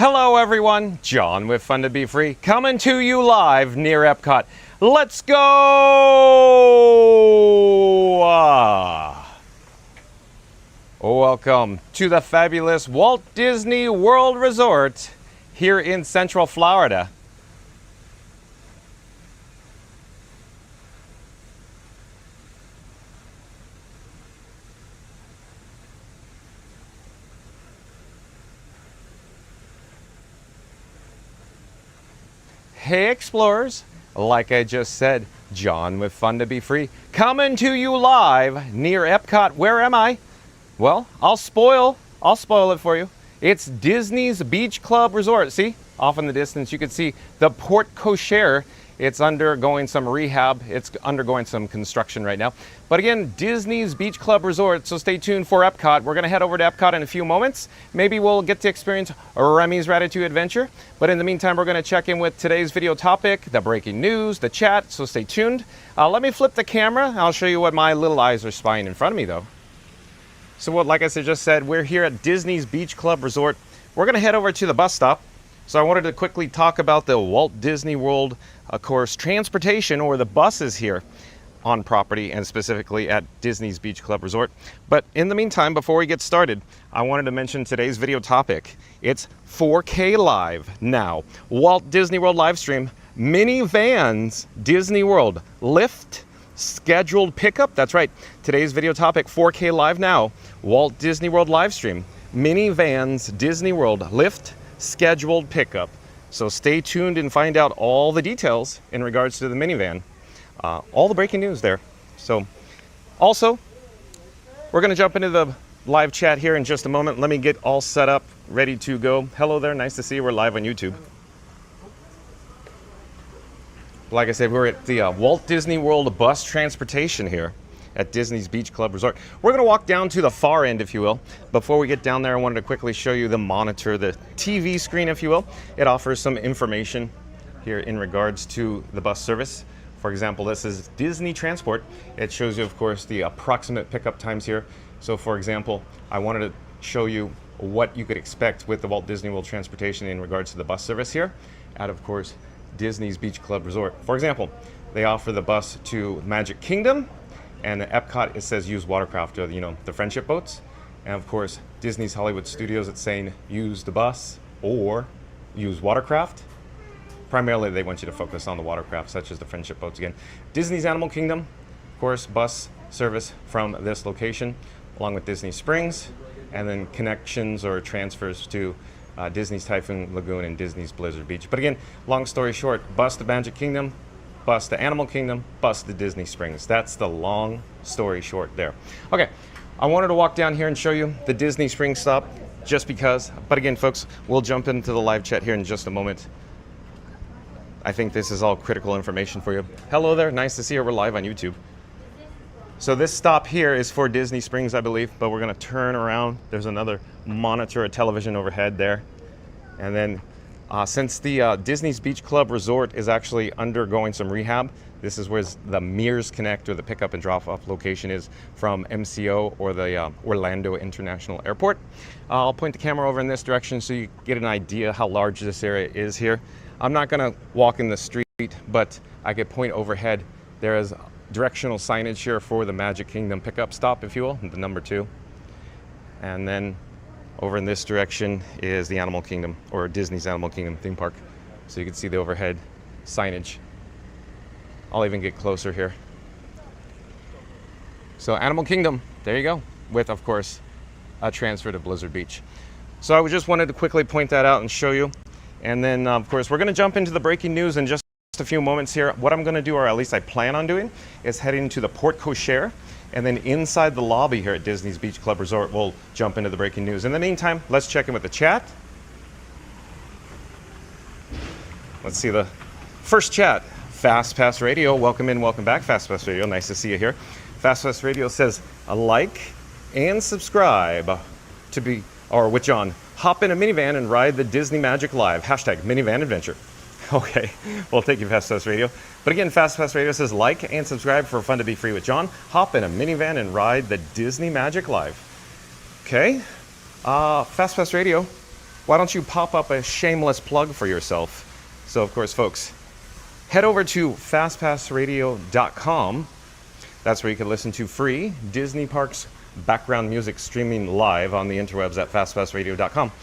Hello everyone, John with Fun to Be Free, coming to you live near Epcot. Let's go! Welcome to the fabulous Walt Disney World Resort here in Central Florida. Hey explorers, like I just said, John with Fun to Be Free, coming to you live near Epcot. Where am I? Well, I'll spoil it for you. It's Disney's Beach Club Resort. See, off in the distance you can see the porte cochere. It's undergoing some rehab. It's undergoing some construction right now. But again, Disney's Beach Club Resort, so stay tuned for Epcot. We're gonna head over to Epcot in a few moments. Maybe we'll get to experience Remy's Ratatouille adventure. But in the meantime, we're gonna check in with today's video topic, the breaking news, the chat, so stay tuned. Let me flip the camera. I'll show you what my little eyes are spying in front of me though. So like I just said, we're here at Disney's Beach Club Resort. We're gonna head over to the bus stop. So I wanted to quickly talk about the Walt Disney World, of course, transportation, or the buses here on property, and specifically at Disney's Beach Club Resort. But in the meantime, before we get started, I wanted to mention today's video topic. It's 4K live now. Walt Disney World live stream, Minnie Vans Disney World, Lyft Scheduled Pickup. That's right, today's video topic, 4K live now. Walt Disney World live stream, Minnie Vans Disney World, Lyft Scheduled Pickup. So stay tuned and find out all the details in regards to the minivan. All the breaking news there. So also, we're gonna jump into the live chat here in just a moment. Let me get all set up, ready to go. Hello there, nice to see you. We're live on YouTube. Like I said, we're at the Walt Disney World bus transportation here at Disney's Beach Club Resort. We're gonna walk down to the far end, if you will. Before we get down there, I wanted to quickly show you the monitor, the TV screen, if you will. It offers some information here in regards to the bus service. For example, this is Disney Transport. It shows you, of course, the approximate pickup times here. So for example, I wanted to show you what you could expect with the Walt Disney World transportation in regards to the bus service here at, of course, Disney's Beach Club Resort. For example, they offer the bus to Magic Kingdom, and at Epcot it says use watercraft, or the friendship boats. And of course, Disney's Hollywood Studios, it's saying use the bus or use watercraft. Primarily, they want you to focus on the watercraft, such as the friendship boats again. Disney's Animal Kingdom, of course, bus service from this location, along with Disney Springs, and then connections or transfers to Disney's Typhoon Lagoon and Disney's Blizzard Beach. But again, long story short, bus to Magic Kingdom, bus to Animal Kingdom, bus to Disney Springs. That's the long story short there. Okay, I wanted to walk down here and show you the Disney Springs stop, just because. But again, folks, we'll jump into the live chat here in just a moment. I think this is all critical information for you. Hello there, nice to see you. We're live on YouTube. So this stop here is for Disney Springs, I believe, but we're gonna turn around. There's another monitor, a television overhead there. And then since the Disney's Beach Club Resort is actually undergoing some rehab, this is where the Mears Connect, or the pickup and drop off location, is from MCO, or the Orlando International Airport. I'll point the camera over in this direction so you get an idea how large this area is here. I'm not gonna walk in the street, but I could point overhead. There is directional signage here for the Magic Kingdom pickup stop, if you will, the number 2. And then over in this direction is the Animal Kingdom, or Disney's Animal Kingdom theme park. So you can see the overhead signage. I'll even get closer here. So Animal Kingdom, there you go, with, of course, a transfer to Blizzard Beach. So I just wanted to quickly point that out and show you. And then, of course, we're gonna jump into the breaking news in just a few moments here. What I'm gonna do, or at least I plan on doing, is heading to the porte cochere, and then inside the lobby here at Disney's Beach Club Resort, we'll jump into the breaking news. In the meantime, let's check in with the chat. Let's see the first chat. Fast Pass Radio, welcome in, welcome back, Fast Pass Radio, nice to see you here. Fast Pass Radio says, like and subscribe to be, or with John, hop in a minivan and ride the Disney Magic Live, hashtag Minivan Adventure. Okay, well, thank you, Fast Pass Radio. But again, Fast Pass Radio says like and subscribe for Fun to Be Free with John. Hop in a minivan and ride the Disney Magic Live. Okay, Fast Pass Radio, why don't you pop up a shameless plug for yourself? So, of course, folks, head over to fastpassradio.com. That's where you can listen to free Disney Parks background music streaming live on the interwebs at fastpassradio.com.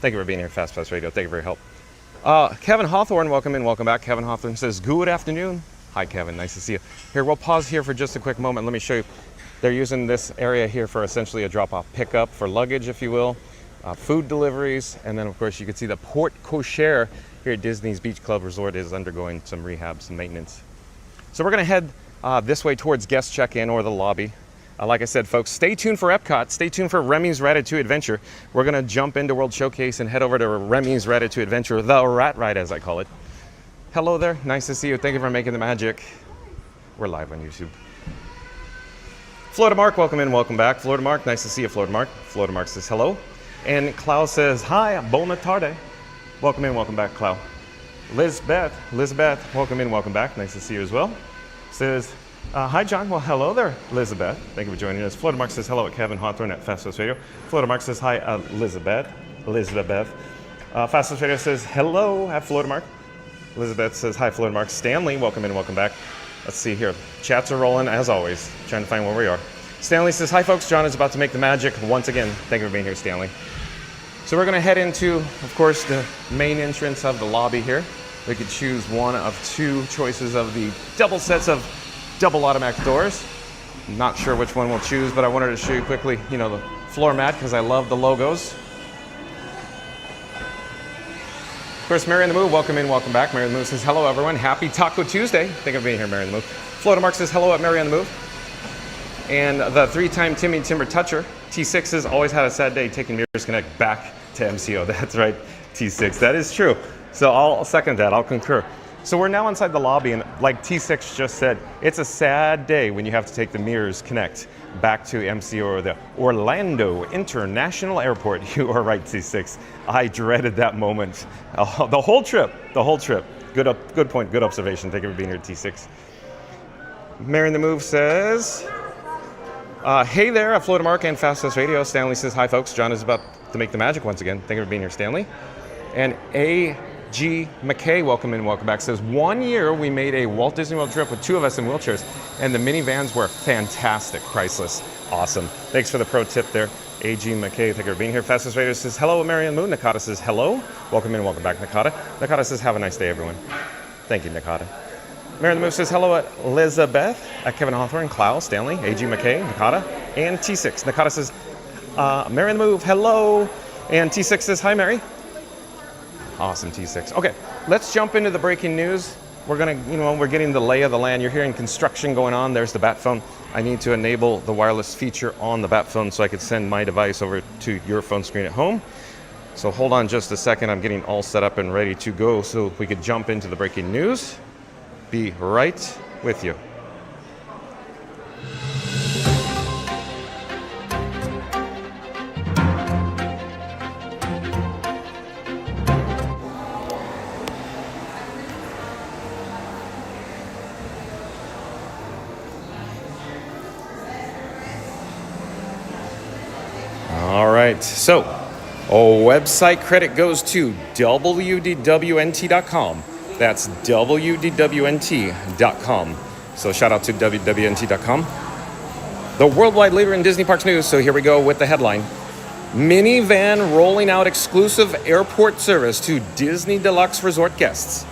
Thank you for being here, FastPass Radio. Thank you for your help. Kevin Hawthorne, welcome in, welcome back. Kevin Hawthorne says, good afternoon. Hi, Kevin, nice to see you. Here, we'll pause here for just a quick moment. Let me show you. They're using this area here for essentially a drop-off pickup for luggage, if you will, food deliveries, and then, of course, you can see the Porte Cochere here at Disney's Beach Club Resort is undergoing some rehab, some maintenance. So we're going to head this way towards guest check-in or the lobby. Like I said, folks, stay tuned for Epcot. Stay tuned for Remy's Ratatouille Adventure. We're going to jump into World Showcase and head over to Remy's Ratatouille Adventure, the Rat Ride, as I call it. Hello there. Nice to see you. Thank you for making the magic. We're live on YouTube. Florida Mark, welcome in, welcome back. Florida Mark, nice to see you, Florida Mark. Florida Mark says hello. And Klaus says, hi, buona tarde. Welcome in, welcome back, Klaus. Lizbeth, welcome in, welcome back. Nice to see you as well. Says, hi, John. Well, hello there, Elizabeth. Thank you for joining us. Florida Mark says hello at Kevin Hawthorne at Fast Pass Radio. Florida Mark says hi, Elizabeth. Fast Pass Radio says hello at Florida Mark. Elizabeth says hi, Florida Mark. Stanley, welcome in, welcome back. Let's see here. Chats are rolling as always. Trying to find where we are. Stanley says hi, folks. John is about to make the magic once again. Thank you for being here, Stanley. So we're going to head into, of course, the main entrance of the lobby here. We could choose one of two choices of the double sets of double automatic doors. Not sure which one we'll choose, but I wanted to show you quickly, the floor mat because I love the logos. Of course, Mary in the Move, welcome in, welcome back. Mary in the Move says hello, everyone. Happy Taco Tuesday. Thank you for being here, Mary in the Move. Florida Mark says hello at Mary in the Move. And the three-time Timmy Timber Toucher, T6 has always had a sad day taking Mirrors Connect back to MCO. That's right, T6. That is true. So I'll second that. I'll concur. So we're now inside the lobby, and like T6 just said, it's a sad day when you have to take the Mirrors Connect back to MCO or the Orlando International Airport. You are right, T6. I dreaded that moment. The whole trip. Good point, good observation. Thank you for being here, T6. Mary in the Move says, hey there at Florida Mark and Fast Pass Radio. Stanley says, hi, folks. John is about to make the magic once again. Thank you for being here, Stanley. And A.G. McKay, welcome in, welcome back, says, 1 year we made a Walt Disney World trip with two of us in wheelchairs, and the Minnie Vans were fantastic, priceless, awesome. Thanks for the pro tip there, A.G. McKay. Thank you for being here. Fastest Radio says, hello, Marianne Moon. Nakata says, hello. Welcome in, welcome back, Nakata. Nakata says, have a nice day, everyone. Thank you, Nakata. Marianne Moon says, hello at Elizabeth, at Kevin Hawthorne, Klaus, Stanley, A.G. McKay, Nakata, and T6. Nakata says, Marianne Move, hello. And T6 says, hi, Mary. Awesome, T6. Okay, let's jump into the breaking news. We're gonna, we're getting the lay of the land. You're hearing construction going on. There's the Bat phone. I need to enable the wireless feature on the Bat phone so I could send my device over to your phone screen at home. So hold on just a second. I'm getting all set up and ready to go so we could jump into the breaking news. Be right with you. All right, so website credit goes to WDWNT.com. That's WDWNT.com. So shout out to WDWNT.com. The worldwide leader in Disney Parks news. So here we go with the headline. Minnie Van rolling out exclusive airport service to Disney Deluxe Resort guests.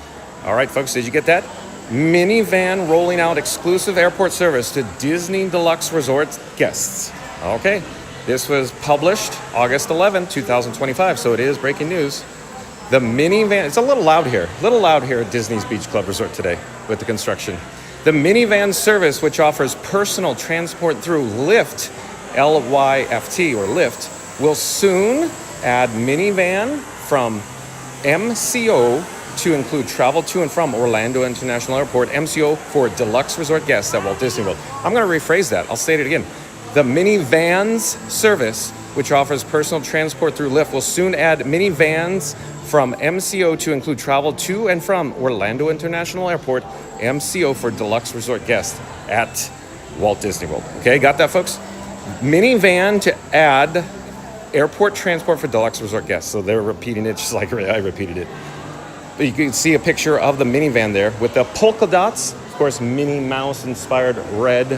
All right, folks, did you get that? Minnie Van rolling out exclusive airport service to Disney Deluxe Resort guests. Okay. This was published August 11, 2025, so it is breaking news. The Minnie Van, it's a little loud here at Disney's Beach Club Resort today with the construction. The Minnie Van Service, which offers personal transport through Lyft, L-Y-F-T or Lyft, will soon add Minnie Van from MCO to include travel to and from Orlando International Airport, MCO for Deluxe Resort guests at Walt Disney World. I'm going to rephrase that. I'll say it again. The Minnie Vans Service, which offers personal transport through Lyft, will soon add Minnie Vans from MCO to include travel to and from Orlando International Airport, MCO for Deluxe Resort guests at Walt Disney World. Okay, got that, folks? Minnie Van to add airport transport for Deluxe Resort guests. So they're repeating it just like I repeated it. But you can see a picture of the Minnie Van there with the polka dots. Of course, Minnie Mouse inspired red,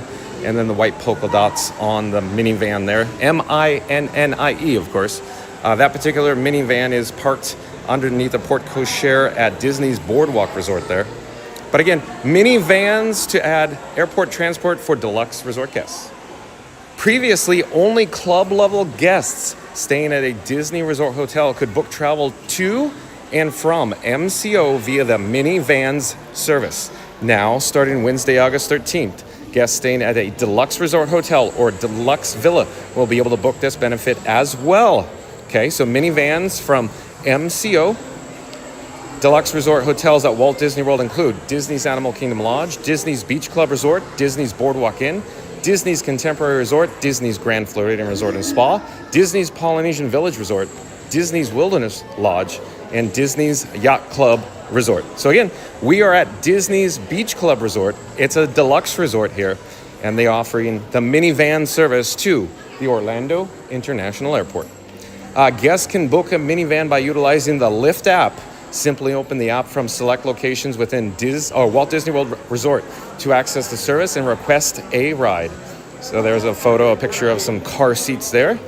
and then the white polka dots on the Minnie Van there. M-I-N-N-I-E, of course. That particular Minnie Van is parked underneath a porte cochere at Disney's Boardwalk Resort there. But again, Minnie Vans to add airport transport for Deluxe Resort guests. Previously, only club-level guests staying at a Disney Resort hotel could book travel to and from MCO via the Minnie Vans Service. Now, starting Wednesday, August 13th, guests staying at a Deluxe Resort Hotel or Deluxe Villa will be able to book this benefit as well. Okay, so Minnie Vans from MCO. Deluxe Resort hotels at Walt Disney World include Disney's Animal Kingdom Lodge, Disney's Beach Club Resort, Disney's Boardwalk Inn, Disney's Contemporary Resort, Disney's Grand Floridian Resort and Spa, Disney's Polynesian Village Resort, Disney's Wilderness Lodge, and Disney's Yacht Club Resort. So again, we are at Disney's Beach Club Resort. It's a deluxe resort here, and they're offering the Minnie Van service to the Orlando International Airport. Guests can book a minivan by utilizing the Lyft app. Simply open the app from select locations within Walt Disney World Resort to access the service and request a ride. So there's a picture of some car seats there.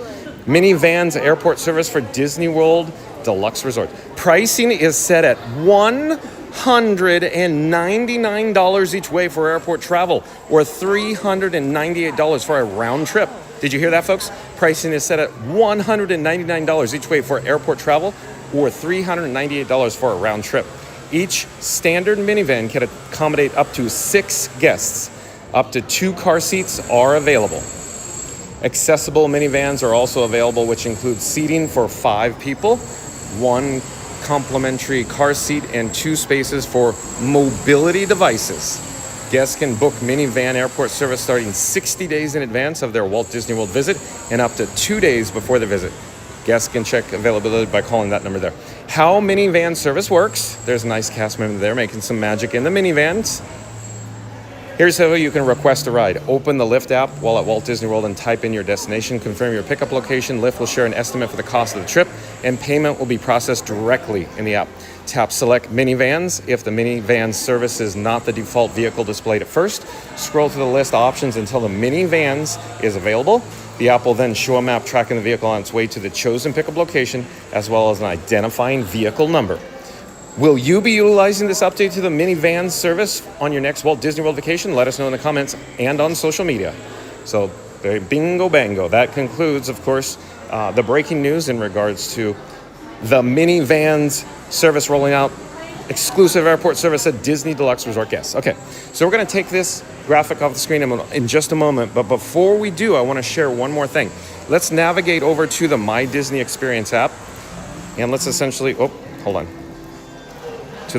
Minnie Vans airport service for Disney World Deluxe Resort. Pricing is set at $199 each way for airport travel, or $398 for a round trip. Did you hear that, folks? Pricing is set at $199 each way for airport travel, or $398 for a round trip. Each standard minivan can accommodate up to 6 guests. Up to 2 car seats are available. Accessible minivans are also available, which include seating for 5 people, 1 complimentary car seat, and 2 spaces for mobility devices. Guests can book minivan airport service starting 60 days in advance of their Walt Disney World visit and up to 2 days before the visit. Guests can check availability by calling that number there. How Minnie Van service works. There's a nice cast member there making some magic in the minivans. Here's how you can request a ride. Open the Lyft app while at Walt Disney World and type in your destination. Confirm your pickup location. Lyft will share an estimate for the cost of the trip, and payment will be processed directly in the app. Tap Select Minivans if the Minnie Vans service is not the default vehicle displayed at first. Scroll through the list of options until the Minnie Vans is available. The app will then show a map tracking the vehicle on its way to the chosen pickup location, as well as an identifying vehicle number. Will you be utilizing this update to the Minnie Vans service on your next Walt Disney World vacation? Let us know in the comments and on social media. So, bingo bango. That concludes, of course, the breaking news in regards to the Minnie Vans service rolling out exclusive airport service at Disney Deluxe Resort guests. Okay, so we're going to take this graphic off the screen in just a moment, but before we do, I want to share one more thing. Let's navigate over to the My Disney Experience app, and let's essentially, to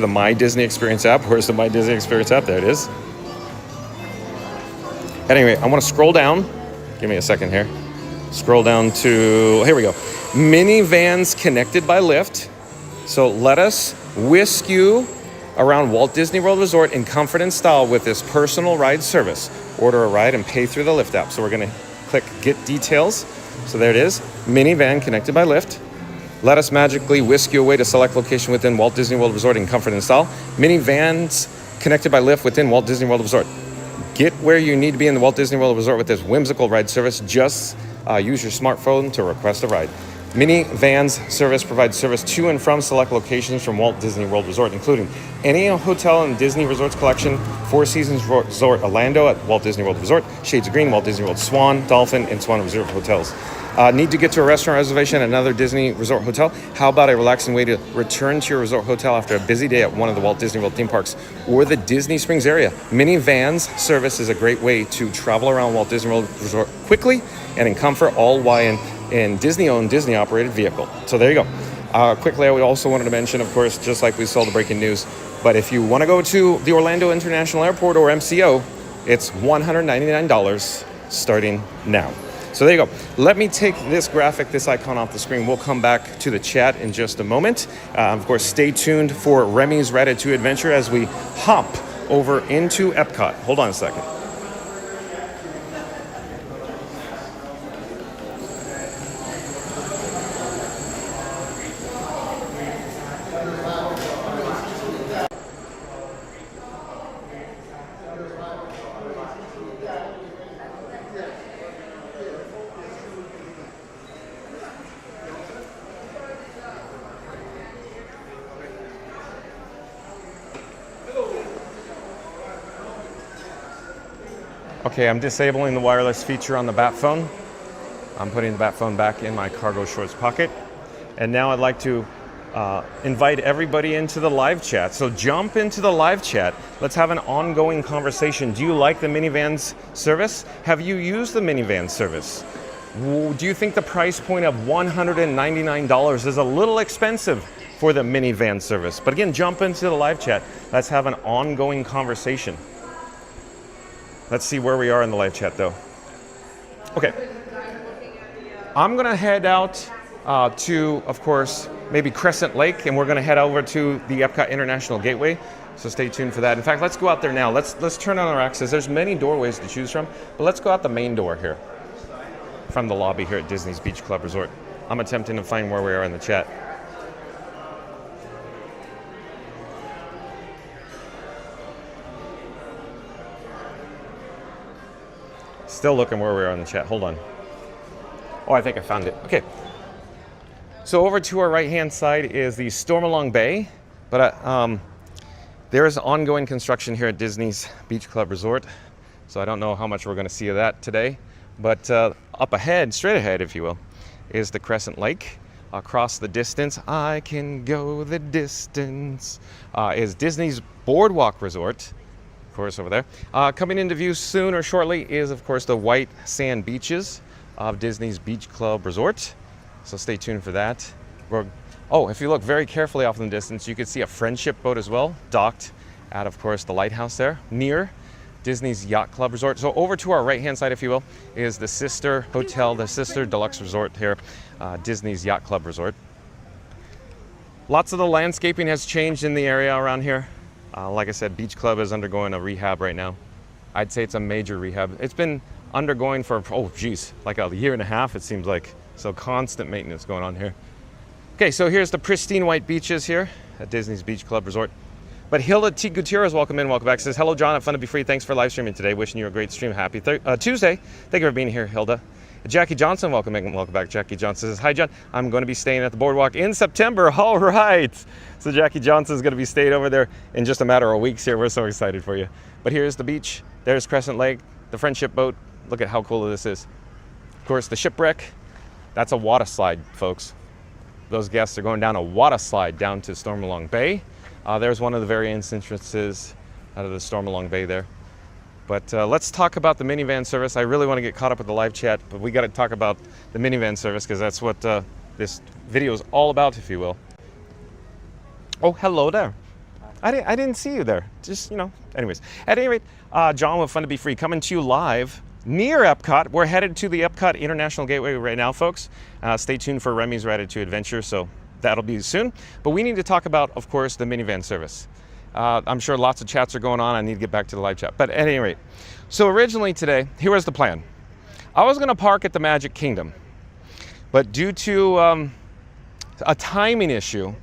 the My Disney Experience app. Where's the My Disney Experience app? There it is. Anyway, I want to scroll down. Give me a second here. Scroll down to, here we go. Minnie Vans connected by Lyft. So let us whisk you around Walt Disney World Resort in comfort and style with this personal ride service. Order a ride and pay through the Lyft app. So we're going to click Get Details. So there it is. Minnie Van connected by Lyft. Let us magically whisk you away to select location within Walt Disney World Resort in comfort and style. Minnie Vans connected by Lyft within Walt Disney World Resort. Get where you need to be in the Walt Disney World Resort with this whimsical ride service. Just use your smartphone to request a ride. Minnie Vans Service provides service to and from select locations from Walt Disney World Resort, including any hotel in Disney Resorts collection, Four Seasons Resort Orlando at Walt Disney World Resort, Shades of Green, Walt Disney World Swan, Dolphin, and Swan Reserve hotels. Need to get to a restaurant reservation at another Disney Resort hotel? How about a relaxing way to return to your resort hotel after a busy day at one of the Walt Disney World theme parks or the Disney Springs area? Minnie Vans Service is a great way to travel around Walt Disney World Resort quickly and in comfort, all while in Disney-owned, Disney-operated vehicle. So there you go. Quickly, I also wanted to mention, of course, just like we saw the breaking news, but if you want to go to the Orlando International Airport or MCO, it's $199 starting now. So there you go. Let me take this graphic, this icon off the screen. We'll come back to the chat in just a moment. Of course, stay tuned for Remy's Ratatouille adventure as we hop over into Epcot. Hold on a second. Okay, I'm disabling the wireless feature on the Bat phone. I'm putting the Bat phone back in my cargo shorts pocket. And now I'd like to invite everybody into the live chat. So jump into the live chat. Let's have an ongoing conversation. Do you like the Minnie Vans service? Have you used the Minnie Vans service? Do you think the price point of $199 is a little expensive for the Minnie Van Service? But again, jump into the live chat. Let's have an ongoing conversation. Let's see where we are in the live chat though. Okay. I'm gonna head out to, of course, maybe Crescent Lake, and we're gonna head over to the Epcot International Gateway. So stay tuned for that. In fact, let's go out there now. Let's turn on our access. There's many doorways to choose from, but let's go out the main door here from the lobby here at Disney's Beach Club Resort. I'm attempting to find where we are in the chat. Still looking where we are in the chat. Hold on. Oh, I think I found it. Okay. So over to our right-hand side is the Stormalong Bay, but there is ongoing construction here at Disney's Beach Club Resort. So I don't know how much we're going to see of that today. But up ahead, straight ahead, if you will, is the Crescent Lake. Across the distance, I can go the distance, is Disney's Boardwalk Resort. Of course, over there. Coming into view soon or shortly is, of course, the white sand beaches of Disney's Beach Club Resort. So stay tuned for that. Oh, if you look very carefully off in the distance, you can see a friendship boat as well, docked at, of course, the lighthouse there, near Disney's Yacht Club Resort. So over to our right-hand side, if you will, is the sister hotel, the sister Deluxe Resort here, Disney's Yacht Club Resort. Lots of the landscaping has changed in the area around here. Like I said, Beach Club is undergoing a rehab right now. I'd say it's a major rehab. It's been undergoing for, oh geez, like a year and a half, it seems like. So constant maintenance going on here. Okay, so here's the pristine white beaches here at Disney's Beach Club Resort. But Hilda T. Gutierrez, welcome in, welcome back. Says, hello John, at Fun to Be Free. Thanks for live streaming today. Wishing you a great stream. Happy Tuesday. Thank you for being here, Hilda. Jackie Johnson, welcome in, welcome back. Jackie Johnson says, hi John, I'm going to be staying at the boardwalk in September. All right. So Jackie Johnson is going to be staying over there in just a matter of weeks here. We're so excited for you. But here's the beach. There's Crescent Lake, the friendship boat. Look at how cool this is. Of course, the shipwreck. That's a water slide, folks. Those guests are going down a water slide down to Stormalong Bay. There's one of the various entrances out of the Stormalong Bay there. But let's talk about the Minnie Van Service. I really want to get caught up with the live chat, but we got to talk about the Minnie Van Service because that's what this video is all about, if you will. Oh, hello there. I didn't see you there. Just, you know, anyways. At any rate, John with Fun to Be Free coming to you live near Epcot. We're headed to the Epcot International Gateway right now, folks. Stay tuned for Remy's Ratatouille Adventure, so that'll be soon. But we need to talk about, of course, the Minnie Van Service. I'm sure lots of chats are going on. I need to get back to the live chat. But at any rate, so originally today, here was the plan. I was going to park at the Magic Kingdom, but due to a timing issue,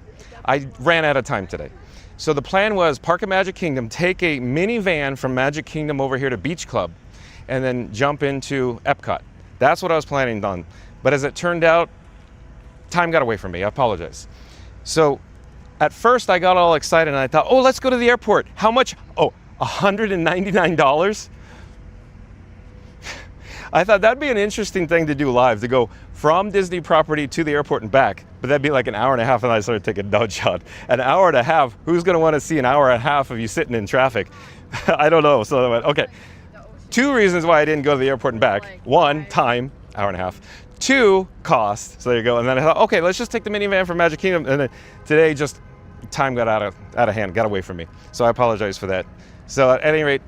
I ran out of time today. So the plan was park at Magic Kingdom, take a Minnie Van from Magic Kingdom over here to Beach Club, and then jump into Epcot. That's what I was planning on. But as it turned out, time got away from me. I apologize. So at first I got all excited and I thought, oh, let's go to the airport. How much? Oh, $199? I thought that'd be an interesting thing to do live, to go from Disney property to the airport and back. But that'd be like an hour and a half, and I started taking no shot. An hour and a half, who's gonna wanna see an hour and a half of you sitting in traffic? I don't know, so I went, okay. 2 reasons why I didn't go to the airport and back. 1, time, hour and a half. 2, cost, so there you go. And then I thought, okay, let's just take the Minnie Van from Magic Kingdom. And then today, just time got out of hand, got away from me. So I apologize for that. So at any rate,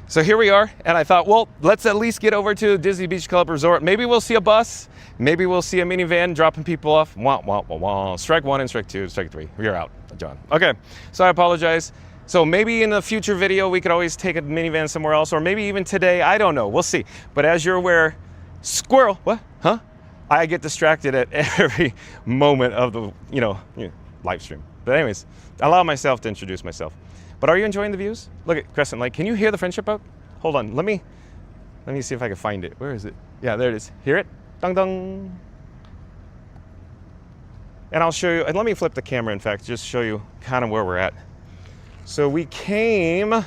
so here we are. And I thought, well, let's at least get over to Disney Beach Club Resort. Maybe we'll see a bus. Maybe we'll see a Minnie Van dropping people off. Wah, wah, wah, wah. Strike 1 and strike 2, strike 3. You're out, John. Okay, so I apologize. So maybe in a future video, we could always take a Minnie Van somewhere else, or maybe even today, I don't know, we'll see. But as you're aware, squirrel, what, huh? I get distracted at every moment of the, live stream. But anyways, allow myself to introduce myself. But are you enjoying the views? Look at Crescent Lake. Can you hear the friendship boat? Hold on, let me see if I can find it. Where is it? Yeah, there it is. Hear it? Dong dong. And I'll show you, and let me flip the camera, in fact, just show you kind of where we're at. So we came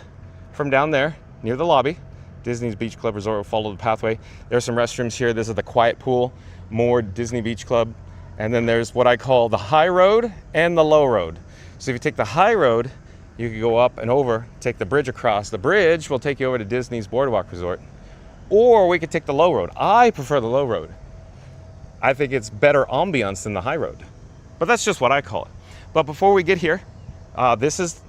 from down there near the lobby. Disney's Beach Club Resort. We'll follow the pathway. There's some restrooms here. This is the quiet pool, more Disney Beach Club. And then there's what I call the high road and the low road. So if you take the high road, you can go up and over, take the bridge across. The bridge will take you over to Disney's Boardwalk Resort. Or we could take the low road. I prefer the low road. I think it's better ambiance than the high road. But that's just what I call it. But before we get here, this is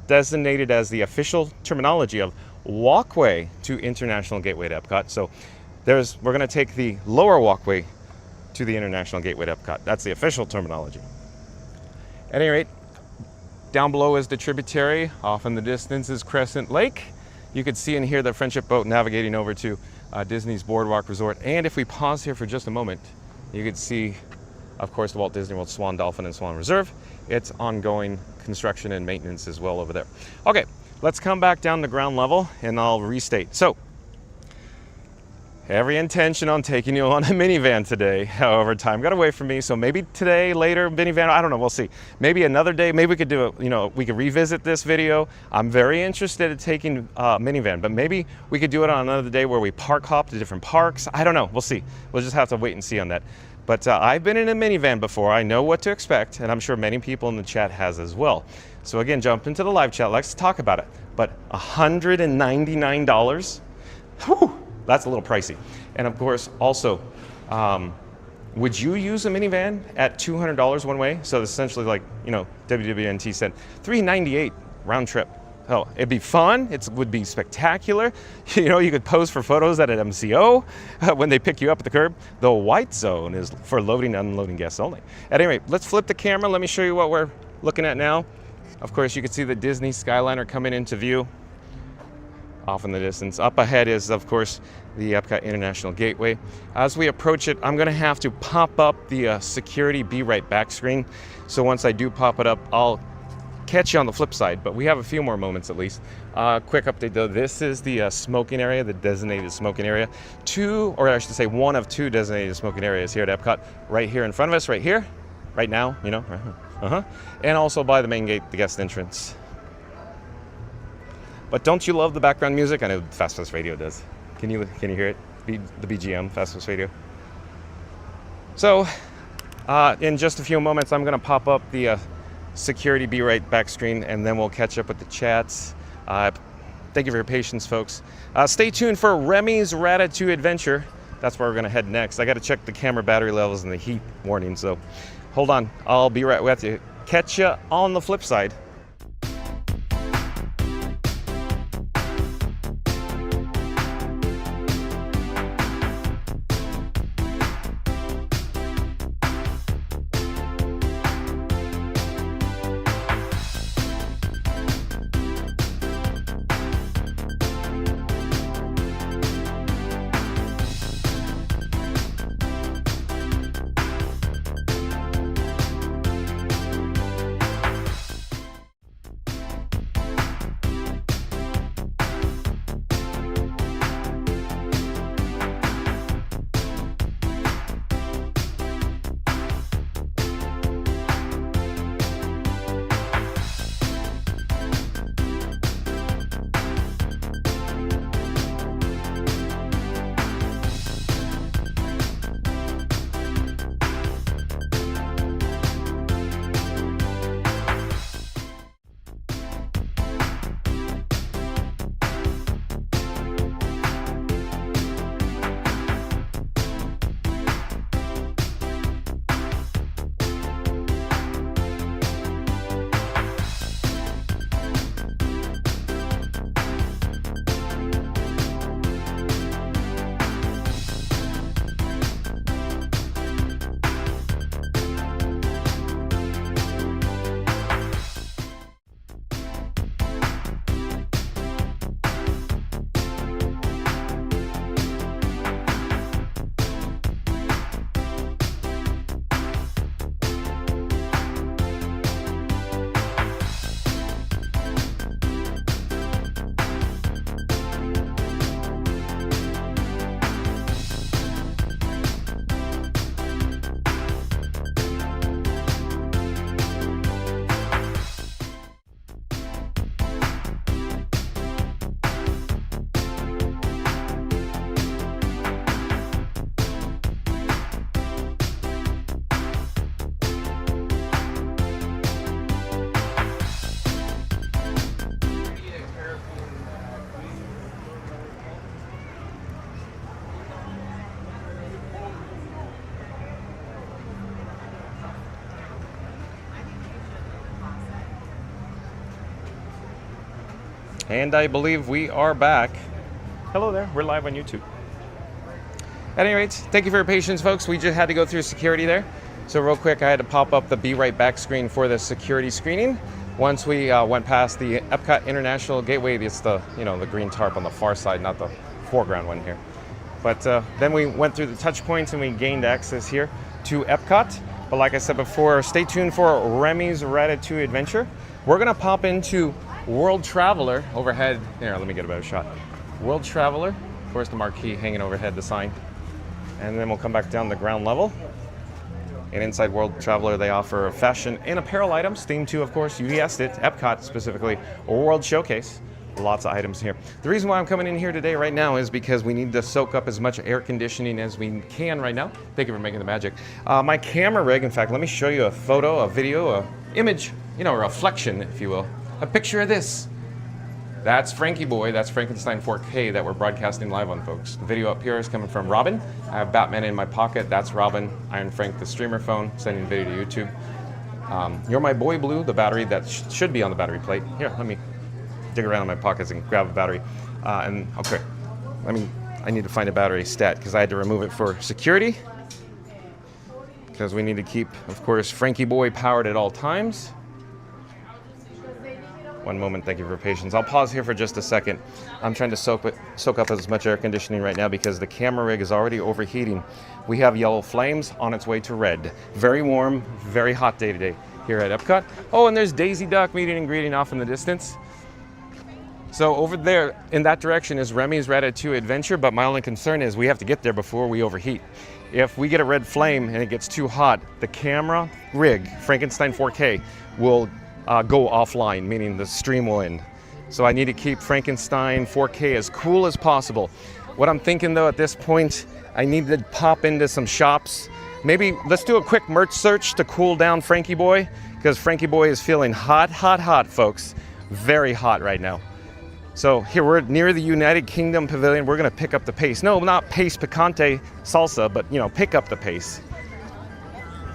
designated as the official terminology of walkway to International Gateway to Epcot. So we're going to take the lower walkway to the International Gateway to Epcot. That's the official terminology. At any rate, down below is the tributary. Off in the distance is Crescent Lake. You can see and hear the Friendship boat navigating over to Disney's Boardwalk Resort. And if we pause here for just a moment, you can see, of course, the Walt Disney World Swan Dolphin and Swan Reserve. It's ongoing construction and maintenance as well over there. Okay, let's come back down to ground level and I'll restate. So, every intention on taking you on a minivan today. However, time got away from me, so maybe today, later, minivan, I don't know, we'll see. Maybe another day, maybe we could do it, we could revisit this video. I'm very interested in taking a minivan, but maybe we could do it on another day where we park hop to different parks. I don't know, we'll see. We'll just have to wait and see on that. But I've been in a minivan before. I know what to expect, and I'm sure many people in the chat has as well. So again, jump into the live chat, let's talk about it. But $199, whew, that's a little pricey. And of course, also, would you use a minivan at $200 one way? So essentially, like, WWNT said, $398 round trip. Oh, it'd be fun. It would be spectacular. You could pose for photos at an MCO when they pick you up at the curb. The white zone is for loading and unloading guests only. At any rate, let's flip the camera. Let me show you what we're looking at now. Of course, you can see the Disney Skyliner coming into view off in the distance. Up ahead is, of course, the Epcot International Gateway. As we approach it, I'm going to have to pop up the security Be Right Back screen. So once I do pop it up, I'll catch you on the flip side, but we have a few more moments at least. Quick update though, this is the smoking area, the designated smoking area. One of two designated smoking areas here at Epcot, right here in front of us, right here, right now, and also by the main gate, the guest entrance. But don't you love the background music? I know Fast Pass Radio does. Can you hear it? The BGM, Fast Pass Radio. So, in just a few moments, I'm going to pop up the security Be Right Back screen, and then we'll catch up with the chats. Thank you for your patience, folks. Stay tuned for Remy's Ratatouille adventure. That's where we're going to head next. I got to check the camera battery levels and the heat warning, so hold on. I'll be right with you. Catch you on the flip side. And I believe we are back. Hello there, we're live on YouTube. At any rate, thank you for your patience, folks. We just had to go through security there. So real quick, I had to pop up the Be Right Back screen for the security screening. Once we went past the Epcot International Gateway, it's the, the green tarp on the far side, not the foreground one here. But then we went through the touch points and we gained access here to Epcot. But like I said before, stay tuned for Remy's Ratatouille adventure. We're gonna pop into World Traveler overhead. Here, let me get a better shot. World Traveler, of course the marquee hanging overhead, the sign. And then we'll come back down the ground level. And inside World Traveler, they offer fashion and apparel items, themed to, of course, you guessed it, Epcot specifically, a World Showcase. Lots of items here. The reason why I'm coming in here today right now is because we need to soak up as much air conditioning as we can right now. Thank you for making the magic. My camera rig, in fact, let me show you a photo, a video, a image, a reflection, if you will. A picture of this. That's Frankie Boy, that's Frankenstein 4K that we're broadcasting live on, folks. The video up here is coming from Robin. I have Batman in my pocket, that's Robin. Iron Frank, the streamer phone, sending video to YouTube. You're My Boy Blue, the battery that should be on the battery plate. Here, let me dig around in my pockets and grab a battery. Okay, I need to find a battery stat because I had to remove it for security. Because we need to keep, of course, Frankie Boy powered at all times. One moment, thank you for your patience. I'll pause here for just a second. I'm trying to soak up as much air conditioning right now because the camera rig is already overheating. We have yellow flames on its way to red. Very warm, very hot day today here at Epcot. Oh, and there's Daisy Duck meeting and greeting off in the distance. So over there, in that direction, is Remy's Ratatouille Adventure, but my only concern is we have to get there before we overheat. If we get a red flame and it gets too hot, the camera rig, Frankenstein 4K, will go offline, meaning the stream will end. So I need to keep Frankenstein 4K as cool as possible. What I'm thinking though at this point, I need to pop into some shops. Maybe let's do a quick merch search to cool down Frankie Boy, because Frankie Boy is feeling hot, hot, hot, folks. Very hot right now. So here we're near the United Kingdom Pavilion. We're gonna pick up the pace. No, not pace picante salsa, but pick up the pace.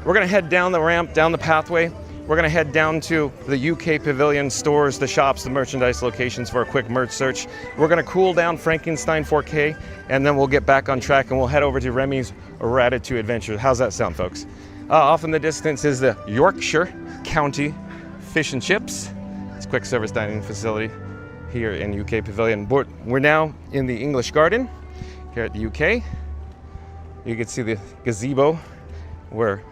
We're gonna head down the ramp, down the pathway. We're gonna head down to the UK Pavilion stores, the shops, the merchandise locations for a quick merch search. We're gonna cool down Frankenstein 4K, and then we'll get back on track and we'll head over to Remy's Ratatouille Adventure. How's that sound, folks? Off in the distance is the Yorkshire County Fish and Chips. It's a quick service dining facility here in UK Pavilion. We're now in the English Garden here at the UK. You can see the gazebo where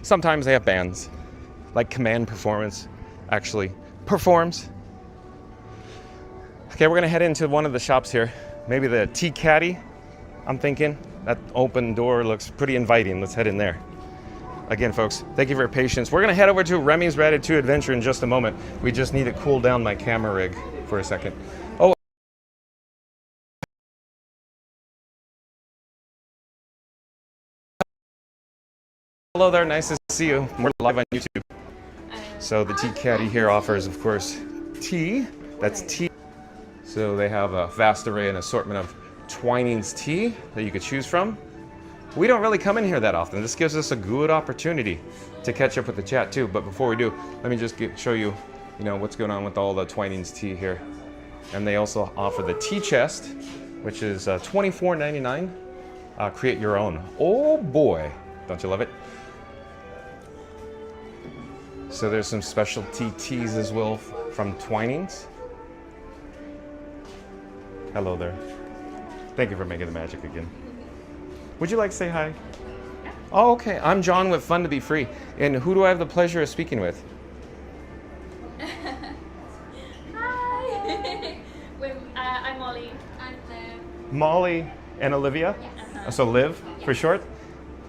sometimes they have bands, like Command Performance actually performs. Okay, we're gonna head into one of the shops here. Maybe the Tea Caddy, I'm thinking. That open door looks pretty inviting. Let's head in there. Again, folks, thank you for your patience. We're gonna head over to Remy's Ratatouille Adventure in just a moment. We just need to cool down my camera rig for a second. Oh, hello there, nice to see you. We're live on YouTube. So the Tea Caddy here offers, of course, tea. That's tea. So they have a vast array and assortment of Twinings tea that you could choose from. We don't really come in here that often. This gives us a good opportunity to catch up with the chat too. But before we do, let me just show you, what's going on with all the Twinings tea here. And they also offer the tea chest, which is $24.99. Create your own. Oh boy, don't you love it? So there's some specialty teas as well from Twinings. Hello there. Thank you for making the magic again. Would you like to say hi? Yeah. Oh, okay. I'm John with Fun to Be Free. And who do I have the pleasure of speaking with? Hi. I'm Molly. I'm Liv. Molly and Olivia? Yes. So Liv, for short?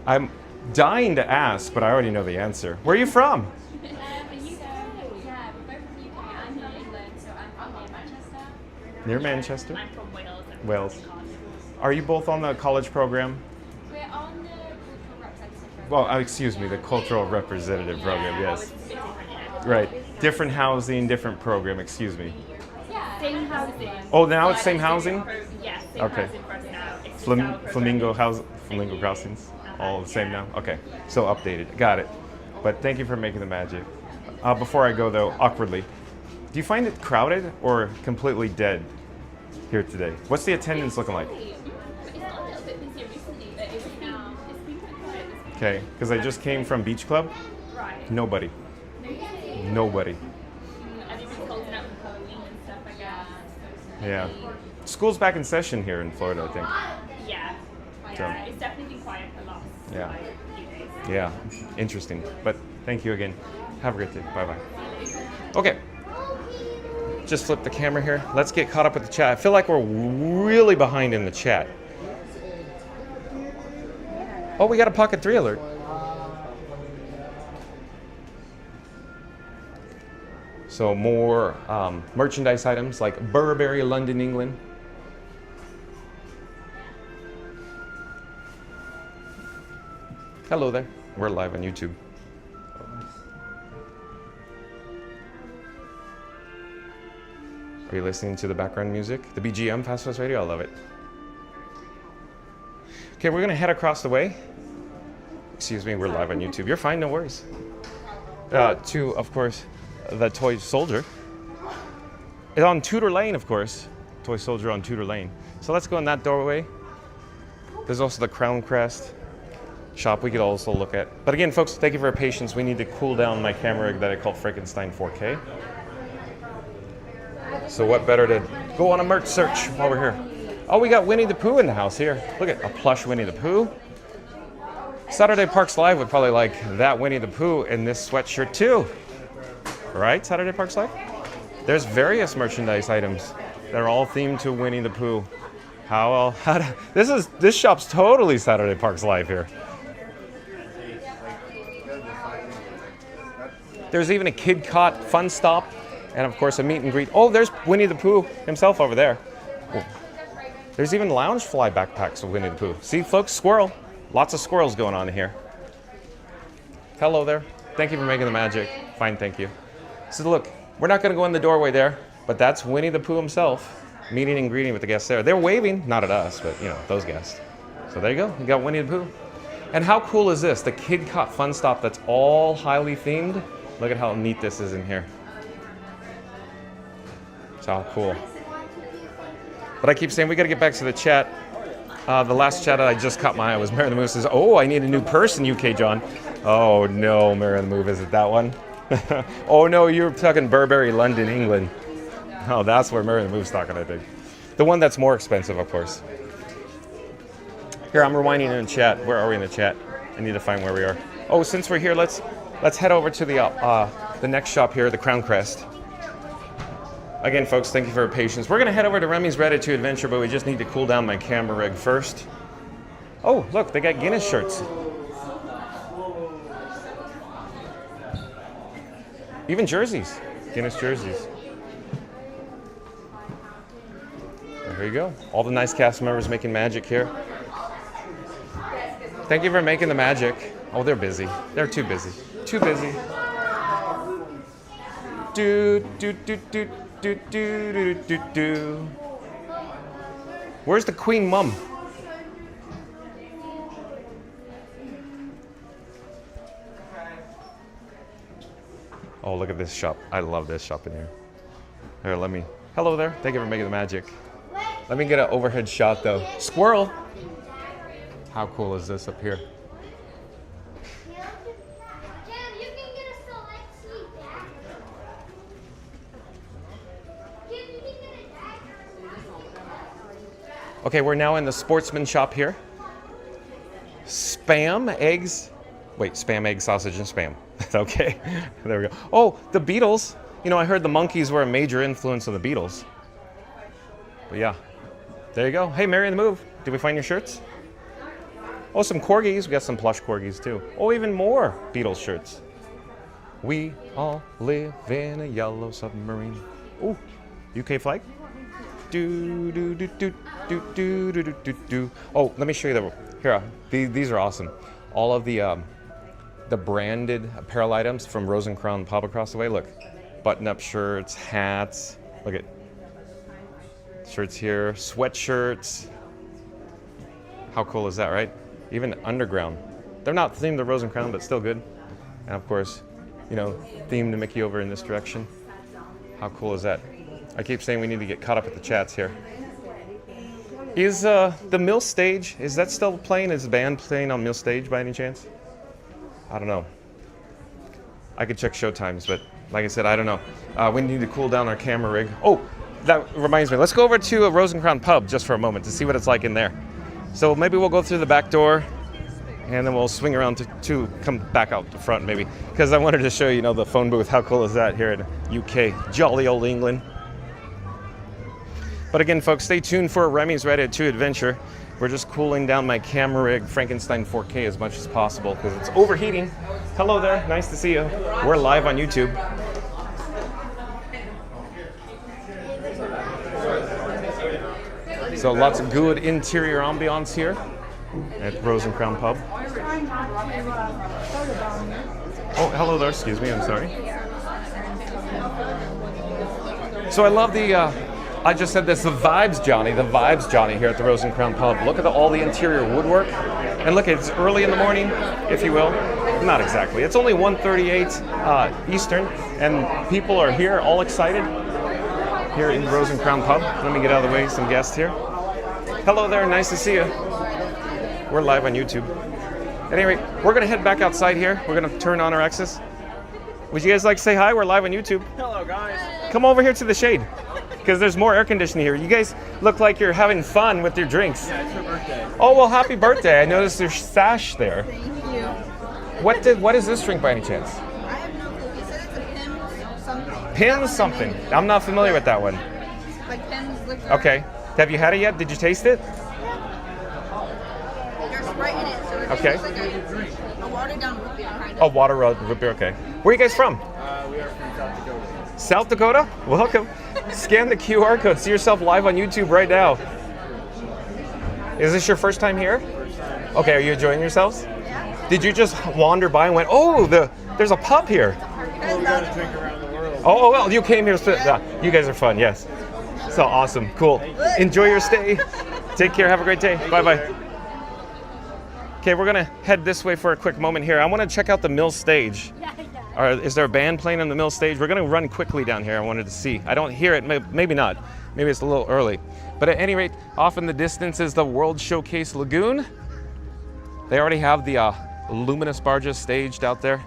I'm dying to ask, but I already know the answer. Where are you from? The UK. Yeah, we're both from the UK. I'm from England, so I'm from near Manchester. Near Manchester? I'm from Wales. Wales. Are you both on the college program? We're on the cultural representative. Well, excuse me, the cultural representative program, yes. Right. Different housing, different program, excuse me. Yeah. Same housing. Oh, now it's same housing? Yes, same Okay. housing for us now. It's Flamingo Crossings? All the same now? Okay. So updated. Got it. But thank you for making the magic. Before I go though, awkwardly, Do you find it crowded or completely dead here today? What's the attendance looking like? It's not a little bit busier recently, but it's been quite quiet. Okay, because I just came from Beach Club. Right. Nobody. Nobody. Everyone's holding out for Halloween and stuff, I guess. Yeah. School's back in session here in Florida, I think. Yeah. Yeah, it's definitely been quiet for the last Yeah. like, few days. Yeah, interesting. But thank you again. Have a great day. Bye-bye. Okay. Just flip the camera here. Let's get caught up with the chat. I feel like we're really behind in the chat. Oh, we got a Pocket 3 alert. So more merchandise items like Burberry, London, England. Hello there. We're live on YouTube. Are you listening to the background music? The BGM, Fast Fast Radio? I love it. Okay, we're gonna head across the way. Excuse me, we're live on YouTube. You're fine, no worries. To, of course, the Toy Soldier. It's on Tudor Lane, of course. Toy Soldier on Tudor Lane. So let's go in that doorway. There's also the Crown Crest shop we could also look at. But again, folks, thank you for your patience. We need to cool down my camera rig that I called Frankenstein 4K. So what better to go on a merch search while we're here. Oh, we got Winnie the Pooh in the house here. Look at a plush Winnie the Pooh. Saturday Parks Live would probably like that Winnie the Pooh in this sweatshirt too. Right, Saturday Parks Live? There's various merchandise items that are all themed to Winnie the Pooh. This shop's totally Saturday Parks Live here. There's even a Kid Cot fun stop, and of course a meet and greet. Oh, there's Winnie the Pooh himself over there. Oh. There's even Loungefly backpacks of Winnie the Pooh. See, folks, squirrel. Lots of squirrels going on here. Hello there. Thank you for making the magic. Fine, thank you. So look, we're not going to go in the doorway there, but that's Winnie the Pooh himself, meeting and greeting with the guests there. They're waving, not at us, but you know, those guests. So there you go. You got Winnie the Pooh. And how cool is this? The Kid Cot fun stop that's all highly themed. Look at how neat this is in here. It's all cool. But I keep saying we got to get back to the chat. The last chat I just caught my eye was Mary the Move says, "Oh, I need a new person, UK John." Oh no, Mary the Move, is it that one? Oh no, you're talking Burberry, London, England. Oh, that's where Mary the Move's talking, I think. The one that's more expensive, of course. Here, I'm rewinding in the chat. Where are we in the chat? I need to find where we are. Oh, since we're here, let's head over to the next shop here, the Crown Crest. Again, folks, thank you for your patience. We're going to head over to Remy's Ratatouille Adventure, but we just need to cool down my camera rig first. Oh, look, they got Guinness shirts. Even jerseys. Guinness jerseys. There you go. All the nice cast members making magic here. Thank you for making the magic. Oh, they're busy. They're too busy. Too busy. Do, do, do, do. Do, do, do, do, do. Where's the Queen Mum? Oh, look at this shop. I love this shop in here. Here, let me. Hello there. Thank you for making the magic. Let me get an overhead shot though. Squirrel. How cool is this up here? Okay, we're now in the sportsman shop here. Spam, eggs. Wait, spam, egg, sausage, and spam. Okay, there we go. Oh, the Beatles. You know, I heard the Monkees were a major influence on the Beatles. But yeah, there you go. Hey, Mary the Move. Did we find your shirts? Oh, some corgis. We got some plush corgis too. Oh, even more Beatles shirts. We all live in a yellow submarine. Ooh, UK flag. Do do do do do do do do do. Oh, let me show you the here. These are awesome. All of the branded apparel items from Rose and Crown Pub across the way. Look, button-up shirts, hats. Look at shirts here, sweatshirts. How cool is that, right? Even underground. They're not themed to Rose and Crown, but still good. And of course, you know, themed to Mickey over in this direction. How cool is that? I keep saying we need to get caught up at the chats here. Is the Mill Stage, is that still playing? Is the band playing on Mill Stage by any chance? I don't know. I could check show times, but like I said, I don't know. We need to cool down our camera rig. Oh, that reminds me. Let's go over to a Rose and Crown pub just for a moment to see what it's like in there. So maybe we'll go through the back door and then we'll swing around to come back out the front maybe. Because I wanted to show you, the phone booth. How cool is that here in UK? Jolly old England. But again, folks, stay tuned for Remy's Ratatouille adventure. We're just cooling down my camera rig, Frankenstein 4K, as much as possible because it's overheating. Hello there, nice to see you. We're live on YouTube. So lots of good interior ambiance here at Rose and Crown Pub. Oh, hello there, excuse me, I'm sorry. So I love I just said this, the vibes, Johnny, here at the Rose and Crown Pub. Look at all the interior woodwork. And look, it's early in the morning, if you will. Not exactly. It's only 1:38 Eastern, and people are here, all excited, here in Rose and Crown Pub. Let me get out of the way, some guests here. Hello there, nice to see you. We're live on YouTube. At any rate, we're going to head back outside here. We're going to turn on our X's. Would you guys like to say hi? We're live on YouTube. Hello, guys. Come over here to the shade, because there's more air conditioning here. You guys look like you're having fun with your drinks. Yeah, it's your birthday. Oh, well, happy birthday. I noticed there's sash there. Thank you. What is this drink by any chance? I have no clue. He said it's a Pim something. Pim something. I'm not familiar with that one. Like Pim's liquor. Okay. Have you had it yet? Did you taste it? There's Sprite in it. So it's Okay. like a watered down root beer kind of. Oh, water root beer. Okay. Where are you guys from? We are from South Dakota. South Dakota? Welcome. Scan the QR code. See yourself live on YouTube right now. Is this your first time here? First time. Okay. Are you enjoying yourselves? Yeah. Did you just wander by and went, oh, there's a pub here? Well, we got to drink around the world. Oh, well, you came here. You guys are fun, yes. So awesome, cool. Enjoy your stay. Take care, have a great day. Bye-bye. Okay, we're gonna head this way for a quick moment here. I wanna check out the Mill Stage. Is there a band playing on the Mill Stage? We're gonna run quickly down here, I wanted to see. I don't hear it, maybe not. Maybe it's a little early. But at any rate, off in the distance is the World Showcase Lagoon. They already have the luminous barges staged out there.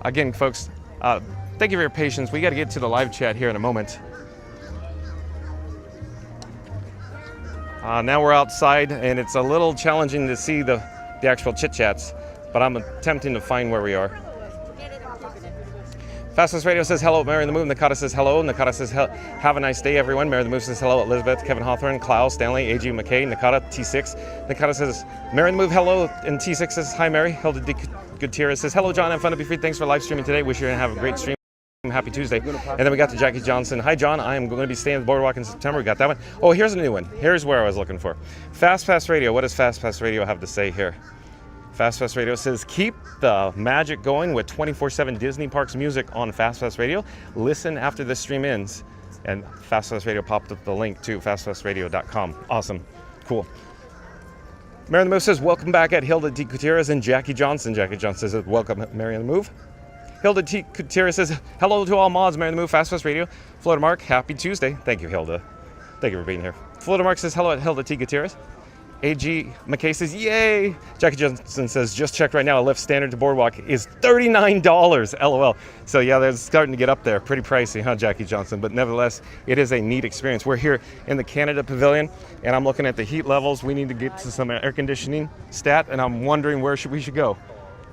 Again, folks, thank you for your patience. We gotta get to the live chat here in a moment. Now we're outside, and it's a little challenging to see the actual chit-chats, but I'm attempting to find where we are. Fastest Radio says hello, Mary the Move. Nakata says hello. Nakata says have a nice day, everyone. Mary the Move says hello. Elizabeth, Kevin Hawthorne, Klaus, Stanley, A.G. McKay, Nakata, T6. Nakata says Mary the Move, hello. And T6 says hi, Mary. Hilda D. Gutierrez says hello, John. I'm fun to be free. Thanks for live streaming today. Wish you to have a great stream. Happy Tuesday. And then we got to Jackie Johnson. Hi, John. I am going to be staying at the Boardwalk in September. We got that one. Oh, here's a new one. Here's where I was looking for. Fast Pass Radio. What does Fast Pass Radio have to say here? Fast Pass Radio says, keep the magic going with 24/7 Disney Parks music on Fast Pass Radio. Listen after the stream ends. And Fast Pass Radio popped up the link to fastpassradio.com. Awesome. Cool. Mary on the Move says, welcome back at Hilda D. Gutierrez and Jackie Johnson. Jackie Johnson says, welcome, Mary on the Move. Hilda T. Gutierrez says, hello to all mods, Mary on the Move, Fast Pass Radio. Florida Mark, happy Tuesday. Thank you, Hilda. Thank you for being here. Florida Mark says, hello at Hilda T. Gutierrez. A.G. McKay says, yay! Jackie Johnson says, just check right now, a Lyft standard to Boardwalk is $39, LOL. So yeah, they're starting to get up there. Pretty pricey, huh, Jackie Johnson? But nevertheless, it is a neat experience. We're here in the Canada Pavilion, and I'm looking at the heat levels. We need to get to some air conditioning stat, and I'm wondering where we should go.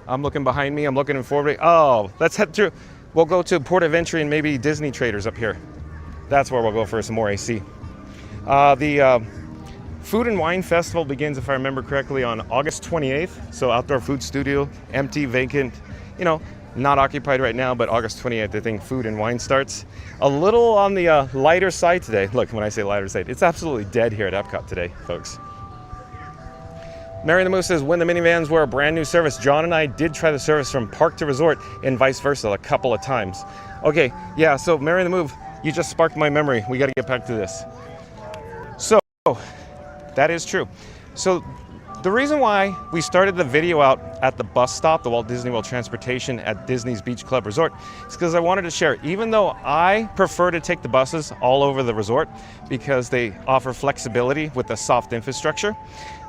I'm looking behind me, I'm looking in forward. Oh, let's head through. We'll go to Port of Entry and maybe Disney Traders up here. That's where we'll go for some more AC. The Food and Wine Festival begins, if I remember correctly, on August 28th. So outdoor food studio, empty, vacant, not occupied right now, but August 28th, I think Food and Wine starts. A little on the lighter side today. Look, when I say lighter side, it's absolutely dead here at Epcot today, folks. Mary the Moose says, when the Minnie Vans were a brand new service, John and I did try the service from park to resort and vice versa a couple of times. Okay, yeah, so Mary the Move, you just sparked my memory. We got to get back to this. So, that is true. So, the reason why we started the video out at the bus stop, the Walt Disney World Transportation at Disney's Beach Club Resort, is because I wanted to share, even though I prefer to take the buses all over the resort because they offer flexibility with the soft infrastructure,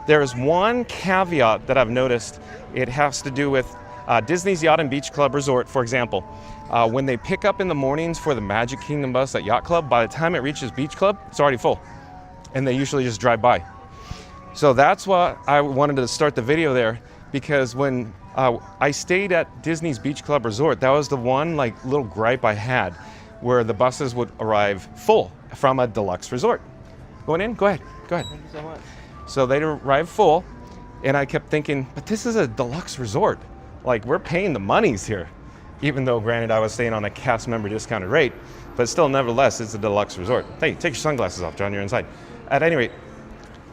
there is one caveat that I've noticed. It has to do with Disney's Yacht and Beach Club Resort, for example. When they pick up in the mornings for the Magic Kingdom bus at Yacht Club, by the time it reaches Beach Club, it's already full. And they usually just drive by. So that's why I wanted to start the video there, because when I stayed at Disney's Beach Club Resort, that was the one little gripe I had, where the buses would arrive full from a deluxe resort. Going in? Go ahead. Thank you so much. So they'd arrive full, and I kept thinking, but this is a deluxe resort. We're paying the monies here. Even though, granted, I was staying on a cast member discounted rate, but still, nevertheless, it's a deluxe resort. Hey, take your sunglasses off, John, you're inside. At any rate,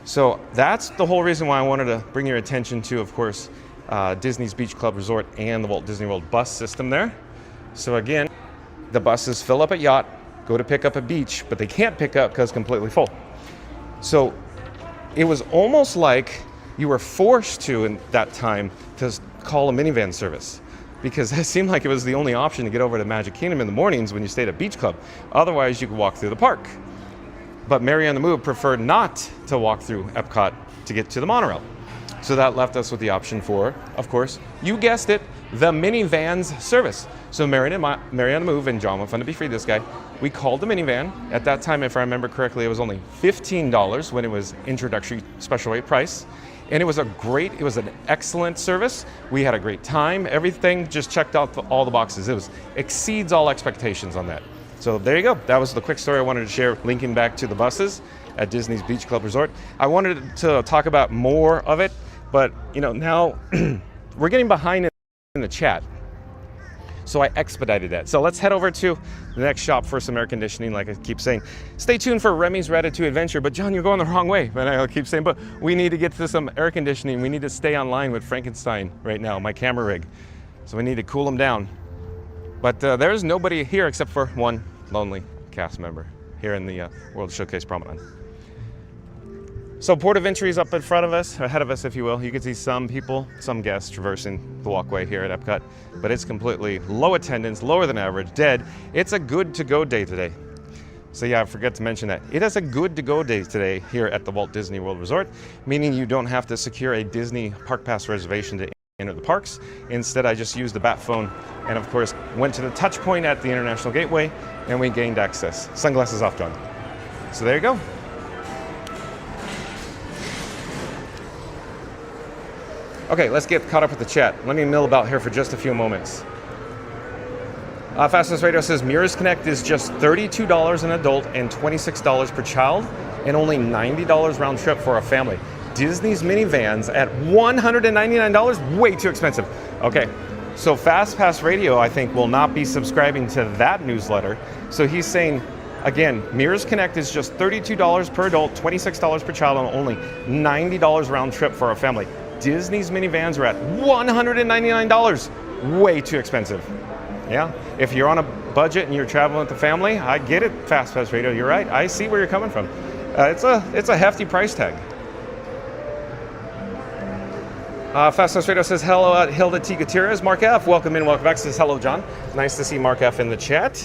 so that's the whole reason why I wanted to bring your attention to, of course, Disney's Beach Club Resort and the Walt Disney World bus system there. So again, the buses fill up at Yacht, go to pick up at Beach, but they can't pick up because completely full. So it was almost like you were forced to, in that time, to call a Minnie Van Service, because it seemed like it was the only option to get over to Magic Kingdom in the mornings when you stayed at Beach Club. Otherwise, you could walk through the park. But Mary on the Move preferred not to walk through Epcot to get to the monorail. So that left us with the option for, of course, you guessed it, the Minnie Vans Service. So Mary on the Move and John with Fun to Be Free, this guy, we called the Minnie Van. At that time, if I remember correctly, it was only $15 when it was introductory special rate price. And it was an excellent service. We had a great time. Everything just checked out all the boxes. It exceeds all expectations on that. So there you go. That was the quick story I wanted to share, linking back to the buses at Disney's Beach Club Resort. I wanted to talk about more of it, but now we're getting behind in the chat. So I expedited that. So let's head over to the next shop for some air conditioning, like I keep saying. Stay tuned for Remy's Ratatouille Adventure, but John, you're going the wrong way. And I keep saying, but we need to get to some air conditioning. We need to stay online with Frankenstein right now, my camera rig. So we need to cool them down. But there's nobody here except for one lonely cast member here in the World Showcase Promenade. So port of entry is up in front of us, ahead of us, if you will. You can see some people, some guests traversing the walkway here at Epcot, but it's completely low attendance, lower than average, dead. It's a good to-go day today. So yeah, I forgot to mention that. It is a good to-go day today here at the Walt Disney World Resort, meaning you don't have to secure a Disney Park Pass reservation to enter the parks. Instead, I just used the bat phone and, of course, went to the touch point at the International Gateway, and we gained access. Sunglasses off, John. So there you go. Okay, let's get caught up with the chat. Let me mill about here for just a few moments. Fastest Radio says Mirrors Connect is just $32 an adult and $26 per child, and only $90 round trip for a family. Disney's Minnie Vans at $199, way too expensive. Okay, so Fast Pass Radio, I think, will not be subscribing to that newsletter. So he's saying, again, Mirrors Connect is just $32 per adult, $26 per child, and only $90 round trip for a family. Disney's Minnie Vans are at $199, way too expensive. Yeah, if you're on a budget and you're traveling with the family, I get it, Fast Pass Radio, you're right. I see where you're coming from. It's a hefty price tag. Fast Pass Radio says hello at Hilda T. Gutierrez. Mark F, welcome in, welcome back. Says hello, John. Nice to see Mark F in the chat.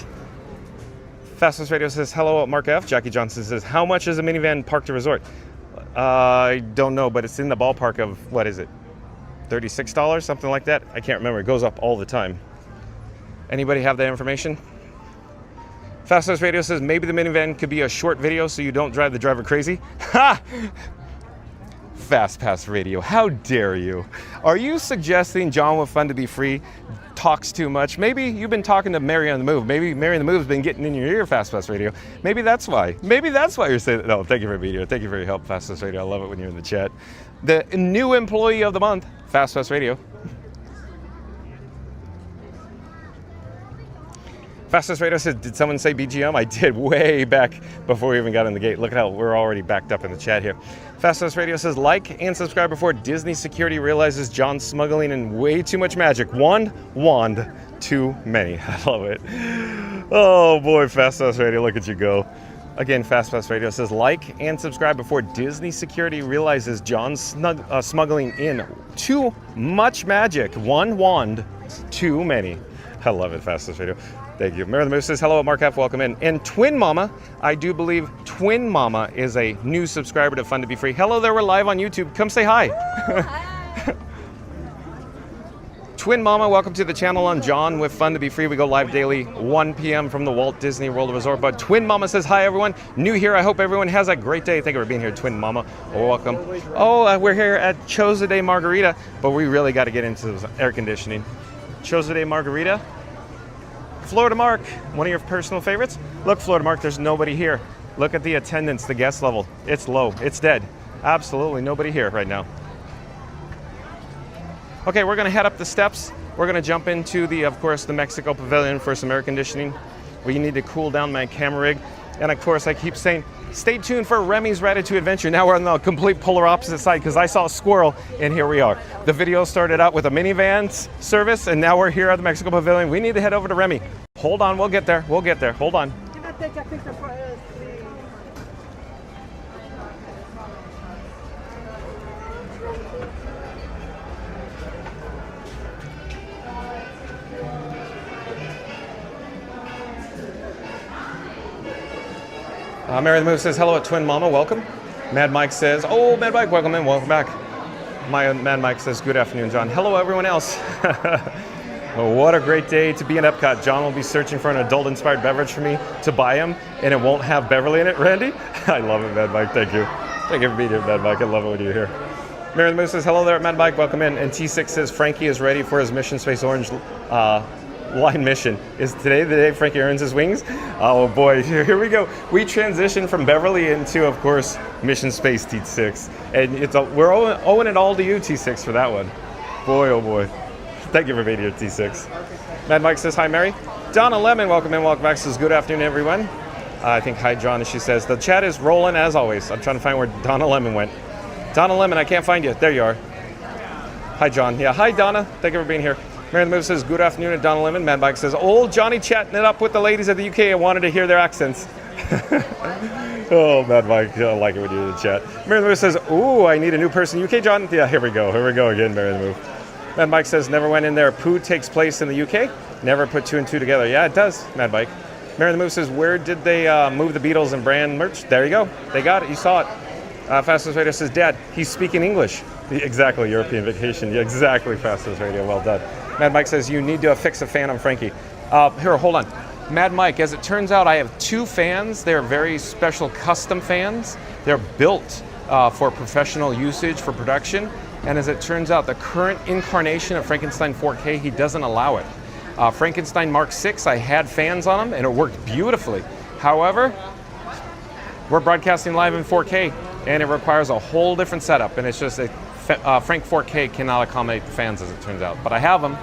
Fast Pass Radio says hello at Mark F. Jackie Johnson says, how much is a minivan park to resort? I don't know, but it's in the ballpark of, what is it, $36, something like that? I can't remember. It goes up all the time. Anybody have that information? Fast Pass Radio says maybe the minivan could be a short video so you don't drive the driver crazy. Ha! Fast Pass Radio, how dare you? Are you suggesting John with Fun to Be Free talks too much? Maybe you've been talking to Mary on the Move. Maybe Mary on the Move's been getting in your ear, Fast Pass Radio. Maybe that's why. Maybe that's why you're saying that. No, thank you for being here. Thank you for your help, Fast Pass Radio. I love it when you're in the chat. The new employee of the month, Fast Pass Radio. Fastest Radio says, did someone say BGM? I did way back before we even got in the gate. Look at how we're already backed up in the chat here. Fastest Radio says, like and subscribe before Disney security realizes John's smuggling in way too much magic. One wand too many. I love it. Oh boy, Fastest Radio, look at you go. Again, Fast Pass Radio says like and subscribe before Disney security realizes John's smuggling in too much magic. One wand, too many. I love it, Fast Pass Radio. Thank you. Mary the Moose says hello, Mark F. Welcome in. And Twin Mama, I do believe Twin Mama is a new subscriber to Fun to Be Free. Hello there, we're live on YouTube. Come say hi. Twin Mama, welcome to the channel. I'm John with Fun to Be Free. We go live daily, 1 p.m. from the Walt Disney World Resort. But Twin Mama says, hi, everyone. New here. I hope everyone has a great day. Thank you for being here, Twin Mama. Welcome. Oh, we're here at Chose de Margarita, but we really got to get into this air conditioning. Chose de Margarita. Florida Mark, one of your personal favorites? Look, Florida Mark, there's nobody here. Look at the attendance, the guest level. It's low. It's dead. Absolutely nobody here right now. Okay, we're gonna head up the steps. We're gonna jump into of course, the Mexico Pavilion for some air conditioning. We need to cool down my camera rig. And of course, I keep saying, stay tuned for Remy's Ratatouille Adventure. Now we're on the complete polar opposite side because I saw a squirrel and here we are. The video started out with a Minnie Vans Service and now we're here at the Mexico Pavilion. We need to head over to Remy. Hold on, we'll get there. We'll get there. Hold on. Can I take a picture for us, please? Mary the Moose says, hello at Twin Mama, welcome. Mad Mike says, oh, Mad Mike, welcome in, welcome back. My Mad Mike says, good afternoon, John. Hello, everyone else. Well, what a great day to be in Epcot. John will be searching for an adult-inspired beverage for me to buy him, and it won't have Beverly in it, Randy? I love it, Mad Mike, thank you. Thank you for being here, Mad Mike, I love it when you're here. Mary the Moose says, hello there, Mad Mike, welcome in. And T6 says, Frankie is ready for his Mission Space Orange line mission. Is today the day Frankie earns his wings? Oh boy, here we go. We transition from Beverly into, of course, Mission Space T6. And we're owing it all to you, T6, for that one. Boy, oh boy. Thank you for being here, T6. Mad Mike says, hi, Mary. Donna Lemon, welcome in, welcome back. Says, good afternoon, everyone. I think hi, John, as she says. The chat is rolling as always. I'm trying to find where Donna Lemon went. Donna Lemon, I can't find you. There you are. Hi, John. Yeah, hi, Donna. Thank you for being here. Mary the Move says, good afternoon at Donna Lemon. Mad Mike says, old Johnny chatting it up with the ladies of the UK. I wanted to hear their accents. Oh, Mad Mike, I like it when you're in the chat. Mary the Move says, ooh, I need a new person. UK, John? Yeah, here we go again, Mary the Move. Mad Mike says, never went in there. Pooh takes place in the UK. Never put two and two together. Yeah, it does, Mad Mike. Mary the Move says, where did they move the Beatles and brand merch? There you go. They got it. You saw it. Fastest Radio says, Dad, he's speaking English. Exactly, European vacation. Yeah, exactly, Fastest Radio. Well done. Mad Mike says, you need to fix a fan on Frankie. Here, hold on. Mad Mike, as it turns out, I have two fans. They're very special custom fans. They're built for professional usage, for production. And as it turns out, the current incarnation of Frankenstein 4K, he doesn't allow it. Frankenstein Mark 6, I had fans on them and it worked beautifully. However, we're broadcasting live in 4K and it requires a whole different setup. And it's just, Frank 4K cannot accommodate the fans as it turns out. But I have them.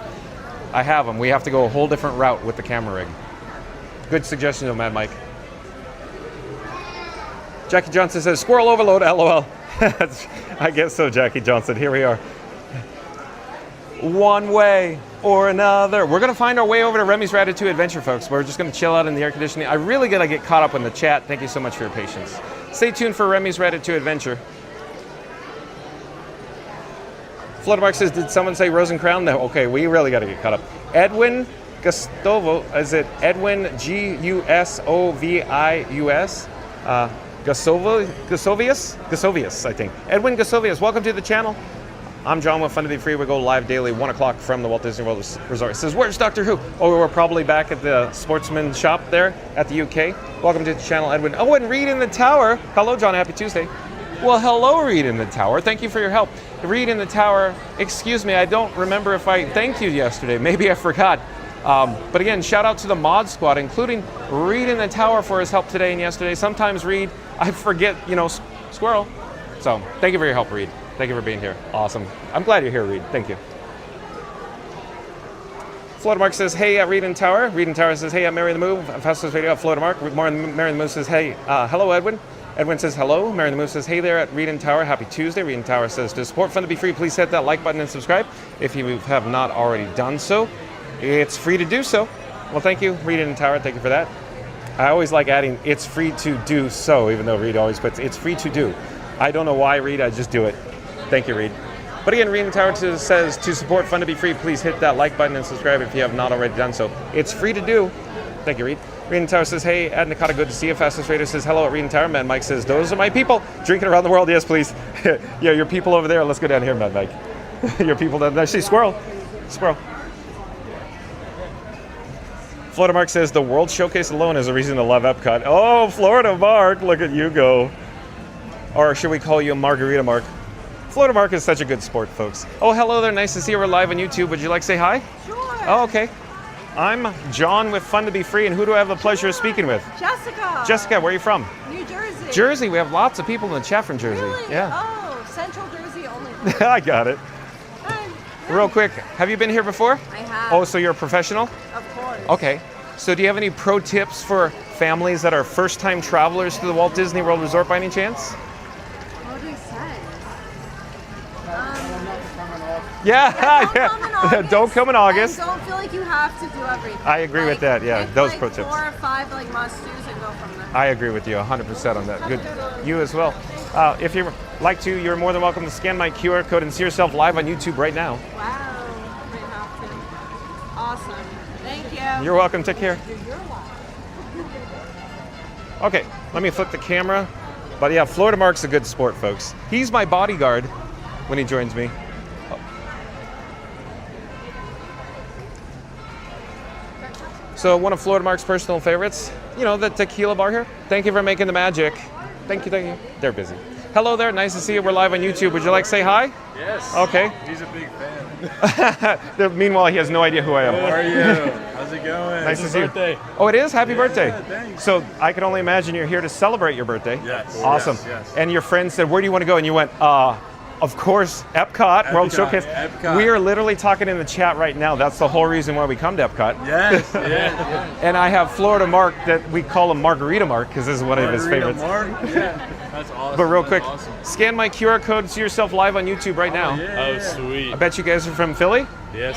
We have to go a whole different route with the camera rig. Good suggestion, though, Mad Mike. Jackie Johnson says, squirrel overload, LOL. I guess so, Jackie Johnson. Here we are. One way or another. We're going to find our way over to Remy's Ratatouille Adventure, folks. We're just going to chill out in the air conditioning. I really got to get caught up in the chat. Thank you so much for your patience. Stay tuned for Remy's Ratatouille Adventure. Fluttermark says, did someone say Rose and Crown? No. Okay, we really got to get caught up. Edwin Gustovo, is it Edwin Gusovius? Gusovius, I think. Edwin Gusovius, welcome to the channel. I'm John with Fun to Be Free. We go live daily, 1 o'clock from the Walt Disney World Resort. It says, where's Doctor Who? Oh, we're probably back at the Sportsman shop there at the UK. Welcome to the channel, Edwin. Oh, and Reed in the Tower. Hello, John. Happy Tuesday. Well, hello, Reed in the Tower. Thank you for your help. Reed in the Tower, excuse me, I don't remember if I thanked you yesterday. Maybe I forgot. But again, shout out to the mod squad, including Reed in the Tower for his help today and yesterday. Sometimes, Reed, I forget, squirrel. So thank you for your help, Reed. Thank you for being here. Awesome. I'm glad you're here, Reed. Thank you. Florida Mark says, hey, Reed in Tower. Reed in Tower says, hey, I'm Mary the Move. Fastest video at Florida Mark. Mary the Move says, hey, hello, Edwin. Edwin says, hello. Mary the Move says, hey there at Reed in Tower. Happy Tuesday. Reed in Tower says, to support Fun to Be Free, please hit that like button and subscribe. If you have not already done so, it's free to do so. Well, thank you, Reed in Tower. Thank you for that. I always like adding, it's free to do so, even though Reed always puts, it's free to do. I don't know why, Reed, I just do it. Thank you, Reed. But again, Reed Tower says, to support Fun to Be Free, please hit that like button and subscribe if you have not already done so. It's free to do. Thank you, Reed. Reed Tower says, hey, Ed Nakata, good to see you. Fastest Raider says, hello at Reed Tower. Mad Mike says, those are my people. Drinking around the world, yes, please. Yeah, your people over there. Let's go down here, Mad Mike. Your people down there. See, squirrel. Squirrel. Florida Mark says, the World Showcase alone is a reason to love Epcot. Oh, Florida Mark, look at you go. Or should we call you Margarita Mark? Florida Mark is such a good sport, folks. Oh, hello there. Nice to see you. We're live on YouTube. Would you like to say hi? Sure. Oh, okay. I'm John with Fun to Be Free, and who do I have the pleasure of speaking with? Jessica. Jessica, where are you from? New Jersey. Jersey. We have lots of people in the chat from Jersey. Really? Yeah. Oh, Central Jersey only. I got it. Hi. Real quick, have you been here before? I have. Oh, so you're a professional? Of course. Okay. So do you have any pro tips for families that are first-time travelers to the Walt Disney World Resort by any chance? What do you say? Yeah. Don't come in August. Don't come in August. And don't feel like you have to do everything. I agree with that, yeah, pick those like pro tips. 4 or 5 like must-dos and go from there. I agree with you 100% on that. Good. You as well. If you'd like to, you're more than welcome to scan my QR code and see yourself live on YouTube right now. Wow. We have to. Awesome. Thank you. You're welcome. Take care. Okay, let me flip the camera. But yeah, Florida Mark's a good sport, folks. He's my bodyguard when he joins me. So one of Florida Mark's personal favorites, you know, the tequila bar here. Thank you for making the magic. Thank you, thank you. They're busy. Hello there, nice to see you. We're live on YouTube. Would you like to say hi? Yes. Okay. He's a big fan. Meanwhile, he has no idea who I am. How are you? How's it going? Nice to It's see you. his birthday. Oh, it is? Happy birthday. Thanks. So I can only imagine you're here to celebrate your birthday. Yes. Awesome. Yes, yes. And your friend said, where do you want to go? And you went, of course, Epcot, World Epcot, Showcase. Epcot. We are literally talking in the chat right now. That's the whole reason why we come to Epcot. Yes. Yeah. And I have Florida Mark that we call him Margarita Mark because this is one of his Margarita favorites. Mark? Yeah. That's awesome. But real That's quick, awesome. scan my QR code and see yourself live on YouTube right now. Yeah. Oh, sweet. I bet you guys are from Philly. Yes,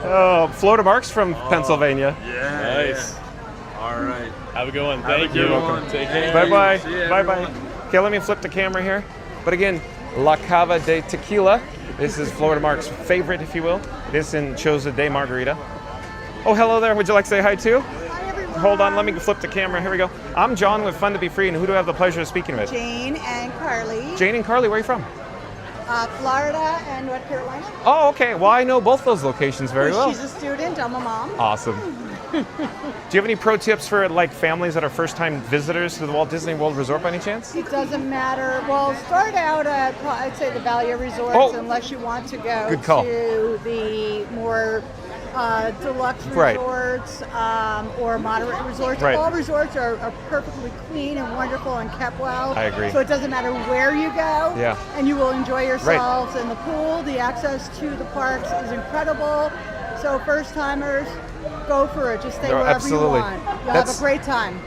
sir. Florida Mark's from Pennsylvania. Yeah. Nice. All right. Have a good one. Have a Thank good you. one. Take care. Bye-bye. See ya, Bye-bye. everyone. Okay, let me flip the camera here. But again, La Cava de Tequila. This is Florida Mark's favorite, if you will. This and Choza de Margarita. Oh, hello there. Would you like to say hi too? Hi, everyone. Hold on, let me flip the camera. Here we go. I'm John with Fun to Be Free, and who do I have the pleasure of speaking with? Jane and Carly. Jane and Carly, where are you from? Florida and North Carolina. Oh, okay. Well, I know both those locations very well. She's a student. I'm a mom. Awesome. Do you have any pro tips for like families that are first-time visitors to the Walt Disney World Resort by any chance? It doesn't matter. Well, start out at, I'd say, the Value Resorts, Oh. unless you want to go Good call. to the more deluxe Right. resorts or moderate resorts. Right. All resorts are perfectly clean and wonderful and kept well. I agree. So it doesn't matter where you go, Yeah. and you will enjoy yourselves. And the pool, the access to the parks is incredible. So first-timers, go for it. Just stay No, wherever absolutely. you want. You'll That's- have a great time.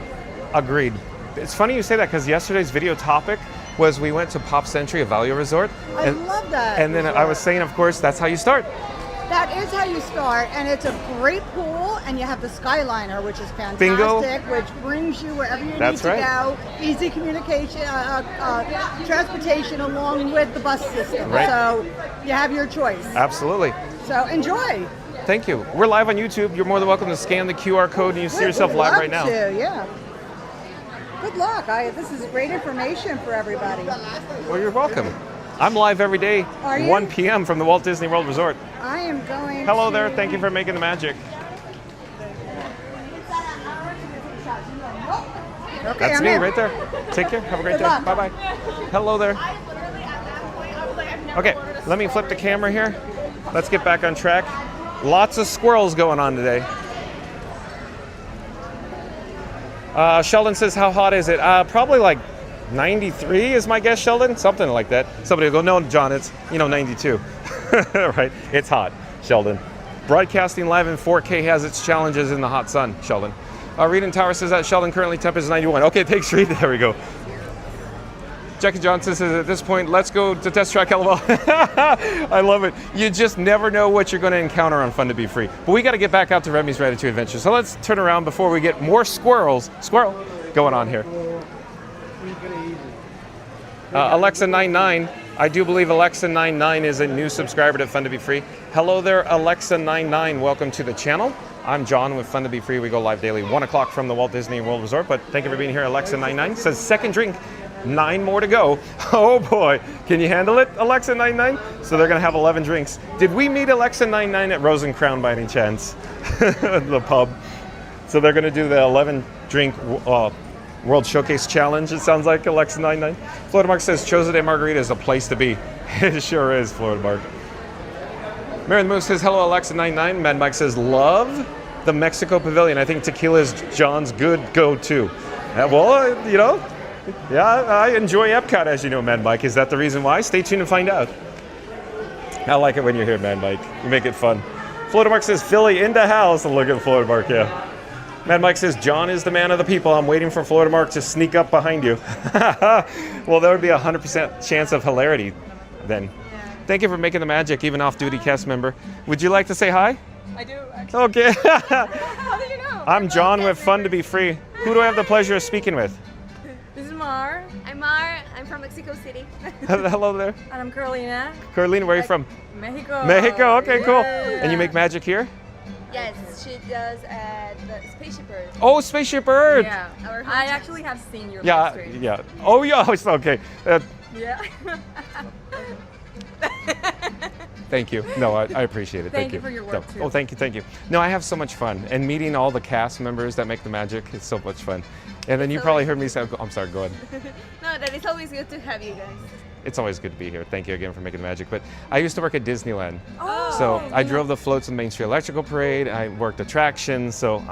Agreed. It's funny you say that because yesterday's video topic was we went to Pop Century, a value resort. I love that. And then I was saying, of course, that's how you start. That is how you start, and it's a great pool, and you have the Skyliner, which is fantastic, Bingo. which brings you wherever you That's need to right. go. Easy communication, transportation along with the bus system. Right. So you have your choice. Absolutely. So enjoy. Thank you. We're live on YouTube. You're more than welcome to scan the QR code and you see yourself Would live love right now. to, yeah. Good luck. This is great information for everybody. Well, you're welcome. I'm live every day, Are you? 1 p.m. from the Walt Disney World Resort. I am going Hello to... there. Thank you for making the magic. Okay, That's I'm me in. right there. Take care. Have a great Good day. luck. Bye-bye. Hello there. Okay, let me flip the camera here. Let's get back on track. Lots of squirrels going on today. Sheldon says, how hot is it? Probably like 93 is my guess, Sheldon. Something like that. Somebody will go, no, John, it's, 92. Right? It's hot, Sheldon. Broadcasting live in 4K has its challenges in the hot sun, Sheldon. Reed and Tower says that Sheldon currently temp is 91. Okay, thanks, Reed. There we go. Jackie Johnson says at this point, let's go to Test Track LOL. I love it. You just never know what you're going to encounter on Fun to Be Free. But we got to get back out to Remy's Ratatouille Adventure. So let's turn around before we get more squirrel going on here. Alexa99, I do believe Alexa99 is a new subscriber to Fun to Be Free. Hello there, Alexa99. Welcome to the channel. I'm John with Fun to Be Free. We go live daily, 1 o'clock from the Walt Disney World Resort. But thank you for being here. Alexa99 says second drink. 9 more to go. Oh boy, can you handle it, Alexa99? So they're gonna have 11 drinks. Did we meet Alexa99 at Rose and Crown by any chance? The pub. So they're gonna do the 11 drink World Showcase Challenge, it sounds like, Alexa99. Florida Mark says Chosen Day Margarita is a place to be. It sure is, Florida Mark. Mary the Moose says hello, Alexa99. Mad Mike says love the Mexico Pavilion. I think tequila is John's good go-to. Well, you know, yeah, I enjoy Epcot, as you know, Mad Mike. Is that the reason why? Stay tuned to find out. I like it when you're here, Mad Mike. You make it fun. Florida Mark says Philly in the house. Look at Florida Mark, yeah. Mad Mike says John is the man of the people. I'm waiting for Florida Mark to sneak up behind you. Well, there would be a 100% chance of hilarity then. Yeah. Thank you for making the magic, even off-duty cast member. Would you like to say hi? I do, actually. Okay. How do you know? I'm John with Fun to Be Free. Who do I have the pleasure of speaking with? This is Mar. I'm Mar. I'm from Mexico City. Hello there. And I'm Carolina. Carolina, where are you from? Mexico. Mexico, okay, Yeah. cool. And you make magic here? Yes, she does at the Spaceship Earth. Oh, Spaceship Earth. Yeah. Our I hometown. actually have seen your live Yeah, stream. yeah. Oh, yeah, it's okay. Yeah. Thank you. No, I appreciate it. Thank you for your work, No. too. Oh, thank you, thank you. No, I have so much fun. And meeting all the cast members that make the magic, it's so much fun. And then you probably heard me say, I'm sorry, go ahead. No, that is always good to have you guys. It's always good to be here. Thank you again for making the magic. But I used to work at Disneyland. Oh, So I drove the floats in the Main Street Electrical Parade. I worked attractions. So,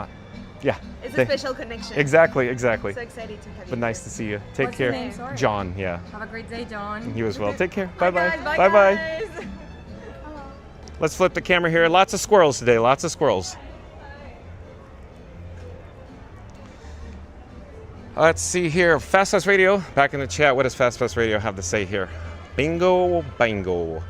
yeah. It's a special connection. Exactly, exactly. So excited to have you. But nice to see you. Take What's care. your name? Sorry. John, yeah. Have a great day, John. You as well. Take care. Bye, Bye-bye. guys. Bye, Bye-bye. guys. Let's flip the camera here. Lots of squirrels today. Lots of squirrels. Let's see here. Fast Pass Radio, back in the chat. What does Fast Pass Radio have to say here? Bingo, bango.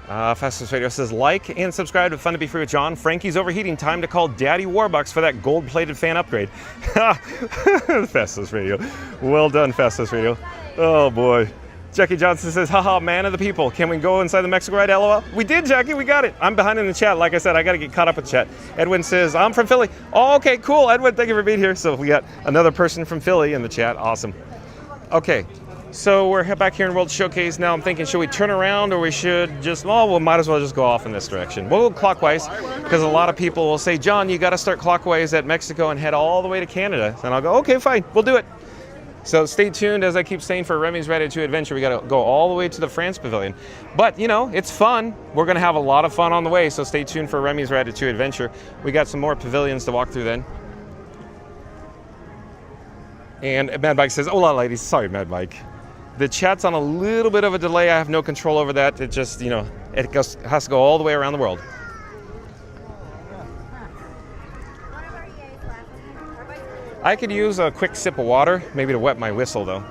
Fast Pass Radio says like and subscribe to Fun to Be Free with John. Frankie's overheating. Time to call Daddy Warbucks for that gold-plated fan upgrade. Fast Pass Radio. Well done, Fast Pass Radio. Oh boy. Jackie Johnson says, haha, man of the people. Can we go inside the Mexico ride? LOL. We did, Jackie. We got it. I'm behind in the chat. Like I said, I got to get caught up with the chat. Edwin says, I'm from Philly. Oh, okay, cool. Edwin, thank you for being here. So we got another person from Philly in the chat. Awesome. Okay, so we're back here in World Showcase now. I'm thinking, should we turn around or we should just, we might as well just go off in this direction. We'll go clockwise because a lot of people will say, John, you got to start clockwise at Mexico and head all the way to Canada. And I'll go, okay, fine. We'll do it. So stay tuned, as I keep saying, for Remy's Ratatouille Adventure. We got to go all the way to the France Pavilion. But, you know, it's fun. We're going to have a lot of fun on the way, so stay tuned for Remy's Ratatouille Adventure. We got some more pavilions to walk through then. And Mad Mike says, hola, ladies. Sorry, Mad Mike. The chat's on a little bit of a delay. I have no control over that. It just, you know, it has to go all the way around the world. I could use a quick sip of water, maybe to wet my whistle, though.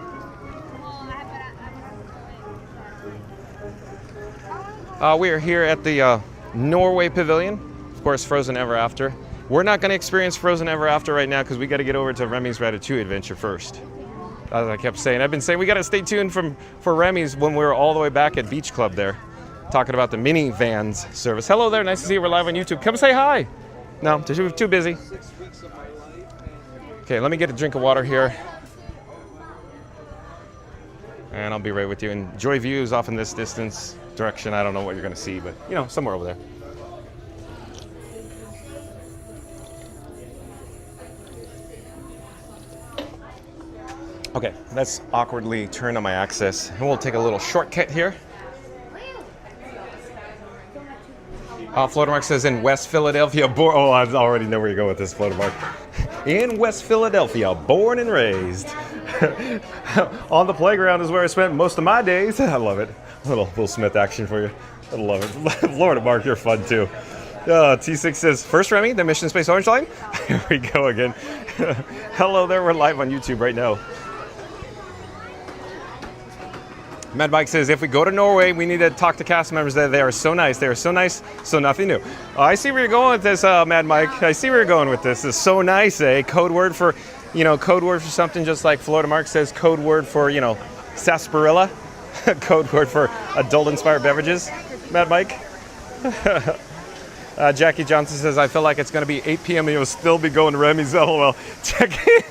We are here at the Norway Pavilion. Of course, Frozen Ever After. We're not going to experience Frozen Ever After right now because we got to get over to Remy's Ratatouille Adventure first. As I kept saying, I've been saying we got to stay tuned for Remy's when we're all the way back at Beach Club there, talking about the Minnie Vans Service. Hello there, nice to see you. We're live on YouTube. Come say hi. No, too busy. Okay, let me get a drink of water here. And I'll be right with you. Enjoy views off in this distance direction. I don't know what you're going to see, but, you know, somewhere over there. Okay, let's awkwardly turn on my access. And we'll take a little shortcut here. Florida Mark says in West Philadelphia. I already know where you go with this, Florida Mark. In West Philadelphia, born and raised. On the playground is where I spent most of my days. I love it. A little Will Smith action for you. I love it. Florida Mark, you're fun too. T6 says, first Remy, the Mission Space Orange Line. Here we go again. Hello there, we're live on YouTube right now. Mad Mike says, if we go to Norway, we need to talk to cast members there. They are so nice. They are so nice, so nothing new. Oh, I see where you're going with this, Mad Mike. I see where you're going with this. It's so nice, eh? Code word for, code word for something just like Florida Mark says, code word for, sarsaparilla. Code word for adult-inspired beverages. Mad Mike. Jackie Johnson says, I feel like it's going to be 8 p.m. and you'll still be going to Remy's. LOL. Jackie.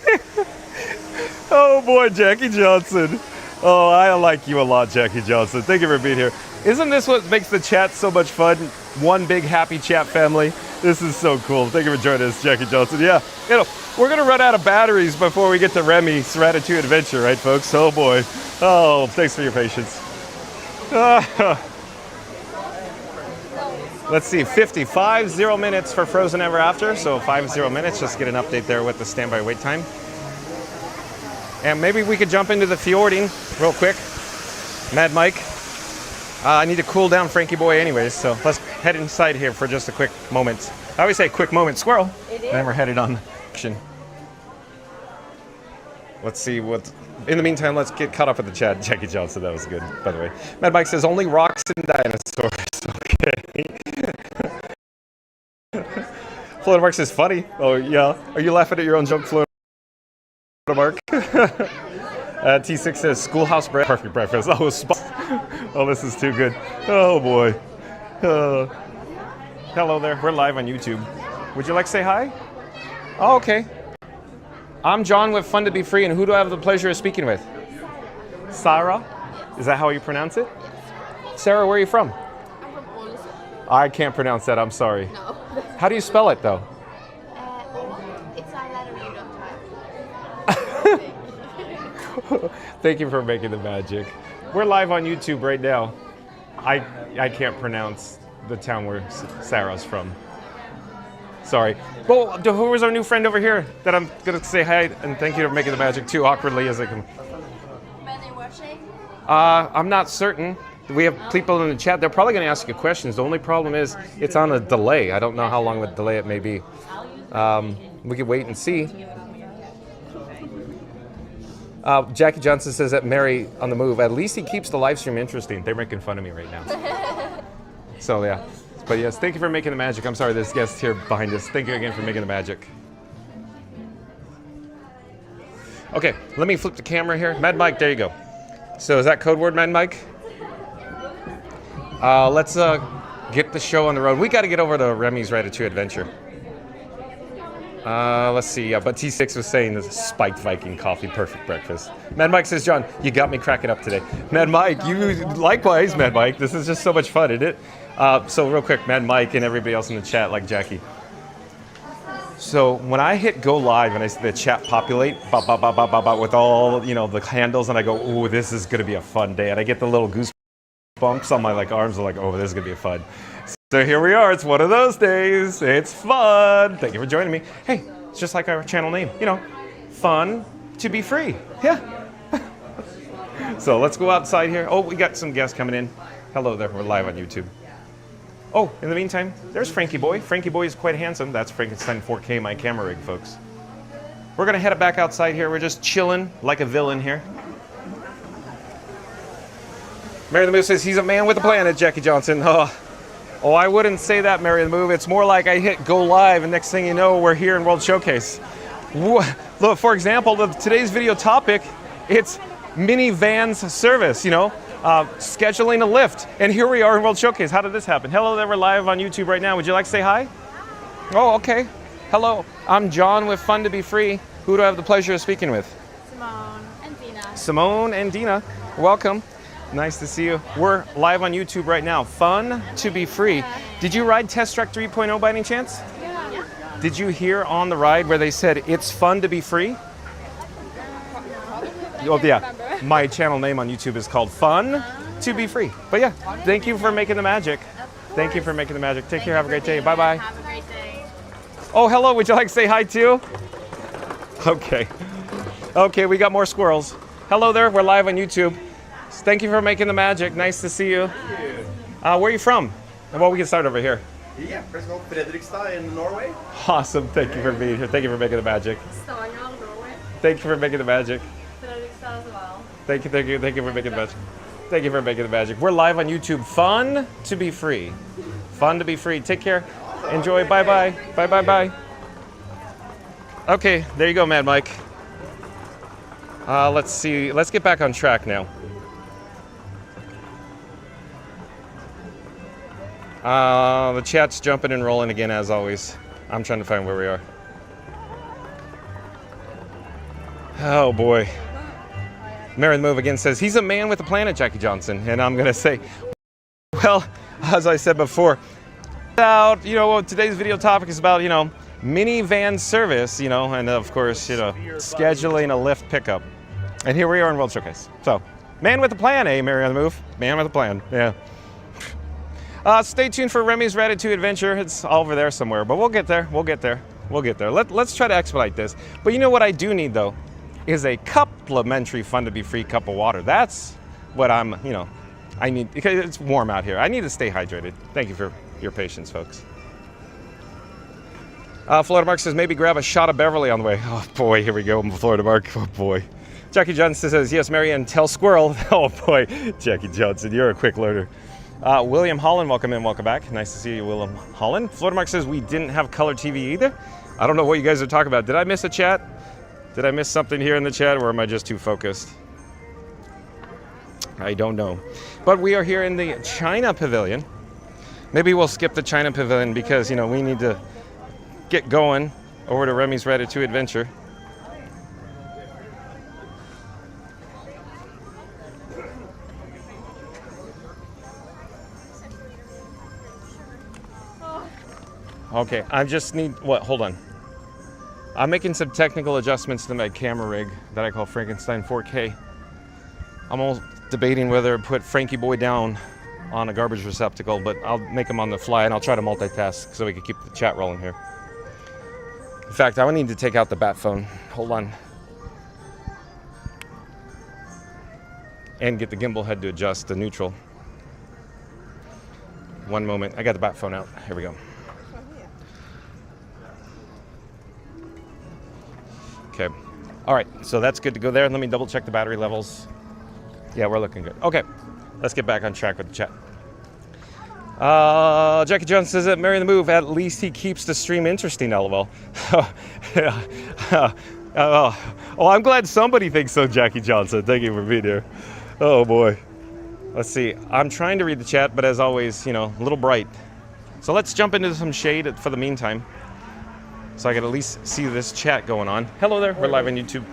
Oh, boy, Jackie Johnson. Oh, I like you a lot, Jackie Johnson. Thank you for being here. Isn't this what makes the chat so much fun? One big happy chat family. This is so cool. Thank you for joining us, Jackie Johnson. Yeah, we're going to run out of batteries before we get to Remy's Ratatouille Adventure, right, folks? Oh, boy. Oh, thanks for your patience. Let's see, 0 minutes for Frozen Ever After. So 50 minutes, just get an update there with the standby wait time. And maybe we could jump into the fjording real quick. Mad Mike. I need to cool down Frankie Boy anyways, so let's head inside here for just a quick moment. I always say quick moment, squirrel. It is. And then we're headed on action. Let's see what... In the meantime, let's get caught up with the chat. Jackie Johnson, that was good, by the way. Mad Mike says, only rocks and dinosaurs. Okay. Florida Mark says, funny. Oh, yeah. Are you laughing at your own joke, Florida Mark? T6 says, schoolhouse bread. Perfect breakfast. Oh, this is too good. Oh, boy. Hello there. We're live on YouTube. Would you like to say hi? Oh, okay. I'm John with Fun to Be Free, and who do I have the pleasure of speaking with? Sarah? Is that how you pronounce it? Sarah, where are you from? I'm from Olsen. I can't pronounce that, I'm sorry. No. How do you spell it, though? It's a letter you don't type. Thank you for making the magic. We're live on YouTube right now. I can't pronounce the town where Sarah's from. Sorry. Well, who was our new friend over here that I'm going to say hi and thank you for making the magic too awkwardly as I can. Minnie watching? I'm not certain. We have people in the chat. They're probably going to ask you questions. The only problem is it's on a delay. I don't know how long of a delay it may be. We could wait and see. Jackie Johnson says that Mary on the move. At least he keeps the live stream interesting. They're making fun of me right now. So yeah. But yes, thank you for making the magic. I'm sorry, there's guests here behind us. Thank you again for making the magic. Okay, let me flip the camera here. Mad Mike, there you go. So is that code word, Mad Mike? Let's get the show on the road. We got to get over to Remy's Ratatouille Adventure. Let's see. But T6 was saying this spiked Viking coffee, perfect breakfast. Mad Mike says, John, you got me cracking up today. Mad Mike, you likewise, Mad Mike. This is just so much fun, isn't it? So real quick, Mad Mike and everybody else in the chat, like Jackie. So when I hit go live and I see the chat populate with all the handles, and I go, "Ooh, this is gonna be a fun day," and I get the little goosebumps on my arms. I'm like, "Oh, this is gonna be fun." So here we are. It's one of those days. It's fun. Thank you for joining me. Hey, it's just like our channel name. Fun to be free. Yeah. So let's go outside here. Oh, we got some guests coming in. Hello there. We're live on YouTube. Oh, in the meantime, there's Frankie Boy. Frankie Boy is quite handsome. That's Frankenstein 4K, my camera rig, folks. We're going to head back outside here. We're just chilling like a villain here. Mary the Move says he's a man with a planet, Jackie Johnson. Oh, I wouldn't say that, Mary the Move. It's more like I hit go live, and next thing you know, we're here in World Showcase. Look, for example, today's video topic, it's Minnie Vans Service, scheduling a Lyft. And here we are in World Showcase. How did this happen? Hello there, we're live on YouTube right now. Would you like to say hi? Oh, okay. Hello, I'm John with Fun to Be Free. Who do I have the pleasure of speaking with? Simone and Dina. Simone and Dina, welcome. Nice to see you. We're live on YouTube right now. Fun to Be Free. Did you ride Test Track 3.0 by any chance? Yeah. Did you hear on the ride where they said, it's fun to be free? Oh, yeah. My channel name on YouTube is called Fun to Be Free. But yeah, thank you for making the magic. Thank you for making the magic. Take care. Have a great day. Bye-bye. Have a great day. Oh, hello. Would you like to say hi too? Okay. Okay, we got more squirrels. Hello there. We're live on YouTube. Thank you for making the magic. Nice to see you. Where are you from? Well, we can start over here. Yeah, first of all, Fredrikstad in Norway. Awesome. Thank you for being here. Thank you for making the magic. Stavanger, Norway. Thank you for making the magic. Fredrikstad as well. Thank you for making the magic. Thank you for making the magic. We're live on YouTube. Fun to be free. Fun to be free. Take care. Enjoy. Bye-bye. Bye-bye-bye. Okay, there you go, Mad Mike. Let's see. Let's get back on track now. The chat's jumping and rolling again, as always. I'm trying to find where we are. Oh, boy. Mary the Move again says, he's a man with a planet, Jackie Johnson. And I'm going to say, well, as I said before, today's video topic is about, Minnie Van Service, and of course, scheduling a Lyft pickup. And here we are in World Showcase. So, man with a plan, eh, Mary on the Move? Man with a plan, yeah. Stay tuned for Remy's Ratatouille adventure. It's over there somewhere, but we'll get there. We'll get there. We'll get there. Let's try to expedite this. But you know what I do need, though, is a complimentary fun to be free cup of water. That's what I need, because it's warm out here. I need to stay hydrated. Thank you for your patience, folks. Florida Mark says, maybe grab a shot of Beverly on the way. Oh, boy, here we go, Florida Mark. Oh, boy. Jackie Johnson says, yes, Mary, and tell Squirrel. Oh, boy, Jackie Johnson, you're a quick learner. William Holland, welcome in, welcome back. Nice to see you, William Holland. Florida Mark says, we didn't have color TV either. I don't know what you guys are talking about. Did I miss a chat? Did I miss something here in the chat, or am I just too focused? I don't know. But we are here in the China Pavilion. Maybe we'll skip the China Pavilion because, we need to get going over to Remy's Ratatouille adventure. Okay, I just need, hold on. I'm making some technical adjustments to my camera rig that I call Frankenstein 4K. I'm almost debating whether to put Frankie Boy down on a garbage receptacle, but I'll make them on the fly and I'll try to multitask so we can keep the chat rolling here. In fact, I need to take out the bat phone. Hold on. And get the gimbal head to adjust to neutral. One moment. I got the bat phone out. Here we go. Okay. All right. So that's good to go there. Let me double check the battery levels. Yeah, we're looking good. Okay. Let's get back on track with the chat. Jackie Johnson says that Mary the Move, at least he keeps the stream interesting, lol. I'm glad somebody thinks so, Jackie Johnson. Thank you for being here. Oh, boy. Let's see. I'm trying to read the chat, but as always, a little bright. So let's jump into some shade for the meantime, so I can at least see this chat going on. Hello there. We're live on YouTube.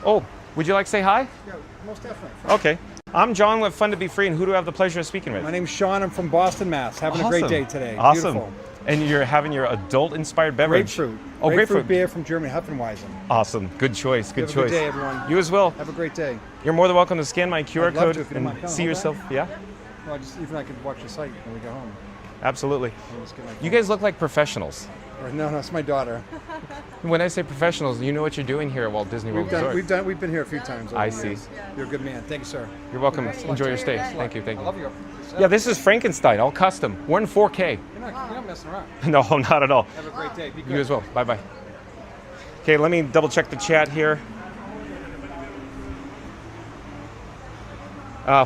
Oh, would you like to say hi? Yeah, most definitely. Okay. I'm John with Fun to Be Free, and who do I have the pleasure of speaking with? My name's Sean. I'm from Boston, Mass. Having a great day today. Awesome. Beautiful. And you're having your adult-inspired beverage. Grapefruit. Oh, grapefruit beer from Germany, Heffenweisen. Awesome. Good choice. Good choice. Have a good day, everyone. You as well. Have a great day. You're more than welcome to scan my QR I'd love code to if you don't mind. and Come see on, yourself. hold Yeah? Well, even I could watch the site when we go home. Absolutely. I'll just get my You phone. guys look like professionals. No, it's my daughter. When I say professionals, you know what you're doing here at Walt Disney World Resort. We've been here a few times. Over I the see. years. You're a good man. Thank you, sir. You're welcome. Excellent. Enjoy your stay. Excellent. Thank you. Thank I you. love you. Yeah, this is Frankenstein, all custom. We're in 4K. You're not messing around. No, not at all. Have a great day. Be good. You as well. Bye-bye. Okay, let me double check the chat here.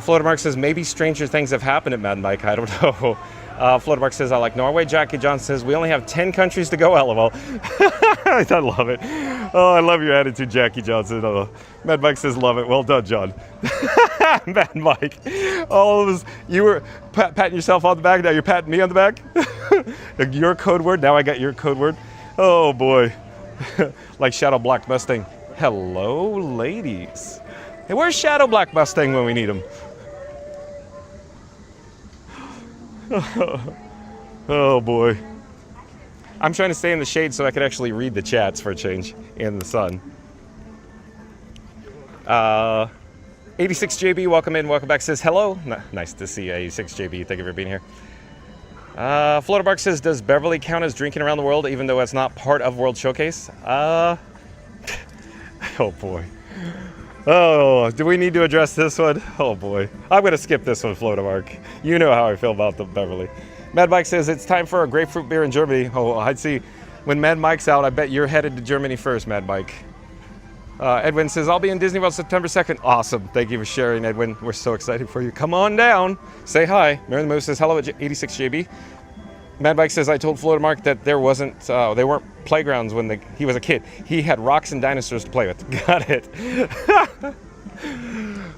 Florida Mark says, maybe stranger things have happened at Mad Mike. I don't know. Florida Mark says, I like Norway. Jackie Johnson says, we only have 10 countries to go, LOL. I love it. Oh, I love your attitude, Jackie Johnson. Mad Mike says, love it. Well done, John. Mad Mike. All of us, you were patting yourself on the back. Now you're patting me on the back. Your code word. Now I got your code word. Oh, boy. Like Shadow Black Mustang. Hello, ladies. Hey, where's Shadow Black Mustang when we need him? Oh boy. I'm trying to stay in the shade so I can actually read the chats for a change in the sun. 86JB, welcome in, welcome back, says hello. Nice to see you, 86JB, thank you for being here. Florida Bark says, does Beverly count as drinking around the world even though it's not part of World Showcase? Oh boy. Oh, do we need to address this one? Oh boy. I'm going to skip this one, Florida Mark. You know how I feel about the Beverly. Mad Mike says it's time for a grapefruit beer in Germany. Oh, I'd see when Mad Mike's out, I bet you're headed to Germany first, Mad Mike. Edwin says, I'll be in Disney World September 2nd. Awesome. Thank you for sharing, Edwin. We're so excited for you. Come on down. Say hi. Mary the Moose says, hello at 86JB. Mad Bike says, I told Florida Mark that there weren't playgrounds when he was a kid. He had rocks and dinosaurs to play with. Got it.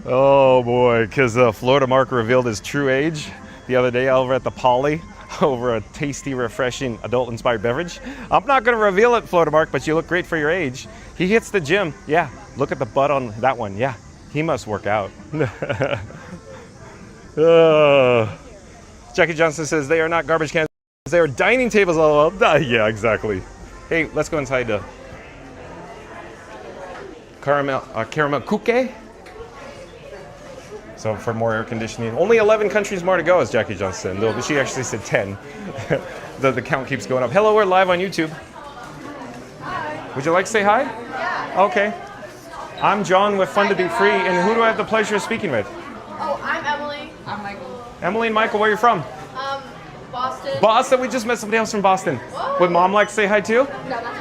Oh boy, because Florida Mark revealed his true age the other day over at the Poly over a tasty, refreshing, adult-inspired beverage. I'm not going to reveal it, Florida Mark, but you look great for your age. He hits the gym. Yeah, look at the butt on that one. Yeah, he must work out. Jackie Johnson says, they are not garbage cans. They are dining tables. Oh, well. Yeah, exactly. Hey, let's go inside the caramel cookie. So for more air conditioning, only 11 countries more to go, as Jackie Johnson said. Though she actually said 10. the count keeps going up. Hello, we're live on YouTube. Hi. Would you like to say hi? Yeah. Okay. I'm John with Fun to Be Free, and who do I have the pleasure of speaking with? Oh, I'm Emily. I'm Michael. Emily and Michael, where are you from? Boston. Boston. We just met somebody else from Boston. Whoa. Would Mom like to say hi too?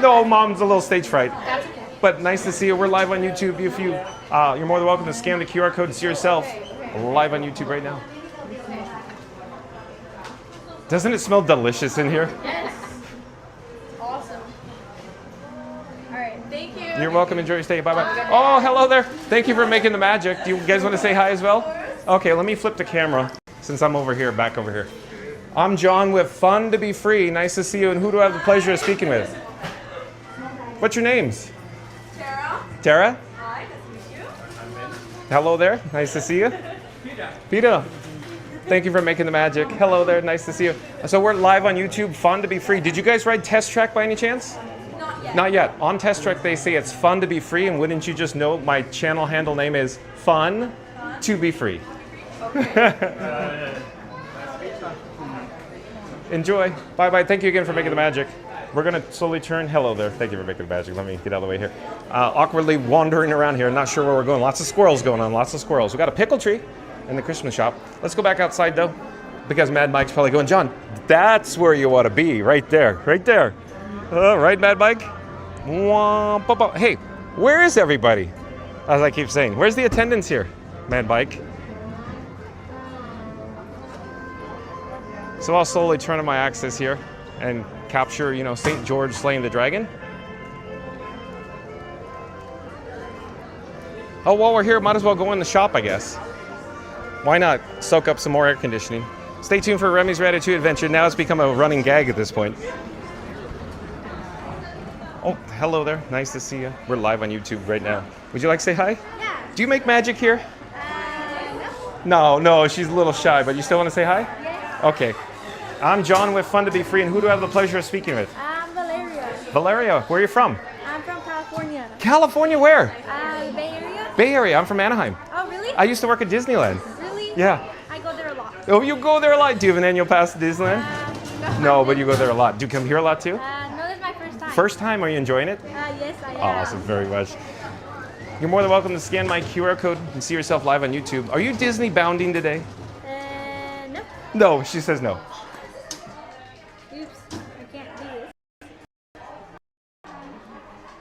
No, Mom's a little stage fright. That's okay. But nice to see you. We're live on YouTube. If you're more than welcome to scan the QR code and see yourself live on YouTube right now. Doesn't it smell delicious in here? Yes. Awesome. All right. Thank you. You're welcome. Enjoy your stay. Bye-bye. Oh, hello there. Thank you for making the magic. Do you guys want to say hi as well? Okay, let me flip the camera since I'm over here, back over here. I'm John with Fun to Be Free. Nice to see you. And who do I have the pleasure of speaking with? What's your names? Tara. Tara? Hi, nice to meet you. Hello there. Nice to see you. Peter. Thank you for making the magic. Hello there. Nice to see you. So we're live on YouTube. Fun to Be Free. Did you guys ride Test Track by any chance? Not yet. Not yet. On Test Track, they say it's fun to be free. And wouldn't you just know my channel handle name is Fun to Be Free. Okay. Enjoy. Bye-bye. Thank you again for making the magic. We're going to slowly turn. Hello there. Thank you for making the magic. Let me get out of the way here. Awkwardly wandering around here. Not sure where we're going. Lots of squirrels going on. Lots of squirrels. We got a pickle tree in the Christmas shop. Let's go back outside, though, because Mad Mike's probably going, John, that's where you want to be. Right there. Right there. Right, Mad Mike? Hey, where is everybody? As I keep saying. Where's the attendance here, Mad Mike? So I'll slowly turn on my axis here and capture, St. George slaying the dragon. Oh, while we're here, might as well go in the shop, I guess. Why not soak up some more air conditioning? Stay tuned for Remy's Ratatouille adventure. Now it's become a running gag at this point. Oh, hello there. Nice to see you. We're live on YouTube right now. Would you like to say hi? Yeah. Do you make magic here? No, she's a little shy, but you still want to say hi? Yes. Okay. I'm John with Fun to Be Free, and who do I have the pleasure of speaking with? I'm Valeria. Valeria, where are you from? I'm from California. California, where? Bay Area. Bay Area, I'm from Anaheim. Oh, really? I used to work at Disneyland. Really? Yeah. I go there a lot. Oh, you go there a lot? Do you have an annual pass to Disneyland? No, but you go there a lot. Do you come here a lot too? No, this is my first time. First time, are you enjoying it? Yes, I am. Awesome, very much. You're more than welcome to scan my QR code and see yourself live on YouTube. Are you Disney bounding today? No. No, she says no. Oops, I can't do this.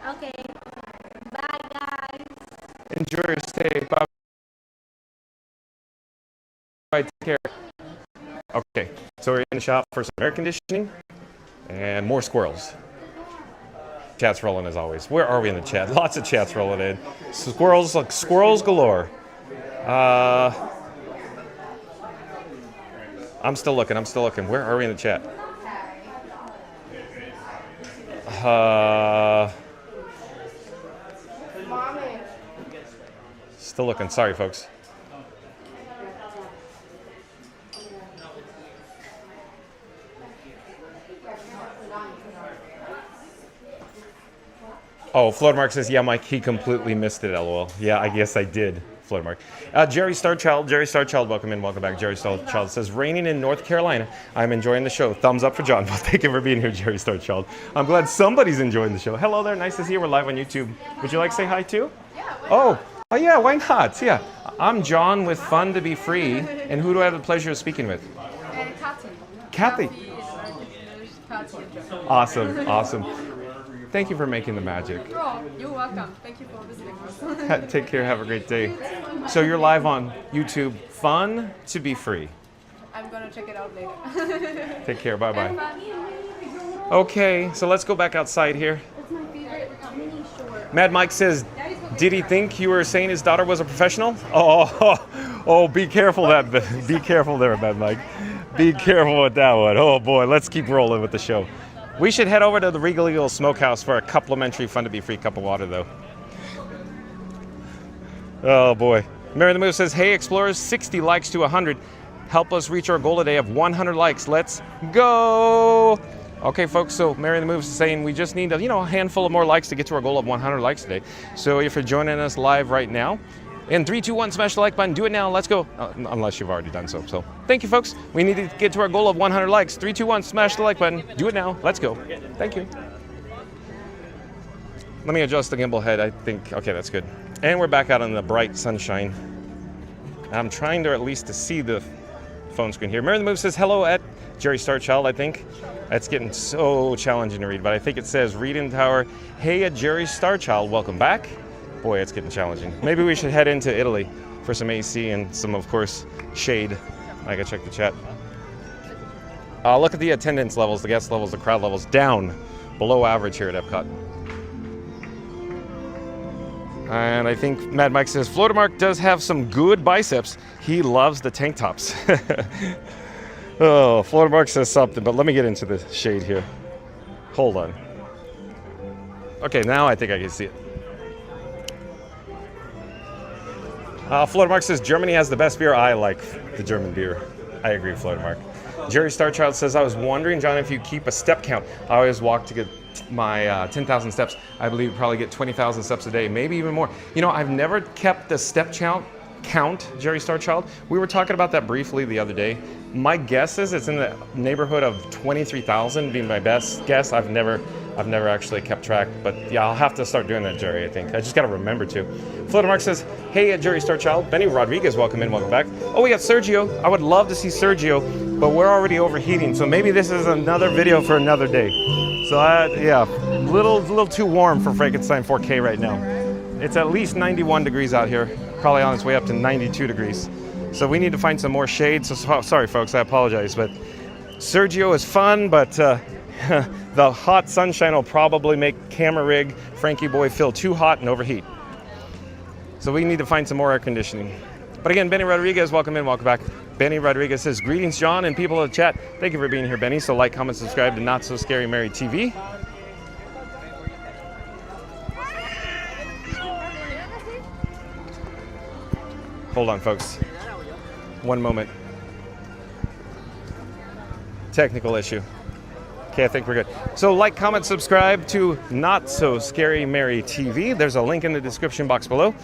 Okay. Bye, guys. Enjoy your stay. Bye. Bye. Take care. Okay, so we're in the shop for some air conditioning and more squirrels. Chat's rolling as always. Where are we in the chat? Lots of chats rolling in. Squirrels, like squirrels galore. I'm still looking. Where are we in the chat? Still looking. Sorry, folks. Oh, Flood Mark says, yeah, Mike, he completely missed it, LOL. Yeah, I guess I did, Flood Mark. Jerry Starchild, welcome in, welcome back. Jerry Starchild says, raining in North Carolina. I'm enjoying the show. Thumbs up for John. Well, thank you for being here, Jerry Starchild. I'm glad somebody's enjoying the show. Hello there, nice to see you. We're live on YouTube. Would you like to say hi too? Yeah. Oh, yeah, why not? Yeah. I'm John with Fun to Be Free, and who do I have the pleasure of speaking with? Kathy. Awesome. Thank you for making the magic. Oh, you're welcome. Thank you for visiting us. Take care. Have a great day. So you're live on YouTube. Fun to be free. I'm gonna check it out later. Take care. Bye-bye. Okay, so let's go back outside here. That's my favorite mini short. Mad Mike says, did he think you were saying his daughter was a professional? Oh, be careful be careful there, Mad Mike. Be careful with that one. Oh boy, let's keep rolling with the show. We should head over to the Regal Eagle Smokehouse for a complimentary fun to be free cup of water though. Oh boy. Mary the Move says, hey explorers, 60 likes to 100. Help us reach our goal today of 100 likes. Let's go. Okay, folks, so Mary the Move is saying we just need a handful of more likes to get to our goal of 100 likes today. So if you're joining us live right now, in 3, 2, 1, smash the like button. Do it now. Let's go. Unless you've already done so. So thank you, folks. We need to get to our goal of 100 likes. 3, 2, 1, smash the like button. Do it now. Let's go. Thank you. Let me adjust the gimbal head. I think, okay, that's good. And we're back out in the bright sunshine. I'm trying to at least to see the phone screen here. Mary the Move says hello at Jerry Starchild, I think. That's getting so challenging to read, but I think it says read in tower. Hey at Jerry Starchild, welcome back. Boy, it's getting challenging. Maybe we should head into Italy for some AC and some, of course, shade. I gotta check the chat. Look at the attendance levels, the guest levels, the crowd levels, down below average here at Epcot. And I think Mad Mike says, Floatermark does have some good biceps. He loves the tank tops. Oh, Floatermark says something, but let me get into the shade here. Hold on. Okay, now I think I can see it. Floatermark says, Germany has the best beer. I like the German beer. I agree, Floatermark. Jerry Starchild says, I was wondering, John, if you keep a step count. I always walk to get my 10,000 steps. I believe you probably get 20,000 steps a day, maybe even more. I've never kept the step count, Jerry Starchild. We were talking about that briefly the other day. My guess is it's in the neighborhood of 23,000 being my best guess. I've never actually kept track, but yeah, I'll have to start doing that, Jerry, I think. I just got to remember to. Floatermark says, hey, at Jerry Starchild. Benny Rodriguez, welcome in, welcome back. Oh, we got Sergio. I would love to see Sergio, but we're already overheating, so maybe this is another video for another day. So, yeah, little too warm for Frankenstein 4K right now. It's at least 91 degrees out here, probably on its way up to 92 degrees. So we need to find some more shade. So sorry, folks, I apologize, but Sergio is fun, but the hot sunshine will probably make camera rig Frankie Boy feel too hot and overheat. So we need to find some more air conditioning. But again, Benny Rodriguez, welcome in, welcome back. Benny Rodriguez says, greetings, John, and people in the chat. Thank you for being here, Benny. So like, comment, subscribe to Not So Scary Mary TV. Hold on, folks. One moment. Technical issue. Okay, I think we're good. So like, comment, subscribe to Not So Scary Mary TV. There's a link in the description box below.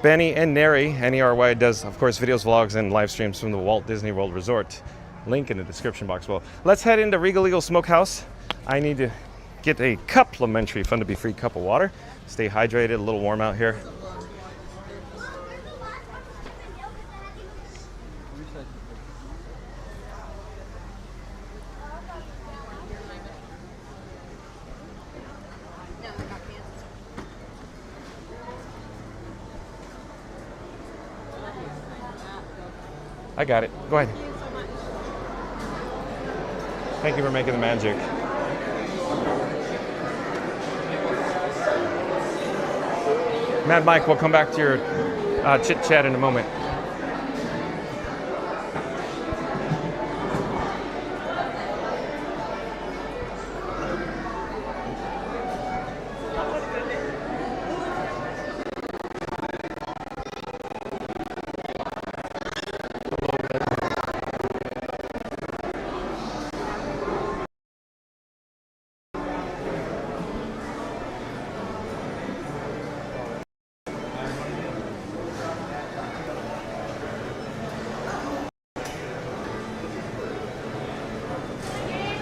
Benny and Neri, N-E-R-Y, does, of course, videos, vlogs, and live streams from the Walt Disney World Resort. Link in the description box below. Let's head into Regal Eagle Smokehouse. I need to get a complimentary fun to be free cup of water. Stay hydrated, a little warm out here. I got it. Go ahead. Thank you for making the magic. Mad Mike, we'll come back to your chit chat in a moment.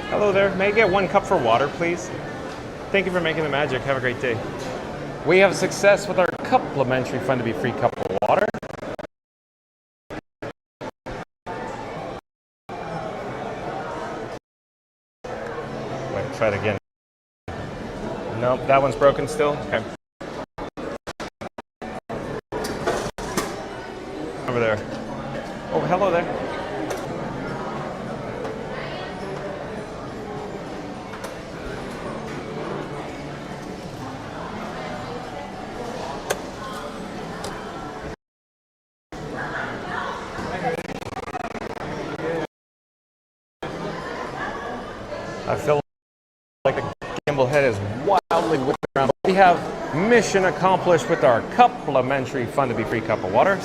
Hello there. May I get 1 cup for water, please? Thank you for making the magic. Have a great day. We have success with our complimentary fun to be free cup of water. Wait, try it again. Nope, that one's broken still. Okay. Over there. Oh, hello there. I feel like the gimbal head is wildly whipping around. We have mission accomplished with our complimentary fun to be free cup of water.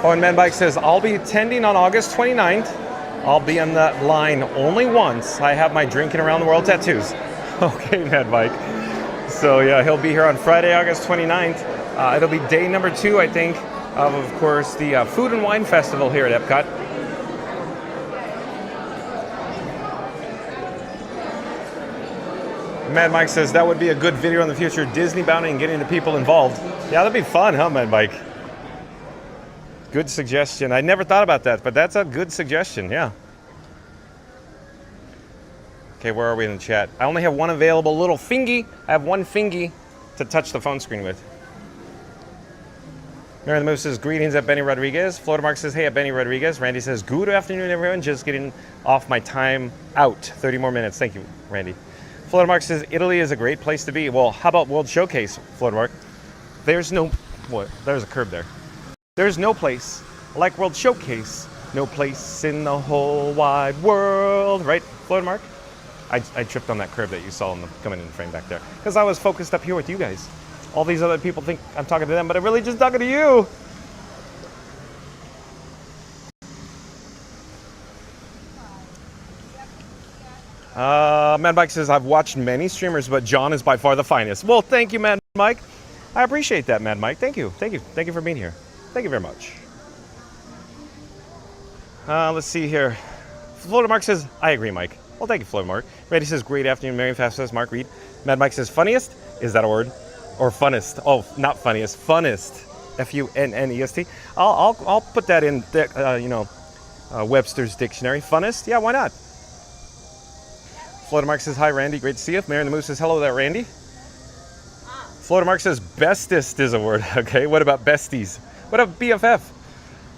Oh, and Man Bike says, I'll be attending on August 29th. I'll be in that line only once. I have my drinking around the world tattoos. Okay, Man Bike. So yeah, he'll be here on Friday, August 29th. It'll be day number 2, I think, of course, the Food and Wine Festival here at Epcot. Mad Mike says that would be a good video in the future, Disney bounty and getting the people involved. Yeah, that'd be fun, huh, Mad Mike? Good suggestion. I never thought about that, but that's a good suggestion, yeah. Okay, where are we in the chat? I only have one available little fingy. I have one fingy to touch the phone screen with. Mary the Moose says, greetings at Benny Rodriguez. Florida Mark says, hey, at Benny Rodriguez. Randy says, good afternoon, everyone. Just getting off my time out. 30 more minutes. Thank you, Randy. Florida Mark says, Italy is a great place to be. Well, how about World Showcase, Florida Mark? There's no, what? There's a curb there. There's no place like World Showcase. No place in the whole wide world. Right, Florida Mark? I tripped on that curb that you saw coming in the frame back there. Because I was focused up here with you guys. All these other people think I'm talking to them, but I'm really just talking to you. Mad Mike says, I've watched many streamers, but John is by far the finest. Well, thank you, Mad Mike. I appreciate that, Mad Mike. Thank you. Thank you. Thank you for being here. Thank you very much. Let's see here. Florida Mark says, I agree, Mike. Well, thank you, Florida Mark. Randy says, great afternoon. Marion Fast says, Mark Reed. Mad Mike says, funniest? Is that a word? Or funnest? Oh, not funniest. Funnest. F-U-N-N-E-S-T. I'll put that in, Webster's dictionary. Funnest? Yeah, why not? Florida Mark says, hi, Randy. Great to see you. Marion the Moose says, hello there, Randy. Florida Mark says, bestest is a word. Okay, what about besties? What about BFF?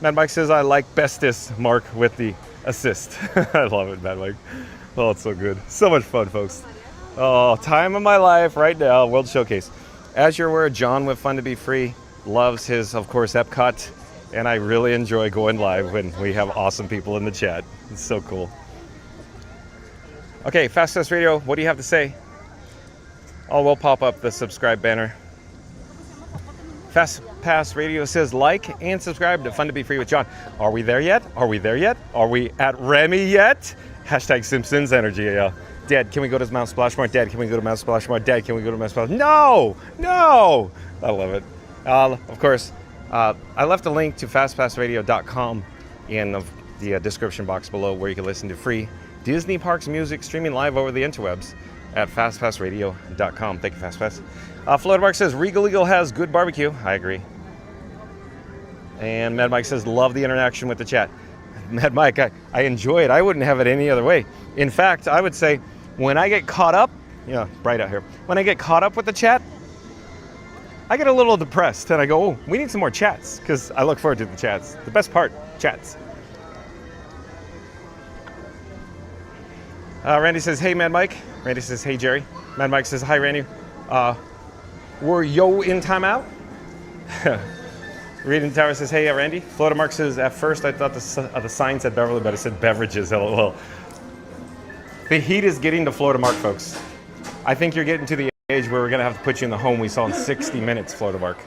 Mad Mike says, I like bestest, Mark, with the assist. I love it, Mad Mike. Oh, it's so good. So much fun, folks. Oh, time of my life right now, World Showcase. As you're aware, John with Fun to Be Free loves his, of course, Epcot. And I really enjoy going live when we have awesome people in the chat. It's so cool. Okay, Fast Pass Radio, what do you have to say? Oh, we'll pop up the subscribe banner. Fast Pass Radio says like and subscribe to Fun to Be Free with John. Are we there yet? Are we there yet? Are we at Remy yet? Hashtag Simpsons Energy. Yeah. Dad, can we go to Mount Splashmore? Dad, can we go to Mount Splashmore? Dad, can we go to Mount Splashmore? No! No! I love it. Of course, I left a link to fastpassradio.com in the description box below where you can listen to free Disney Parks music streaming live over the interwebs at fastpassradio.com. Thank you, FastPass. Florida Mark says, Regal Eagle has good barbecue. I agree. And Mad Mike says, love the interaction with the chat. Mad Mike, I enjoy it. I wouldn't have it any other way. In fact, I would say, when I get caught up, bright out here. When I get caught up with the chat, I get a little depressed and I go, oh, we need some more chats, because I look forward to the chats. The best part, chats. Randy says, hey, Mad Mike. Randy says, hey, Jerry. Mad Mike says, hi, Randy. Were yo in timeout? Reading Tower says, hey, Randy. Florida Mark says, at first I thought the sign said Beverly, but it said beverages, LOL. The heat is getting to Florida Mark, folks. I think you're getting to the age where we're going to have to put you in the home we saw in 60 minutes, Florida Mark.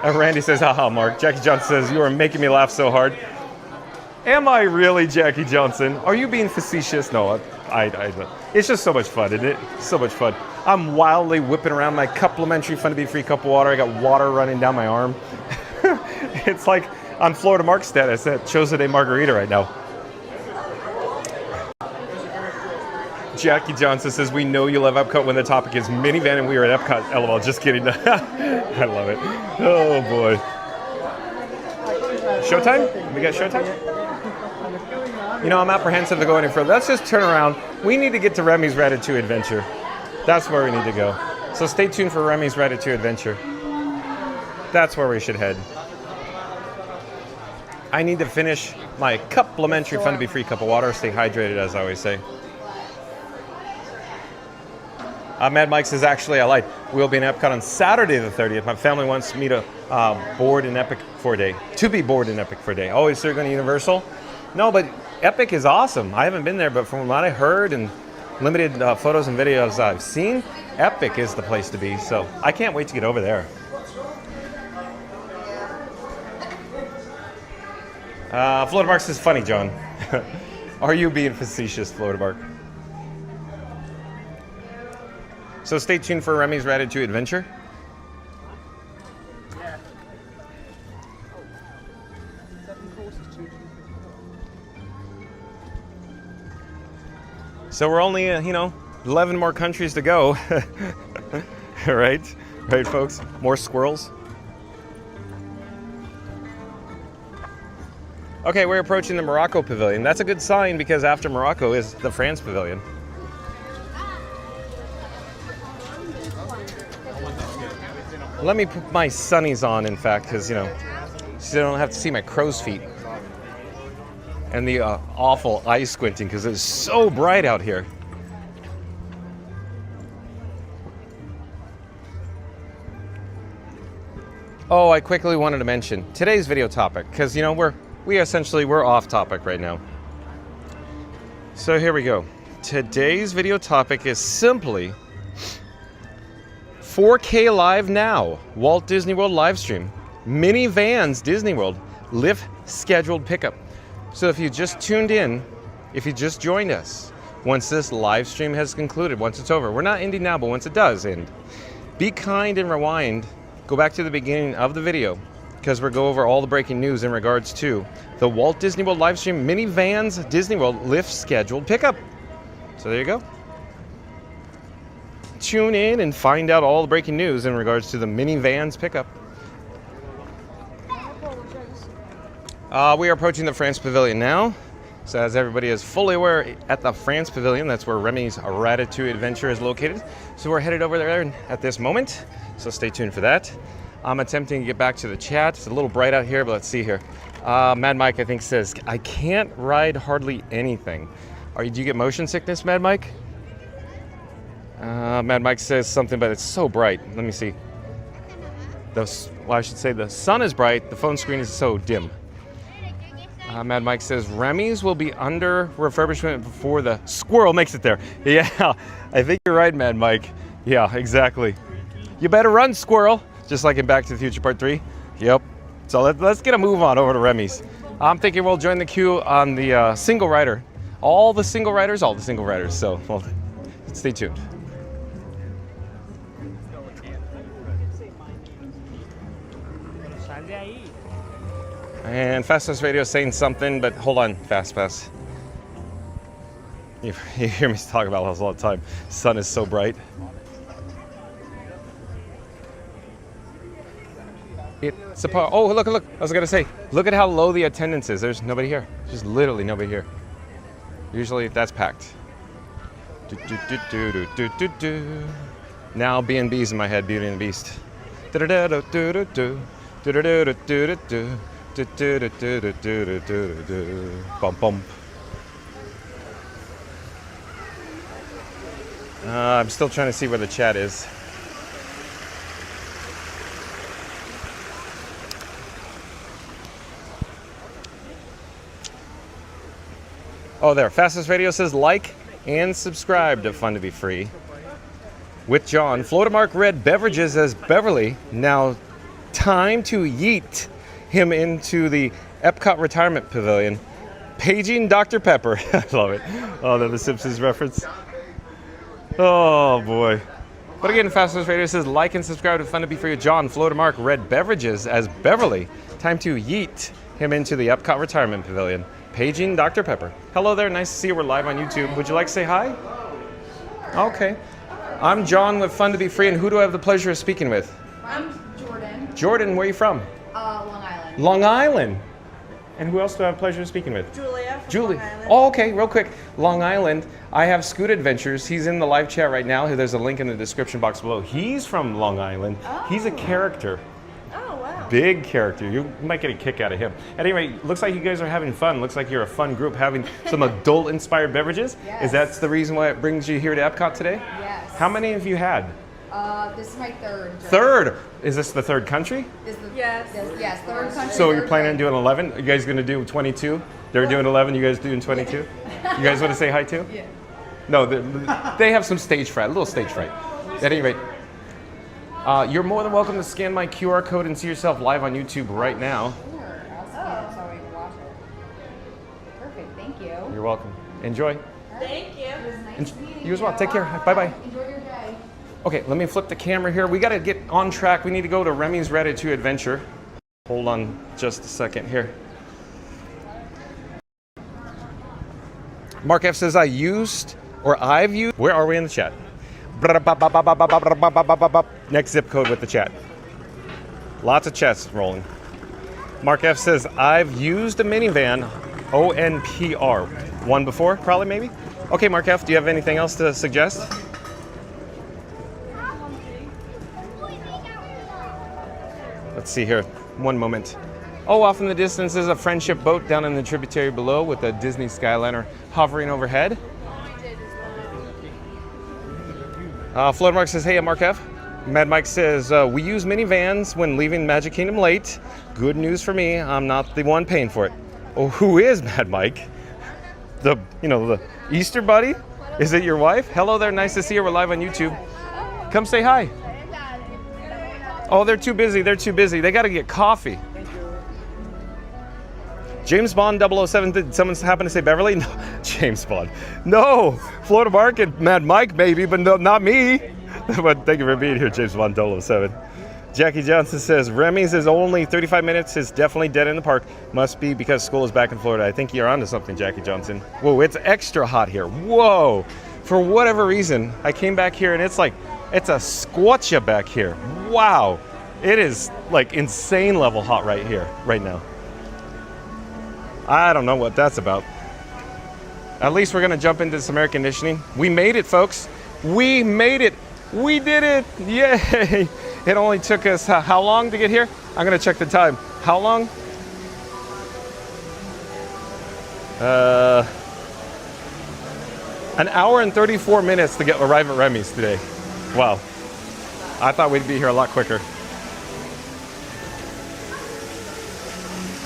Randy says, haha, Mark. Jackie Johnson says, you are making me laugh so hard. Am I really, Jackie Johnson? Are you being facetious? No, it's just so much fun, isn't it? So much fun. I'm wildly whipping around my complimentary Fun to Be Free cup of water. I got water running down my arm. It's like on Florida Mark status at Chose a Day Margarita right now. Jackie Johnson says, we know you love Epcot when the topic is Minnie Van and we are at Epcot. LOL, just kidding. I love it. Oh, boy. Showtime? We got showtime? You know, I'm apprehensive to go any further. Let's just turn around. We need to get to Remy's Ratatouille Adventure. That's where we need to go. So stay tuned for Remy's Ratatouille Adventure. That's where we should head. I need to finish my complimentary fun to be free cup of water. Stay hydrated, as I always say. Mad Mike says, actually, I lied. We'll be in Epcot on Saturday the 30th. My family wants me to board in Epic for a day. To be bored in Epic for a day. Oh, is there going to Universal? No, but Epic is awesome. I haven't been there, but from what I heard and limited photos and videos I've seen, Epic is the place to be. So I can't wait to get over there. Florida Mark says, funny, John. Are you being facetious, Florida Mark? So stay tuned for Remy's Ratatouille Adventure. So we're only, 11 more countries to go. Right, folks? More squirrels. Okay, we're approaching the Morocco Pavilion. That's a good sign because after Morocco is the France Pavilion. Let me put my sunnies on, in fact, because, so I don't have to see my crow's feet. And the awful eye squinting because it's so bright out here. Oh, I quickly wanted to mention today's video topic because, we're off topic right now. So here we go. Today's video topic is simply 4K Live Now, Walt Disney World live stream, Minnie Vans Disney World, Lyft Scheduled Pickup. So if you just tuned in, if you just joined us, once this live stream has concluded, once it's over, we're not ending now, but once it does end, be kind and rewind, go back to the beginning of the video, because we'll go over all the breaking news in regards to the Walt Disney World live stream, Minnie Vans Disney World Lyft Scheduled Pickup. So there you go. Tune in and find out all the breaking news in regards to the Minnie Vans pickup. We are approaching the France Pavilion now. So as everybody is fully aware, at the France Pavilion, that's where Remy's Ratatouille Adventure is located. So we're headed over there at this moment. So stay tuned for that. I'm attempting to get back to the chat. It's a little bright out here, but let's see here. Mad Mike, I think, says, I can't ride hardly anything. Do you get motion sickness, Mad Mike? Mad Mike says something, but it's so bright. Let me see. I should say the sun is bright. The phone screen is so dim. Mad Mike says, Remy's will be under refurbishment before the squirrel makes it there. Yeah, I think you're right, Mad Mike. Yeah, exactly. You better run, squirrel. Just like in Back to the Future Part 3. Yep. So let's get a move on over to Remy's. I'm thinking we'll join the queue on the single rider. All the single riders. So, well, stay tuned. And Fastest Radio is saying something, but hold on, Fast Pass. You hear me talk about this all the time. Sun is so bright. It's a oh, look! I was gonna say, look at how low the attendance is. There's nobody here. Just literally nobody here. Usually that's packed. Now B&B's in my head, Beauty and the Beast. Bump bump. I'm still trying to see where the chat is. Oh, there. Fastest Radio says like and subscribe to Fun to Be Free. With John. Florida Mark Red Beverages as Beverly. Now, time to yeet him into the Epcot Retirement Pavilion. Paging Dr. Pepper. I love it. Oh, the Simpsons reference. Oh, boy. But again, Fastest Radio says like and subscribe to Fun to Be Free with John. Florida Mark Red Beverages as Beverly. Time to yeet him into the Epcot Retirement Pavilion. Paging Dr. Pepper. Hello there. Nice to see you. We're live on YouTube. Would you like to say hi? Okay. I'm John with Fun to Be Free, and who do I have the pleasure of speaking with? I'm Jordan. Jordan, where are you from? Long Island. Long Island. And who else do I have the pleasure of speaking with? Julia from Julie. Long Island. Oh, okay, real quick. Long Island. I have Scoot Adventures. He's in the live chat right now. There's a link in the description box below. He's from Long Island. He's a character. Oh, wow. Big character. You might get a kick out of him. Anyway, looks like you guys are having fun. Looks like you're a fun group having some adult-inspired beverages. Yes. Is that the reason why it brings you here to Epcot today? Yes. How many have you had? This is my third. Third. Is this the third country? Yes, third country. So you're third planning on day. doing 11? You guys going to do 22? They're doing 11, you guys doing 22? You guys want to say hi too? Yeah. No, they have some stage fright, a little stage fright. At any rate, you're more than welcome to scan my QR code and see yourself live on YouTube right now. Sure, I'll scan it so I can watch it. Perfect, thank you. You're welcome. Enjoy. Thank you. It was nice meeting You as well. Take care. Bye-bye. Enjoy your day. Okay, let me flip the camera here. We got to get on track. We need to go to Remy's Ratatouille Adventure. Hold on just a second here. Mark F says I've used. Where are we in the chat? Next zip code with the chat. Lots of chats rolling. Mark F says I've used a minivan, ONPR. One before, probably, maybe? Okay, Mark F, do you have anything else to suggest? Let's see here. One moment. Oh, off in the distance is a friendship boat down in the tributary below with a Disney Skyliner hovering overhead. Flood Mark says, hey, I'm Mark F. Mad Mike says, we use minivans when leaving Magic Kingdom late. Good news for me, I'm not the one paying for it. Oh, who is Mad Mike? The Easter Bunny? Is it your wife? Hello there, nice to see you. We're live on YouTube. Come say hi. Oh, they're too busy. They got to get coffee. James Bond 007. Did someone happen to say Beverly? No, James Bond. No, Florida Market, Mad Mike maybe, but no, not me. But thank you for being here, James Bond 007. Jackie Johnson says, Remy's is only 35 minutes. It's definitely dead in the park. Must be because school is back in Florida. I think you're onto something, Jackie Johnson. Whoa, it's extra hot here. Whoa. For whatever reason, I came back here and it's a squatcha back here. Wow. It is like insane level hot right here, right now. I don't know what that's about. At least we're gonna jump into some air conditioning. We made it, folks. We made it. We did it. Yay. It only took us how long to get here? I'm gonna check the time. How long? An hour and 34 minutes to arrive at Remy's today. Wow. I thought we'd be here a lot quicker.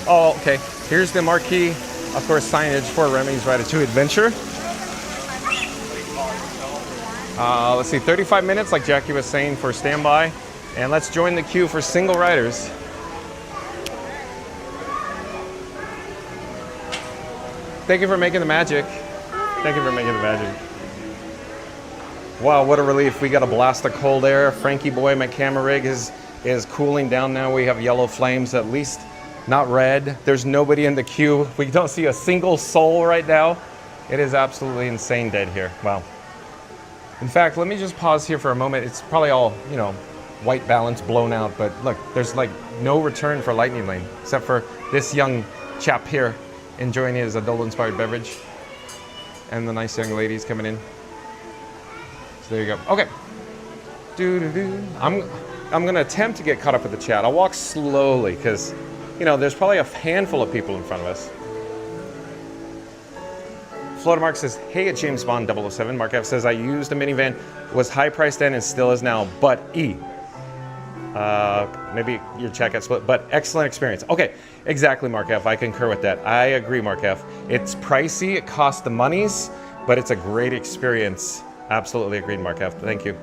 Oh, okay. Here's the marquee, of course, signage for Remy's Ratatouille Adventure. Let's see, 35 minutes, like Jackie was saying, for standby. And let's join the queue for single riders. Thank you for making the magic. Thank you for making the magic. Wow, what a relief. We got a blast of cold air. Frankie boy, my camera rig is cooling down now. We have yellow flames, at least not red. There's nobody in the queue. We don't see a single soul right now. It is absolutely insane dead here. Wow. In fact, let me just pause here for a moment. It's probably all, white balance blown out, but look, there's like no return for Lightning Lane, except for this young chap here enjoying his adult-inspired beverage. And the nice young ladies coming in. So there you go. Okay. I'm gonna attempt to get caught up with the chat. I'll walk slowly because, there's probably a handful of people in front of us. Florida Mark says, hey, at James Bond 007. Mark F says, I used a minivan, was high priced then and still is now, but E. Maybe your chat got split, but excellent experience. Okay, exactly, Mark F. I concur with that. I agree, Mark F. It's pricey, it costs the monies, but it's a great experience. Absolutely agreed, Mark F. Thank you.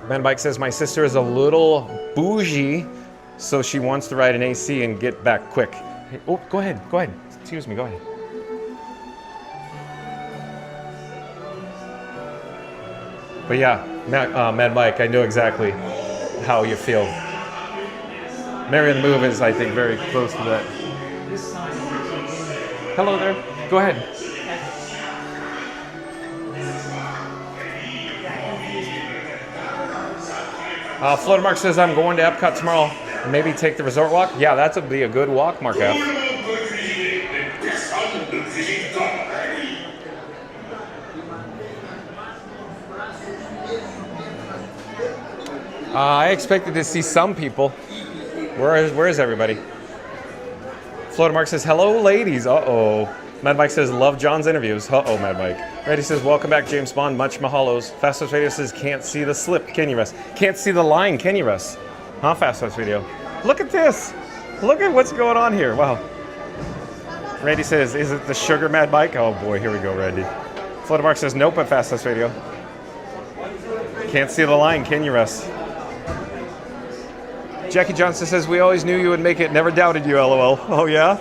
Man Bike says, my sister is a little bougie, so she wants to ride an AC and get back quick. Hey, oh, go ahead. Excuse me, go ahead. But yeah, Mad Mike, I know exactly how you feel. Mary and the Move is, I think, very close to that. Hello there. Go ahead. Florida Mark says, I'm going to Epcot tomorrow. Maybe take the resort walk? Yeah, that'd be a good walk, Mark F. I expected to see some people. Where is everybody? Florida Mark says, hello, ladies. Uh-oh. Mad Mike says, love John's interviews. Uh-oh, Mad Mike. Reddy says, welcome back, James Bond. Much mahalos. Fastest Radio says, can't see the slip. Can you, Russ? Can't see the line. Can you, Russ? Huh, Fastest Video? Look at this. Look at what's going on here. Wow. Randy says, is it the sugar, Mad Mike? Oh, boy. Here we go, Randy. Florida Mark says, nope, at Fastest Radio. Can't see the line. Can you, Russ? Jackie Johnson says, we always knew you would make it. Never doubted you, LOL. Oh, yeah?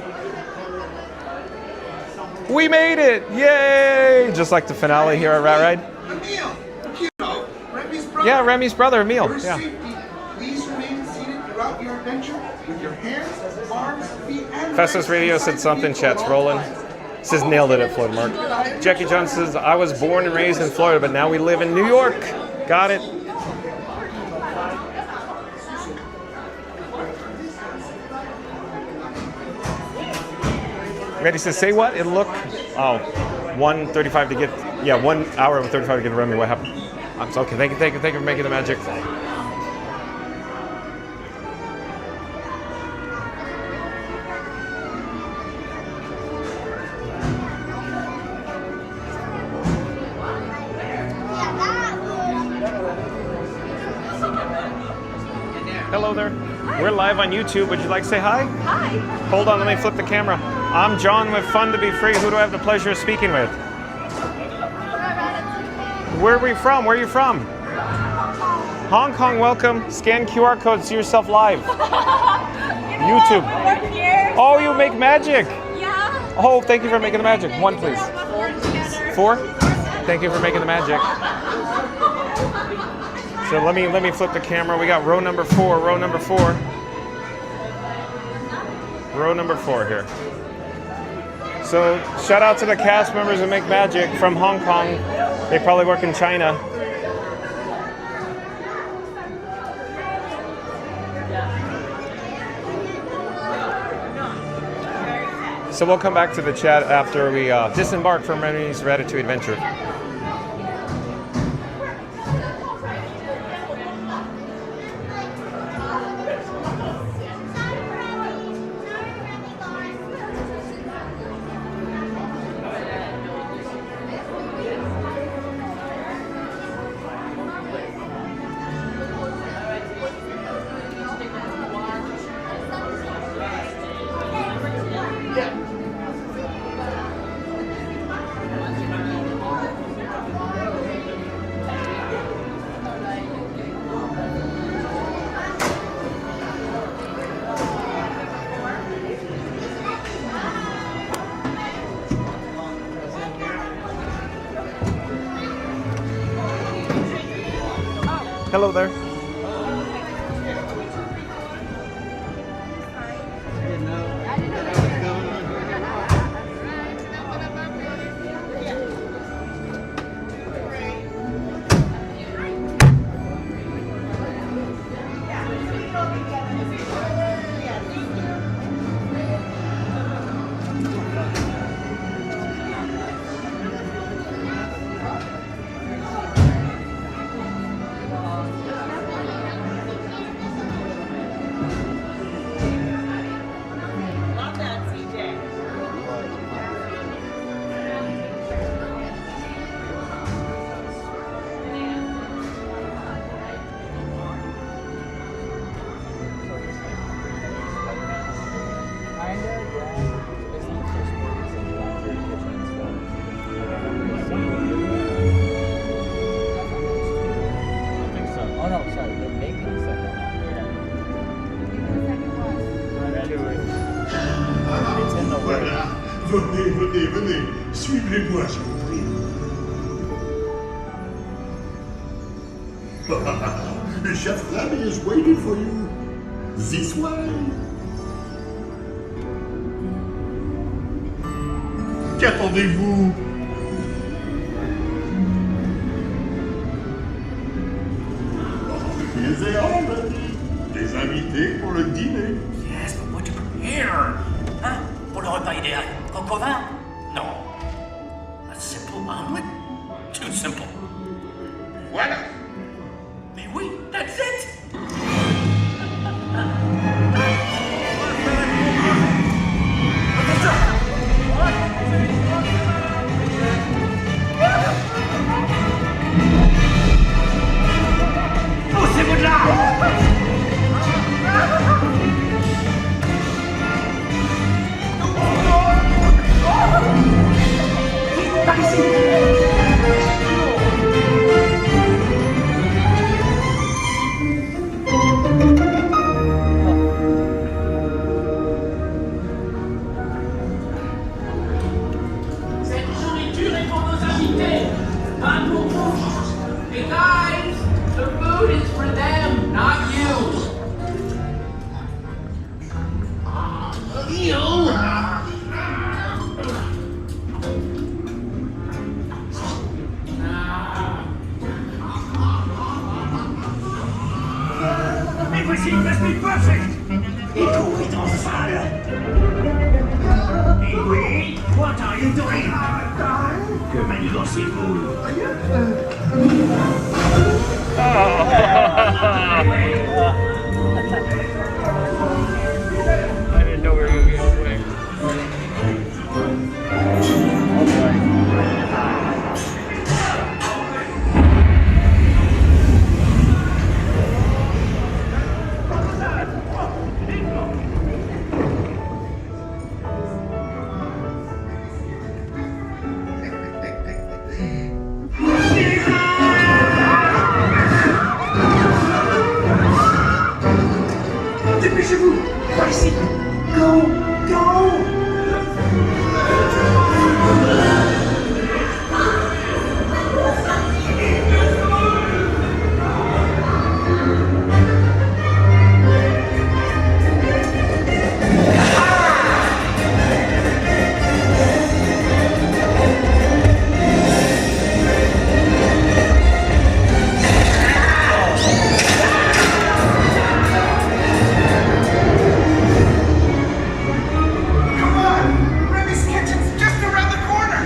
We made it! Yay! Just like the finale here at Rat Ride. Emil, you know, Remy's brother. Yeah, Remy's brother, Emil. For Yeah. safety, please remain seated throughout your adventure with your hands, arms, feet, and Festus Radio said something, chat's rolling. Says nailed it at Florida Mark. Jackie Johnson says, I was born and raised in Florida, but now we live in New York. Got it. Randy says, say what? It'll look, 1:35 to get, 1 hour and 35 to get to Remy. What happened? I'm so, okay, thank you for making the magic. Hello there. We're live on YouTube. Would you like to say hi? Hi. Hold on, let me flip the camera. I'm John with Fun to Be Free. Who do I have the pleasure of speaking with? Where are we from? Where are you from? Hong Kong, welcome. Scan QR code, see yourself live. YouTube. We're here. Oh, you make magic. Yeah. Oh, thank you for making the magic. One, please. Four? Thank you for making the magic. So let me flip the camera. We got row number 4, row number 4. Row number 4 here. So shout out to the cast members who make magic from Hong Kong. They probably work in China. So we'll come back to the chat after we disembark from Remy's Ratatouille adventure. Hello there. Venez, suivez-moi, je vous prie. Chef Remy is waiting for you. This way. Qu'attendez-vous? Is there? and simple. Voila! Mais oui, that's it! Poussez-vous de là! Par ici! Cette nourriture est pour nos invités, pas pour vous. Hey guys, the food is for them, not you. Mais voici une recipe perfect! Et court est en salle! Et oui, what are you doing? Que manigance-vous? I didn't know we were going to be away. Dépêchez-vous! Par ici! Go! Go! Come on! Remy's kitchen's just around the corner!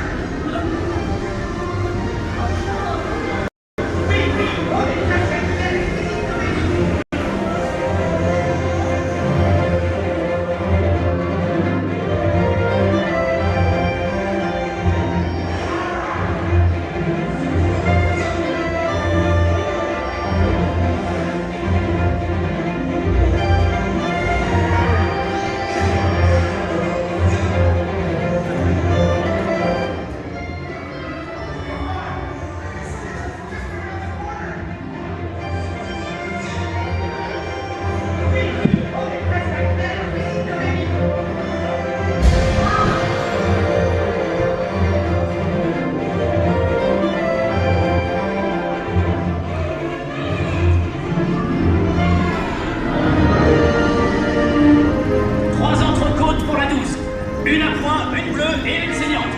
Trois entrecôtes pour la 12. Une à point, une bleue et une saignante.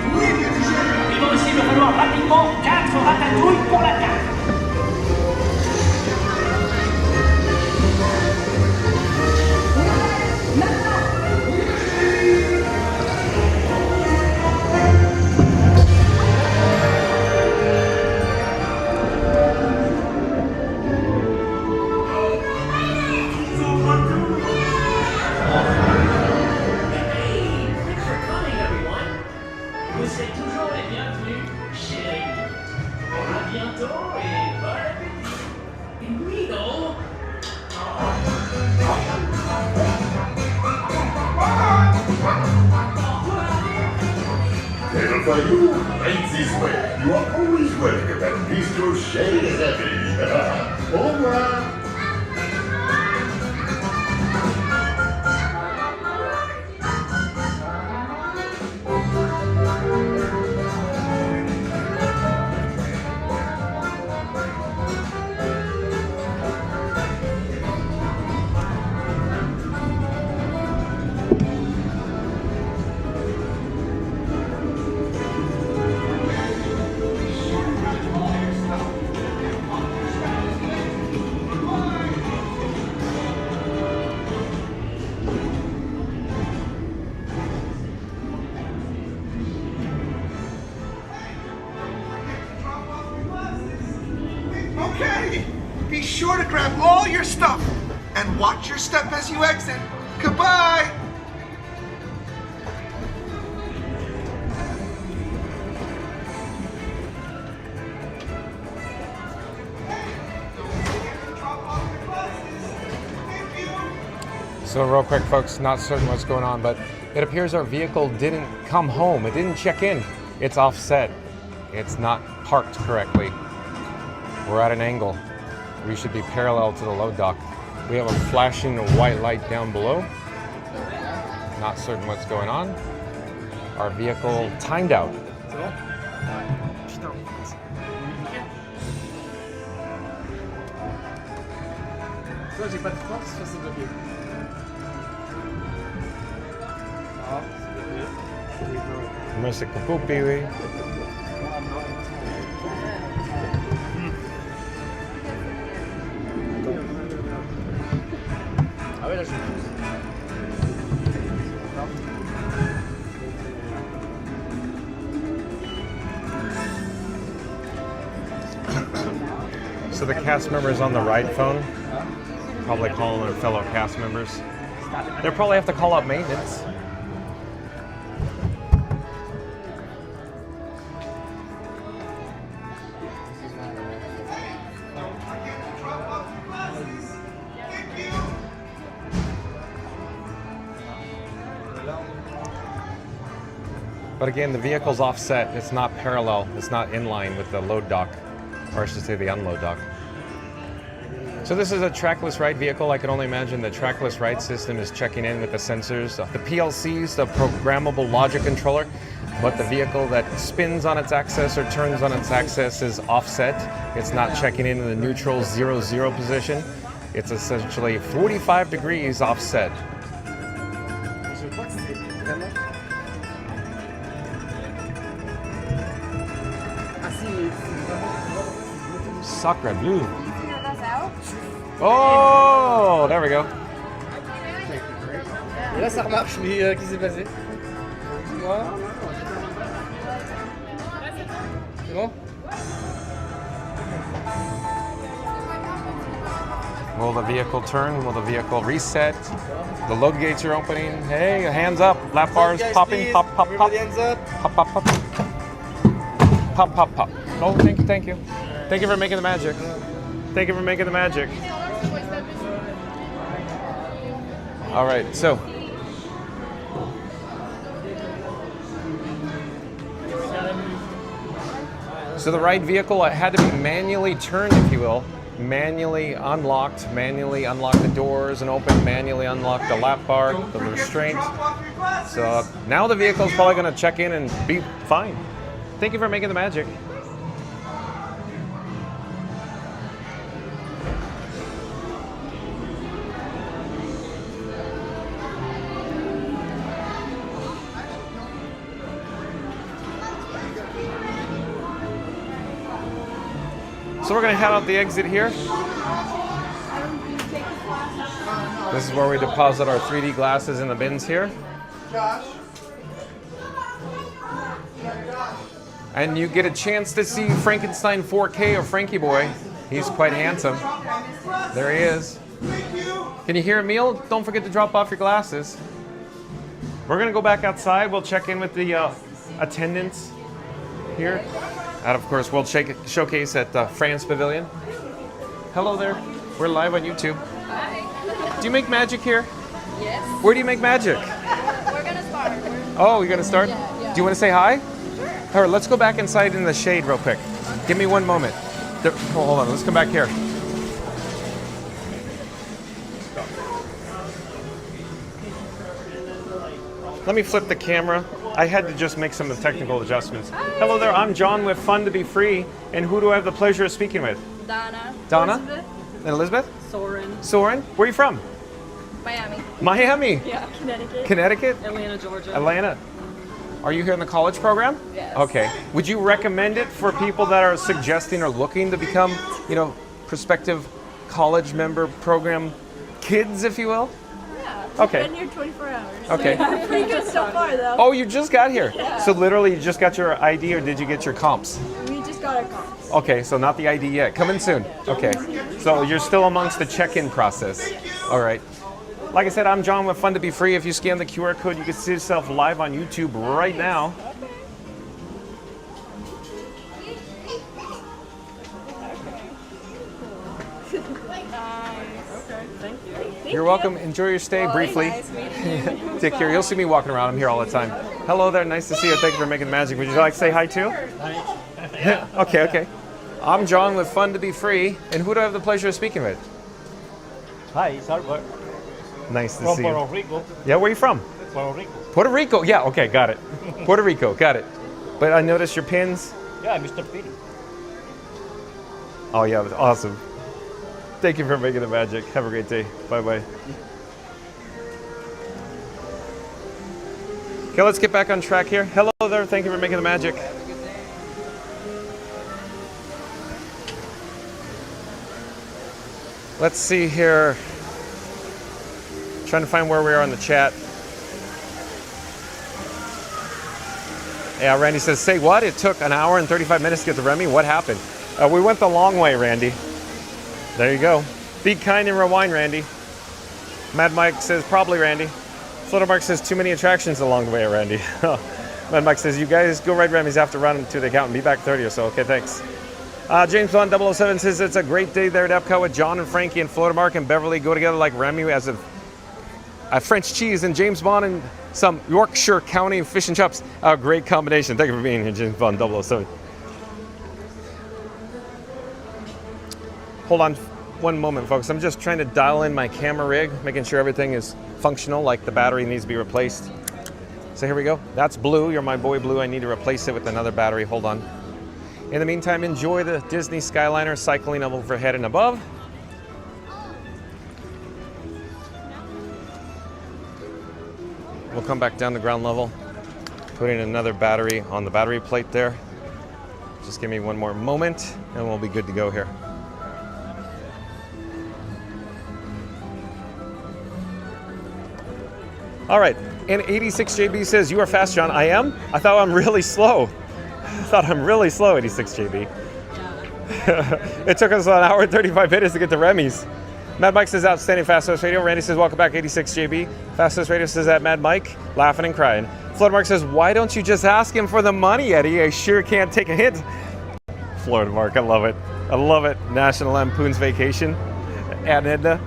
Il va aussi me falloir rapidement 4 ratatouilles pour la 4. Thanks for coming, everyone. Vous êtes toujours les bienvenus chez Remy. À bientôt et bon appétit. Et oui, non? Little for you, right this way. You are always welcome at Bistro Chez les Amis. Au revoir. sure to grab all your stuff and watch your step as you exit. Goodbye. So real quick, folks, not certain what's going on, but it appears our vehicle didn't come home. It didn't check in. It's offset. It's not parked correctly. We're at an angle. We should be parallel to the load dock. We have a flashing white light down below. Not certain what's going on. Our vehicle timed out. Ça, j'ai pas de force, ça c'est bloqué. Ah, c'est bloqué. Music Kapupi. Ah ouais, là je pousse. So the cast members on the ride phone, probably calling their fellow cast members. They'll probably have to call up maintenance. But again, the vehicle's offset. It's not parallel. It's not in line with the load dock, or I should say the unload dock. So this is a trackless ride vehicle. I can only imagine the trackless ride system is checking in with the sensors, the PLCs, the programmable logic controller, but the vehicle that spins on its axis or turns on its axis is offset. It's not checking in the neutral 0-0 position. It's essentially 45 degrees offset. Sacre bleu. Oh, there we go. Et là ça remarche, mais qu'est-ce qui s'est passé? Dis-moi. C'est bon? Will the vehicle turn? Will the vehicle reset? The load gates are opening. Hey, hands up. Lap bars popping. Pop, pop, pop. Hands up. Pop, pop, pop. Pop, pop, pop. Oh, thank you, thank you. Thank you for making the magic. Thank you for making the magic. All right, so. So the ride vehicle had to be manually turned, if you will. Manually unlock the doors and open, manually unlock the lap bar, the restraint. So now the vehicle's probably gonna check in and be fine. Thank you for making the magic. So we're gonna head out the exit here. This is where we deposit our 3D glasses in the bins here. And you get a chance to see Frankenstein 4K or Frankie Boy. He's quite handsome. There he is. Can you hear Emil? Don't forget to drop off your glasses. We're gonna go back outside. We'll check in with the attendants here at, of course, World Showcase at the France Pavilion. Hello there. We're live on YouTube. Hi. Do you make magic here? Yes. Where do you make magic? We're gonna start. Oh, you're gonna start? Yeah. Do you want to say hi? Sure. All right, let's go back inside in the shade real quick. Give me one moment. Hold on, let's come back here. Let me flip the camera. I had to just make some technical adjustments. Hi. Hello there, I'm John with Fun to Be Free. And who do I have the pleasure of speaking with? Donna. Donna? Elizabeth. And Elizabeth? Soren. Soren? Where are you from? Miami. Miami? Yeah. Connecticut. Connecticut? Atlanta, Georgia. Atlanta. Are you here in the college program? Yes. Okay. Would you recommend it for people that are suggesting or looking to become, prospective college member program kids, if you will? Yeah. Okay. Been here 24 hours. Okay. Pretty good so far, though. Oh, you just got here. Yeah. So literally you just got your ID, or did you get your comps? We just got our comps. Okay, so not the ID yet. Coming soon. Okay. So you're still amongst the check-in process. All right. Like I said, I'm John with Fun to Be Free. If you scan the QR code, you can see yourself live on YouTube right now. You're welcome. Enjoy your stay briefly. Take care. You'll see me walking around. I'm here all the time. Hello there. Nice to see you. Thank you for making the magic. Would you like to say hi too? Hi. Okay. I'm John with Fun to Be Free. And who do I have the pleasure of speaking with? Hi, it's Albert. Nice to From see you. Puerto Rico. Yeah, where are you from? Puerto Rico. Puerto Rico. Yeah, okay, got it. Puerto Rico, got it. But I noticed your pins. Yeah, Mr. P. Oh yeah, that's awesome. Thank you for making the magic. Have a great day. Bye-bye. Okay, let's get back on track here. Hello there. Thank you for making the magic. Let's see here. Trying to find where we are on the chat. Yeah, Randy says, say what? It took an hour and 35 minutes to get to Remy? What happened? We went the long way, Randy. There you go. Be kind and rewind, Randy. Mad Mike says, probably, Randy. Fluttermark says, too many attractions along the way, Randy. Mad Mike says, you guys go ride Remy's after running to the account and be back 30 or so. Okay, thanks. James Bond 007 says, it's a great day there at Epcot with John and Frankie and Fluttermark and Beverly go together like Remy as a French cheese and James Bond and some Yorkshire County fish and chops. A great combination. Thank you for being here, James Bond 007. Hold on one moment, folks. I'm just trying to dial in my camera rig, making sure everything is functional, like the battery needs to be replaced. So here we go. That's Blue. You're my boy, Blue. I need to replace it with another battery. Hold on. In the meantime, enjoy the Disney Skyliner cycling overhead and above. We'll come back down to ground level, putting another battery on the battery plate there. Just give me one more moment and we'll be good to go here. All right, and 86JB says, you are fast, John. I am? I thought I'm really slow. 86JB. It took us an hour and 35 minutes to get to Remy's. Mad Mike says, outstanding Fast Host Radio. Randy says, welcome back, 86JB. Fast Host Radio says that Mad Mike, laughing and crying. Florida says, why don't you just ask him for the money, Eddie? I sure can't take a hint. Florida Mark, I love it. I love it. National Lampoon's Vacation. And Edna.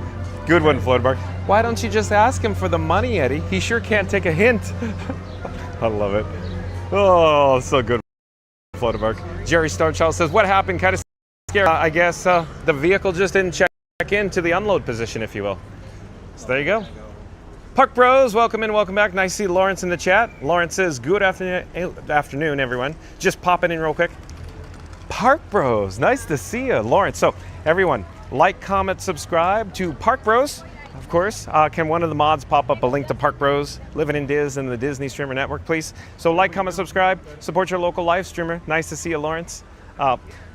Good one, Florida Mark. Why don't you just ask him for the money, Eddie? He sure can't take a hint. I love it. Oh, so good, Florida Mark. Jerry Starchild says, what happened? Kind of scared. I guess the vehicle just didn't check into the unload position, if you will. So there you go. Park Bros, welcome in, welcome back. Nice to see Lawrence in the chat. Lawrence says, good afternoon, everyone. Just popping in real quick. Park Bros, nice to see you, Lawrence. So everyone, like, comment, subscribe to Park Bros. Of course, can one of the mods pop up a link to Park Bros, Living in Diz, and the Disney Streamer Network, please? So like, comment, subscribe, support your local live streamer. Nice to see you, Lawrence.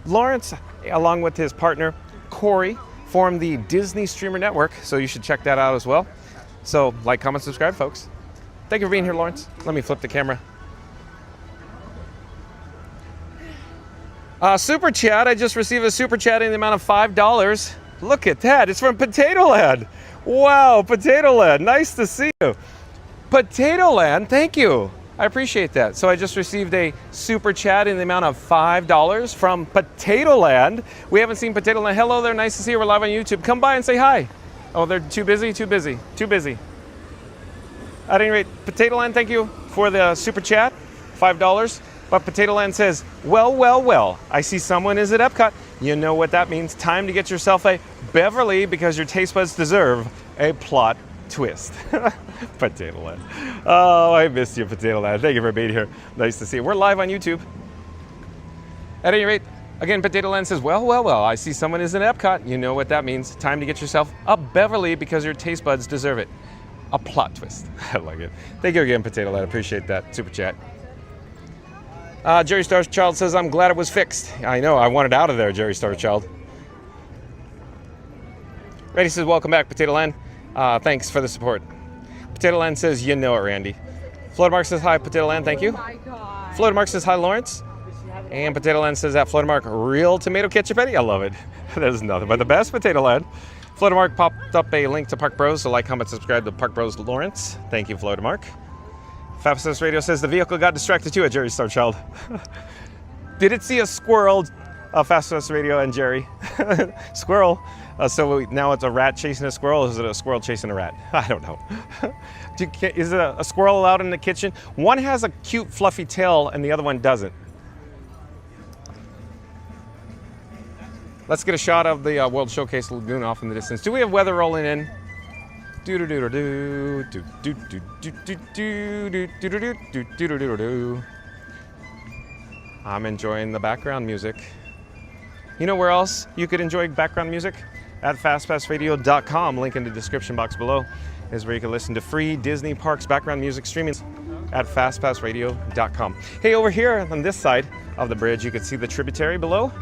Lawrence, along with his partner, Corey, formed the Disney Streamer Network, so you should check that out as well. So like, comment, subscribe, folks. Thank you for being here, Lawrence. Let me flip the camera. Super chat, I just received a super chat in the amount of $5. Look at that, it's from Potato Land. Wow, Potato Land, nice to see you. Potato Land, thank you. I appreciate that. So I just received a super chat in the amount of $5 from Potato Land. We haven't seen Potato Land. Hello there, nice to see you. We're live on YouTube. Come by and say hi. Oh, they're too busy? Too busy. At any rate, Potato Land, thank you for the super chat, $5. But Potato Land says, well, I see someone is at Epcot. You know what that means. Time to get yourself a Beverly because your taste buds deserve a plot twist. Potato Land. Oh, I missed you, Potato Land. Thank you for being here. Nice to see you. We're live on YouTube. At any rate, again, Potato Land says, well, I see someone is in Epcot. You know what that means. Time to get yourself a Beverly because your taste buds deserve it. A plot twist. I like it. Thank you again, Potato Land. Appreciate that super chat. Jerry Starchild says, I'm glad it was fixed. I know, I wanted out of there, Jerry Starchild. Randy says, welcome back, Potato Land. Thanks for the support. Potato Land says, you know it, Randy. Flood Mark says, hi, Potato Land, thank you. Flood Mark says, hi, Lawrence. And Potato Land says at Florida Mark, real tomato ketchup Eddie? I love it. That is nothing but the best, Potato Land. Florida Mark popped up a link to Park Bros, so like, comment, subscribe to Park Bros Lawrence. Thank you, Florida Mark. Fastest Radio says the vehicle got distracted too at Jerry's Starchild. Did it see a squirrel? Fastest Radio and Jerry. Squirrel. Now it's a rat chasing a squirrel, or is it a squirrel chasing a rat? I don't know. Is it a squirrel allowed in the kitchen? One has a cute fluffy tail and the other one doesn't. Let's get a shot of the World Showcase Lagoon off in the distance. Do we have weather rolling in? I'm enjoying the background music. You know where else you could enjoy background music? At fastpassradio.com, link in the description box below, is where you can listen to free Disney Parks background music streaming at fastpassradio.com. Hey, over here on this side of the bridge, you can see the tributary below.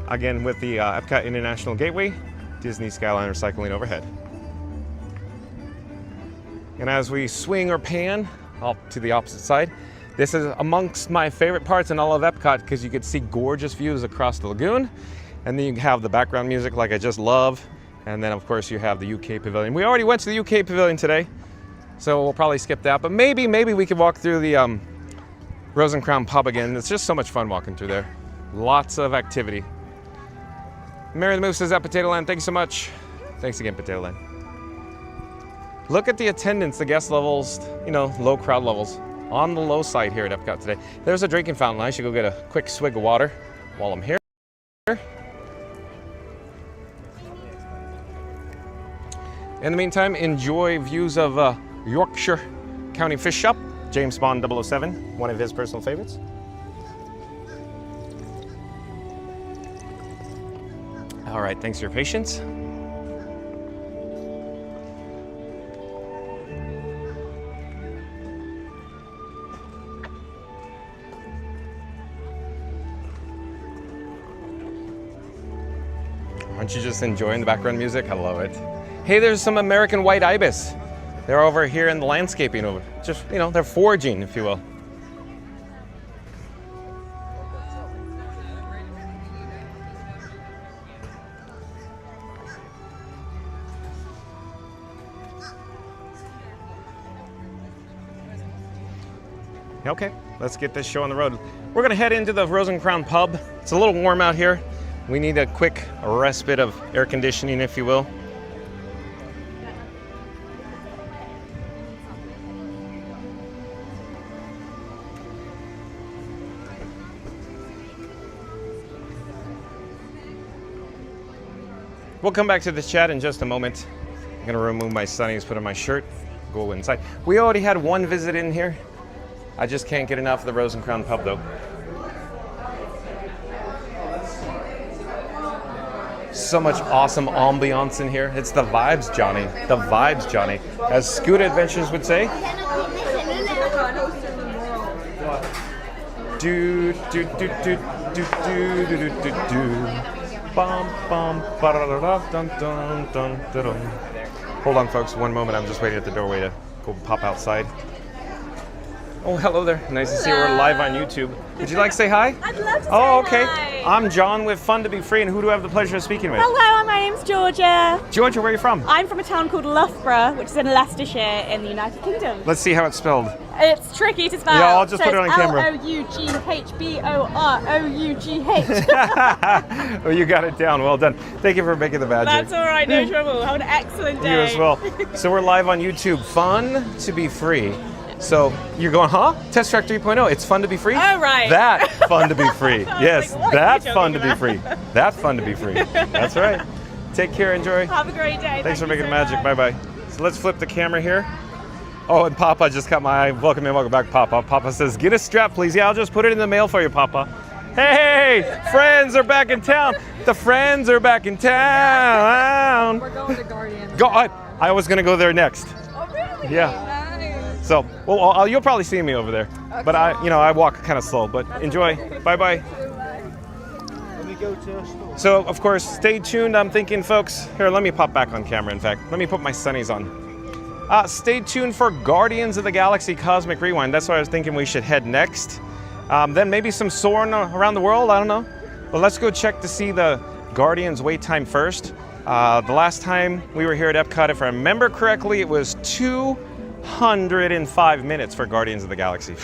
Again, with the Epcot International Gateway, Disney Skyliner cycling overhead. And as we swing or pan off to the opposite side, this is amongst my favorite parts in all of Epcot because you could see gorgeous views across the lagoon. And then you have the background music like I just love. And then of course you have the UK Pavilion. We already went to the UK Pavilion today, so we'll probably skip that. But maybe we could walk through the Rose and Crown pub again. It's just so much fun walking through there. Lots of activity. Mary the Moose says at Potato Land, thank you so much. Thanks again, Potato Land. Look at the attendance, the guest levels, low crowd levels. On the low side here at Epcot today. There's a drinking fountain. I should go get a quick swig of water while I'm here. In the meantime, enjoy views of Yorkshire County Fish Shop. James Bond 007, one of his personal favorites. All right, thanks for your patience. Aren't you just enjoying the background music? I love it. Hey, there's some American white ibis. They're over here in the landscaping over. Just, they're foraging, if you will. Okay, let's get this show on the road. We're gonna head into the Rose and Crown pub. It's a little warm out here. We need a quick respite of air conditioning, if you will. We'll come back to this chat in just a moment. I'm gonna remove my sunnies, put on my shirt, go inside. We already had one visit in here. I just can't get enough of the Rose and Crown pub though. So much awesome ambiance in here. It's the vibes, Johnny. The vibes, Johnny. As Scooter Adventures would say. Do do do do do do do do do. Bum bum ba da da dun dun dun dun. Hold on, folks. One moment. I'm just waiting at the doorway to go pop outside. Oh, hello there. Nice to see you. We're live on YouTube. Would you like to say hi? I'd love to say okay. hi. I'm John with Fun to Be Free, and who do I have the pleasure of speaking with? Hello, my name's Georgia. Georgia, where are you from? I'm from a town called Loughborough, which is in Leicestershire in the United Kingdom. Let's see how it's spelled. It's tricky to spell. Yeah, I'll just put it on camera. Loughborough. Oh, you got it down. Well done. Thank you for making the magic. That's all right, no trouble. Have an excellent day. You as well. So we're live on YouTube. Fun to Be Free. So you're going, huh? Test Track 3.0. It's fun to be free? Oh, right. That fun to be free. Yes, like, that fun to be free. That fun to be free. That's right. Take care. Enjoy. Have a great day. Thanks for making the magic. Bye-bye. So let's flip the camera here. Oh, and Papa just caught my eye. Welcome back, Papa. Papa says, get a strap, please. Yeah, I'll just put it in the mail for you, Papa. Hey, friends are back in town. The friends are back in town. We're going to Guardians. I was going to go there next. Oh, really? Yeah. Nice. So, well, you'll probably see me over there. Okay. But I walk kind of slow. But enjoy. Bye-bye. Let me go to a store. So, of course, stay tuned. I'm thinking, folks. Here, let me pop back on camera. In fact, let me put my sunnies on. Stay tuned for Guardians of the Galaxy Cosmic Rewind. That's where I was thinking we should head next. Then maybe some soaring around the world, I don't know. But let's go check to see the Guardians wait time first. The last time we were here at Epcot, if I remember correctly, it was 205 minutes for Guardians of the Galaxy.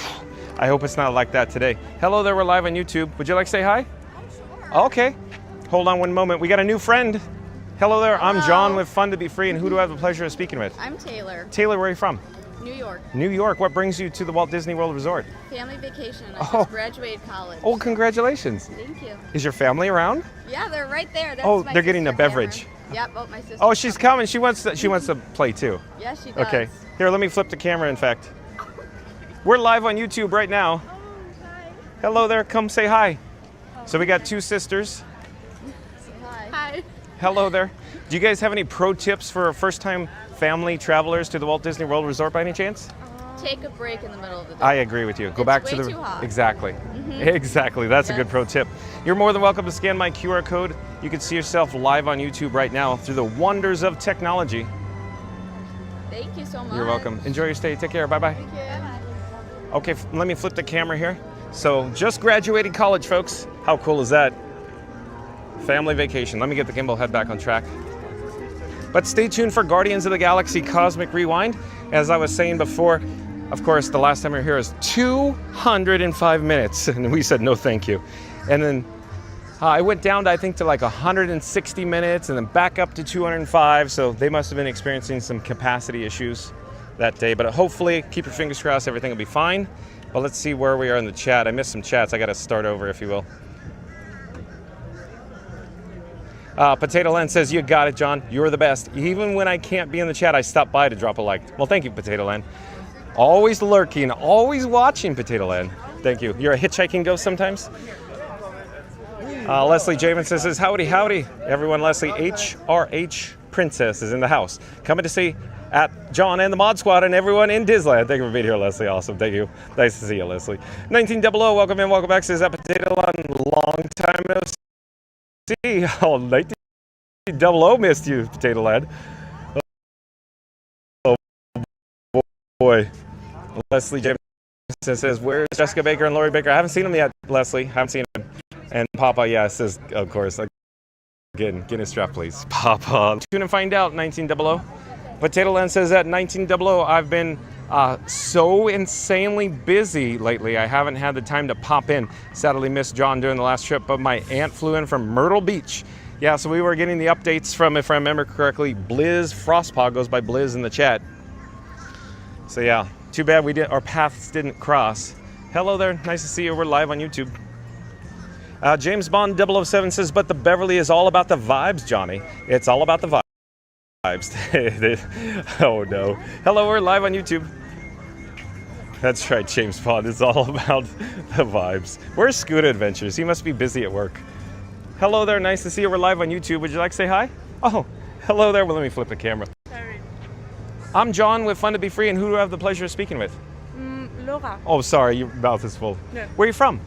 I hope it's not like that today. Hello there, we're live on YouTube. Would you like to say hi? Oh, okay. Hold on one moment. We got a new friend. Hello there, I'm John with Fun to Be Free, and who do I have the pleasure of speaking with? I'm Taylor. Taylor, where are you from? New York. New York. What brings you to the Walt Disney World Resort? Family vacation. I just graduated college. Oh, congratulations. Thank you. Is your family around? Yeah, they're right there. That's Oh, my they're getting a sister, beverage. Cameron. Yep, oh, my sister. Oh, she's coming. She wants to play too. Yes, she does. Okay. Here, let me flip the camera, in fact. We're live on YouTube right now. Oh, hi. Hello there. Come say hi. So we got two sisters. Say hi. Hi. Hello there. Do you guys have any pro tips for first-time family travelers to the Walt Disney World Resort by any chance? Take a break in the middle of the day. I agree with you. Go It's back way to the too hot. Exactly. Mhm. Exactly. That's a good pro tip. You're more than welcome to scan my QR code. You can see yourself live on YouTube right now through the wonders of technology. Thank you so much. You're welcome. Enjoy your stay. Take care. Bye-bye. Thank you. Okay, let me flip the camera here. So just graduated college, folks. How cool is that? Family vacation. Let me get the gimbal head back on track. But stay tuned for Guardians of the Galaxy Cosmic Rewind. As I was saying before, of course, the last time we were here was 205 minutes, and we said no thank you. And then I went down to, I think, to like 160 minutes, and then back up to 205, so they must have been experiencing some capacity issues that day. But hopefully, keep your fingers crossed, everything will be fine. But let's see where we are in the chat. I missed some chats. I got to start over, if you will. Potato Land says, you got it, John. You're the best. Even when I can't be in the chat, I stop by to drop a like. Well, thank you, Potato Land. Always lurking, always watching, Potato Land. Thank you. You're a hitchhiking ghost sometimes? Leslie Jamison says, howdy, howdy. Everyone, Leslie HRH Princess is in the house. Coming to see at John and the Mod Squad and everyone in Disneyland. Thank you for being here, Leslie. Awesome. Thank you. Nice to see you, Leslie. 1900, welcome in, welcome back. Says that Potato Land, long time no see. Oh, 1900 missed you, Potato Land. Oh, boy. Leslie Jameson says, where's Jessica Baker and Lori Baker? I haven't seen them yet, Leslie. Haven't seen them. And Papa, yeah, says, of course. Again, get his strap, please. Papa. Tune and find out, 1900. Potato Land says that 1900, I've been so insanely busy lately. I haven't had the time to pop in. Sadly missed John during the last trip, but my aunt flew in from Myrtle Beach. Yeah, so we were getting the updates from, if I remember correctly, Blizz Frostpaw goes by Blizz in the chat. So yeah, too bad our paths didn't cross. Hello there, nice to see you. We're live on YouTube. James Bond 007 says, but the Beverly is all about the vibes, Johnny. It's all about the vibes. Oh no. Hello, we're live on YouTube. That's right, James Bond. It's all about the vibes. Where's Scooter Adventures? He must be busy at work. Hello there, nice to see you. We're live on YouTube. Would you like to say hi? Oh, hello there. Well, let me flip the camera. Sorry. I'm John with Fun to Be Free, and who do I have the pleasure of speaking with? Laura. Oh, sorry, your mouth is full. No. Where are you from?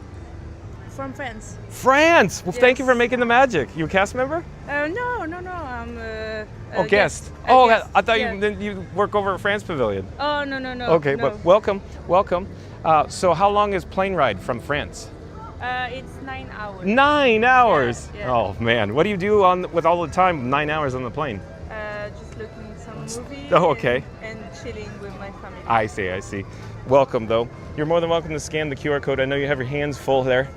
From France. France! Well, thank you Yes. for making the magic. You a cast member? No. I'm a Guest. A Oh, guest. I thought Yeah. you work over at France Pavilion. Oh, no. Okay, no. but welcome. So how long is plane ride from France? It's 9 hours. 9 hours? Yeah. Oh man, what do you do with all the time, 9 hours on the plane? Just looking some movies. Oh, okay. And chilling with my family. I see. Welcome though. You're more than welcome to scan the QR code. I know you have your hands full there.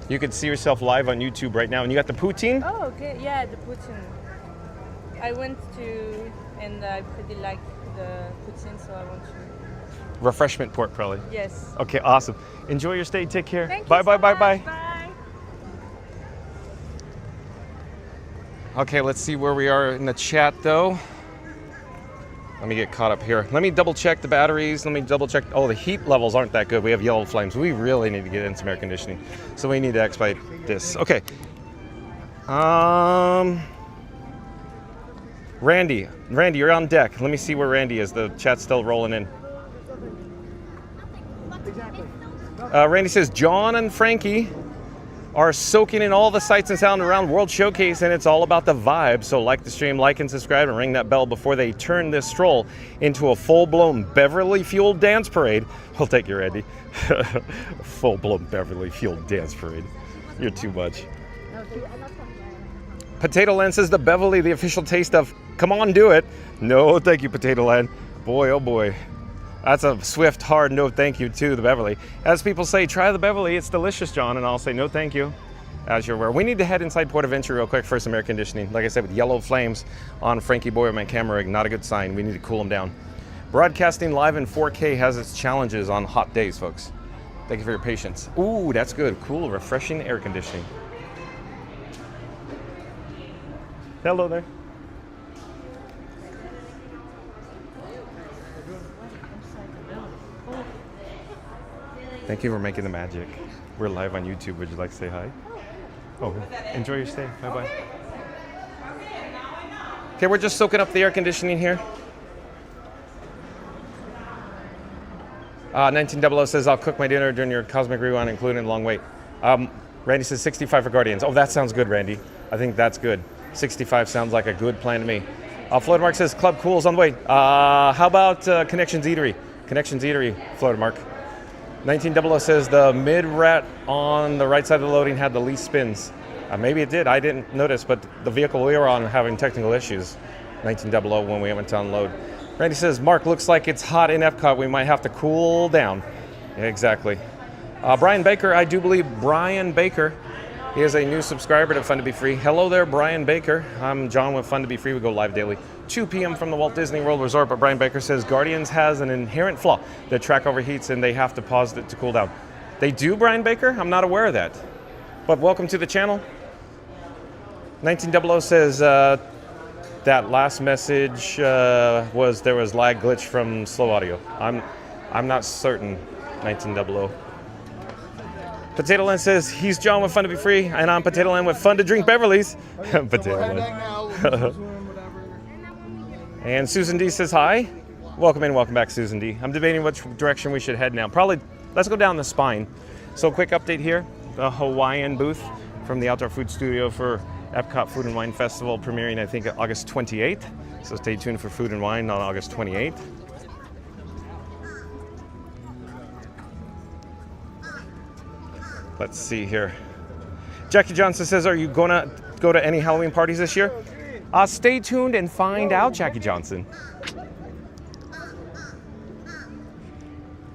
You can see yourself live on YouTube right now. And you got the poutine? Oh, okay. Yeah, the poutine. I went to, and I pretty like the poutine, so I want to. Refreshment pork probably. Yes. Okay, awesome. Enjoy your stay. Take care. Thank you Bye. so much. Bye. Okay, let's see where we are in the chat though. Let me get caught up here. Let me double check the batteries. Let me double check. Oh, the heat levels aren't that good. We have yellow flames. We really need to get in some air conditioning. So we need to expedite this. Okay. Randy, you're on deck. Let me see where Randy is. The chat's still rolling in. Randy says, John and Frankie are soaking in all the sights and sound around World Showcase, and it's all about the vibe. So like the stream, like and subscribe, and ring that bell before they turn this stroll into a full-blown Beverly-fueled dance parade. I'll take you, Randy. Full-blown Beverly-fueled dance parade. You're too much. Potato Land says the Beverly, the official taste of, come on, do it. No, thank you, Potato Land. Boy, oh boy. That's a swift, hard no thank you to the Beverly. As people say, try the Beverly, it's delicious, John, and I'll say no thank you, as you're aware. We need to head inside Port of Entry real quick for some air conditioning. Like I said, with yellow flames on Frankie Boy with my camera rig, not a good sign. We need to cool them down. Broadcasting live in 4K has its challenges on hot days, folks. Thank you for your patience. Ooh, that's good. Cool, refreshing air conditioning. Hello there. Thank you for making the magic. We're live on YouTube. Would you like to say hi? Oh, enjoy your stay. Bye-bye. Okay, we're just soaking up the air conditioning here. 1900 says, I'll cook my dinner during your Cosmic Rewind, including a long wait. Randy says 65 for Guardians. Oh, that sounds good, Randy. I think that's good. 65 sounds like a good plan to me. Floater Mark says, Club Cool's on the way. How about Connections Eatery? Connections Eatery, Floater Mark. 1900 says the mid-rat on the right side of the loading had the least spins. Maybe it did. I didn't notice, but the vehicle we were on having technical issues. 1900 when we went to unload. Randy says, Mark, looks like it's hot in Epcot. We might have to cool down. Yeah, exactly. Brian Baker, I do believe Brian Baker. He is a new subscriber to Fun to Be Free. Hello there, Brian Baker. I'm John with Fun to Be Free. We go live daily, 2 p.m. from the Walt Disney World Resort. But Brian Baker says Guardians has an inherent flaw. The track overheats and they have to pause it to cool down. They do, Brian Baker? I'm not aware of that. But welcome to the channel. 1900 says that last message was there was lag glitch from slow audio. I'm not certain. 1900. Potato Land says he's John with Fun to Be Free, and I'm Potato Land with Fun to Drink Beverly's. Potato Land. And Susan D says hi. Welcome in, welcome back, Susan D. I'm debating which direction we should head now. Probably, let's go down the spine. So quick update here, the Hawaiian booth from the Outdoor Food Studio for Epcot Food and Wine Festival premiering, I think, August 28th. So stay tuned for Food and Wine on August 28th. Let's see here. Jackie Johnson says, are you going to go to any Halloween parties this year? Stay tuned and find out, Jackie Johnson.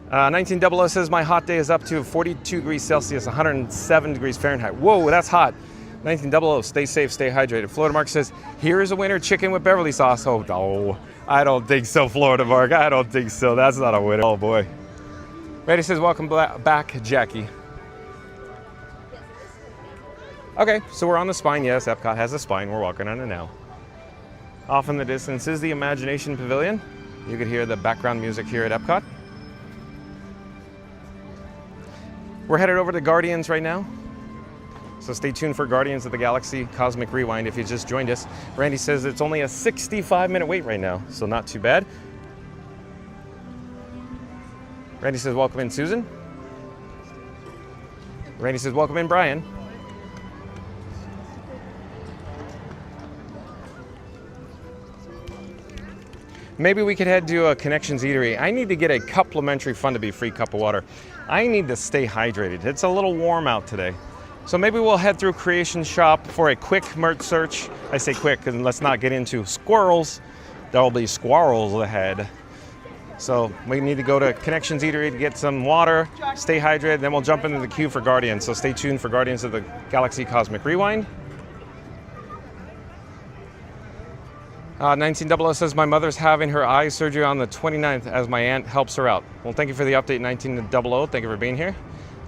1900 says, my hot day is up to 42 degrees Celsius, 107 degrees Fahrenheit. Whoa, that's hot. 1900, stay safe, stay hydrated. Florida Mark says, here is a winner, chicken with Beverly sauce. Oh, no, I don't think so, Florida Mark. I don't think so. That's not a winner. Oh, boy. Randy says, welcome back, Jackie. Okay, so we're on the spine. Yes, Epcot has a spine. We're walking on it now. Off in the distance is the Imagination Pavilion. You can hear the background music here at Epcot. We're headed over to Guardians right now. So stay tuned for Guardians of the Galaxy Cosmic Rewind if you just joined us. Randy says it's only a 65-minute wait right now, so not too bad. Randy says, welcome in, Susan. Randy says, welcome in, Brian. Maybe we could head to a Connections Eatery. I need to get a complimentary Fun to Be Free cup of water. I need to stay hydrated. It's a little warm out today. So maybe we'll head through Creation Shop for a quick merch search. I say quick, and let's not get into squirrels. There'll be squirrels ahead. So we need to go to Connections Eatery to get some water, stay hydrated, then we'll jump into the queue for Guardians. So stay tuned for Guardians of the Galaxy Cosmic Rewind. 1900 says, my mother's having her eye surgery on the 29th as my aunt helps her out. Well, thank you for the update, 1900. Thank you for being here.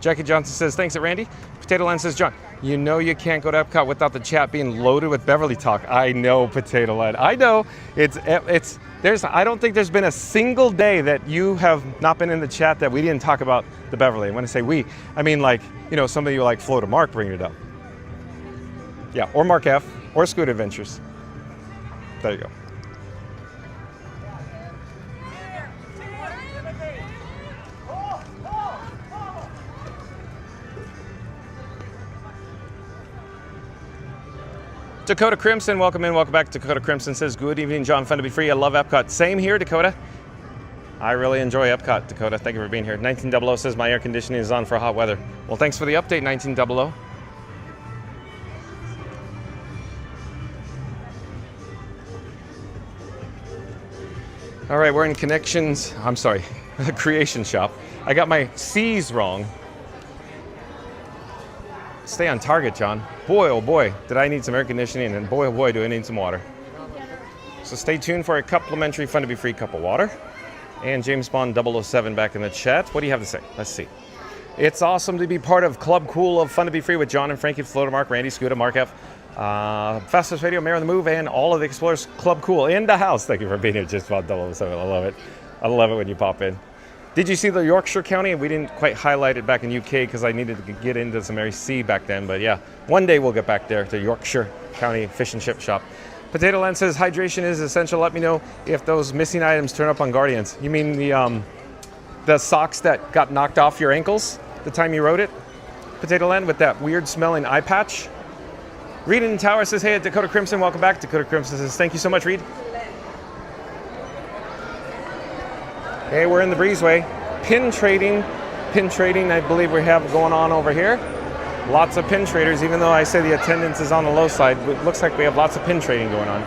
Jackie Johnson says, thanks, Randy. Potato Land says, John, you know you can't go to Epcot without the chat being loaded with Beverly talk. I know, Potato Land. I know. I don't think there's been a single day that you have not been in the chat that we didn't talk about the Beverly. And when I say we, I mean, like, you know, some of you like Florida Mark bringing it up. Yeah, or Mark F, or Scoot Adventures. There you go. Dakota Crimson, welcome in, welcome back. Dakota Crimson says, good evening, John, fun to be free. I love Epcot. Same here, Dakota. I really enjoy Epcot, Dakota. Thank you for being here. 1900 says, my air conditioning is on for hot weather. Well, thanks for the update, 1900. All right, we're in Creation Shop. I got my C's wrong. Stay on target, John. Boy, oh boy, did I need some air conditioning, and boy, oh boy, do I need some water. So stay tuned for a complimentary fun to be free cup of water. And James Bond 007 back in the chat. What do you have to say? Let's see. It's awesome to be part of Club Cool of Fun to be Free with John and Frankie, Floater Mark, Randy, Scooter, Mark F, Fastest Radio, Mayor on the Move, and all of the Explorers. Club Cool in the house. Thank you for being here, James Bond 007. I love it. I love it when you pop in. Did you see the Yorkshire County? We didn't quite highlight it back in UK because I needed to get into some Area C back then. But yeah, one day we'll get back there to Yorkshire County Fish and Chip Shop. Potato Land says, hydration is essential. Let me know if those missing items turn up on Guardians. You mean the socks that got knocked off your ankles the time you rode it? Potato Land with that weird smelling eye patch? Reed in Tower says, hey, Dakota Crimson, welcome back. Dakota Crimson says, thank you so much, Reed. Hey, we're in the breezeway. Pin trading, I believe we have going on over here. Lots of pin traders, even though I say the attendance is on the low side. It looks like we have lots of pin trading going on.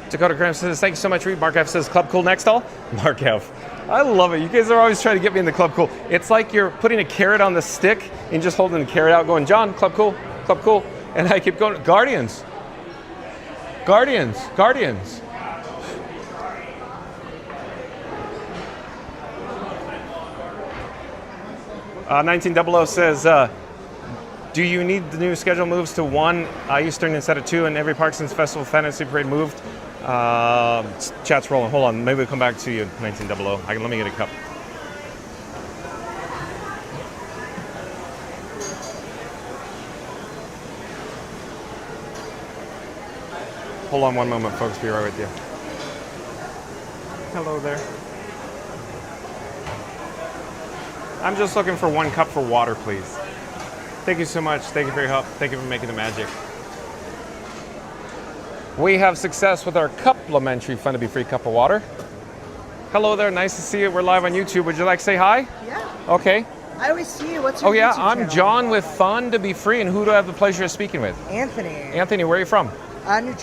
Dakota Crimson says, thank you so much, Reed. Mark F says, Club Cool next all? Mark F. I love it. You guys are always trying to get me in the Club Cool. It's like you're putting a carrot on the stick and just holding the carrot out going, John, Club Cool, Club Cool. And I keep going, Guardians. Guardians, Guardians. Uh, 1900 says, do you need the new schedule moves to 1 Eastern instead of 2 in every park since Festival Fantasy Parade moved? Chat's rolling. Hold on. Maybe we'll come back to you, 1900. Let me get a cup. Hold on one moment, folks. Be right with you. Hello there. I'm just looking for 1 cup for water, please. Thank you so much. Thank you for your help. Thank you for making the magic. We have success with our complimentary Fun to be Free cup of water. Hello there. Nice to see you. We're live on YouTube. Would you like to say hi? Yeah. Okay. I always see you. What's your YouTube channel? I'm John with Fun to be Free. And who do I have the pleasure of speaking with? Anthony. Anthony, where are you from? New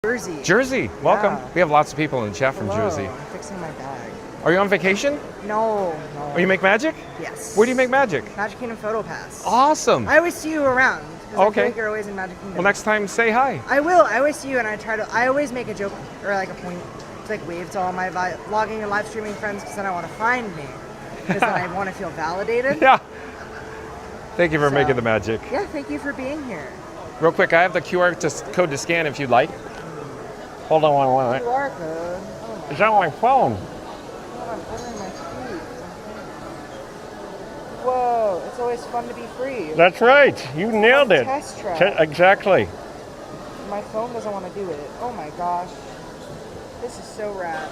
Jersey. Jersey. Welcome. Yeah. We have lots of people in the chat from Jersey. I'm fixing my bag. Are you on vacation? No. Oh, you make magic? Yes. Where do you make magic? Magic Kingdom Photo Pass. Awesome. I always see you around. Okay. I feel like you're always in Magic Kingdom. Well, next time say hi. I will. I always see you, and I always make a joke or like a point to like wave to all my vlogging and live streaming friends because then I want to find me because then I want to feel validated. Yeah. Thank you for making the magic. Yeah. Thank you for being here. Real quick, I have the QR code to scan if you'd like. Hold on one minute. QR code. Oh it's on my phone. God, I'm ordering my tweets. Whoa! It's always fun to be free. That's right. You nailed it. Test track. Exactly. My phone doesn't want to do it. Oh my gosh. This is so rad.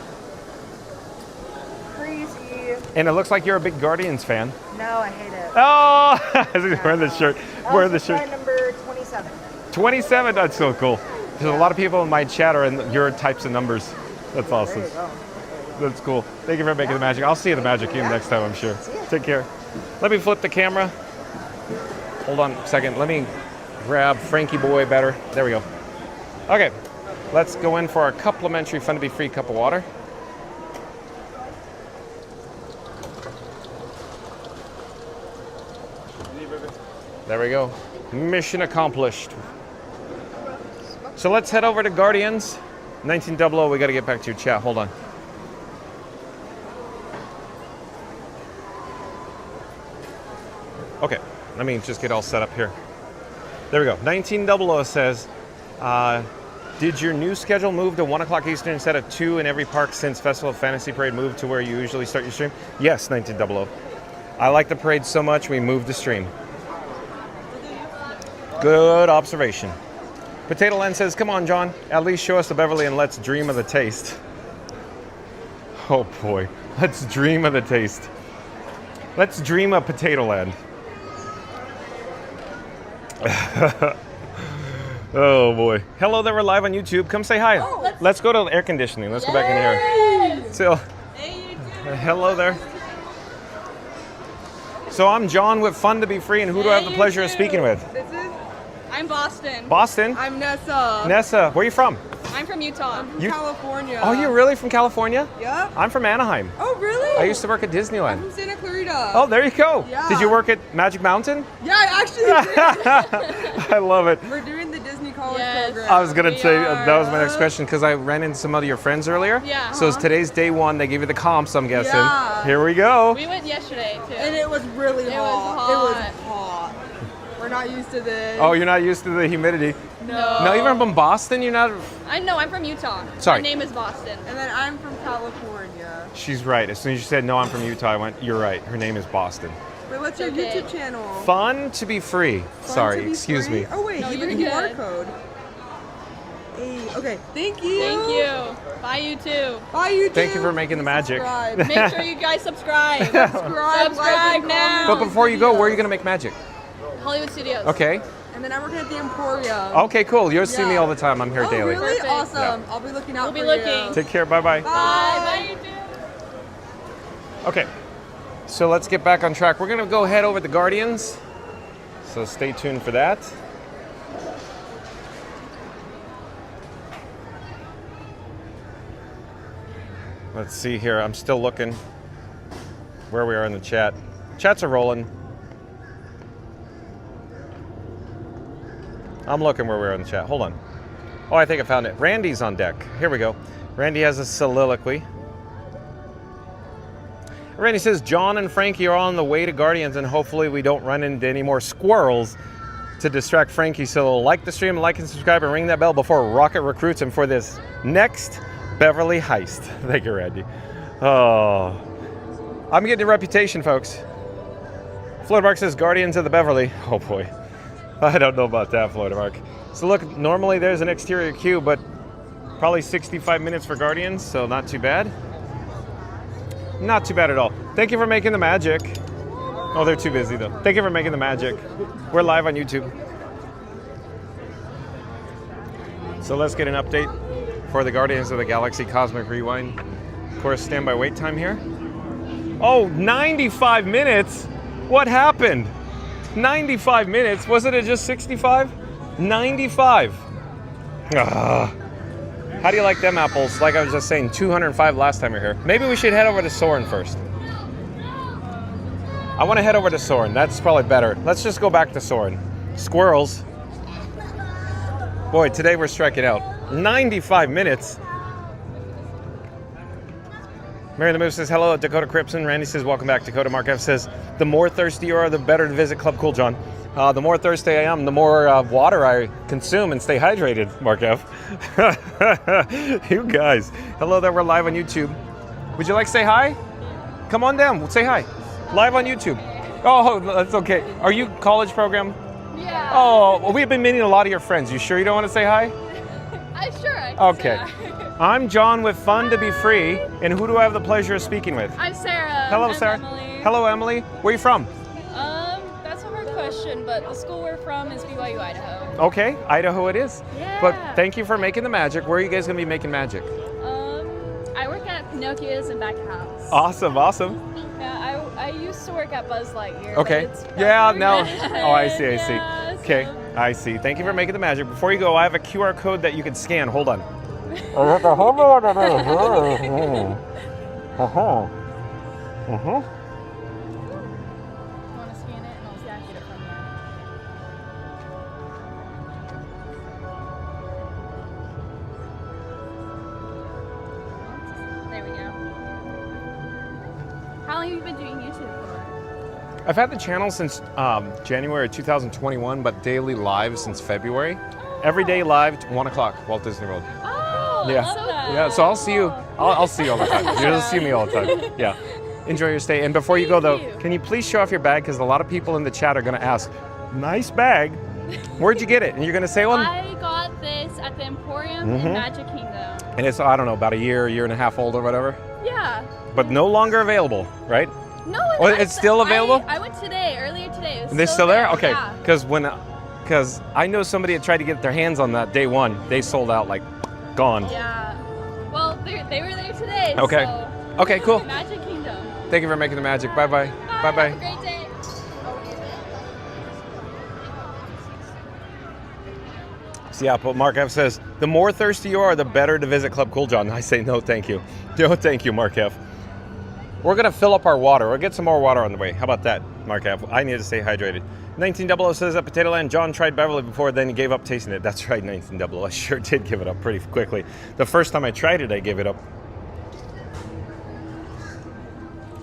Crazy. And it looks like you're a big Guardians fan. No, I hate it. Oh! Wearing the shirt. Wearing the shirt. Number 27. 27. That's so cool. There's a lot of people in my chat are in your types of numbers. That's awesome. There you go. That's cool. Thank you for making the magic. I'll see you at the Magic Kingdom next time, I'm sure. Take care. Let me flip the camera. Hold on a second. Let me grab Frankie Boy better. There we go. Okay. Let's go in for our complimentary Fun to be Free cup of water. There we go. Mission accomplished. So let's head over to Guardians. 1900, we got to get back to your chat. Hold on. Okay, let me just get all set up here. There we go. 1900 says, did your new schedule move to 1 o'clock Eastern instead of 2 in every park since Festival of Fantasy Parade moved to where you usually start your stream? Yes, 1900. I like the parade so much, we moved the stream. Good observation. Potato Land says, come on, John. At least show us the Beverly and let's dream of the taste. Oh boy, let's dream of the taste. Let's dream of Potato Land. Oh boy. Hello there, we're live on YouTube. Come say hi. Oh, let's go to the air conditioning. Let's go back in here. So, hello there. So I'm John with Fun to Be Free, and who do I have the pleasure of speaking with? I'm Boston. Boston? I'm Nessa. Nessa, where are you from? I'm from Utah. I'm from California. Oh, you're really from California? Yeah. I'm from Anaheim. Oh, really? I used to work at Disneyland. I'm from Santa Clarita. Oh, there you go. Yeah. Did you work at Magic Mountain? Yeah, I actually did. I love it. We're doing the Disney College program. I was going to say, that was my next question, because I ran into some of your friends earlier. Yeah. So it's today's day one. They gave you the comps, I'm guessing. Yeah. Here we go. We went yesterday too. And it was really hot. It was hot. We're not used to this. Oh, you're not used to the humidity? No. No, even from Boston, you're not? I know, I'm from Utah. Sorry. My name is Boston. And then I'm from California. She's right. As soon as you said, no, I'm from Utah, I went, you're right. Her name is Boston. Wait, what's your YouTube channel? Fun to be free. Sorry, to be excuse free? me. Oh, wait, No, give you're me a QR good. code. Hey, okay, thank you. Thank you. Bye, you too. Bye, you too. Thank you for making the magic. Make sure you guys subscribe. Subscribe Subscribe now. But before you go, where are you going to make magic? Hollywood Studios. Okay. And then I'm working at the Emporium. Okay, cool. You'll see me all the time. I'm here Oh, daily. really? Perfect. Awesome. Yeah. I'll be looking out We'll for be looking. you. Take care. Bye-bye. Bye. Bye, you too. Okay. So let's get back on track. We're going to go head over to Guardians. So stay tuned for that. Let's see here. I'm still looking where we are in the chat. Chats are rolling. I'm looking where we are in the chat. Hold on. Oh, I think I found it. Randy's on deck. Here we go. Randy has a soliloquy. Randy says, John and Frankie are on the way to Guardians, and hopefully we don't run into any more squirrels to distract Frankie. So like the stream, like and subscribe, and ring that bell before Rocket recruits him for this next Beverly heist. Thank you, Randy. Oh, I'm getting a reputation, folks. Florida Mark says, Guardians of the Beverly. Oh boy. I don't know about that, Florida Mark. So look, normally there's an exterior queue, but probably 65 minutes for Guardians, so not too bad. Not too bad at all. Thank you for making the magic. Oh, they're too busy though. Thank you for making the magic. We're live on YouTube. So let's get an update for the Guardians of the Galaxy Cosmic Rewind. Of course, standby wait time here. Oh, 95 minutes? What happened? 95 minutes? Wasn't it just 65? 95. Ah. How do you like them apples? Like I was just saying, 205 last time you were here. Maybe we should head over to Soarin' first. I want to head over to Soarin'. That's probably better. Let's just go back to Soarin'. Squirrels. Boy, today we're striking out. 95 minutes. Mary the Move says, hello, Dakota Cripson. Randy says, welcome back. Dakota Mark F says, the more thirsty you are, the better to visit Club Cool John. The more thirsty I am, the more water I consume and stay hydrated, Mark F. You guys. Hello there, we're live on YouTube. Would you like to say hi? Come on down, say hi. Live on YouTube. Oh, that's okay. Are you college program? Yeah. Oh, well, we've been meeting a lot of your friends. You sure you don't want to say hi? I can Okay. say hi. I'm John with Fun to Be Free, and who do I have the pleasure of speaking with? I'm Sarah. Hello, I'm Sarah. Emily. Hello, Emily. Where are you from? That's a hard question, but the school we're from is BYU, Idaho. Okay, Idaho it is. Yeah. But thank you for making the magic. Where are you guys going to be making magic? I work at Pinocchio's in back house. Awesome, awesome. Yeah, I used to work at Buzz Lightyear. Okay. But it's Yeah, better. now. Oh, I see, I see. Yeah, Okay, so- I see. Thank you for making the magic. Before you go, I have a QR code that you can scan. Hold on. You want to scan it and I'll get it from you. There we go. How long have you been doing YouTube for? I've had the channel since January 2021, but daily live since February. Every day live, 1 o'clock, Walt Disney World. Oh, Yeah. I love that. Yeah, so I'll see you. I'll see you all the time. You'll see me all the time. Yeah. Enjoy your stay. And before you go, though, can you please show off your bag? Because a lot of people in the chat are going to ask, nice bag. Where'd you get it? And you're going to say, well, I got Kingdom and Magic Kingdom. And it's, I don't know, about a year and a half old or whatever. Yeah. But no longer available, right? No, it's still available? I went earlier today. And they're still there? Okay. Yeah. Because I know somebody had tried to get their hands on that day one. They sold out, like, gone. Yeah. Well, they were there today. Okay. So Okay, cool. Magic Kingdom. Thank you for making the magic. Bye-bye. Bye. Bye-bye. Have a great day. So yeah, but Mark F says, the more thirsty you are, the better to visit Club Cool John. I say no, thank you. No, thank you, Mark F. We're going to fill up our water. We'll get some more water on the way. How about that, Mark F? I need to stay hydrated. 1900 says at Potato Land, John tried Beverly before, then he gave up tasting it. That's right, 1900. I sure did give it up pretty quickly. The first time I tried it, I gave it up.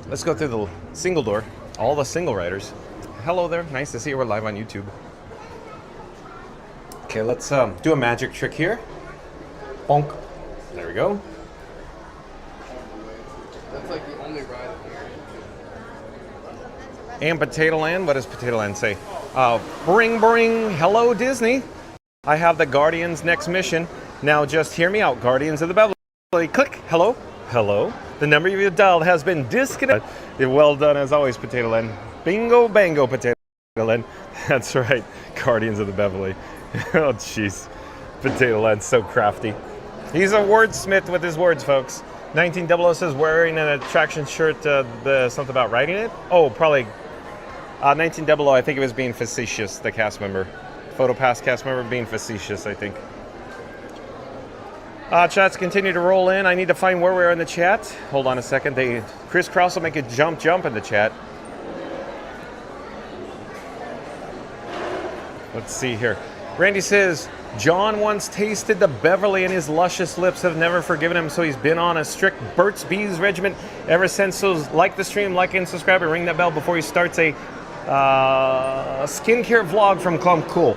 Let's go through the single door. All the single riders. Hello there. Nice to see you. We're live on YouTube. Okay, let's do a magic trick here. Bonk. There we go. That's like the only ride here. And Potato Land. What does Potato Land say? Bring, bring. Hello, Disney. I have the Guardians next mission. Now just hear me out, Guardians of the Beverly. Click. Hello. Hello. The number you dialed has been disconnected. Well done as always, Potato Land. Bingo, bango, Potato Land. That's right. Guardians of the Beverly. Oh, jeez. Potato Land's so crafty. He's a wordsmith with his words, folks. 1900 says wearing an attraction shirt, something about riding it? Oh, probably 1900, I think it was being facetious, the cast member. PhotoPass cast member being facetious, I think. Chats continue to roll in. I need to find where we are in the chat. Hold on a second. Chris Krause will make a jump in the chat. Let's see here. Randy says, John once tasted the Beverly and his luscious lips have never forgiven him, so he's been on a strict Burt's Bees regimen ever since. So like the stream, like and subscribe, and ring that bell before he starts a skincare vlog from Club Cool.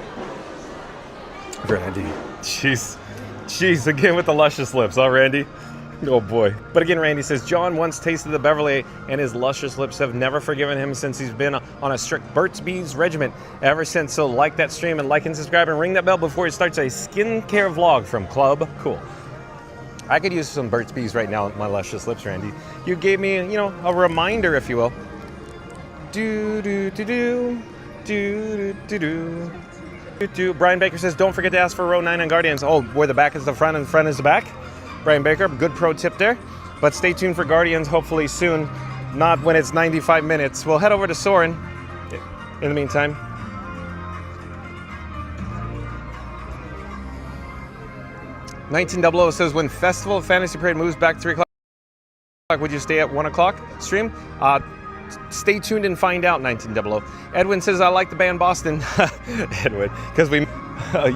Randy, jeez, again with the luscious lips, huh, Randy? Oh boy. But again, Randy says, John once tasted the Beverly and his luscious lips have never forgiven him since he's been on a strict Burt's Bees regimen ever since. So like that stream and like and subscribe and ring that bell before he starts a skincare vlog from Club Cool. I could use some Burt's Bees right now with my luscious lips, Randy. You gave me, a reminder, if you will. Brian Baker says, don't forget to ask for row 9 on Guardians. Oh, where the back is the front and the front is the back? Brian Baker, good pro tip there. But stay tuned for Guardians hopefully soon, not when it's 95 minutes. We'll head over to Soarin' in the meantime. $1900 says, when Festival of Fantasy Parade moves back 3 o'clock, would you stay at 1 o'clock stream? Stay tuned and find out, 1900. Edwin says, I like the band Boston. Edwin, because we...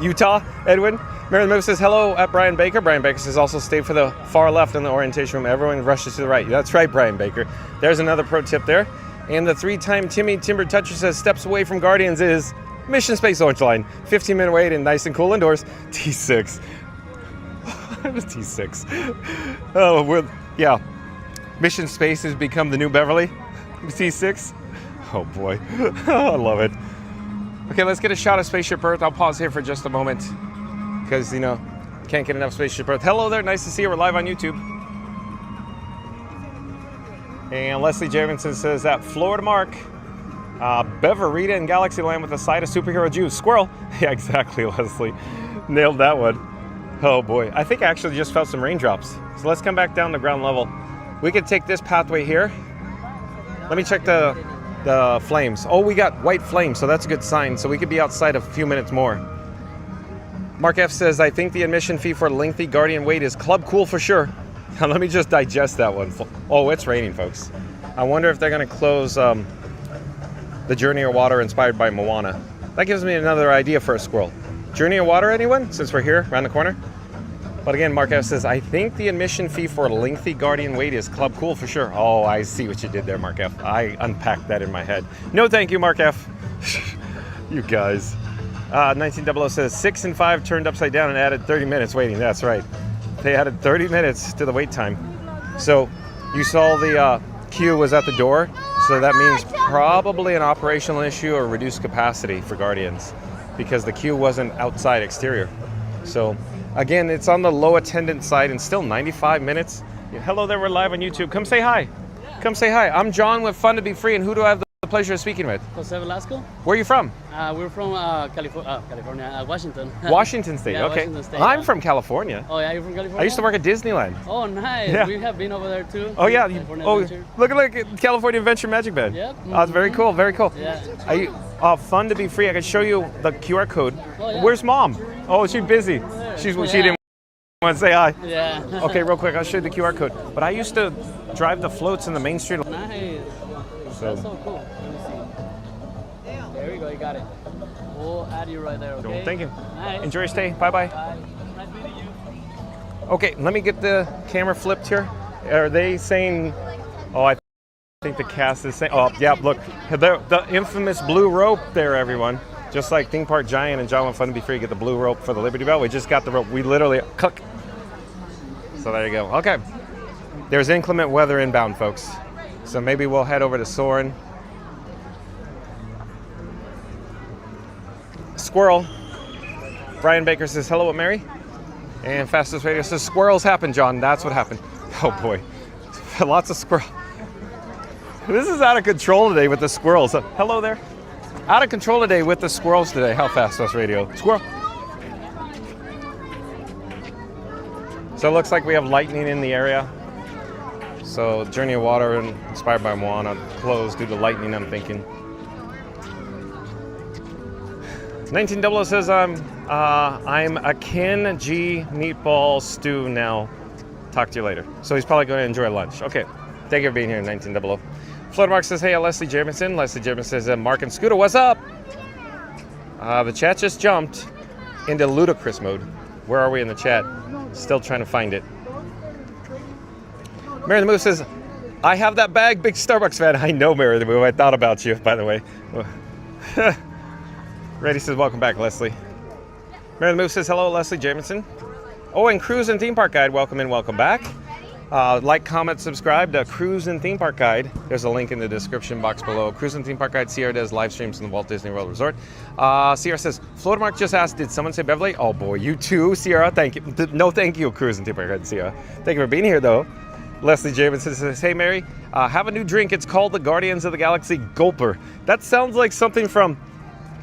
Utah, Edwin. Marilyn Move says, hello at Brian Baker. Brian Baker says, also stay for the far left in the orientation room. Everyone rushes to the right. That's right, Brian Baker. There's another pro tip there. And the 3-time Timmy Timber Toucher says, steps away from Guardians is Mission Space Orange Line. 15-minute wait and nice and cool indoors. T6. It was T6. Oh, yeah. Mission Space has become the new Beverly. T6. Oh, boy. I love it. Okay, let's get a shot of Spaceship Earth. I'll pause here for just a moment because, can't get enough Spaceship Earth. Hello there. Nice to see you. We're live on YouTube. And Leslie Javinson says that Florida Mark, Beverita in Galaxyland with a side of superhero juice. Squirrel. Yeah, exactly, Leslie. Nailed that one. Oh, boy. I think I actually just felt some raindrops. So let's come back down to ground level. We could take this pathway here. Let me check the flames. Oh, we got white flames, so that's a good sign. So we could be outside a few minutes more. Mark F says, I think the admission fee for lengthy Guardian wait is Club Cool for sure. Now, let me just digest that one. Oh, it's raining, folks. I wonder if they're going to close the Journey of Water inspired by Moana. That gives me another idea for a squirrel. Journey of Water, anyone? Since we're here, around the corner. But again, Mark F says, I think the admission fee for a lengthy Guardian wait is Club Cool for sure. Oh, I see what you did there, Mark F. I unpacked that in my head. No, thank you, Mark F. You guys. 1900 says, 6 and 5 turned upside down and added 30 minutes waiting. That's right. They added 30 minutes to the wait time. So you saw the queue was at the door. So that means probably an operational issue or reduced capacity for Guardians because the queue wasn't outside exterior. So Again, it's on the low attendance side and still 95 minutes. Yeah, hello there, we're live on YouTube. Come say hi. Come say hi. I'm John with Fun to Be Free, and who do I have the pleasure of speaking with? Jose Velasco. Where are you from? We're from California, Washington. Washington State, Yeah, okay. Washington State, I'm from California. Oh, yeah, you're from California? I used to work at Disneyland. Oh, nice. Yeah. We have been over there too. Oh, yeah. California Oh, Adventure. look at California Adventure Magic Band. Yep. Oh, it's very cool, very cool. Yeah. Are you, Fun to Be Free. I can show you the QR code. Oh, yeah. Where's Mom? Oh, she's busy. She didn't want to say hi. Yeah. Okay, real quick, I'll show you the QR code. But I used to drive the floats in the Main Street. Nice. That's so cool. Let me see. There we go, you got it. We'll add you right there, okay? Thank you. Nice. Enjoy your stay. Bye-bye. Bye. Nice meeting you. Okay, let me get the camera flipped here. Are they saying, oh, I think the cast is saying, oh, yeah, look, the infamous blue rope there, everyone. Just like Theme Park Giant and John with Fun to Be Free get the blue rope for the Liberty Bell. We just got the rope. We literally, click. So there you go. Okay. There's inclement weather inbound, folks. So maybe we'll head over to Soarin'. Squirrel. Brian Baker says, hello, Mary. And Fastest Radio says, squirrels happen, John. That's what happened. Oh, boy. Lots of squirrels. This is out of control today with the squirrels. Hello there. Out of control today with the squirrels today. How Fast West Radio? Squirrel. So it looks like we have lightning in the area. So Journey of Water and Inspired by Moana closed due to lightning, I'm thinking. 1900 says I'm a Ken G meatball stew now. Talk to you later. So he's probably going to enjoy lunch. Okay. Thank you for being here, 1900. Floodmark says, hey, Leslie Jamison. Leslie Jamison says, Mark and Scooter, what's up? The chat just jumped into ludicrous mode. Where are we in the chat? Still trying to find it. Mary the Move says, I have that bag, big Starbucks fan. I know, Mary the Move. I thought about you, by the way. Reddy says, welcome back, Leslie. Mary the Move says, hello, Leslie Jamison. Oh, and Cruise and Theme Park Guide, welcome in, welcome back. Like, comment, subscribe to Cruise and Theme Park Guide. There's a link in the description box below. Cruise and Theme Park Guide, Sierra does live streams in the Walt Disney World Resort. Sierra says, Florida Mark just asked, did someone say Beverly? Oh boy, you too, Sierra. Thank you. No, thank you, Cruise and Theme Park Guide, Sierra. Thank you for being here, though. Leslie Jamison says, hey Mary, have a new drink. It's called the Guardians of the Galaxy Gulper. That sounds like something from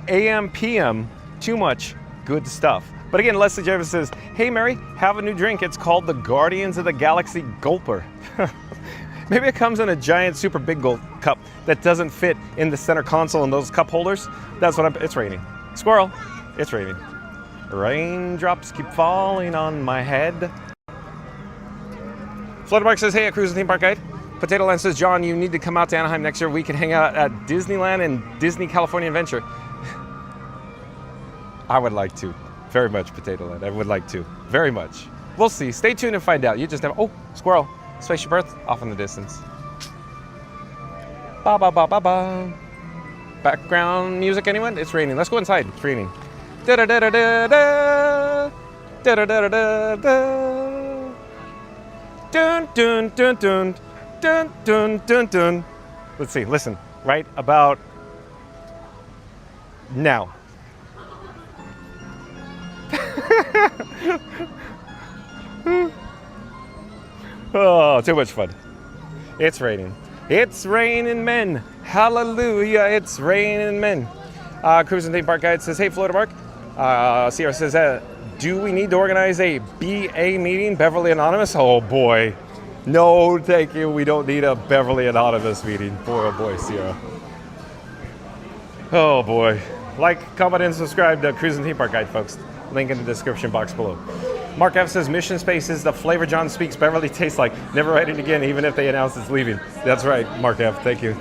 AM PM. Too much good stuff. But again, Leslie Jarvis says, hey Mary, have a new drink. It's called the Guardians of the Galaxy Gulper. Maybe it comes in a giant super big gulp cup that doesn't fit in the center console in those cup holders. That's what it's raining. Squirrel, it's raining. Raindrops keep falling on my head. Fluttermark says, hey, a Cruise and Theme Park Guide. Potato Land says, John, you need to come out to Anaheim next year. We can hang out at Disneyland and Disney California Adventure. I would like to. Very much, Potato Land. I would like to. Very much. We'll see. Stay tuned and find out. You just never... Oh, squirrel. Spaceship Earth off in the distance. Ba ba ba ba ba. Background music, anyone? It's raining. Let's go inside. It's raining. Da da da da da da. Da da da da da. Dun dun dun dun dun dun dun dun. Let's see. Listen. Right about now. Oh, too much fun. It's raining. It's raining men. Hallelujah. It's raining men. Cruise and Theme Park Guide says, hey, Florida Mark. Sierra says, do we need to organize a BA meeting, Beverly Anonymous? Oh, boy. No, thank you. We don't need a Beverly Anonymous meeting. Boy, oh, boy, Sierra. Oh, boy. Like, comment, and subscribe to Cruise and Theme Park Guide, folks. Link in the description box below. Mark F says, Mission Space is the flavor John speaks Beverly tastes like. Never write it again, even if they announce it's leaving. That's right, Mark F. Thank you.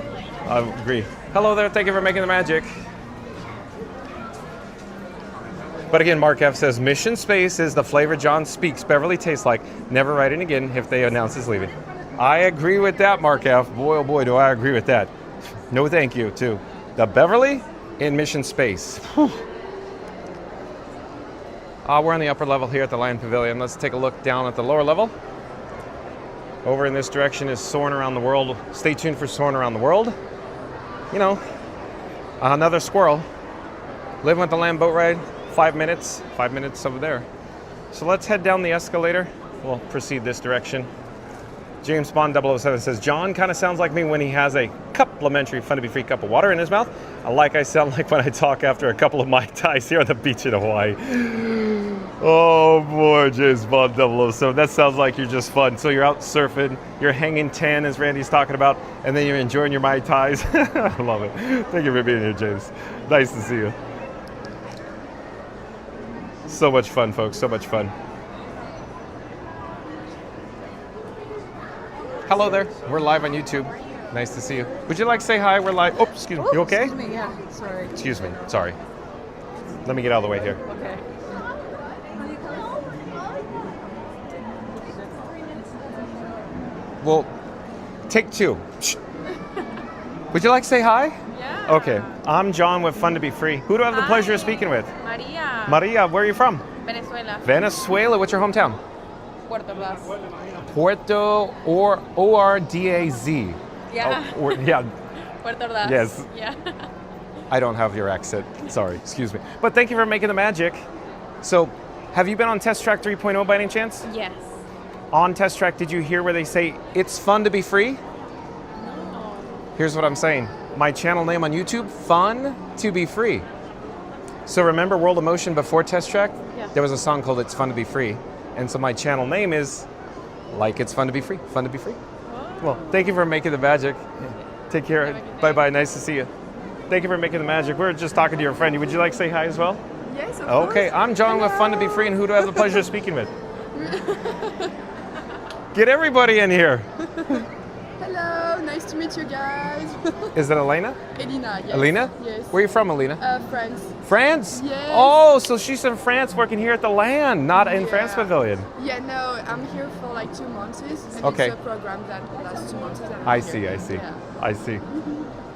I agree. Hello there. Thank you for making the magic. But again, Mark F says, Mission Space is the flavor John speaks Beverly tastes like. Never write it again if they announce it's leaving. I agree with that, Mark F. Boy, oh boy, do I agree with that. No thank you, too. The Beverly in Mission Space. We're on the upper level here at the Lion Pavilion. Let's take a look down at the lower level. Over in this direction is Soarin' Around the World. Stay tuned for Soarin' Around the World. You know, another squirrel. Living with the Lamb boat ride, 5 minutes. 5 minutes over there. So let's head down the escalator. We'll proceed this direction. James Bond 007 says, John kind of sounds like me when he has a complimentary Fun to Be Free cup of water in his mouth. I sound like when I talk after a couple of Mai Tais here on the beach in Hawaii. Oh boy, James Bond 007. That sounds like you're just fun. So you're out surfing, you're hanging 10 as Randy's talking about, and then you're enjoying your Mai Tais. I love it. Thank you for being here, James. Nice to see you. So much fun, folks. So much fun. Hello there. We're live on YouTube. Nice to see you. Would you like to say hi? We're live. Oh, excuse me. You okay? Excuse me, yeah. Sorry. Excuse me. Sorry. Let me get out of the way here. Okay. Well, take two. Would you like to say hi? Yeah. Okay. I'm John with Fun to Be Free. Who do I have the pleasure of speaking with? Maria. Maria, where are you from? Venezuela. Venezuela. What's your hometown? Puerto Ordaz. Puerto or O-R-D-A-Z. Yeah. Oh, yeah. Puerto Ordaz. Yes. Yeah. I don't have your accent. Sorry. Excuse me. But thank you for making the magic. So, have you been on Test Track 3.0 by any chance? Yes. On Test Track, did you hear where they say, it's fun to be free? No. Here's what I'm saying. My channel name on YouTube, Fun to Be Free. So remember World of Motion before Test Track? Yeah. There was a song called It's Fun to Be Free. And so my channel name is like It's Fun to Be Free. Fun to Be Free. Well, thank you for making the magic. Take care. Bye-bye. Nice to see you. Thank you for making the magic. We were just talking to your friend. Would you like to say hi as well? Yes, of Okay. course. I'm John with Fun to Be Free. And who do I have the pleasure of speaking with? Get everybody in here. Hello, nice to meet you guys. Is it Elena? Elena, yes. Elena? Yes. Where are you from, Elena? France. France? Yes. Oh, so she's in France working here at the land, not in France Pavilion. Yeah, no, I'm here for like 2 months. And Okay. It's a program that lasts 2 months. And I'm I here. see, I see. Yeah. I see.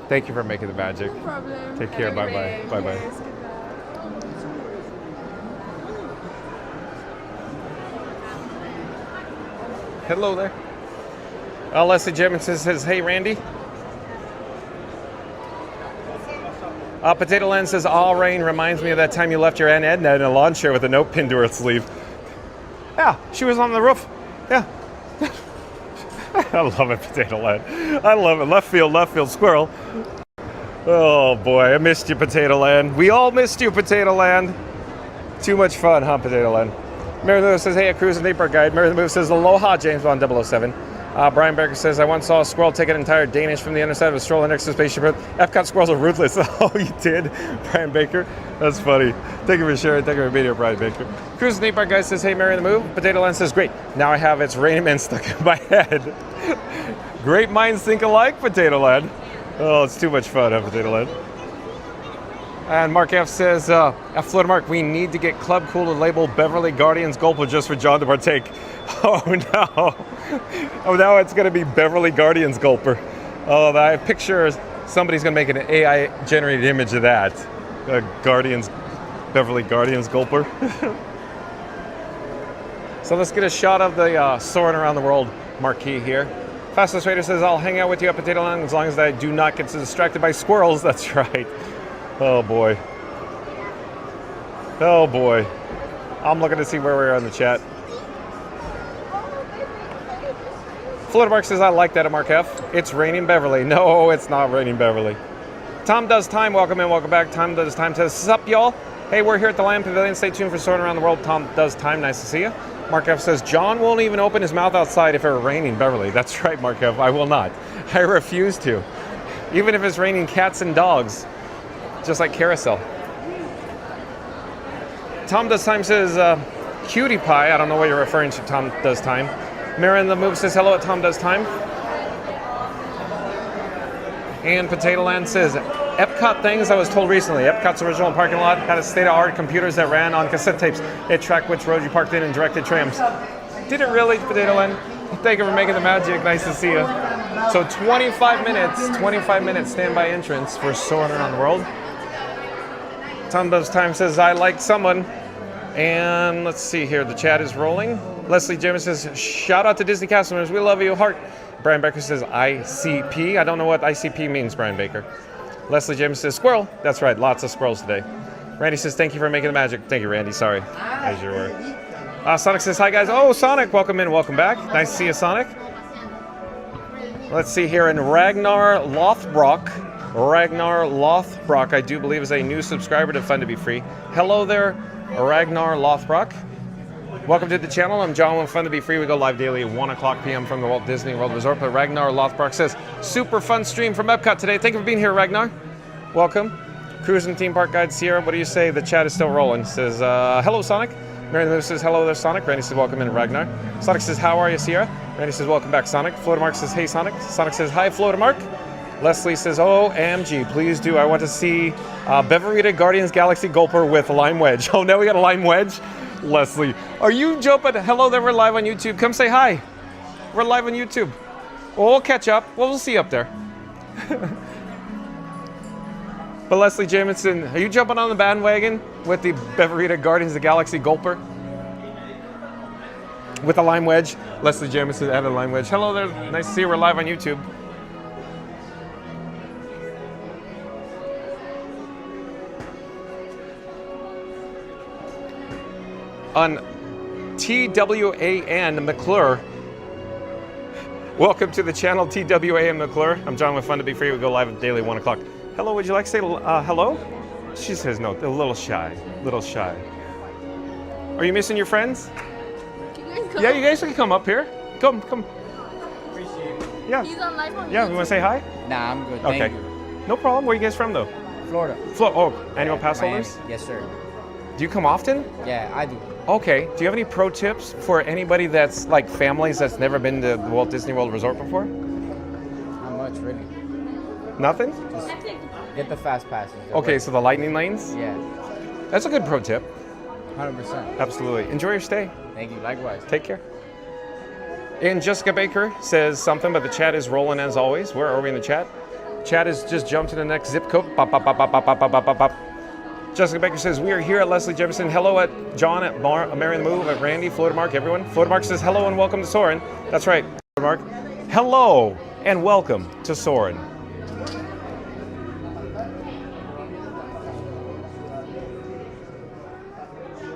Thank you for making the magic. No problem. Take care. Have a good Bye-bye. day. Bye-bye. Yes, goodbye. Hello there. Leslie Jemison says, hey, Randy. Potato Land says, all rain reminds me of that time you left your Aunt Edna in a lawn chair with a note pinned to her sleeve. Yeah, she was on the roof. Yeah. I love it, Potato Land. I love it. Left field, squirrel. Oh, boy, I missed you, Potato Land. We all missed you, Potato Land. Too much fun, huh, Potato Land? Mary Lewis says, hey, a cruise and day park guide. Mary Lewis says, aloha, James Bond 007. Brian Becker says, I once saw a squirrel take an entire Danish from the underside of a stroller next to a spaceship. Epcot squirrels are ruthless. Oh, you did? Brian Baker? That's funny. Thank you for sharing. Thank you for being here, Brian Baker. Cruise and day park guy says, hey, Mary on the move. Potato Land says, great. Now I have It's Raining Men stuck in my head. Great minds think alike, Potato Land. Oh, it's too much fun, huh, Potato Land? And Mark F says, at Florida Mark, we need to get Club Cool to label Beverly Guardians Gulper just for John to partake. Oh no. Oh, now it's going to be Beverly Guardians Gulper. Oh, I picture somebody's going to make an AI generated image of that. Beverly Guardians Gulper. So let's get a shot of the soaring around the world marquee here. Fastest Raider says, I'll hang out with you at Potato Land as long as I do not get distracted by squirrels. That's right. Oh boy. Oh boy. I'm looking to see where we are in the chat. Florida Mark says, I like that at Mark F. It's raining Beverly. No, it's not raining Beverly. Tom Does Time, welcome in, welcome back. Tom Does Time says, sup y'all? Hey, we're here at the Land Pavilion. Stay tuned for Soaring Around the World. Tom Does Time, nice to see you. Mark F says, John won't even open his mouth outside if it were raining Beverly. That's right, Mark F, I will not. I refuse to. Even if it's raining cats and dogs. Just like Carousel. Tom Does Time says, cutie pie. I don't know what you're referring to, Tom Does Time. Marin the Move says, hello at Tom Does Time. And Potato Land says, Epcot things I was told recently. Epcot's original parking lot had a state-of-art computers that ran on cassette tapes. It tracked which road you parked in and directed trams. Did it really, Potato Land? Thank you for making the magic. Nice to see you. So 25 minutes standby entrance for Soaring Around the World. Tom Does Time says, I like someone. And let's see here, the chat is rolling. Leslie James says, shout out to Disney customers, we love you, heart. Brian Baker says, ICP. I don't know what ICP means, Brian Baker. Leslie James says, squirrel. That's right, lots of squirrels today. Randy says, thank you for making the magic. Thank you, Randy, sorry. As you were. Sonic says hi, guys. Oh, Sonic, welcome in, welcome back. Nice to see you, Sonic. Let's see here in Ragnar Lothbrock. Ragnar Lothbrock, I do believe, is a new subscriber to Fun to Be Free. Hello there, Ragnar Lothbrock. Welcome to the channel. I'm John with Fun to Be Free. We go live daily at 1 o'clock p.m. from the Walt Disney World Resort. But Ragnar Lothbrock says, super fun stream from Epcot today. Thank you for being here, Ragnar. Welcome. Cruising Theme Park Guide Sierra, what do you say? The chat is still rolling. Says, hello, Sonic. Mary Lou says, hello there, Sonic. Randy says, welcome in, Ragnar. Sonic says, how are you, Sierra? Randy says, welcome back, Sonic. Florida Mark says, hey, Sonic. Sonic says, hi, Florida Mark. Leslie says, OMG, please do. I want to see Beverita Guardians Galaxy Gulper with lime wedge. Oh, now we got a lime wedge? Leslie, are you jumping? Hello there, we're live on YouTube. Come say hi. We're live on YouTube. Well, we'll catch up. We'll see you up there. But Leslie Jamison, are you jumping on the bandwagon with the Beverita Guardians of the Galaxy Gulper? With a lime wedge. Leslie Jamison added a lime wedge. Hello there, nice to see you. We're live on YouTube. On TWAN McClure. Welcome to the channel TWAN McClure. I'm John with Fun to Be Free. We go live daily at 1 o'clock. Hello, would you like to say hello? She says no, a little shy, little shy. Are you missing your friends? Can you guys come? Yeah, you guys can come up here. Come. Appreciate it. Yeah. He's on live on Yeah, YouTube. you want to say hi? Nah, I'm good. Okay. Thank you. No problem. Where are you guys from, though? Florida. Annual pass holders? Yes, sir. Do you come often? Yeah, I do. Okay. Do you have any pro tips for anybody that's like families that's never been to the Walt Disney World Resort before? Not much, really. Nothing? Just get the fast passes. Okay, so the lightning lanes? Yeah. That's a good pro tip. 100%. Absolutely. Enjoy your stay. Thank you. Likewise. Take care. And Jessica Baker says something, but the chat is rolling as always. Where are we in the chat? Chat has just jumped to the next zip code. Bop, bop, bop, bop, bop, bop, bop, bop, bop. Jessica Baker says, we are here at Leslie Jefferson. Hello at John, at Mary the Move, at Randy, Florida Mark, everyone. Florida Mark says, hello and welcome to Soarin'. That's right, Florida Mark. Hello and welcome to Soarin'.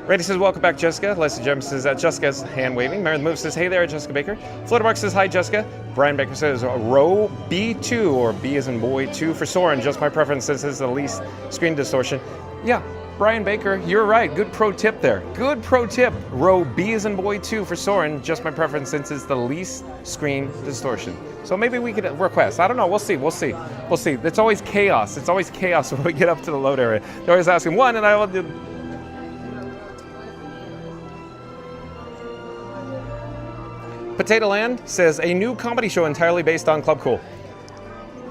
Randy says, welcome back, Jessica. Leslie Jefferson says, Jessica's hand waving. Mary the Move says, hey there, Jessica Baker. Florida Mark says, hi, Jessica. Brian Baker says, row B2, or B as in boy 2 for Soarin'. Just my preference since it's the least screen distortion. Yeah, Brian Baker, you're right. Good pro tip there. Good pro tip. Row B as in boy 2 for Soarin'. Just my preference since it's the least screen distortion. So maybe we could request. I don't know. We'll see. It's always chaos. It's always chaos when we get up to the load area. They're always asking one, and I will do. Potato Land says, a new comedy show entirely based on Club Cool.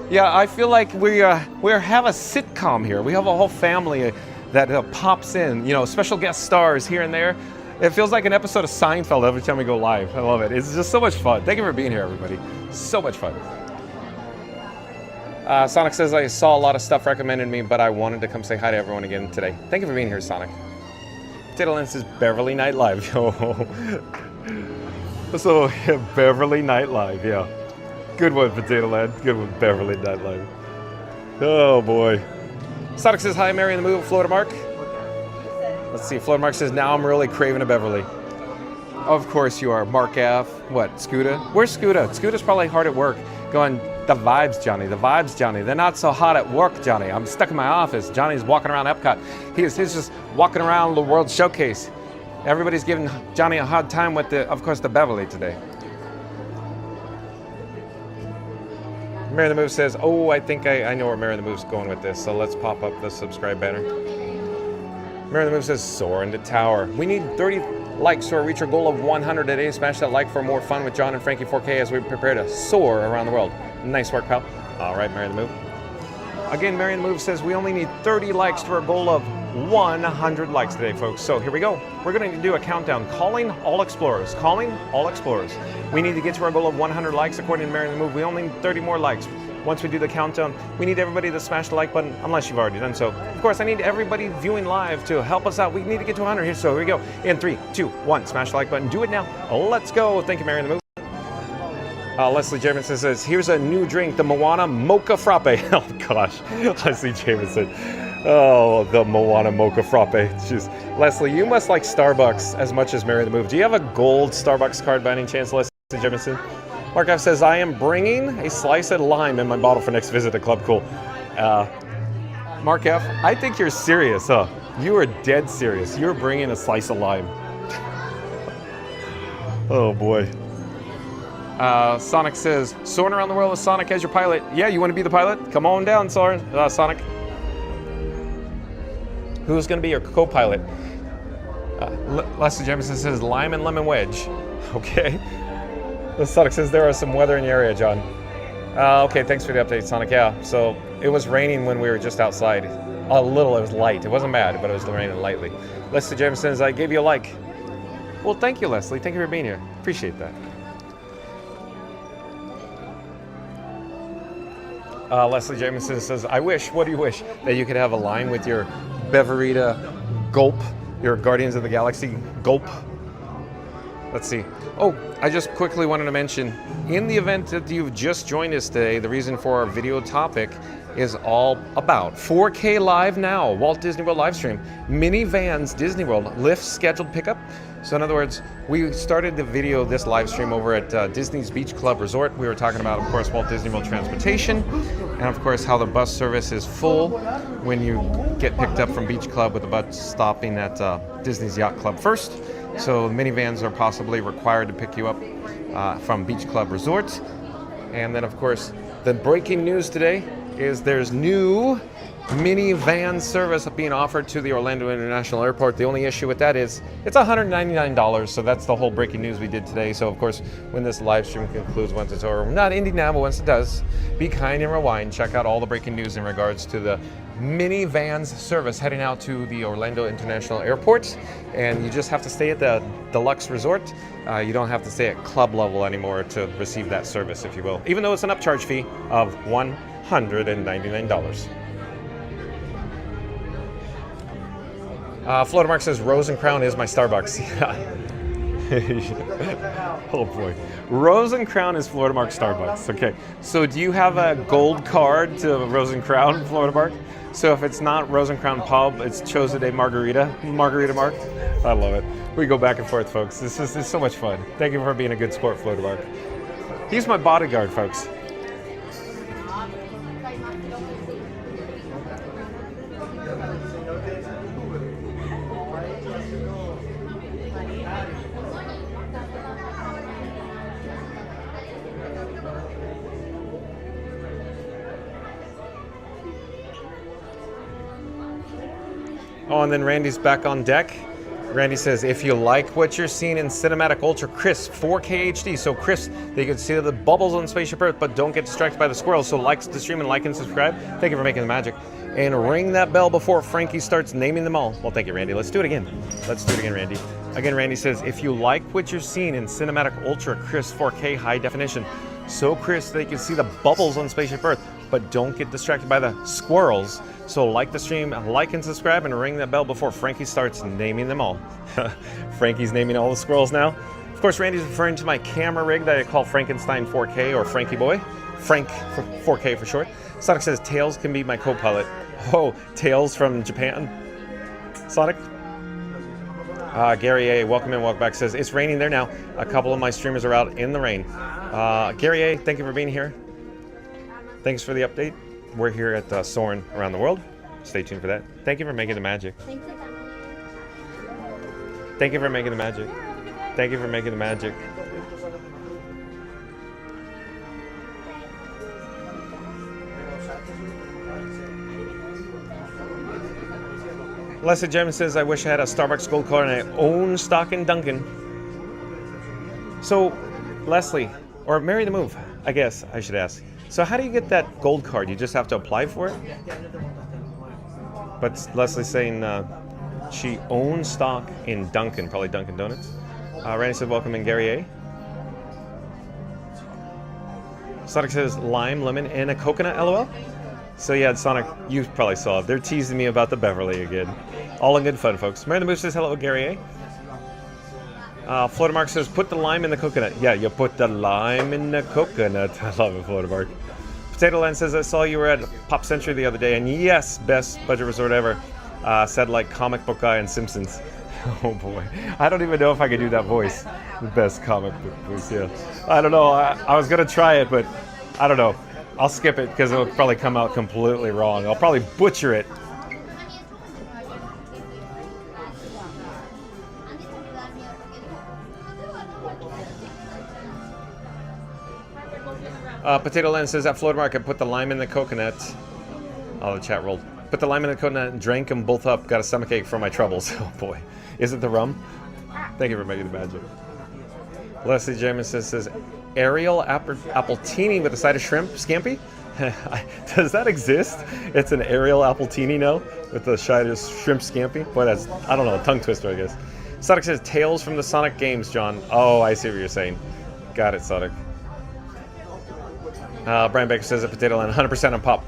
Yeah, I feel like we have a sitcom here. We have a whole family that pops in, special guest stars here and there. It feels like an episode of Seinfeld every time we go live. I love it. It's just so much fun. Thank you for being here, everybody. So much fun. Sonic says, I saw a lot of stuff recommended to me, but I wanted to come say hi to everyone again today. Thank you for being here, Sonic. Potato Land says, Beverly Night Live. So, Beverly Night Live, yeah. Good one, Potato Land. Good one, Beverly Night Live. Oh, boy. Sonic says, hi, Mary in the Move, Florida Mark. Let's see, Florida Mark says, now I'm really craving a Beverly. Of course you are. Mark F. What, Scuda? Where's Scuda? Scuda's probably hard at work. Going, the vibes, Johnny. The vibes, Johnny. They're not so hot at work, Johnny. I'm stuck in my office. Johnny's walking around Epcot. He's just walking around the World Showcase. Everybody's giving Johnny a hard time with of course, the Beverly today. Mary the Move says, oh, I think I know where Mary the Move's going with this, so let's pop up the subscribe banner. Mary the Move says, soar into tower. We need 30 likes to reach our goal of 100 today. Smash that like for more fun with John and Frankie 4K as we prepare to soar around the world. Nice work, pal. All right, Mary the Move. Again, Mary the Move says, we only need 30 likes to our goal of 100 likes today, folks. So here we go. We're going to do a countdown. Calling all explorers. Calling all explorers. We need to get to our goal of 100 likes. According to Mary the Move, we only need 30 more likes. Once we do the countdown, we need everybody to smash the like button, unless you've already done so. Of course, I need everybody viewing live to help us out. We need to get to 100 here, so here we go. In 3, 2, 1, smash the like button. Do it now. Let's go. Thank you, Mary the Move. Leslie Jamison says, here's a new drink, the Moana Mocha Frappe. Oh gosh, Leslie Jamison. Oh, the Moana Mocha Frappe. Jeez. Leslie, you must like Starbucks as much as Mary the Move. Do you have a gold Starbucks card by any chance, Leslie Jemison? Mark F says, I am bringing a slice of lime in my bottle for next visit to Club Cool. Mark F, I think you're serious, huh? You are dead serious. You're bringing a slice of lime. Oh, boy. Sonic says, soaring around the world with Sonic as your pilot. Yeah, you want to be the pilot? Come on down, Sonic. Who's going to be your co-pilot? Lester Jemison says, lime and lemon wedge. Okay. Sonic says, there are some weather in the area, John. Okay, thanks for the update, Sonic. Yeah, so it was raining when we were just outside. A little, it was light. It wasn't bad, but it was raining lightly. Lester Jemison says, I gave you a like. Well, thank you, Leslie. Thank you for being here. Appreciate that. Leslie Jameson says, I wish, what do you wish? That you could have a line with your Beverita Gulp, your Guardians of the Galaxy Gulp. Let's see. Oh, I just quickly wanted to mention, in the event that you've just joined us today, the reason for our video topic is all about 4K Live Now, Walt Disney World live stream, Minnie Vans Disney World, Lyft Scheduled Pickup. So in other words, we started the video, this live stream over at Disney's Beach Club Resort. We were talking about, of course, Walt Disney World transportation, and of course how the bus service is full when you get picked up from Beach Club with the bus stopping at Disney's Yacht Club first. So minivans are possibly required to pick you up from Beach Club Resort. And then, of course, the breaking news today is there's new Minnie Van Service being offered to the Orlando International Airport. The only issue with that is it's $199, so that's the whole breaking news we did today. So, of course, when this live stream concludes, once it's over, we're not ending now, but once it does, be kind and rewind. Check out all the breaking news in regards to the Minnie Vans Service heading out to the Orlando International Airport. And you just have to stay at the Deluxe Resort. You don't have to stay at club level anymore to receive that service, if you will, even though it's an upcharge fee of $199. Florida Mark says, Rose and Crown is my Starbucks. Oh boy. Rose and Crown is Florida Mark Starbucks. Okay. So do you have a gold card to Rose and Crown, Florida Mark? So if it's not Rose and Crown Pub, it's Chosen Day Margarita Mark. I love it. We go back and forth, folks. This is so much fun. Thank you for being a good sport, Florida Mark. He's my bodyguard, folks. Oh, and then Randy's back on deck. Randy says, if you like what you're seeing in Cinematic Ultra Crisp 4K HD, so crisp, they can see the bubbles on Spaceship Earth, but don't get distracted by the squirrels. So like the stream and like and subscribe. Thank you for making the magic. And ring that bell before Frankie starts naming them all. Well, thank you, Randy. Let's do it again. Randy. Again, Randy says, if you like what you're seeing in Cinematic Ultra Crisp 4K high definition, so crisp they can see the bubbles on Spaceship Earth, but don't get distracted by the squirrels. So like the stream, like and subscribe, and ring that bell before Frankie starts naming them all. Frankie's naming all the squirrels now. Of course, Randy's referring to my camera rig that I call Frankenstein 4K or Frankie Boy. Frank for 4K for short. Sonic says, Tails can be my co-pilot. Oh, Tails from Japan? Sonic? Gary A, welcome in, welcome back, says, it's raining there now. A couple of my streamers are out in the rain. Gary A, thank you for being here. Thanks for the update. We're here at Soarin' Around the World. Stay tuned for that. Thank you for making the magic. Thank you for making the magic. Thank you for making the magic. Leslie Gem says, I wish I had a Starbucks Gold card and I own stock in Dunkin'. So, Leslie, or Mary the Move, I guess I should ask. So how do you get that gold card? You just have to apply for it? But Leslie's saying she owns stock in Dunkin', probably Dunkin' Donuts. Randy said, welcome in, Gary A. Sonic says, lime, lemon, and a coconut, LOL. So yeah, Sonic, you probably saw it. They're teasing me about the Beverly again. All in good fun, folks. Mary the Moose says, hello, Gary A. Florida Mark says, put the lime in the coconut. Yeah, you put the lime in the coconut. I love it, Florida Mark. Potato Land says, I saw you were at Pop Century the other day, and yes, best budget resort ever. Said like comic book guy in Simpsons. Oh boy, I don't even know if I could do that voice. The best comic book voice, yeah. I don't know, I was gonna try it, but I don't know. I'll skip it because it'll probably come out completely wrong. I'll probably butcher it. Potato Land says, at Florida Market, put the lime in the coconut. Oh, the chat rolled. Put the lime in the coconut and drank them both up. Got a stomachache from my troubles. Oh boy. Is it the rum? Thank you for making the magic. Leslie Jamison says, Ariel Appletini with a side of shrimp scampi? Does that exist? It's an Ariel Appletini now with the side of shrimp scampi? Boy, that's, I don't know, a tongue twister, I guess. Sonic says, Tales from the Sonic games, John. Oh, I see what you're saying. Got it, Sonic. Brian Baker says at Potato Land, 100% on Pop.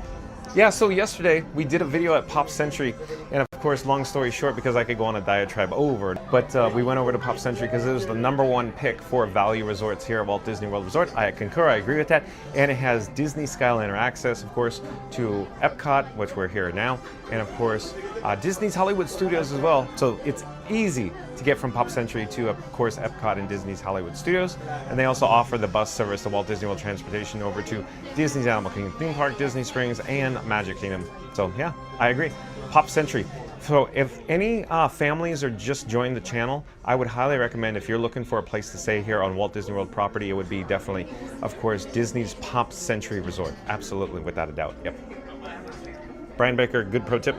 Yeah, so yesterday we did a video at Pop Century, and of course, long story short, because I could go on a diatribe over, but we went over to Pop Century because it was the #1 pick for value resorts here at Walt Disney World Resort. I concur, I agree with that, and it has Disney Skyliner access, of course, to Epcot, which we're here now, and of course, Disney's Hollywood Studios as well. So it's easy to get from Pop Century to, of course, Epcot and Disney's Hollywood Studios. And they also offer the bus service to Walt Disney World Transportation over to Disney's Animal Kingdom theme park, Disney Springs, and Magic Kingdom. So yeah, I agree. Pop Century. So if any families are just joined the channel, I would highly recommend, if you're looking for a place to stay here on Walt Disney World property, it would be definitely, of course, Disney's Pop Century Resort. Absolutely, without a doubt. Yep. Brian Baker, good pro tip.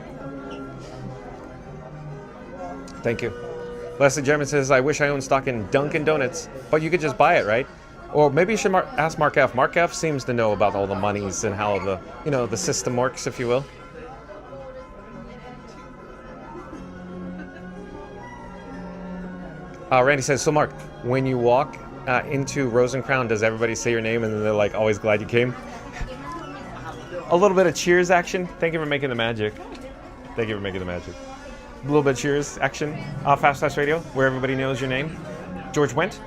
Thank you. Leslie German says, I wish I owned stock in Dunkin' Donuts, but you could just buy it, right? Or maybe you should ask Mark F. Mark F seems to know about all the monies and how the, you know, the system works, if you will. Randy says, so Mark, when you walk into Rose and Crown, does everybody say your name and then they're like, always glad you came? A little bit of cheers action. Thank you for making the magic. Thank you for making the magic. A little bit of cheers action. Fast Pass Radio, where everybody knows your name. George Wendt?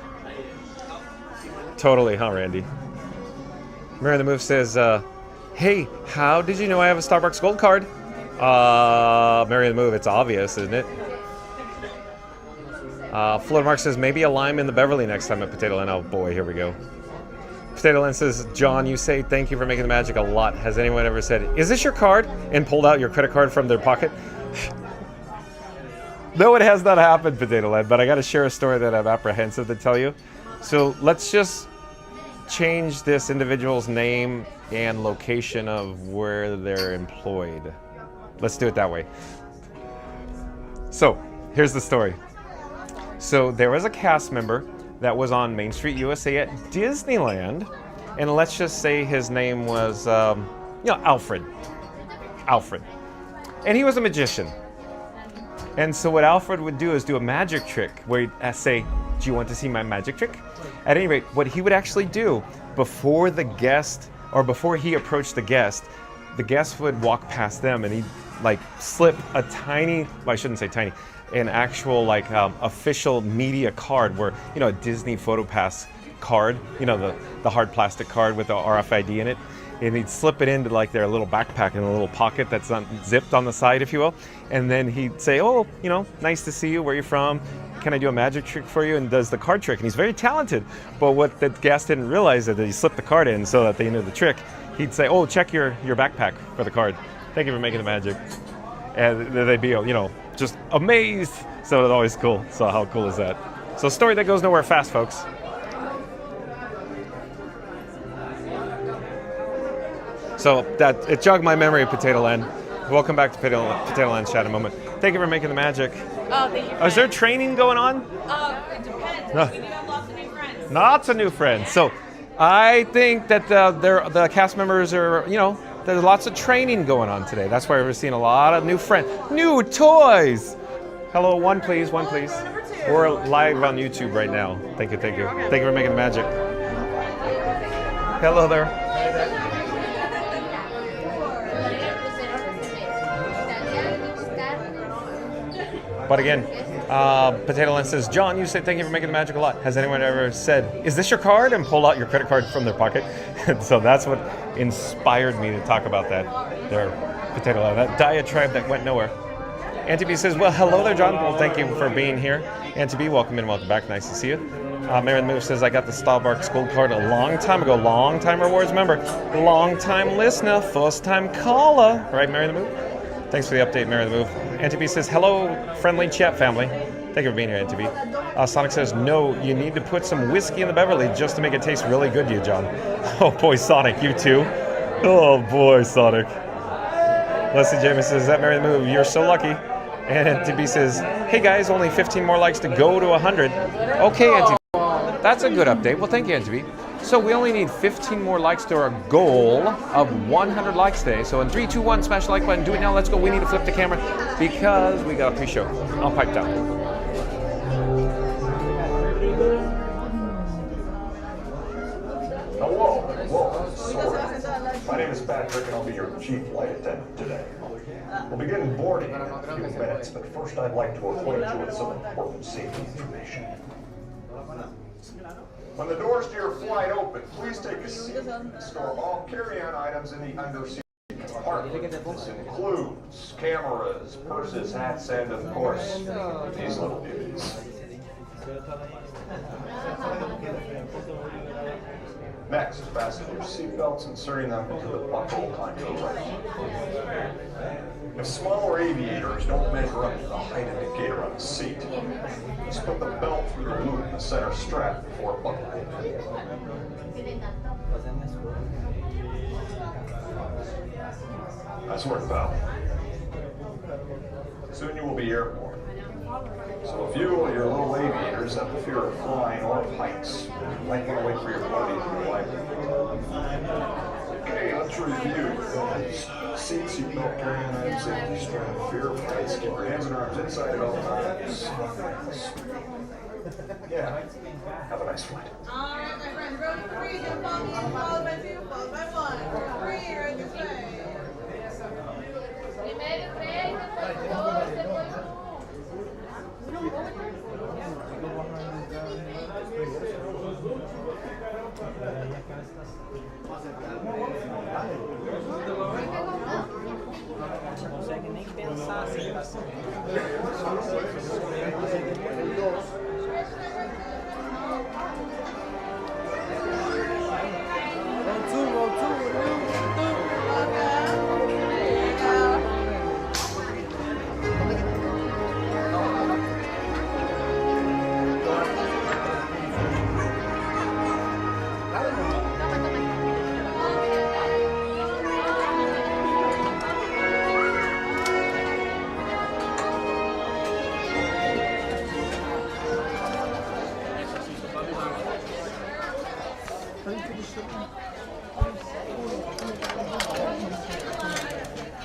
Totally, huh, Randy? Mary the Move says, hey, how did you know I have a Starbucks Gold card? Mary the Move, it's obvious, isn't it? Florida Mark says, maybe a lime in the Beverly next time at Potato Land. Oh boy, here we go. Potato Land says, John, you say thank you for making the magic a lot. Has anyone ever said, is this your card? And pulled out your credit card from their pocket? No, it has not happened, Potato Land, but I got to share a story that I'm apprehensive to tell you. So let's just change this individual's name and location of where they're employed. Let's do it that way. So here's the story. So there was a cast member that was on Main Street USA at Disneyland, and let's just say his name was, Alfred. Alfred. And he was a magician. And so what Alfred would do is do a magic trick where he'd say, do you want to see my magic trick? At any rate, what he would actually do before the guest, or before he approached the guest would walk past them and he'd like slip a tiny, well, I shouldn't say tiny, an actual like official media card where, you know, a Disney PhotoPass card, you know, the hard plastic card with the RFID in it. And he'd slip it into like their little backpack in a little pocket that's zipped on the side, if you will. And then he'd say, oh, you know, nice to see you, where are you from? Can I do a magic trick for you? And does the card trick. And he's very talented. But what the guest didn't realize is that he slipped the card in so that they knew the trick. He'd say, oh, check your backpack for the card. Thank you for making the magic. And they'd be, you know, just amazed. So it's always cool. So how cool is that? So a story that goes nowhere fast, folks. So that it jogged my memory of Potato Land. Welcome back to Potato Land chat in a moment. Thank you for making the magic. Oh, thank you. Is there training going on? It depends. We do have lots of new friends. Lots of new friends. So I think that the cast members are, you know, there's lots of training going on today. That's why we're seeing a lot of new friends. New toys! Hello, one please, one please. We're live on YouTube right now. Thank you, thank you. Thank you for making the magic. Hello there. But again, Potato Land says, John, you say thank you for making the magic a lot. Has anyone ever said, is this your card? And pull out your credit card from their pocket. So that's what inspired me to talk about that. Their Potato Land, that diatribe that went nowhere. Auntie B says, well, hello there, John. Well, thank you for being here. Auntie B, welcome in, welcome back. Nice to see you. Mary the Move says, I got the Starbucks Gold Card a long time ago. Long time rewards member. Long time listener. First time caller. Right, Mary the Move? Thanks for the update, Mary the Move. Auntie B says, hello, friendly chat family. Thank you for being here, Auntie B. Sonic says, no, you need to put some whiskey in the Beverly just to make it taste really good to you, John. Oh, boy, Sonic, you too? Oh, boy, Sonic. Leslie James says, that Mary the Move, you're so lucky. And Auntie B says, hey, guys, only 15 more likes to go to 100. Okay, Auntie B. That's a good update. Well, thank you, Auntie B. So we only need 15 more likes to our goal of 100 likes today. So in 3, 2, 1, smash the like button. Do it now. Let's go. We need to flip the camera because we got a pre-show. I'll pipe down. Hello. My name is Patrick, and I'll be your chief flight attendant today. We'll begin boarding in a few minutes, but first I'd like to acquaint you with some important safety information. When the doors to your flight open, please take a seat and store all carry-on items in the under-seat compartment. This includes cameras, purses, hats, and, of course, these little beauties. Next, fasten your seatbelts, inserting them into the buckle on your right. If smaller aviators don't measure up to the height indicator on the seat, just put the belt through the loop in the center strap before buckling. That's worth about. Soon you will be airborne. So if you or your little aviators have a fear of flying or of heights, you might want to wait for your buddy to arrive. Okay, let's review. Seat, seatbelt, carrying items, safety strap, fear of heights. Keep your hands and arms inside at all times. Yeah. Have a nice flight. All right, my friend. Row 3, you'll follow me, followed by 2, followed by 1. Row 3, right this way. Não consegue nem pensar assim.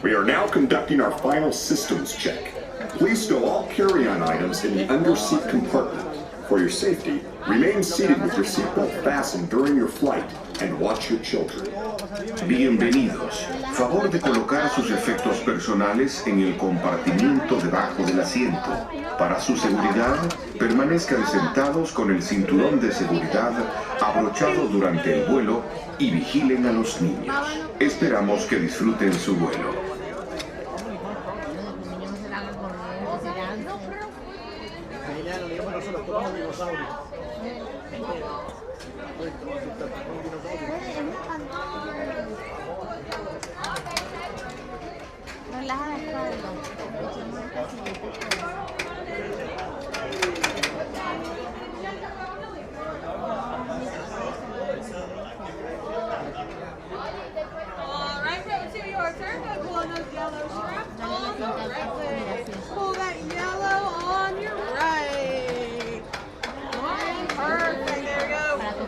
We are now conducting our final systems check. Please stow all carry-on items in the under-seat compartment. For your safety, remain seated with your seatbelt fastened during your flight and watch your children. Bienvenidos. Favor de colocar sus efectos personales en el compartimiento debajo del asiento. Para su seguridad, permanezcan sentados con el cinturón de seguridad abrochado durante el vuelo y vigilen a los niños. Esperamos que disfruten su vuelo. Relaja la espalda. All right, row 2, your turn. Go pull on those yellow straps on the right leg. Pull that yellow on your right. Perfect. There we go.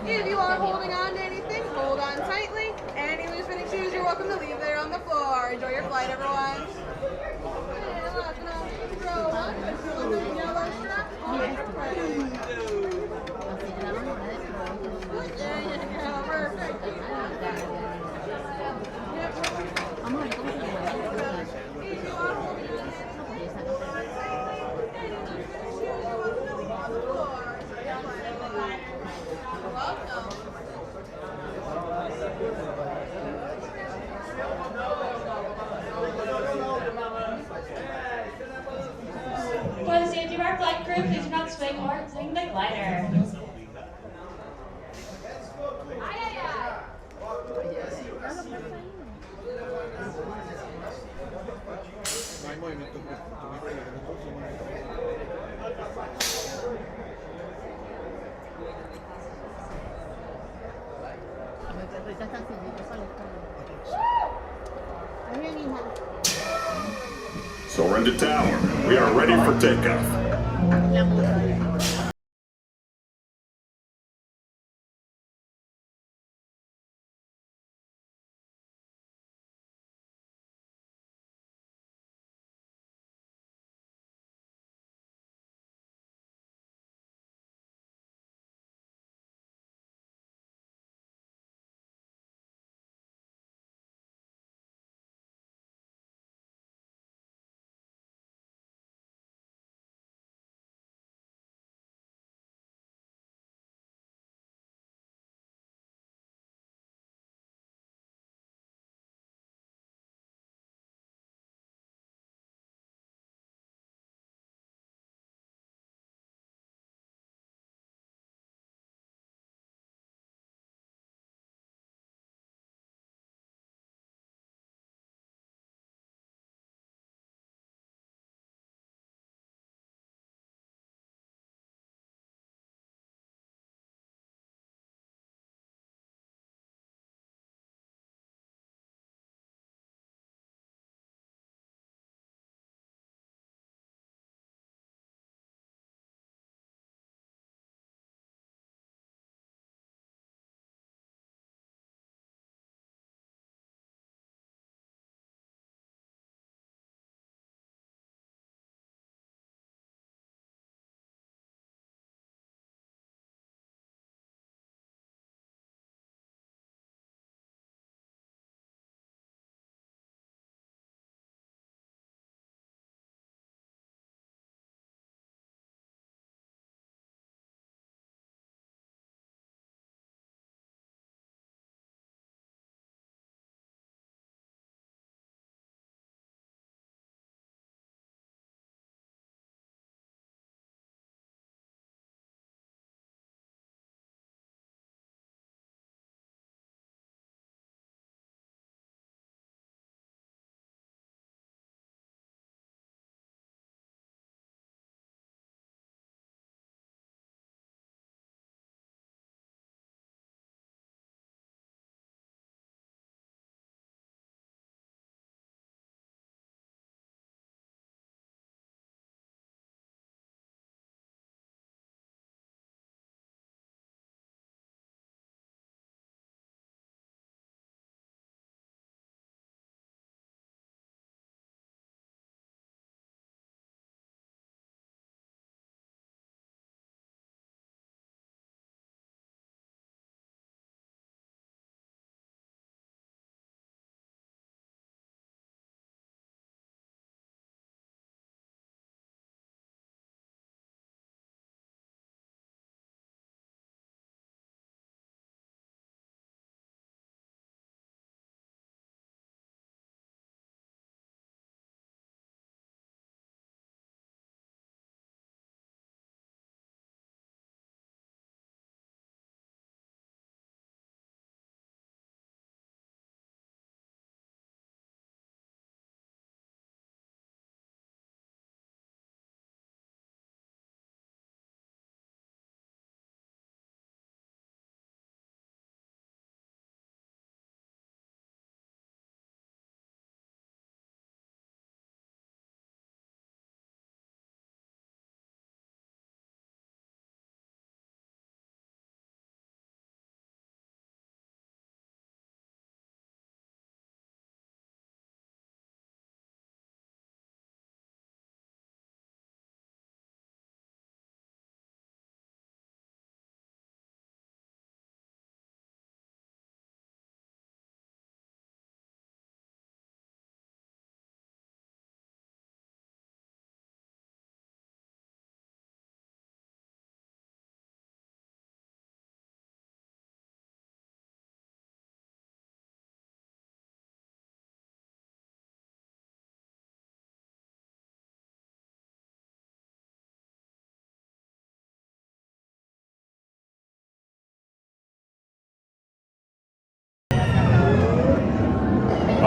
If you are holding on to anything, hold on tightly. Any loose fitting shoes, you're welcome to leave there on the floor. Enjoy your flight, everyone. And last one, row 1. Pull on those yellow straps on your right. There you go. Perfect. the glider. Soaring to tower. We are ready for takeoff.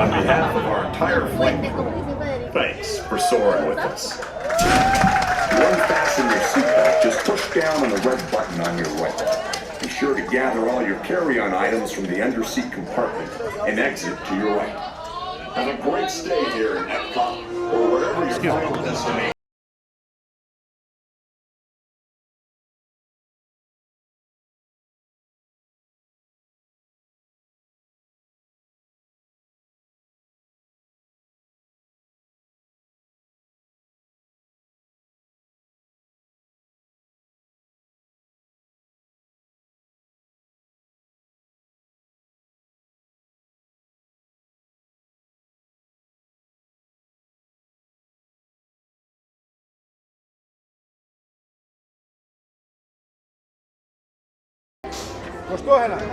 on behalf of our entire flight crew, thanks for soaring with us. To unfasten your seatbelt, just push down on the red button on your right. Be sure to gather all your carry-on items from the underseat compartment and exit to your right. Have a great stay here in Epcot or wherever your final destination. Gostou, Renato?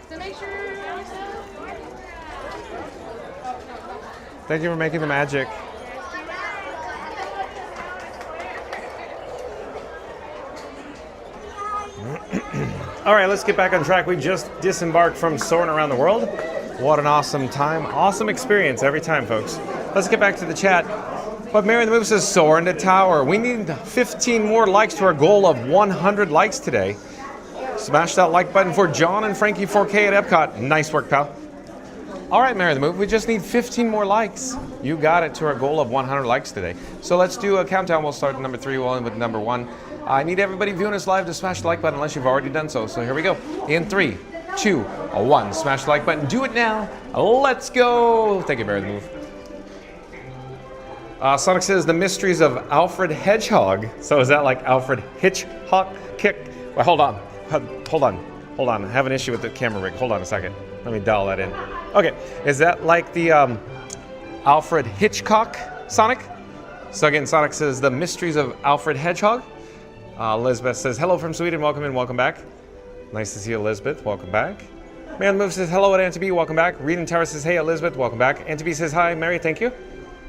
So make sure. Thank you for making the magic. All right, let's get back on track. We just disembarked from Soaring Around the World. What an awesome time. Awesome experience every time, folks. Let's get back to the chat. But Mary the Move says, soar into tower. We need 15 more likes to our goal of 100 likes today. Smash that like button for John and Frankie 4K at Epcot. Nice work, pal. All right, Mary the Move, we just need 15 more likes. You got it to our goal of 100 likes today. So let's do a countdown. We'll start at number 3, we'll end with number 1. I need everybody viewing us live to smash the like button unless you've already done so. So here we go. In 3, 2, 1. Smash the like button. Do it now. Let's go. Thank you, Mary the Move. Sonic says the mysteries of Alfred Hedgehog. So is that like Alfred Hitchcock kick? Well, hold on. Hold on. I have an issue with the camera rig. Hold on a second. Let me dial that in. Okay. Is that like the Alfred Hitchcock Sonic? So again, Sonic says the mysteries of Alfred Hedgehog. Elizabeth says hello from Sweden. Welcome in. Welcome back. Nice to see you, Elizabeth. Welcome back. Man Move says hello at Auntie B. Welcome back. Reed and Tower says hey, Elizabeth. Welcome back. Auntie B says hi, Mary. Thank you.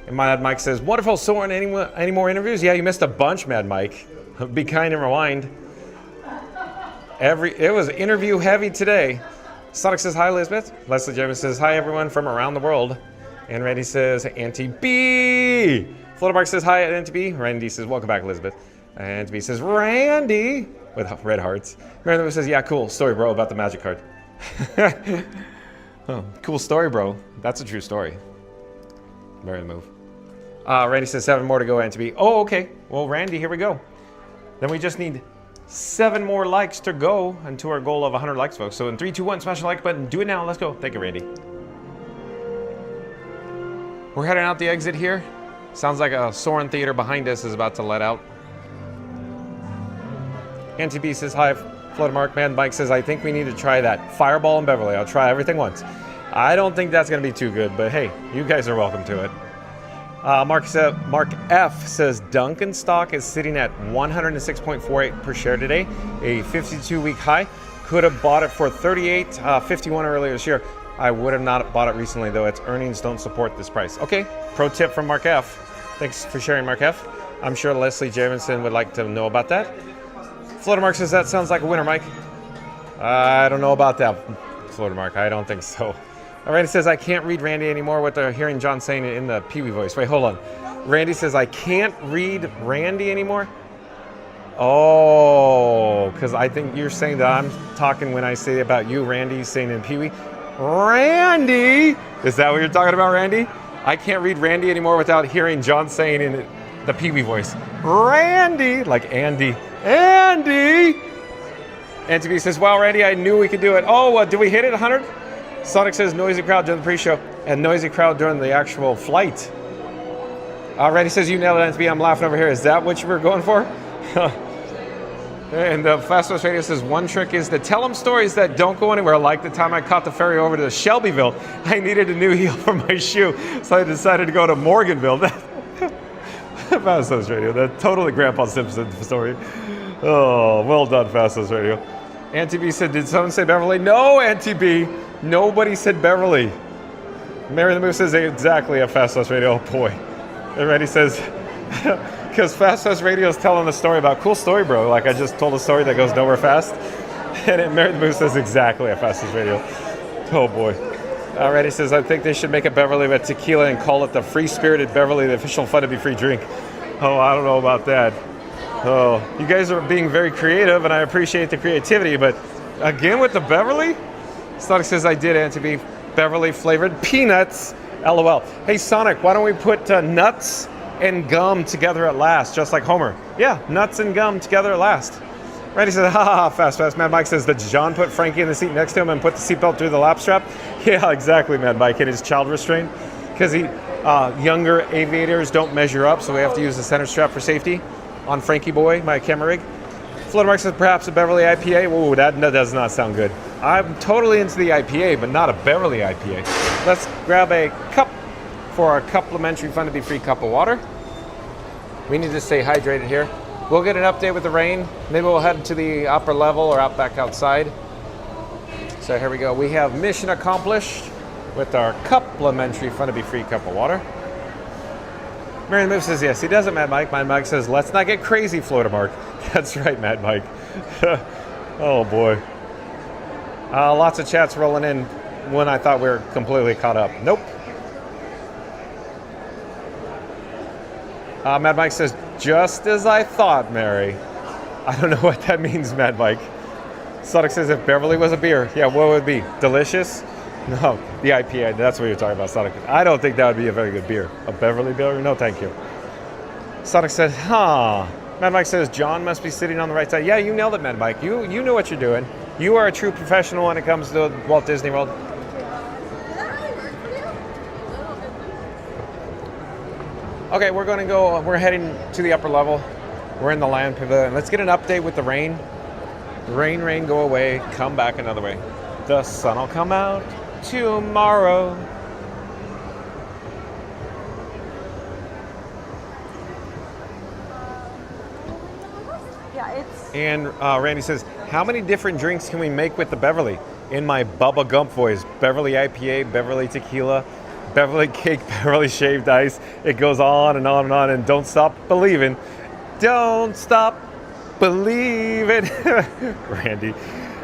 And Mad Mike says wonderful. Soaring. Any more interviews? Yeah, you missed a bunch, Mad Mike. Be kind and rewind. It was interview heavy today. Sonic says hi, Elizabeth. Leslie James says hi, everyone from around the world. And Randy says Auntie B. Fluttermark says hi at Auntie B. Randy says welcome back, Elizabeth. Auntie B says Randy with red hearts. Mary Lou says yeah, cool story, bro, about the magic card. Oh, cool story, bro. That's a true story. Mary Lou. Randy says 7 more to go, Auntie B. Oh, okay. Well, Randy, here we go. Then we just need 7 more likes to go and to our goal of 100 likes, folks. So in 3, 2, 1, smash the like button. Do it now. Let's go. Thank you, Randy. We're heading out the exit here. Sounds like a Soarin' Theater behind us is about to let out. Auntie B says hi. Fluttermark Man Mike says I think we need to try that Fireball in Beverly. I'll try everything once. I don't think that's going to be too good, but hey, you guys are welcome to it. Mark F says Dunkin' stock is sitting at 106.48 per share today, a 52-week high. Could have bought it for $38.51 earlier this year. I would have not bought it recently, though. Its earnings don't support this price. Okay, pro tip from Mark F. Thanks for sharing, Mark F. I'm sure Leslie Jamison would like to know about that. Fluttermark says that sounds like a winner, Mike. I don't know about that, Fluttermark. I don't think so. Randy says, I can't read Randy anymore with hearing John saying it in the Pee-wee voice. Wait, hold on. Randy says, I can't read Randy anymore? Oh, because I think you're saying that I'm talking when I say about you, Randy, saying in Pee-wee. Randy! Is that what you're talking about, Randy? I can't read Randy anymore without hearing John saying in the Pee-wee voice. Randy! Like Andy. Andy! Auntie B says, wow, Randy, I knew we could do it. Oh, did we hit it 100? Sonic says noisy crowd during the pre-show and noisy crowd during the actual flight. Randy says you nailed it, Auntie B. I'm laughing over here. Is that what you were going for? And Fastest Radio says one trick is to tell them stories that don't go anywhere, like the time I caught the ferry over to Shelbyville. I needed a new heel for my shoe, so I decided to go to Morganville. Fasthouse Radio. That totally Grandpa Simpson story. Oh, well done, Fasthouse Radio. Auntie B said, did someone say Beverly? No, Auntie B. Nobody said Beverly. Mary the Moose says exactly at Fasthouse Radio. Oh boy. And Randy says, because Fasthouse Radio is telling a story about, cool story, bro. Like I just told a story that goes nowhere fast. And Mary the Moose says exactly at Fasthouse Radio. Oh boy. Randy says, I think they should make a Beverly with tequila and call it the Free-Spirited Beverly, the official Fun to Be Free drink. Oh, I don't know about that. Oh, you guys are being very creative, and I appreciate the creativity, but again with the Beverly? Sonic says, I did, Auntie B. Beverly flavored peanuts. LOL. Hey, Sonic, why don't we put nuts and gum together at last, just like Homer? Yeah, nuts and gum together at last. Randy says, ha ha ha, fast, fast. Mad Mike says, did John put Frankie in the seat next to him and put the seatbelt through the lap strap? Yeah, exactly, Mad Mike. And his child restraint. Because younger aviators don't measure up, so we have to use the center strap for safety on Frankie Boy, my camera rig. Florida Mark says, perhaps a Beverly IPA. Whoa, that does not sound good. I'm totally into the IPA, but not a Beverly IPA. Let's grab a cup for our complimentary Fun to Be Free cup of water. We need to stay hydrated here. We'll get an update with the rain. Maybe we'll head to the upper level or out back outside. So here we go. We have mission accomplished with our complimentary Fun to Be Free cup of water. Mary the Move says, yes, he doesn't, Mad Mike. Mad Mike says, let's not get crazy, Florida Mark. That's right, Mad Mike. Oh, boy. Lots of chats rolling in when I thought we were completely caught up. Nope. Mad Mike says, just as I thought, Mary. I don't know what that means, Mad Mike. Sonic says, if Beverly was a beer, yeah, what would it be? Delicious? No, the IPA, that's what you're talking about, Sonic. I don't think that would be a very good beer. A Beverly beer? No, thank you. Sonic says, huh. Mad Mike says, John must be sitting on the right side. Yeah, you nailed it, Mad Mike. You know what you're doing. You are a true professional when it comes to Walt Disney World. Okay, we're heading to the upper level. We're in the land pavilion. Let's get an update with the rain. Rain, go away, come back another way. The sun will come out tomorrow. Yeah, it's... And Randy says, how many different drinks can we make with the Beverly? In my Bubba Gump voice, Beverly IPA, Beverly Tequila, Beverly Cake, Beverly Shaved Ice. It goes on and on and on, and don't stop believing. Don't stop believing. Randy.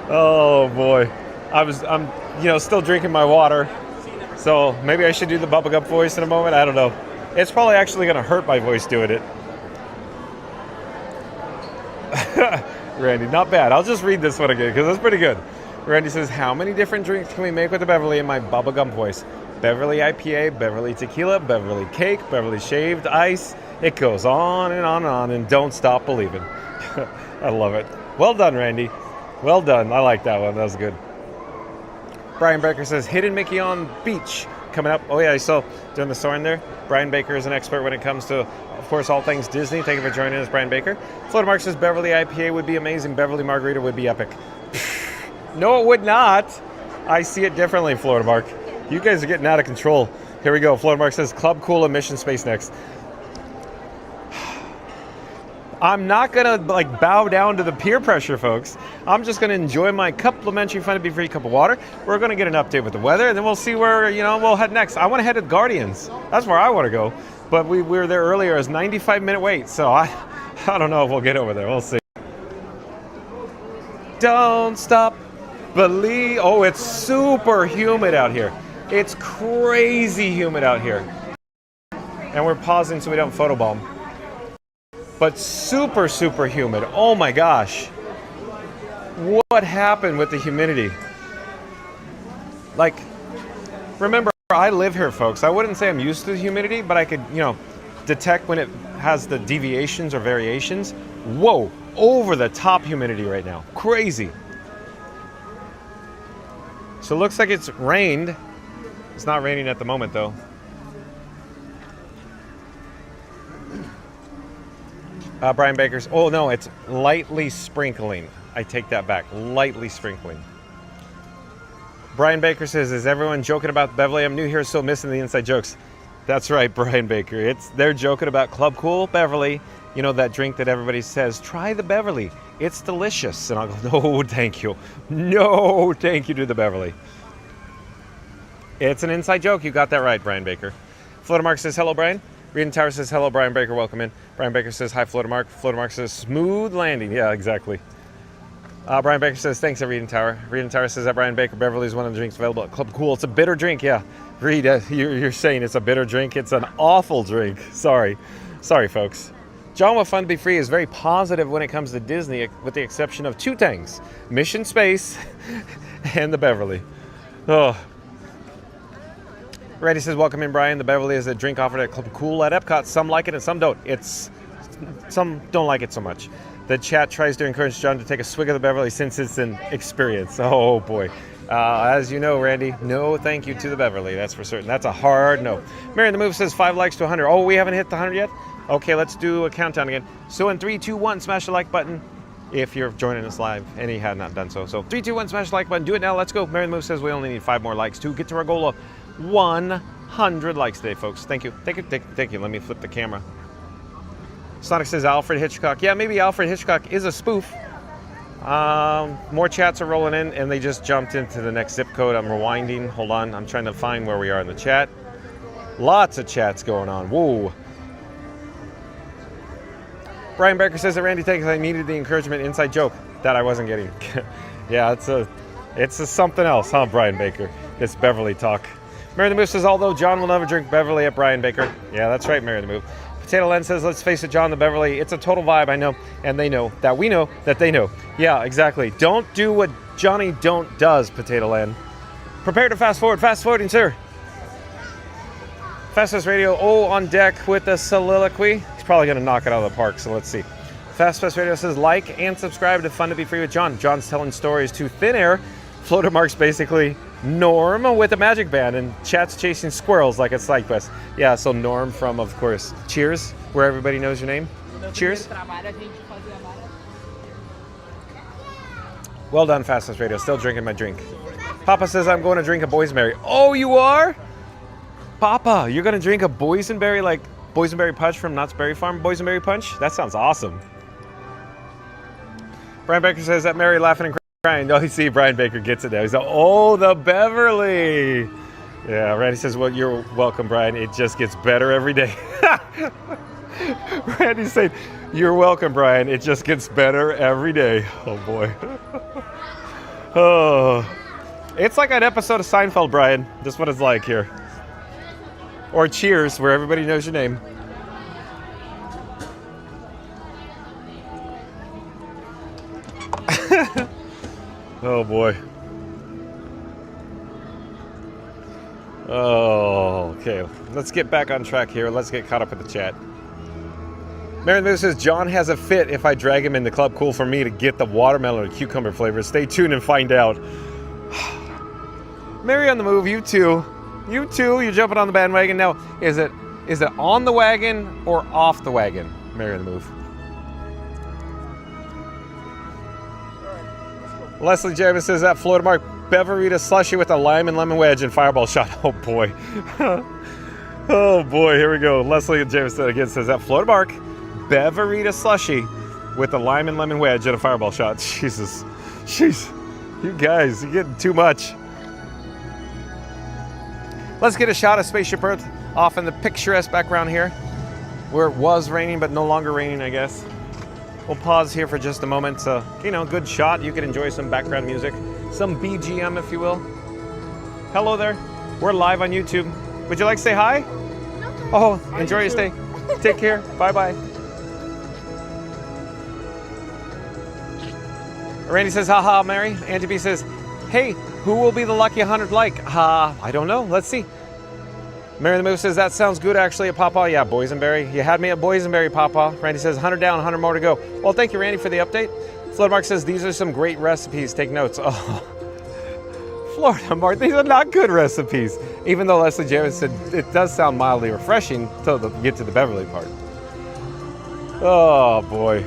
Oh boy. I'm still drinking my water. So maybe I should do the Bubba Gump voice in a moment. I don't know. It's probably actually going to hurt my voice doing it. Randy, not bad. I'll just read this one again because it's pretty good. Randy says, how many different drinks can we make with the Beverly in my Bubba Gump voice? Beverly IPA, Beverly Tequila, Beverly Cake, Beverly Shaved Ice. It goes on and on and on, and don't stop believing. I love it. Well done, Randy. Well done. I like that one. That was good. Brian Baker says, Hidden Mickey on Beach coming up. Oh, yeah, I saw doing the story in there. Brian Baker is an expert when it comes to, of course, all things Disney. Thank you for joining us, Brian Baker. Florida Mark says, Beverly IPA would be amazing. Beverly Margarita would be epic. No, it would not. I see it differently, Florida Mark. You guys are getting out of control. Here we go. Florida Mark says, Club Cool and Mission Space next. I'm not going to bow down to the peer pressure, folks. I'm just going to enjoy my complimentary Fun to Be Free cup of water. We're going to get an update with the weather, and then we'll see where, we'll head next. I want to head to Guardians. That's where I want to go. But we were there earlier. It was a 95-minute wait, so I don't know if we'll get over there. We'll see. Don't stop believe. Oh, it's super humid out here. It's crazy humid out here. And we're pausing so we don't photobomb. But super, super humid. Oh my gosh. What happened with the humidity? Remember, I live here, folks. I wouldn't say I'm used to the humidity, but I could, detect when it has the deviations or variations. Whoa, over the top humidity right now. Crazy. So it looks like it's rained. It's not raining at the moment, though. Brian Baker's, oh no, it's lightly sprinkling. I take that back, lightly sprinkling. Brian Baker says, is everyone joking about Beverly? I'm new here, so missing the inside jokes. That's right, Brian Baker. They're joking about Club Cool Beverly. You know, that drink that everybody says, try the Beverly. It's delicious. And I'll go, no, thank you. No, thank you to the Beverly. It's an inside joke. You got that right, Brian Baker. Florida Mark says, hello, Brian. Reading Tower says, hello, Brian Baker. Welcome in. Brian Baker says, hi, Florida Mark. Florida Mark says, smooth landing. Yeah, exactly. Brian Baker says, thanks, Reading Tower. Reading Tower says that Brian Baker Beverly is one of the drinks available at Club Cool. It's a bitter drink, yeah. Reed, you're saying it's a bitter drink. It's an awful drink. Sorry, folks. John with Fun to Be Free is very positive when it comes to Disney, with the exception of two things: Mission Space and the Beverly. Oh. Randy says, welcome in, Brian. The Beverly is a drink offered at Club Cool at Epcot. Some like it and some don't. Some don't like it so much. The chat tries to encourage John to take a swig of the Beverly since it's an experience. Oh, boy. As you know, Randy, no thank you to the Beverly. That's for certain. That's a hard no. Mary in the Move says 5 likes to 100. Oh, we haven't hit the 100 yet? Okay, let's do a countdown again. So in 3, 2, 1, smash the like button if you're joining us live and you have not done so. So 3, 2, 1, smash the like button. Do it now. Let's go. Mary in the Move says we only need 5 more likes to get to our goal of 100 likes today, folks. Thank you. Thank you. Let me flip the camera. Sonic says Alfred Hitchcock. Yeah, maybe Alfred Hitchcock is a spoof. More chats are rolling in, and they just jumped into the next zip code. I'm rewinding. Hold on. I'm trying to find where we are in the chat. Lots of chats going on. Whoa. Brian Baker says that Randy thinks I needed the encouragement inside joke that I wasn't getting. Yeah, it's a something else, huh, Brian Baker? It's Beverly talk. Mary the Move says, although John will never drink Beverly at Brian Baker. Yeah, that's right, Mary the Move. Potato Len says, let's face it, John the Beverly, it's a total vibe, I know, and they know that we know that they know. Yeah, exactly. Don't do what Johnny Don't does, Potato Len. Prepare to fast forward. Fast forwarding, sir. Fastest Radio, on deck with a soliloquy. He's probably going to knock it out of the park, so let's see. Fast Radio says, like and subscribe to Fun to Be Free with John. John's telling stories to thin air. Floater Mark's basically Norm with a magic band, and chat's chasing squirrels like a side quest. Yeah, so Norm from, of course, Cheers, where everybody knows your name. Cheers. Well done, Fastest Radio. Still drinking my drink. Papa says I'm going to drink a boysenberry. Oh, you are? Papa, you're going to drink a boysenberry, like boysenberry punch from Knott's Berry Farm boysenberry punch? That sounds awesome. Brian Baker says that Mary laughing and crying. Oh, you see, Brian Baker gets it now. He's like, oh, the Beverly. Yeah, Randy says, well, you're welcome, Brian. It just gets better every day. Randy said, you're welcome, Brian. It just gets better every day. Oh, boy. Oh, it's like an episode of Seinfeld, Brian. Just what it's like here. Or Cheers, where everybody knows your name. Oh, boy. Oh, okay. Let's get back on track here. Let's get caught up with the chat. Mary Lou says, John has a fit if I drag him in the Club Cool for me to get the watermelon or cucumber flavor. Stay tuned and find out. Mary on the Move, you too. You too, you're jumping on the bandwagon. Now, is it on the wagon or off the wagon, Mary on the Move? Leslie James says that Florida Mark Beverita slushy with a lime and lemon wedge and fireball shot. Oh boy. Oh boy, here we go. Leslie James again says that Florida Mark Beverita slushy with a lime and lemon wedge and a fireball shot. Jesus. Jeez. You guys, you're getting too much. Let's get a shot of Spaceship Earth off in the picturesque background here, where it was raining, but no longer raining, I guess. We'll pause here for just a moment. So, good shot. You can enjoy some background music, some BGM, if you will. Hello there. We're live on YouTube. Would you like to say hi? No. Oh, enjoy your stay. Take care. Bye-bye. Randy says, haha, Mary. Auntie B says, hey, who will be the lucky 100 like? I don't know. Let's see. Mary the Move says, that sounds good actually at Papa. Yeah, boysenberry. You had me at boysenberry, Papa. Randy says, 100 down, 100 more to go. Well, thank you, Randy, for the update. Florida Mark says, these are some great recipes. Take notes. Oh, Florida Mark, these are not good recipes. Even though Leslie James said it does sound mildly refreshing until you get to the Beverly part. Oh, boy.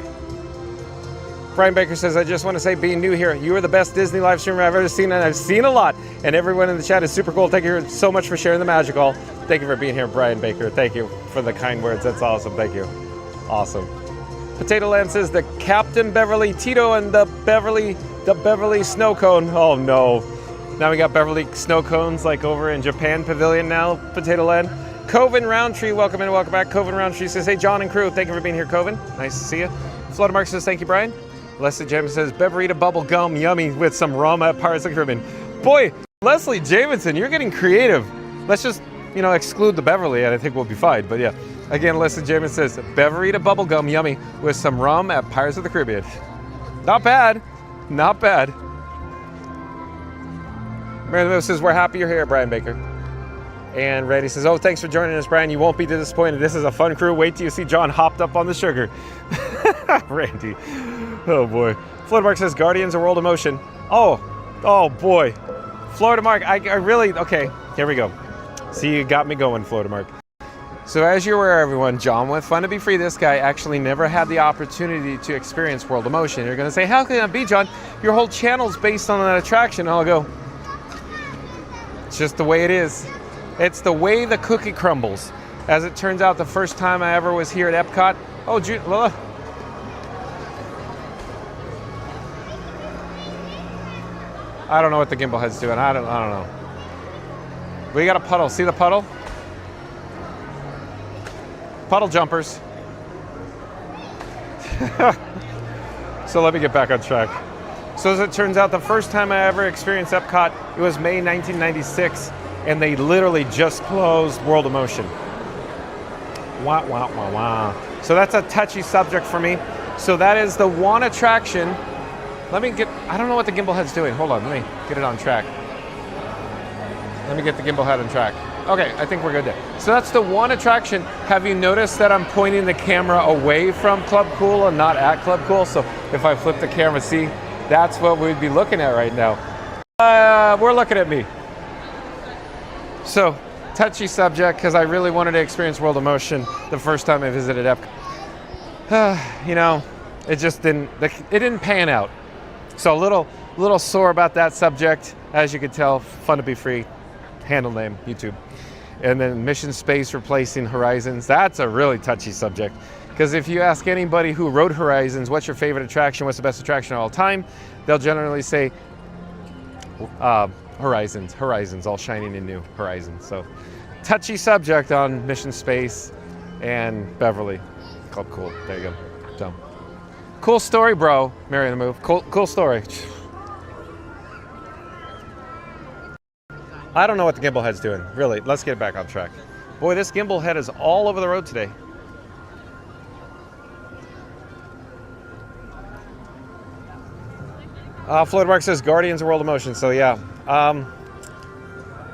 Brian Baker says, I just want to say, being new here, you are the best Disney live streamer I've ever seen, and I've seen a lot. And everyone in the chat is super cool. Thank you so much for sharing the magic all. Thank you for being here, Brian Baker. Thank you for the kind words. That's awesome. Thank you. Awesome. Potato Land says, the Captain Beverly Tito and the Beverly Snow Cone. Oh no. Now we got Beverly Snow Cones like over in Japan Pavilion now, Potato Land. Coven Roundtree, welcome in, welcome back. Coven Roundtree says, hey, John and crew, thank you for being here, Coven. Nice to see you. Florida Mark says, thank you, Brian. Leslie Jameson says, Beverita bubble gum, yummy, with some rum at Pirates of the Caribbean. Boy, Leslie Jameson, you're getting creative. Let's just, exclude the Beverly, and I think we'll be fine. But yeah, again, Leslie Jameson says, Beverita bubble gum, yummy, with some rum at Pirates of the Caribbean. Not bad, not bad. Mary Lou says, we're happy you're here, Brian Baker. And Randy says, oh, thanks for joining us, Brian. You won't be disappointed. This is a fun crew. Wait till you see John hopped up on the sugar. Randy. Oh, boy. Florida Mark says, Guardians of World of Motion. Oh, boy. Florida Mark, I really, okay, here we go. See, you got me going, Florida Mark. So as you're aware, everyone, John with Fun to Be Free, this guy actually never had the opportunity to experience World of Motion. You're going to say, how can that be, John? Your whole channel's based on that attraction. And I'll go, it's just the way it is. It's the way the cookie crumbles. As it turns out, the first time I ever was here at Epcot, I don't know what the gimbal head's doing. I don't know. We got a puddle. See the puddle? Puddle jumpers. So let me get back on track. So as it turns out, the first time I ever experienced Epcot, it was May 1996, and they literally just closed World of Motion. Wah, wah, wah, wah. So that's a touchy subject for me. So that is the one attraction. I don't know what the gimbal head's doing. Hold on, let me get it on track. Let me get the gimbal head on track. Okay, I think we're good there. So that's the one attraction. Have you noticed that I'm pointing the camera away from Club Cool and not at Club Cool? So if I flip the camera, see, that's what we'd be looking at right now. We're looking at me. So, touchy subject, because I really wanted to experience World of Motion the first time I visited Epcot. It just didn't pan out. So a little sore about that subject. As you can tell, Fun to Be Free, handle name, YouTube. And then Mission Space replacing Horizons. That's a really touchy subject. Because if you ask anybody who rode Horizons, what's your favorite attraction, what's the best attraction of all time, they'll generally say Horizons, all shining and new, Horizons. So touchy subject on Mission Space and Beverly. Club Cool, there you go. So, cool story, bro. Mary on the Move, cool story. I don't know what the gimbal head's doing, really. Let's get back on track. Boy, this gimbal head is all over the road today. Floyd Mark says Guardians of World of Motion. So yeah,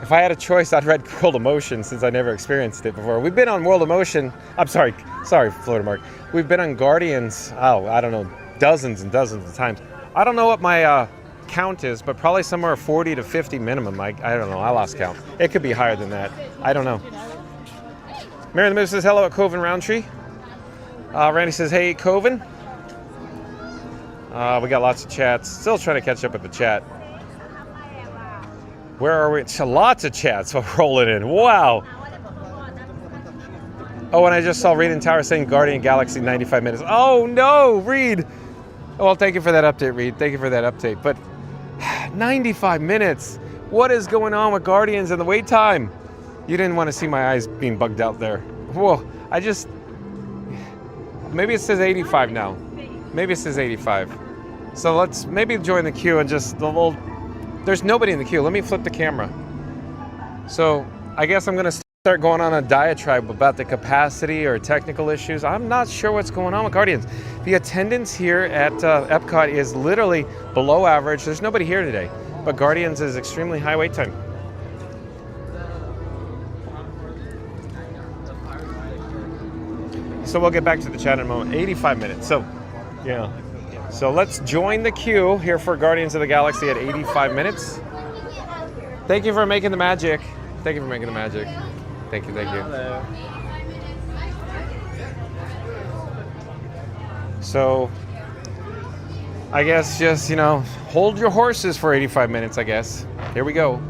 if I had a choice, I'd read World of Motion since I never experienced it before. We've been on World of Motion. I'm sorry, Floyd Mark. We've been on Guardians. I don't know, dozens and dozens of times. I don't know what my count is, but probably somewhere 40 to 50 minimum. I don't know. I lost count. It could be higher than that. I don't know. Mary the Moose says hello at Coven Roundtree. Randy says hey Coven. We got lots of chats. Still trying to catch up with the chat. Where are we? Lots of chats rolling in. Wow. Oh, and I just saw Reed and Tower saying Guardian Galaxy 95 minutes. Oh no, Reed. Well, thank you for that update, Reed. Thank you for that update. But 95 minutes. What is going on with Guardians and the wait time? You didn't want to see my eyes being bugged out there. Whoa, maybe it says 85 now. Maybe it says 85. So let's maybe join the queue and just there's nobody in the queue. Let me flip the camera. So I guess I'm gonna start going on a diatribe about the capacity or technical issues. I'm not sure what's going on with Guardians. The attendance here at Epcot is literally below average. There's nobody here today, but Guardians is extremely high wait time. So we'll get back to the chat in a moment. 85 minutes. So, yeah. So let's join the queue here for Guardians of the Galaxy at 85 minutes. Thank you for making the magic. Thank you for making the magic. Thank you, thank you. Hello. So, I guess just, you know, hold your horses for 85 minutes, I guess. Here we go.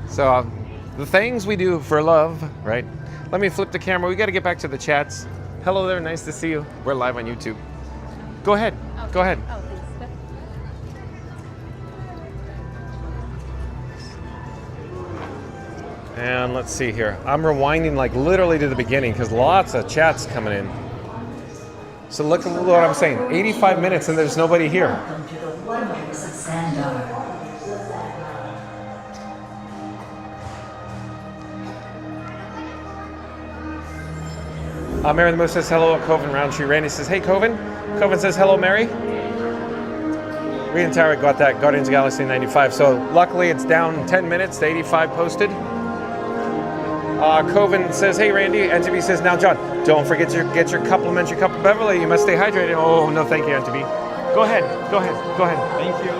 So, the things we do for love, right? Let me flip the camera. We got to get back to the chats. Hello there. Nice to see you. We're live on YouTube. Go ahead. Go ahead. And let's see here. I'm rewinding like literally to the beginning because lots of chats coming in. So look at what I'm saying. 85 minutes and there's nobody here. Welcome to the wonders of Sandar. Mary the Moose says hello at Coven Roundtree. Randy says, hey Coven. Coven says hello, Mary. Reed and Tara got that Guardians of the Galaxy 95. So luckily it's down 10 minutes to 85 posted. Coven says, hey Randy. NTB says, now John, don't forget to get your complimentary cup of Beverly. You must stay hydrated. Oh, no, thank you, NTB. Go ahead. Go ahead. Go ahead. Thank you.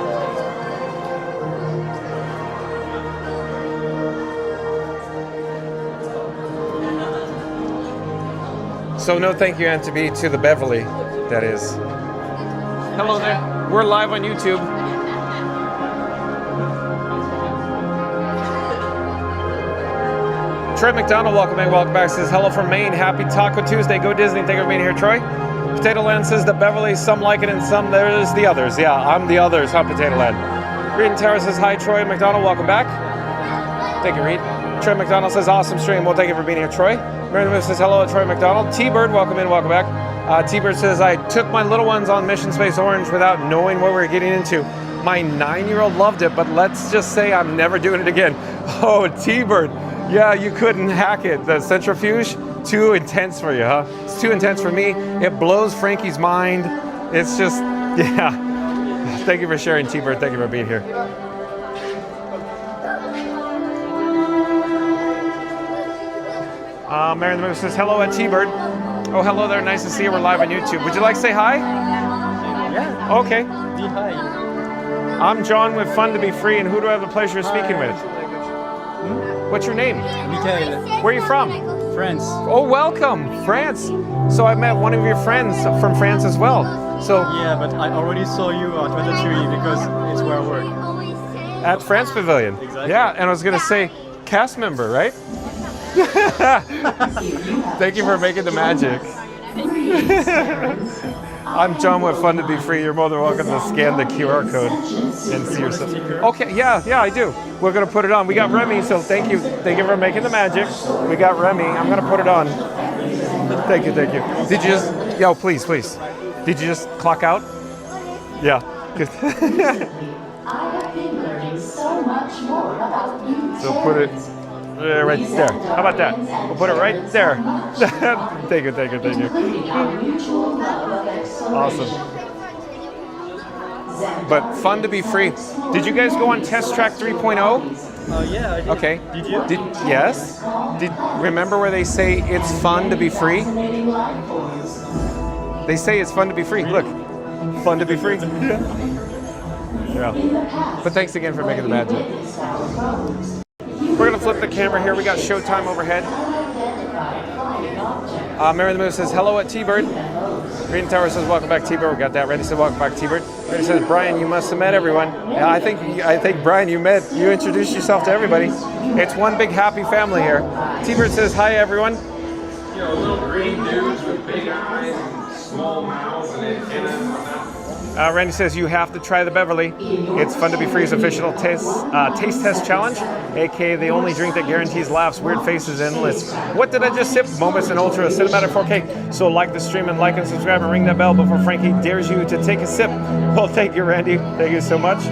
So no thank you, NTB, to the Beverly, that is. Hello there. We're live on YouTube. Troy McDonald, welcome back. Says hello from Maine. Happy Taco Tuesday. Go Disney. Thank you for being here, Troy. Potato Land says the Beverly. Some like it and some there's the others. Yeah, I'm the others, huh, Potato Land. Reed and Tara says hi, Troy McDonald. Welcome back. Thank you, Reed. Troy McDonald says awesome stream. Well, thank you for being here, Troy. Mary Lou says hello, Troy McDonald. T-Bird, welcome in, welcome back. T-Bird says I took my little ones on Mission Space Orange without knowing what we were getting into. My 9-year-old loved it, but let's just say I'm never doing it again. Oh, T-Bird. Yeah, you couldn't hack it. The centrifuge, too intense for you, huh? It's too intense for me. It blows Frankie's mind. It's just, yeah. Thank you for sharing, T-Bird. Thank you for being here. Mary the Moose says hello at T-Bird. Oh, hello there. Nice to see you. We're live on YouTube. Would you like to say hi? Yeah. Okay. Hi. I'm John with Fun to Be Free, and who do I have the pleasure of speaking with? What's your name? Michael. Where are you from? France. Oh, welcome, France. So I met one of your friends from France as well. So yeah, but I already saw you at Ratatouille because it's where I work. At France Pavilion. Exactly. Yeah, and I was gonna say cast member, right? Thank you for making the magic. I'm John with Fun to Be Free. You're more than welcome to scan the QR code and see yourself. Okay, yeah, I do. We're gonna put it on. We got Remy, so thank you for making the magic. We got Remy. I'm gonna put it on. Thank you. Did you just? Yo, please. Did you just clock out? Yeah. Good. I have been learning so much more about you. So put it right there. How about that? We'll put it right there. Thank you. Awesome. But Fun to Be Free. Did you guys go on Test Track 3.0? Yeah, I did. Okay. Did you? Yes. Remember where they say it's fun to be free? They say it's fun to be free. Look. Fun to be free. Yeah. But thanks again for making the magic. We're going to flip the camera here. We got Showtime overhead. Mary the Moose says hello at T-Bird. Green Tower says welcome back, T-Bird. We got that. Randy says welcome back, T-Bird. Randy says Brian, you must have met everyone. Yeah, I think Brian, you introduced yourself to everybody. It's one big happy family here. T-Bird says hi everyone. Little green dudes with big eyes and small mouths and antennas and whatnot. Randy says you have to try the Beverly. It's Fun to Be Free's official taste test challenge, aka the only drink that guarantees laughs, weird faces, and endless. What did I just sip? Moments in ultra cinematic 4K. So like the stream and like and subscribe and ring that bell before Frankie dares you to take a sip. Well, thank you, Randy. Thank you so much.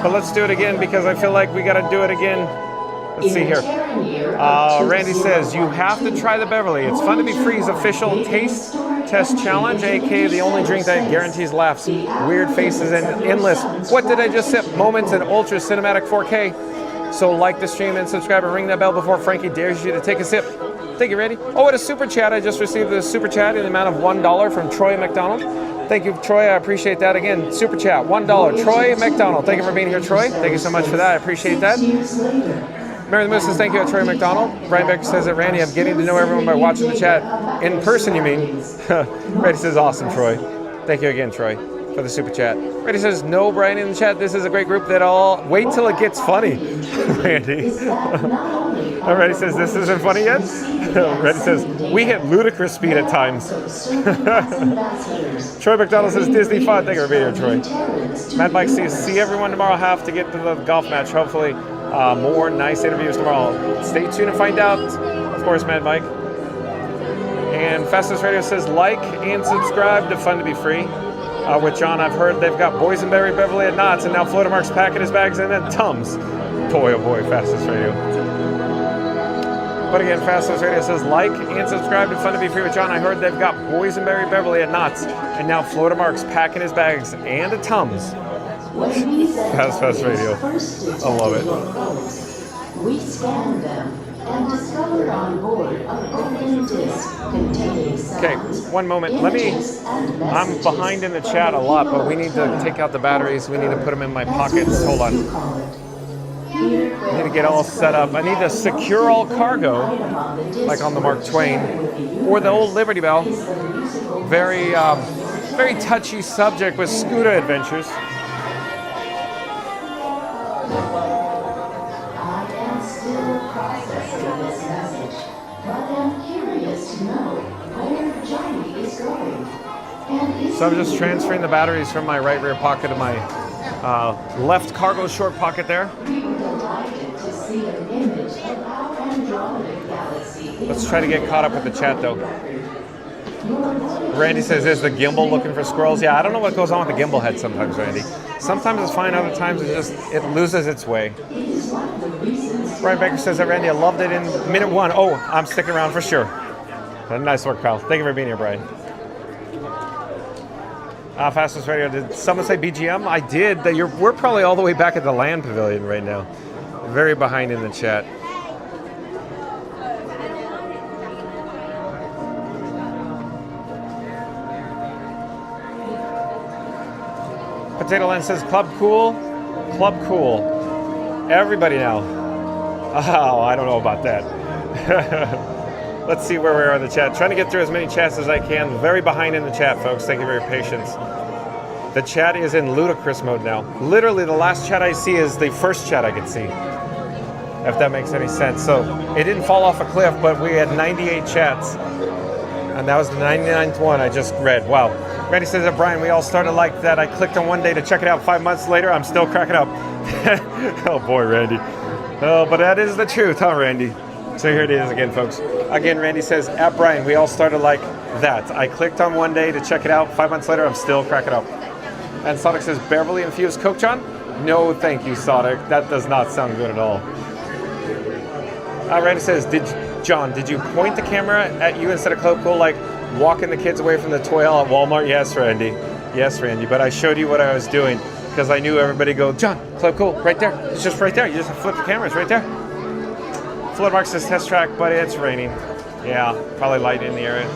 But let's do it again because I feel like we got to do it again. Let's see here. Randy says you have to try the Beverly. It's Fun to Be Free's official taste test challenge, aka the only drink that guarantees laughs, weird faces, and endless. What did I just sip? Moments in ultra cinematic 4K. So like the stream and subscribe and ring that bell before Frankie dares you to take a sip. Thank you, Randy. Oh, and a super chat. I just received a super chat in the amount of $1 from Troy McDonald. Thank you, Troy. I appreciate that. Again, super chat, $1. Troy McDonald. Thank you for being here, Troy. Thank you so much for that. I appreciate that. Mary the Moose says thank you at Troy McDonald. Brian Becker says that Randy, I'm getting to know everyone by watching the chat. In person, you mean? Randy says awesome, Troy. Thank you again, Troy. for the super chat. Randy says, no Brian in the chat. This is a great group that all wait till it gets funny. Randy. Randy says, this isn't funny yet? Randy says, we hit ludicrous speed at times. Troy McDonald says, Disney fun. Thank you for being here, Troy. Mad Mike says, see everyone tomorrow. Have to get to the golf match. Hopefully more nice interviews tomorrow. Stay tuned and find out. Of course, Mad Mike. And Fastest Radio says, like and subscribe to Fun to Be Free. With John, I've heard they've got Boysenberry, Beverly at Knott's, and now Florida Mark's packing his bags, and then Tums. Boy, oh boy, Fastest Radio. But again, Fastest Radio says, like and subscribe to Fun to Be Free with John. I heard they've got Boysenberry, Beverly at Knott's, and now Florida Mark's packing his bags, and a Tums. Fast Radio. I love it. We scanned them and discovered on board a golden disc containing sounds. Okay, one moment. I'm behind in the chat a lot, but we need to take out the batteries. We need to put them in my pockets. Hold on. I need to get all set up. I need to secure all cargo, like on the Mark Twain, or the old Liberty Bell. Very, very touchy subject with Scooter Adventures. So I'm just transferring the batteries from my right rear pocket to my left cargo short pocket there. Let's try to get caught up with the chat though. Randy says, is the gimbal looking for squirrels? Yeah, I don't know what goes on with the gimbal head sometimes, Randy. Sometimes it's fine, other times it loses its way. Brian Baker says that, Randy, I loved it in minute 1. Oh, I'm sticking around for sure. Nice work, pal. Thank you for being here, Brian. Fastest Radio, did someone say BGM? I did. We're probably all the way back at the Land Pavilion right now. Very behind in the chat. Potato Land says, Club Cool. Club Cool. Everybody now. Oh, I don't know about that. Let's see where we are in the chat. Trying to get through as many chats as I can. Very behind in the chat, folks. Thank you for your patience. The chat is in ludicrous mode now. Literally, the last chat I see is the first chat I could see. If that makes any sense. So, it didn't fall off a cliff, but we had 98 chats. And that was the 99th one I just read. Wow. Randy says that, Brian, we all started like that. I clicked on one day to check it out. 5 months later, I'm still cracking up. Oh, boy, Randy. Oh, but that is the truth, huh, Randy? So here it is again, folks. Again, Randy says, at Brian, we all started like that. I clicked on one day to check it out. 5 months later, I'm still cracking up. And Sonic says, Beverly infused Coke, John? No, thank you, Sonic. That does not sound good at all. Randy says, John, did you point the camera at you instead of Club Cool, like walking the kids away from the toy aisle at Walmart? Yes, Randy. Yes, Randy. But I showed you what I was doing because I knew everybody go, John, Club Cool, right there. It's just right there. You just flip the camera. It's right there. Flood Mark says test track, but it's raining. Yeah, probably light in the area.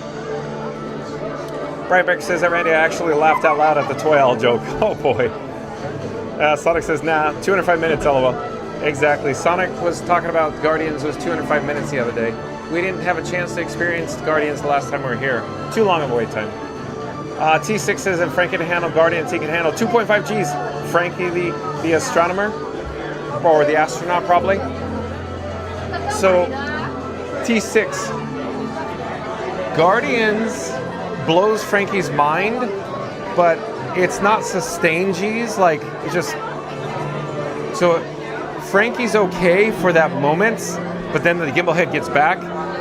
Brian Becker says that, Randy, I actually laughed out loud at the toy aisle joke. Oh, boy. Sonic says, nah, 205 minutes, LOL. Exactly. Sonic was talking about Guardians was 205 minutes the other day. We didn't have a chance to experience Guardians the last time we were here. Too long of a wait time. T6 says that Frankie can handle Guardians. He can handle 2.5 Gs. Frankie, the astronomer, or the astronaut, probably. So, T6. Guardians blows Frankie's mind, but it's not sustained G's. Like, it's just... So, Frankie's okay for that moment, but then the gimbal head gets back.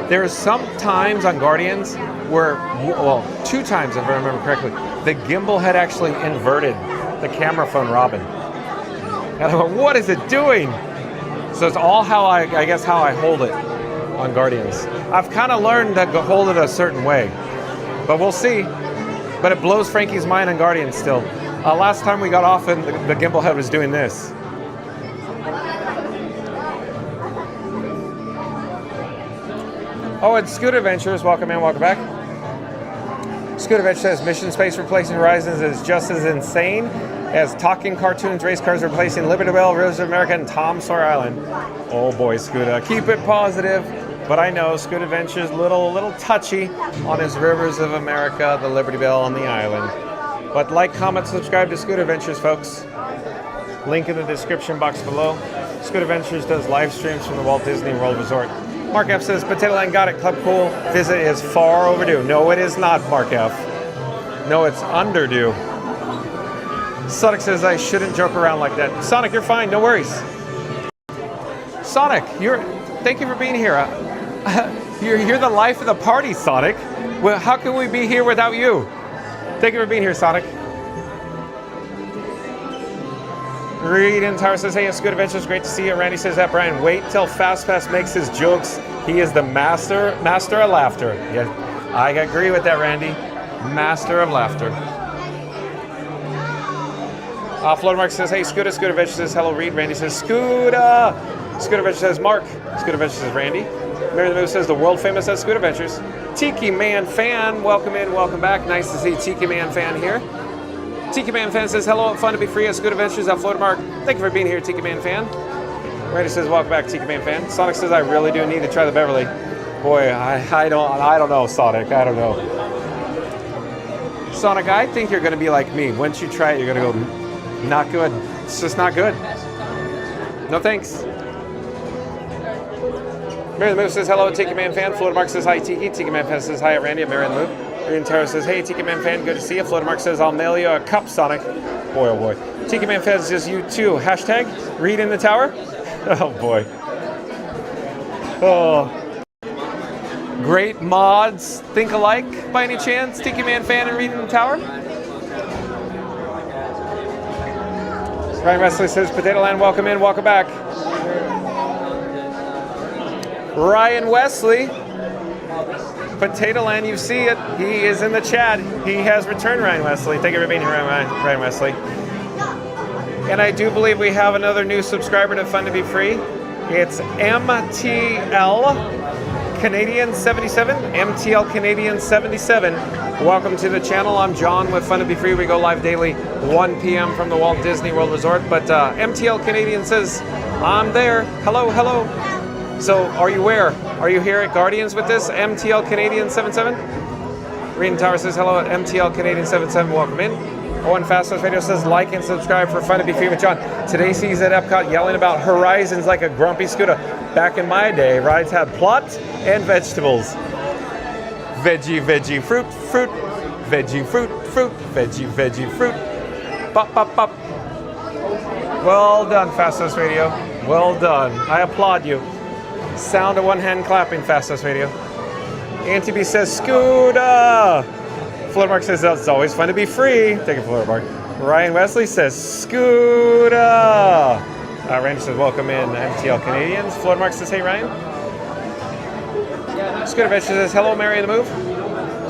There are some times on Guardians where, well, 2 times if I remember correctly, the gimbal head actually inverted the camera phone Robin. And I went, what is it doing? So it's all how I guess how I hold it on Guardians. I've kind of learned to hold it a certain way, but we'll see. But it blows Frankie's mind on Guardians still. Last time we got off and the gimbal head was doing this. Oh, and Scooter Adventures, welcome in, welcome back. Scooter Adventures says Mission Space replacing Horizons is just as insane as talking cartoons, race cars replacing Liberty Bell, Rivers of America, and Tom Sawyer Island. Oh boy, Scooter, keep it positive. But I know Scooter Adventures a little touchy on his Rivers of America, the Liberty Bell, and the island. But like, comment, subscribe to Scoot Adventures, folks. Link in the description box below. Scoot Adventures does live streams from the Walt Disney World Resort. Mark F says, Potato Land got it. Club Cool visit is far overdue. No, it is not, Mark F. No, it's underdue. Sonic says I shouldn't joke around like that. Sonic, you're fine. No worries. Sonic, thank you for being here. You're the life of the party, Sonic. Well, how can we be here without you? Thank you for being here, Sonic. Reed and Tower says, hey, it's Good Adventures. Great to see you. Randy says that, Brian, wait till Fast Pass makes his jokes. He is the master of laughter. Yeah, I agree with that, Randy. Master of laughter. Floater Mark says, hey, Scooter. Scooter Adventures says, hello, Reed. Randy says, Scooter. Scooter Adventures says, Mark. Scooter Adventures says, Randy. Mary the Moose says, the world famous as Scooter Adventures. Tiki Man Fan, welcome in, welcome back. Nice to see Tiki Man Fan here. Tiki Man Fan says, hello, fun to be free at Scoot Adventures. Floater Mark, thank you for being here, Tiki Man Fan. Randy says, welcome back, Tiki Man Fan. Sonic says, I really do need to try the Beverly. Boy, I don't know, Sonic, I don't know. Sonic, I think you're going to be like me. Once you try it, you're going to go, not good. It's just not good. No thanks. Mary the Moose says, hello, Tiki Man Fan. Floater Mark says, hi, Tiki. Tiki Man Fan says, hi, Randy. I'm Mary the Moose. Marion Taro says, hey, Tiki Man Fan, good to see you. Floater Mark says, I'll mail you a cup, Sonic. Boy, oh boy. Tiki Man Fan says, you too. Hashtag, Reed in the tower. Oh boy. Oh. Great mods think alike by any chance? Tiki Man Fan and Reed in the tower? Ryan Wesley says, Potato Land, welcome in, welcome back. Ryan Wesley. Potato Land, you see it. He is in the chat. He has returned, Ryan Wesley. Thank you for being here, Ryan Wesley. And I do believe we have another new subscriber to Fun to Be Free. It's MTL Canadian 77. MTL Canadian 77. Welcome to the channel. I'm John with Fun to Be Free. We go live daily, 1 p.m. from the Walt Disney World Resort. But MTL Canadian says, I'm there. Hello, hello. So, are you where? Are you here at Guardians with this? MTL Canadian 77? Reed Tower says, hello at MTL Canadian 77, welcome in. Owen Fastest Radio says, like and subscribe for Fun to Be Free with John. Today he's at Epcot yelling about horizons like a grumpy Scooter. Back in my day, rides had plot and vegetables. Veggie, veggie, fruit, fruit. Veggie, fruit, fruit. Veggie, veggie, fruit. Pop, pop, pop. Well done, Fastest Radio. Well done. I applaud you. Sound of one hand clapping, Fastest Radio. Auntie B says, Scooter! Floater Mark says, it's always fun to be free. Take it, Floater Mark. Ryan Wesley says, Scooter! Randy says, welcome in, MTL Canadians. Floater Mark says, hey, Ryan. Scooter Adventure says, hello, Mary in the Move.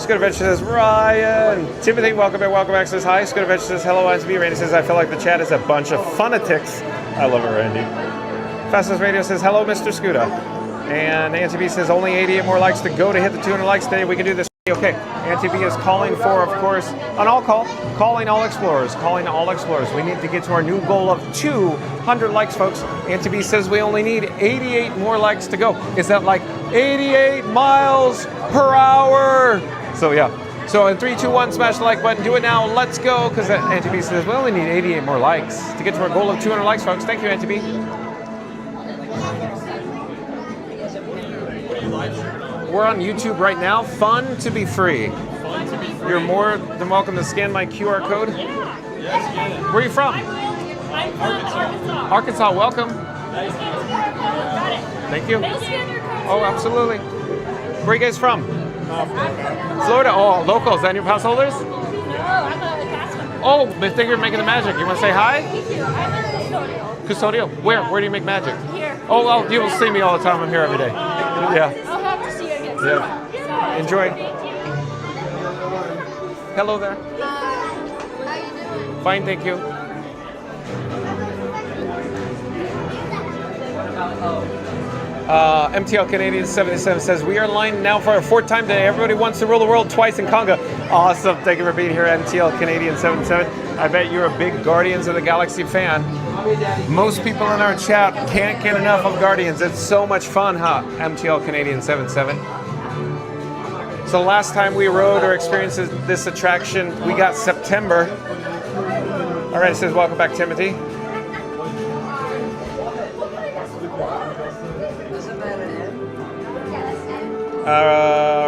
Scooter Adventure says, Ryan. Timothy, welcome back, says, hi. Scooter Adventure says, hello, Auntie B. Randy says, I feel like the chat is a bunch of fanatics. I love it, Randy. Fastest Radio says, hello, Mr. Scooter. And Auntie B says, only 88 more likes to go to hit the 200 likes today. We can do this. Okay, Auntie B is calling for, of course, an all call. Calling all explorers. Calling all explorers. We need to get to our new goal of 200 likes, folks. Auntie B says we only need 88 more likes to go. Is that like 88 miles per hour? So, yeah. So, in 3, 2, 1, smash the like button. Do it now. Let's go. Because Auntie B says we only need 88 more likes to get to our goal of 200 likes, folks. Thank you, Auntie B. We're on YouTube right now. Fun to be free. You're more than welcome to scan my QR code. Where are you from? I'm from Arkansas. Arkansas, welcome. Thank you. Oh, absolutely. Where are you guys from? Florida. Oh, locals. And your pass holders? No, I'm a cast member. Oh, they think you're making the magic. You want to say hi? Thank you. I'm a custodial. Custodial. Where? Where do you make magic? Here. Oh, well, you will see me all the time. I'm here every day. Yeah. I'll have to see you again. Yeah. Enjoy. Hello there. How you doing? Fine, thank you. MTL Canadian 77 says, we are in line now for our 4th time today. Everybody wants to rule the world twice in Conga. Awesome. Thank you for being here, MTL Canadian 77. I bet you're a big Guardians of the Galaxy fan. Most people in our chat can't get enough of Guardians. It's so much fun, huh? MTL Canadian 77. So last time we rode or experienced this attraction, we got September. All right, it says, welcome back, Timothy.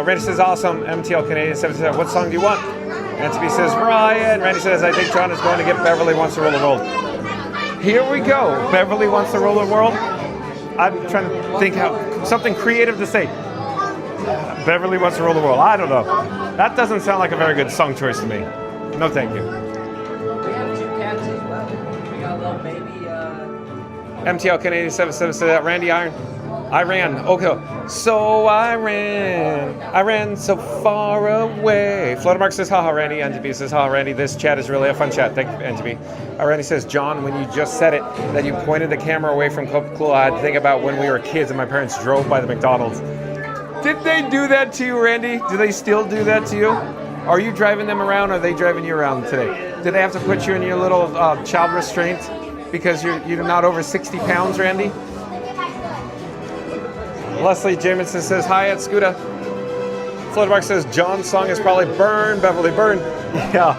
Randy says, awesome. MTL Canadian 77. What song do you want? NTB says, Ryan. Randy says, I think John is going to get Beverly Wants to Roll the World. Here we go. Beverly Wants to Roll the World. I'm trying to think how something creative to say. Beverly Wants to Roll the World. I don't know. That doesn't sound like a very good song choice to me. No, thank you. We have 2 cats as well. We got a little baby. MTL Canadian 77 said, Randy Iron. I ran. Okay. So I ran so far away. Floatermark says, haha, Randy. NTB says, haha, Randy. This chat is really a fun chat. Thank you, NTB. Randy says, John, when you just said it, that you pointed the camera away from Coca-Cola, I had to think about when we were kids and my parents drove by the McDonald's. Did they do that to you, Randy? Do they still do that to you? Are you driving them around or are they driving you around today? Did they have to put you in your little child restraint because you're not over 60 pounds, Randy? Leslie Jamison says, hi at Scuda. Floodmark says, John's song is probably Burn, Beverly, Burn. Yeah.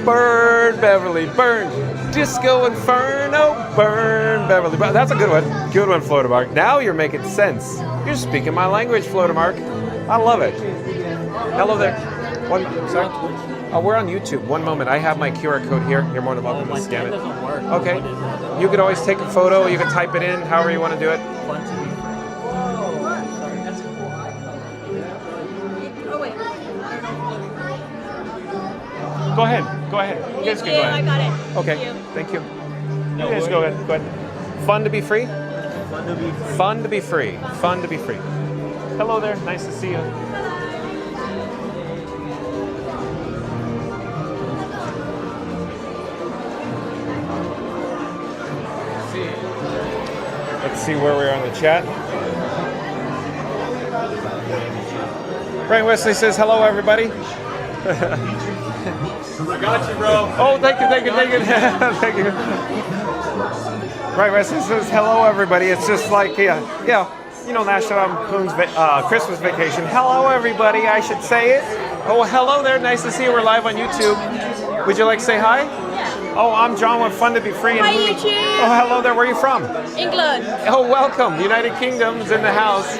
Burn, Beverly, burn. Disco Inferno, burn, Beverly, burn. That's a good one. Good one, Floatermark. Now you're making sense. You're speaking my language, Floatermark. I love it. Hello there. Sorry. We're on YouTube. One moment. I have my QR code here. You're more than welcome to scan it. Doesn't work. Okay. You could always take a photo. You can type it in, however you want to do it. Go ahead. Go ahead. You guys can go ahead. I got it. Okay. Thank you. You guys go ahead. Go ahead. Fun to be free? Fun to be free. Fun to be free. Fun to be free. Hello there. Nice to see you. Let's see where we are on the chat. Brian Wesley says, hello, everybody. I got you, bro. Oh, thank you. Thank you. Right, Wesley says, hello, everybody. It's just like, National Lampoon's Christmas Vacation. Hello, everybody, I should say it. Oh, hello there. Nice to see you. We're live on YouTube. Would you like to say hi? Yeah. Oh, I'm John with Fun to Be Free. Hi, YouTube. Oh, hello there. Where are you from? England. Oh, welcome. United Kingdom's in the house.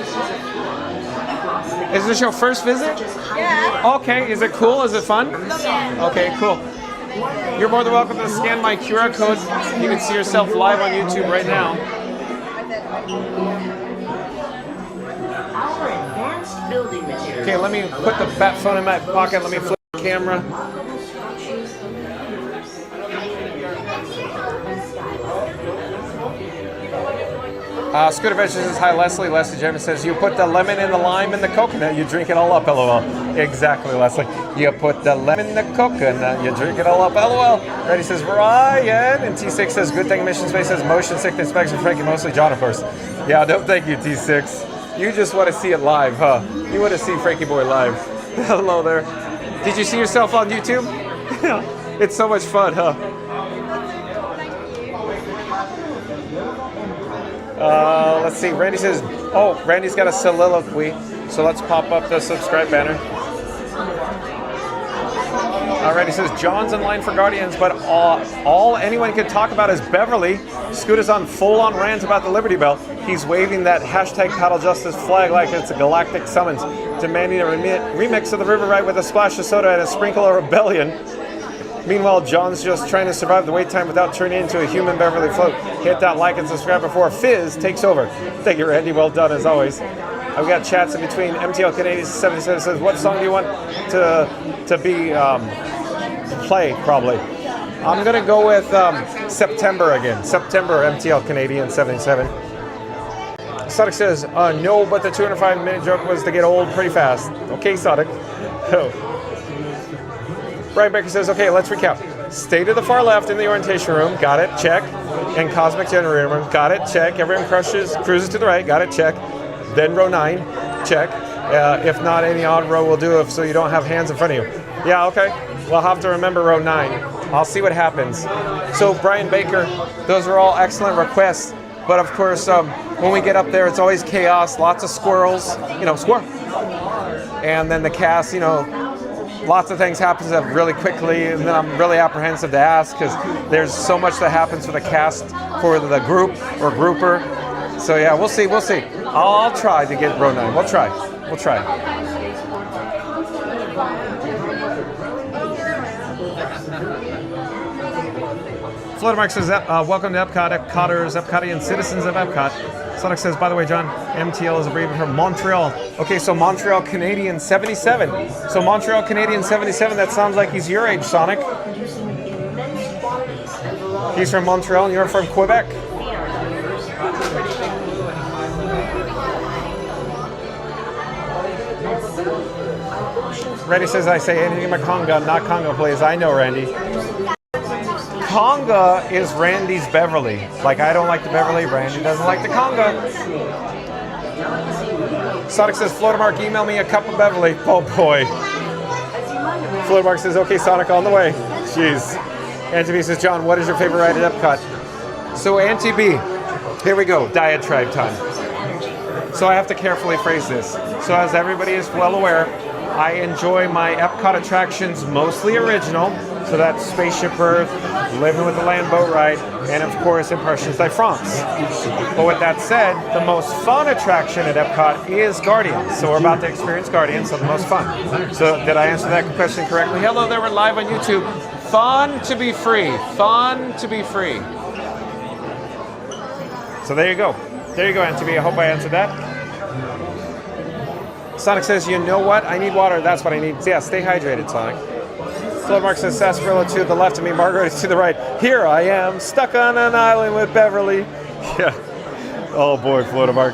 Is this your first visit? Yeah. Okay. Is it cool? Is it fun? Okay, cool. You're more than welcome to scan my QR code. You can see yourself live on YouTube right now. Our advanced building materials. Okay, let me put the bat phone in my pocket. Let me flip the camera. Scooter Veg says, hi, Leslie. Leslie Jemmy says, you put the lemon and the lime and the coconut, you drink it all up, LOL. Exactly, Leslie. You put the lemon and the coconut, you drink it all up, LOL. Reddy says, Ryan. And T6 says, good thing Mission Space says, motion sickness specs for Frankie, mostly John, of course. Yeah, no, thank you, T6. You just want to see it live, huh? You want to see Frankie Boy live. Hello there. Did you see yourself on YouTube? It's so much fun, huh? Let's see. Randy says, oh, Randy's got a soliloquy. So let's pop up the subscribe banner. Randy says, John's in line for Guardians, but all anyone can talk about is Beverly. Scooter's on full-on rant about the Liberty Bell. He's waving that hashtag paddle justice flag like it's a galactic summons, demanding a remix of the river ride with a splash of soda and a sprinkle of rebellion. Meanwhile, John's just trying to survive the wait time without turning into a human Beverly float. Hit that like and subscribe before Fizz takes over. Thank you, Randy. Well done, as always. I've got chats in between. MTL Canadian 77 says, what song do you want to play, probably? I'm going to go with September again. September, MTL Canadian 77. Sonic says, no, but the 205-minute joke was to get old pretty fast. Okay, Sonic. Brian Baker says, okay, let's recap. Stay to the far left in the orientation room. Got it. Check. And Cosmic Generator room. Got it. Check. Everyone cruises to the right. Got it. Check. Then row 9. Check. If not, any odd row will do so you don't have hands in front of you. Yeah, okay. We'll have to remember row 9. I'll see what happens. So, Brian Baker, those are all excellent requests. But, of course, when we get up there, it's always chaos. Lots of squirrels. Squirrel. and then the cast, you know, lots of things happen really quickly, and then I'm really apprehensive to ask because there's so much that happens for the cast, for the group or grouper. So yeah, we'll see. I'll try to get row 9. We'll try. Florida Mark says, welcome to Epcot, Epcoters, Epcotian citizens of Epcot. Sonic says, by the way, John, MTL is abbreviated from Montreal. Okay, so Montreal Canadian 77. So Montreal Canadian 77, that sounds like he's your age, Sonic. He's from Montreal and you're from Quebec. Randy says, I say anything but conga, not conga, please. I know, Randy. Conga is Randy's Beverly. Like, I don't like the Beverly, Randy doesn't like the conga. Sonic says, Florida Mark, email me a cup of Beverly. Oh boy. Florida Mark says, okay, Sonic, on the way. Jeez. Auntie B says, John, what is your favorite ride at Epcot? So Auntie B, here we go, diatribe time. So I have to carefully phrase this. So as everybody is well aware, I enjoy my Epcot attractions mostly original. So that's Spaceship Earth, Living with the Land Boat Ride, and of course Impressions de France. But with that said, the most fun attraction at Epcot is Guardians. So we're about to experience Guardians, so the most fun. So did I answer that question correctly? Hello there, we're live on YouTube. Fun to be free. Fun to be free. So there you go. There you go, MTV. I hope I answered that. Sonic says, you know what? I need water. That's what I need. Yeah, stay hydrated, Sonic. Flow Mark says, Sarsaparilla to the left of me, Margaret is to the right. Here I am, stuck on an island with Beverly. Yeah. Oh boy, Florida Mark.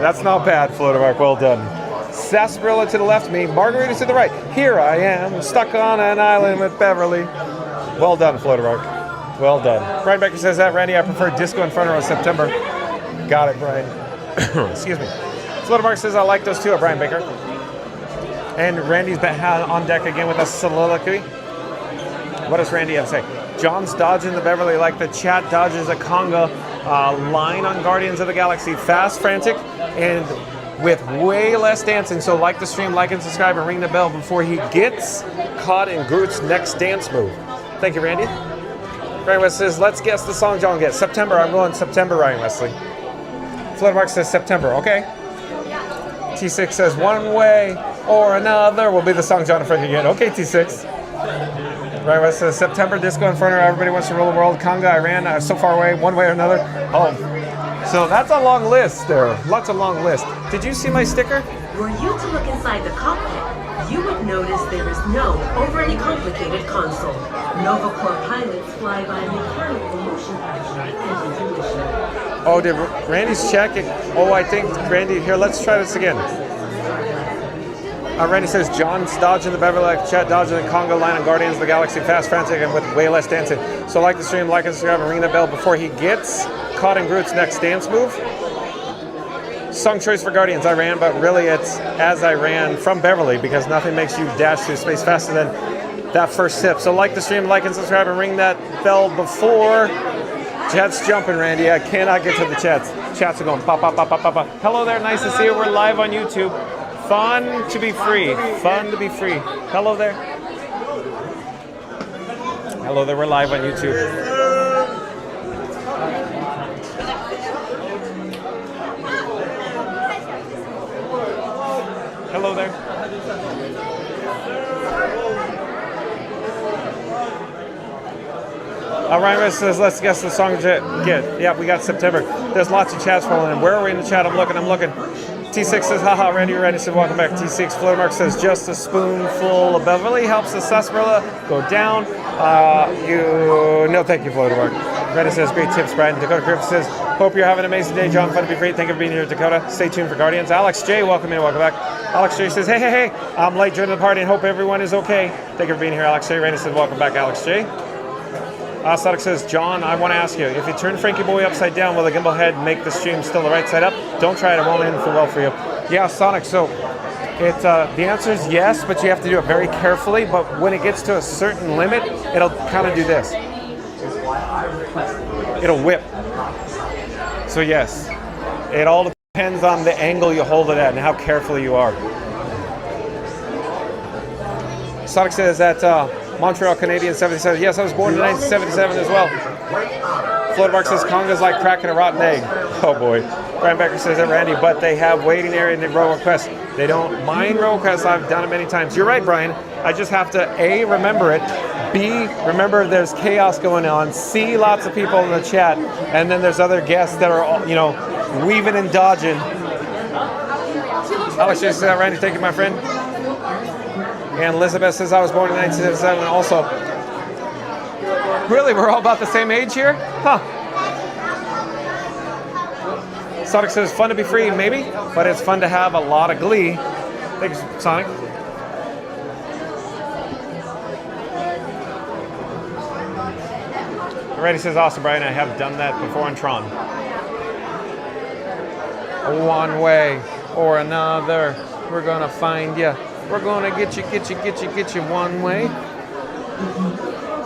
That's not bad, Florida Mark. Well done. Sarsaparilla to the left of me, Margaret is to the right. Here I am, stuck on an island with Beverly. Well done, Florida Mark. Well done. Brian Becker says that, Randy, I prefer Disco Inferno in September. Got it, Brian. Excuse me. Florida Mark says, I like those too, Brian Baker. And Randy's on deck again with a soliloquy. What does Randy have to say? John's dodging the Beverly like the chat dodges a conga line on Guardians of the Galaxy. Fast, frantic, and with way less dancing. So like the stream, like and subscribe, and ring the bell before he gets caught in Groot's next dance move. Thank you, Randy. Ryan Wesley says, let's guess the song John gets. September. I'm going September, Ryan Wesley. Florida Mark says September. Okay. T6 says, one way or another will be the song John and Frankie get. Okay, T6. Right, well, says September, Disco Inferno, everybody wants to rule the world. Conga, Iran, so far away, one way or another. Oh, so that's a long list there. Lots of long list. Did you see my sticker? Were you to look inside the cockpit, you would notice there is no overly complicated console. Nova Corps pilots fly by mechanical motion capture and intuition. Oh, did Randy's check it? Oh, I think Randy, here, let's try this again. Randy says, John's dodging the Beverly like chat, dodging the Conga line on Guardians of the Galaxy, fast, frantic, and with way less dancing. So like the stream, like and subscribe, and ring the bell before he gets caught in Groot's next dance move. Song choice for Guardians, I ran, but really it's As I Ran from Beverly, because nothing makes you dash through space faster than that first sip. So like the stream, like and subscribe, and ring that bell before... Chat's jumping, Randy. I cannot get to the chats. Chats are going pop, pop, pop, pop, pop, pop. Hello there, nice to see you. We're live on YouTube. Fun to be free. Fun to be free. Hello there. Hello there, we're live on YouTube. Hello there. Ryan says, let's guess the song get. Yeah, we got September. There's lots of chats rolling in. Where are we in the chat? I'm looking. T6 says, haha, Randy. Randy said, welcome back. T6 Flow Mark says, just a spoonful of Beverly helps the sarsaparilla go down. No, thank you, Flow Mark. Randy says, great tips, Brian. Dakota Griffith says, hope you're having an amazing day, John. Fun to be free. Thank you for being here, Dakota. Stay tuned for Guardians. Alex J, welcome in. Welcome back. Alex J says, hey. I'm late joining the party and hope everyone is okay. Thank you for being here, Alex J. Randy says, welcome back, Alex J. Sonic says, John, I want to ask you, if you turn Frankie Boy upside down, will the gimbal head make the stream still the right side up? Don't try it, it won't end well for you. Yeah, Sonic, so the answer is yes, but you have to do it very carefully. But when it gets to a certain limit, it'll kind of do this. It'll whip. So yes, it all depends on the angle you hold it at and how careful you are. Sonic says that Montreal Canadian 77. Yes, I was born in 1977 as well. Florida Mark says congas like cracking a rotten egg. Oh boy. Brian Becker says that, Randy, but they have waiting area in the Royal Quest. They don't mind Royal Quest. I've done it many times. You're right, Brian. I just have to A, remember it. B, remember there's chaos going on. C, lots of people in the chat. And then there's other guests that are, you know, weaving and dodging. Alex says that, Randy, thank you, my friend. And Elizabeth says I was born in 1977 also. Really, we're all about the same age here? Huh. Sonic says fun to be free, maybe, but it's fun to have a lot of glee. Thanks, Sonic. Randy says awesome, Brian. I have done that before on Tron. One way or another, we're gonna find you. We're gonna get you one way.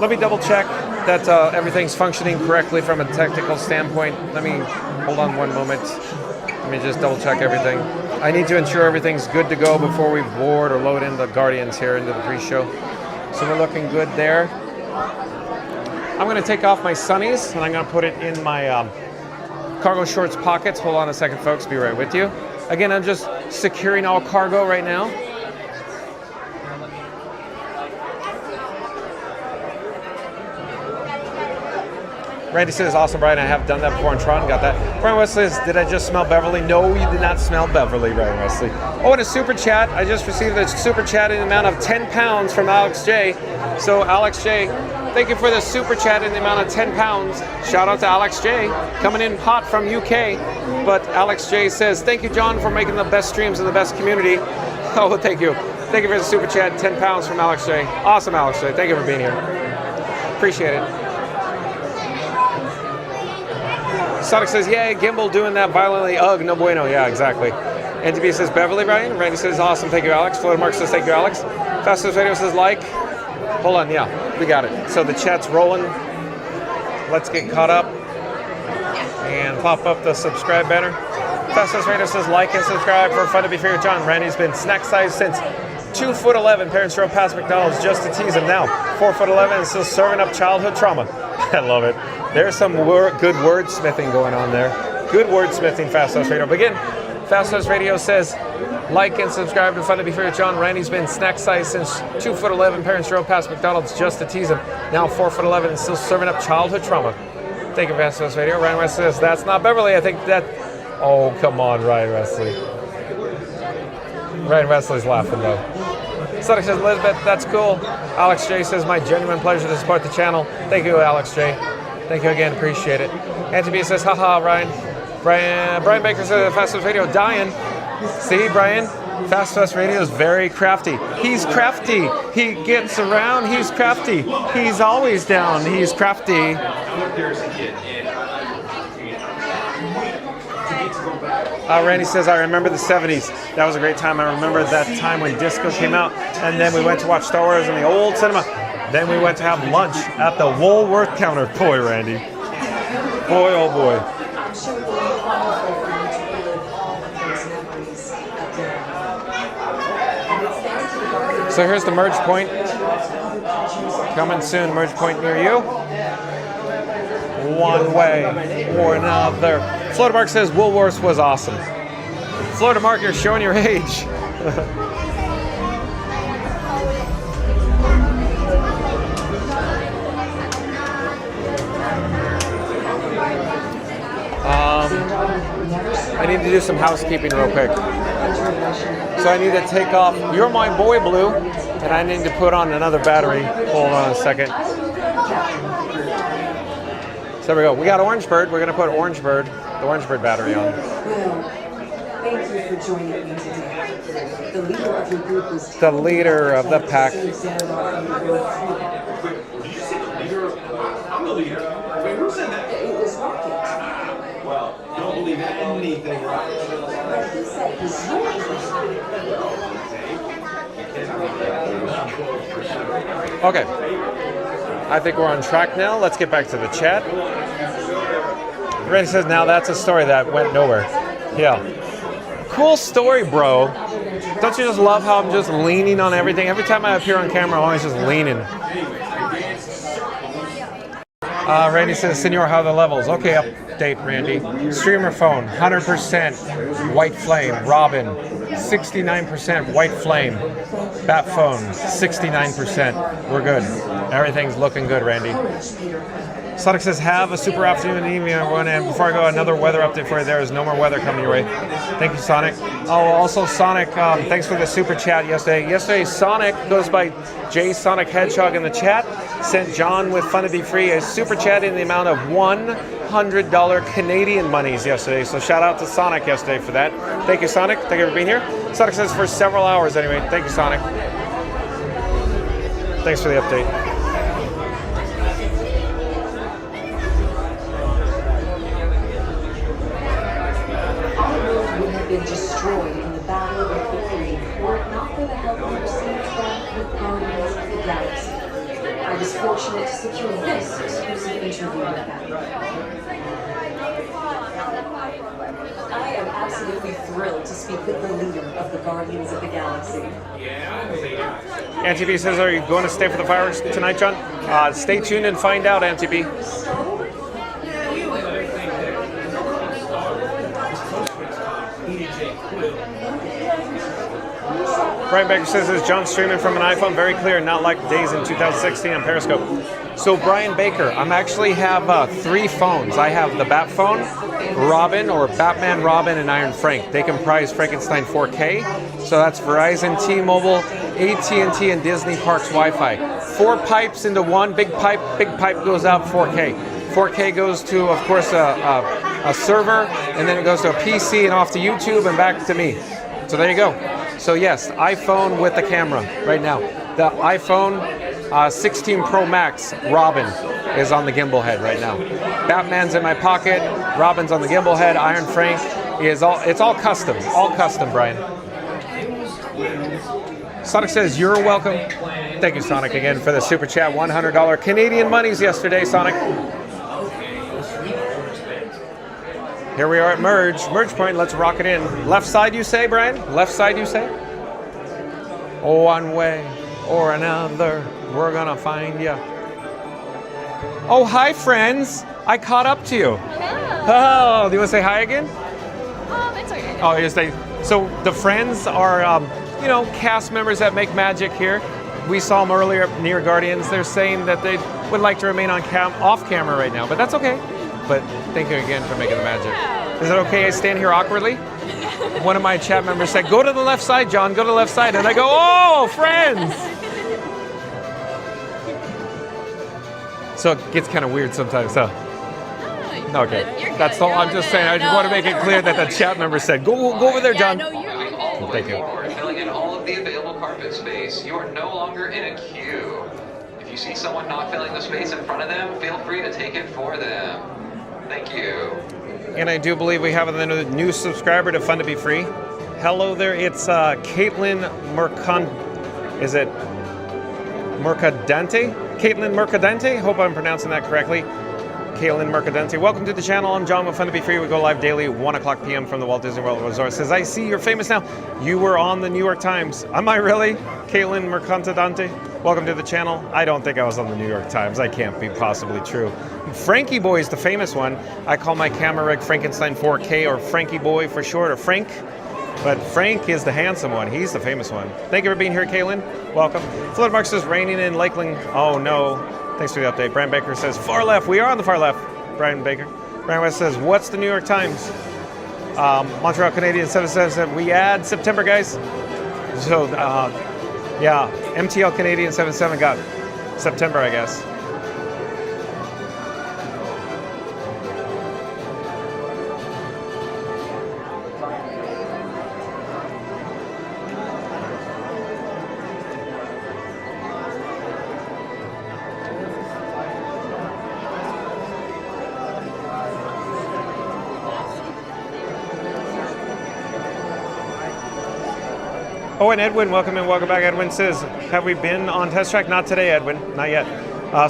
Let me double check that everything's functioning correctly from a technical standpoint. Let me, hold on one moment. Let me just double check everything. I need to ensure everything's good to go before we board or load in the Guardians here into the pre-show. So we're looking good there. I'm gonna take off my sunnies and I'm gonna put it in my cargo shorts pockets. Hold on a second, folks, be right with you. Again, I'm just securing all cargo right now. Randy says, awesome, Brian. I have done that before in Tron. Got that. Brian Wesley says, did I just smell Beverly? No, you did not smell Beverly, Brian Wesley. Oh, and a super chat. I just received a super chat in the amount of 10 pounds from Alex J. So, Alex J, thank you for the super chat in the amount of 10 pounds. Shout out to Alex J, coming in hot from UK. But Alex J says, thank you, John, for making the best streams in the best community. Oh, thank you. Thank you for the super chat, 10 pounds from Alex J. Awesome, Alex J. Thank you for being here. Appreciate it. Sonic says, yay, Gimbal doing that violently. Ugh, no bueno. Yeah, exactly. NTB says, Beverly, Brian. Randy says, awesome. Thank you, Alex. Florida Mark says, thank you, Alex. Fastest Radio says, like. Hold on, yeah, we got it. So the chat's rolling. Let's get caught up and pop up the subscribe banner. Fastest Radio says, like and subscribe for Fun to Be Free with John. Randy's been snack sized since 2'11". Parents drove past McDonald's just to tease him. Now 4'11" and still serving up childhood trauma. I love it. There's some good wordsmithing going on there. Good wordsmithing, Fast House Radio. But again, Fast House Radio says, like and subscribe to Fun to Be Free with John. Randy's been snack sized since 2'11". Parents drove past McDonald's just to tease him. Now 4'11" and still serving up childhood trauma. Thank you, Fast House Radio. Ryan Wesley says, that's not Beverly. I think that. Oh, come on, Ryan Wesley. Ryan Wesley's laughing though. Sonic says, Elizabeth, that's cool. Alex J says, my genuine pleasure to support the channel. Thank you, Alex J. Thank you again, appreciate it. Anthony says, haha, Ryan. Brian Baker says, Fast Fast Radio dying. See, Brian? Fast Fast Radio is very crafty. He's crafty. He gets around. He's crafty. He's always down. He's crafty. Randy says, I remember the 70s. That was a great time. I remember that time when disco came out, and then we went to watch Star Wars in the old cinema. Then we went to have lunch at the Woolworth counter. Boy, Randy. Boy, oh boy. So here's the merge point. Coming soon, merge point near you. One way or another. Florida Mark says Woolworths was awesome. Florida Mark, you're showing your age. I need to do some housekeeping real quick. So I need to take off You're My Boy Blue, and I need to put on another battery. Hold on a second. So there we go. We got Orange Bird. We're going to put the Orange Bird battery on. Thank you for joining me today. The leader of your group is the leader of the pack. Did you say the leader? I'm the leader. Wait, who said that? It was Rocket. Well, you don't believe anything, right? But he said he's Okay. I think we're on track now. Let's get back to the chat. Randy says, now that's a story that went nowhere. Yeah. cool story, bro. Don't you just love how I'm just leaning on everything? Every time I appear on camera, I'm always just leaning. Randy says, Senor, how are the levels? Okay, update, Randy. Streamer phone, 100% white flame. Robin, 69% white flame. Bat phone, 69%. We're good. Everything's looking good, Randy. Sonic says, have a super afternoon and evening, everyone. And before I go, another weather update for you. There is no more weather coming your way. Thank you, Sonic. Oh, also, Sonic, thanks for the super chat yesterday. Yesterday, Sonic goes by J Sonic Hedgehog in the chat. Sent John with Fun to Be Free a super chat in the amount of $100 Canadian monies yesterday. So shout out to Sonic yesterday for that. Thank you, Sonic. Thank you for being here. Sonic says for several hours anyway. Thank you, Sonic. Thanks for the update. Been destroyed in the Battle of the Three, were it not for the help we received from the Guardians of the Galaxy. I was fortunate to secure this exclusive interview with them. I am absolutely thrilled to speak with the leader of the Guardians of the Galaxy. Auntie B says, are you going to stay for the fireworks tonight, John? Stay tuned and find out, Auntie B. Brian Baker says, is John streaming from an iPhone? Very clear, not like days in 2016 on Periscope. So Brian Baker, I actually have 3 phones. I have the Bat phone, Robin, or Batman Robin, and Iron Frank. They comprise Frankenstein 4K. So that's Verizon, T-Mobile, AT&T, and Disney Parks Wi-Fi. 4 pipes into one, big pipe goes out 4K. 4K goes to, of course, a server, and then it goes to a PC and off to YouTube and back to me. So there you go. So yes, iPhone with the camera right now. The iPhone 16 Pro Max Robin is on the gimbal head right now. Batman's in my pocket. Robin's on the gimbal head. Iron Frank is it's all custom. All custom, Brian. Sonic says, you're welcome. Thank you, Sonic, again for the super chat. $100 Canadian monies yesterday, Sonic. Here we are at Merge Point. Let's rock it in. Left side, you say, Brian? Left side, you say? One way or another, we're gonna find you. Oh, hi, friends. I caught up to you. Hello. Oh, do you want to say hi again? It's okay. Oh, you're saying. So the friends are, cast members that make magic here. We saw them earlier near Guardians. They're saying that they would like to remain off camera right now, but that's okay. But thank you again for making the magic. Is it okay I stand here awkwardly? One of my chat members said, go to the left side, John, go to the left side. And I go, oh, friends! So it gets kind of weird sometimes, huh? Okay. That's all. I'm just saying, I just want to make it clear that the chat member said, go over there, John. Thank you. Filling in all of the available carpet space. You are no longer in a queue. If you see someone not filling the space in front of them, feel free to take it for them. Thank you. And I do believe we have a new subscriber to Fun to Be Free. Hello there, it's Caitlin Is it Mercadante? Caitlin Mercadante? Hope I'm pronouncing that correctly. Caitlin Mercadante. Welcome to the channel. I'm John with Fun to Be Free. We go live daily, 1 o'clock p.m. from the Walt Disney World Resort. Says, I see you're famous now. You were on the New York Times. Am I really? Caitlin Mercadante. Welcome to the channel. I don't think I was on the New York Times. That can't be possibly true. Frankie Boy is the famous one. I call my camera rig Frankenstein 4K, or Frankie Boy for short, or Frank. But Frank is the handsome one. He's the famous one. Thank you for being here, Caitlin. Welcome. Flood Mark says, raining in Lakeland. Oh, no. Thanks for the update. Brian Baker says, far left. We are on the far left, Brian Baker. Brian West says, what's the New York Times? Montreal Canadian 77 we add September, guys. So, yeah, MTL Canadian 77 got September, I guess. Oh, and Edwin, welcome in, welcome back. Edwin says, have we been on test track? Not today, Edwin, not yet.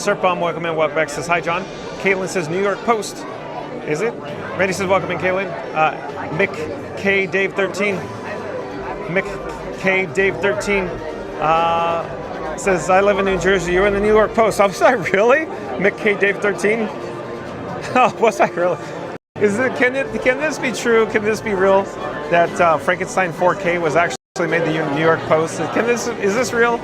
Surf Bomb, welcome in, welcome back. Says, hi, John. Caitlin says, New York Post. Is it? Randy says, welcome in, Caitlin. Mick K. Dave 13. Mick K. Dave 13 says, I live in New Jersey. You're in the New York Post. Was I really? Mick K. Dave 13? Oh, was I really? Can this be true? Can this be real? That Frankenstein 4K was actually made the New York Post? Is this real?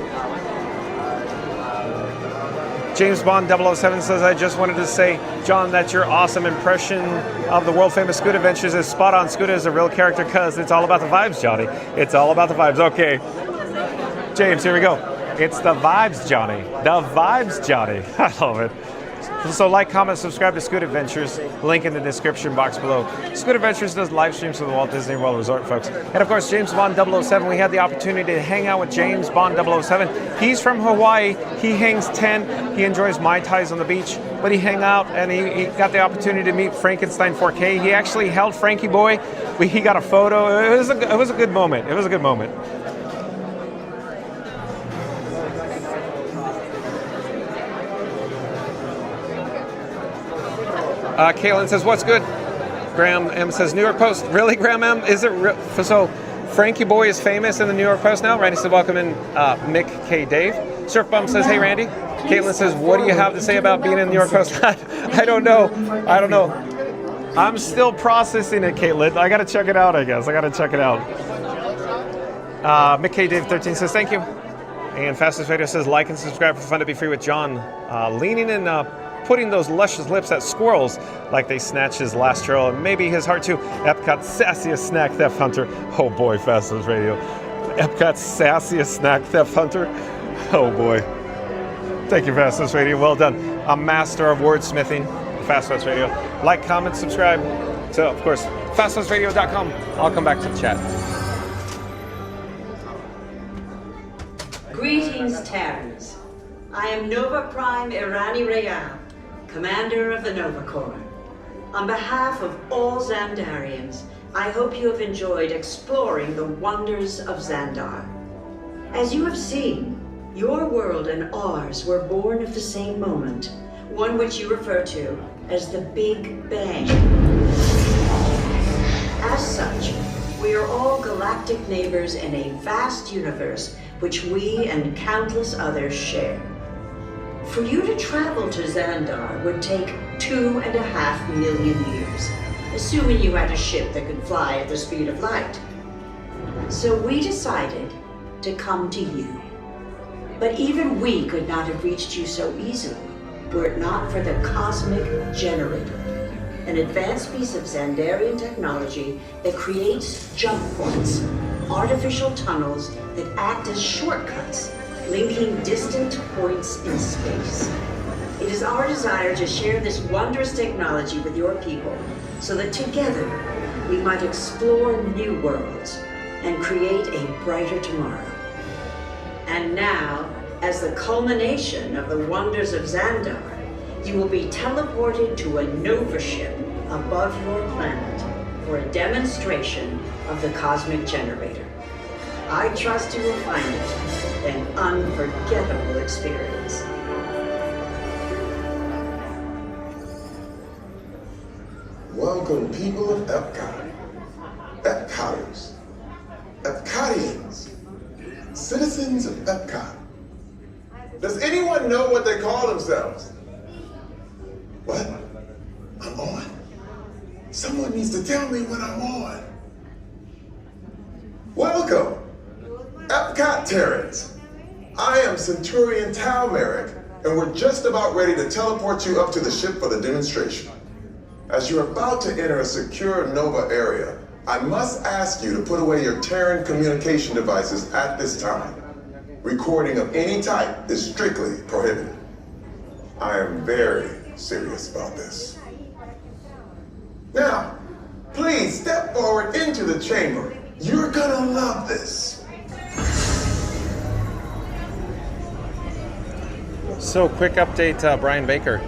James Bond 007 says, I just wanted to say, John, that your awesome impression of the world-famous Scoot Adventures is spot on. Scoot is a real character because it's all about the vibes, Johnny. It's all about the vibes. Okay. James, here we go. It's the vibes, Johnny. The vibes, Johnny. I love it. So like, comment, subscribe to Scoot Adventures. Link in the description box below. Scoot Adventures does live streams to the Walt Disney World Resort, folks. And of course, James Bond 007. We had the opportunity to hang out with James Bond 007. He's from Hawaii. He hangs 10. He enjoys Mai Tais on the beach. But he hung out and he got the opportunity to meet Frankenstein 4K. He actually held Frankie Boy. He got a photo. It was a good moment. It was a good moment. Kaylin says, what's good? Graham M says, New York Post. Really, Graham M? Is it real? So Frankie Boy is famous in the New York Post now? Randy says, welcome in, Mick K. Dave. Surf Bum says, hey, Randy. Caitlin says, what do you have to say about being in the New York Post? I don't know. I'm still processing it, Caitlin. I got to check it out, I guess. I got to check it out. Mick K. Dave 13 says, thank you. And Fastest Radio says, like and subscribe for Fun to Be Free with John. Leaning in, putting those luscious lips at squirrels like they snatched his last trail and maybe his heart too. Epcot's sassiest snack theft hunter. Oh boy, Fastest Radio. Epcot's sassiest snack theft hunter. Oh boy. Thank you, Fastest Radio. Well done. A master of wordsmithing. Fastest Radio. Like, comment, subscribe. So, of course, fastwestradio.com. I'll come back to the chat. Greetings, Terrans. I am Nova Prime Irani Rayam, Commander of the Nova Corps. On behalf of all Xandarians, I hope you have enjoyed exploring the wonders of Xandar. As you have seen, your world and ours were born of the same moment, one which you refer to as the Big Bang. As such, we are all galactic neighbors in a vast universe which we and countless others share. For you to travel to Xandar would take 2.5 million years, assuming you had a ship that could fly at the speed of light. So we decided to come to you. But even we could not have reached you so easily were it not for the Cosmic Generator, an advanced piece of Xandarian technology that creates jump points, artificial tunnels that act as shortcuts, linking distant points in space. It is our desire to share this wondrous technology with your people so that together we might explore new worlds and create a brighter tomorrow. And now, as the culmination of the wonders of Xandar, you will be teleported to a Nova ship above your planet for a demonstration of the Cosmic Generator. I trust you will find it an unforgettable experience. Welcome, people of Epcot, Epcoters, Epcotians, citizens of Epcot. Does anyone know what they call themselves? What? I'm on. Someone needs to tell me when I'm on. Welcome, Epcot Terrans. I am Centurion Tal Merrick, and we're just about ready to teleport you up to the ship for the demonstration. As you're about to enter a secure Nova area, I must ask you to put away your Terran communication devices at this time. Recording of any type is strictly prohibited. I am very serious about this. Now, please step forward into the chamber. You're gonna love this. So, quick update, Brian Baker.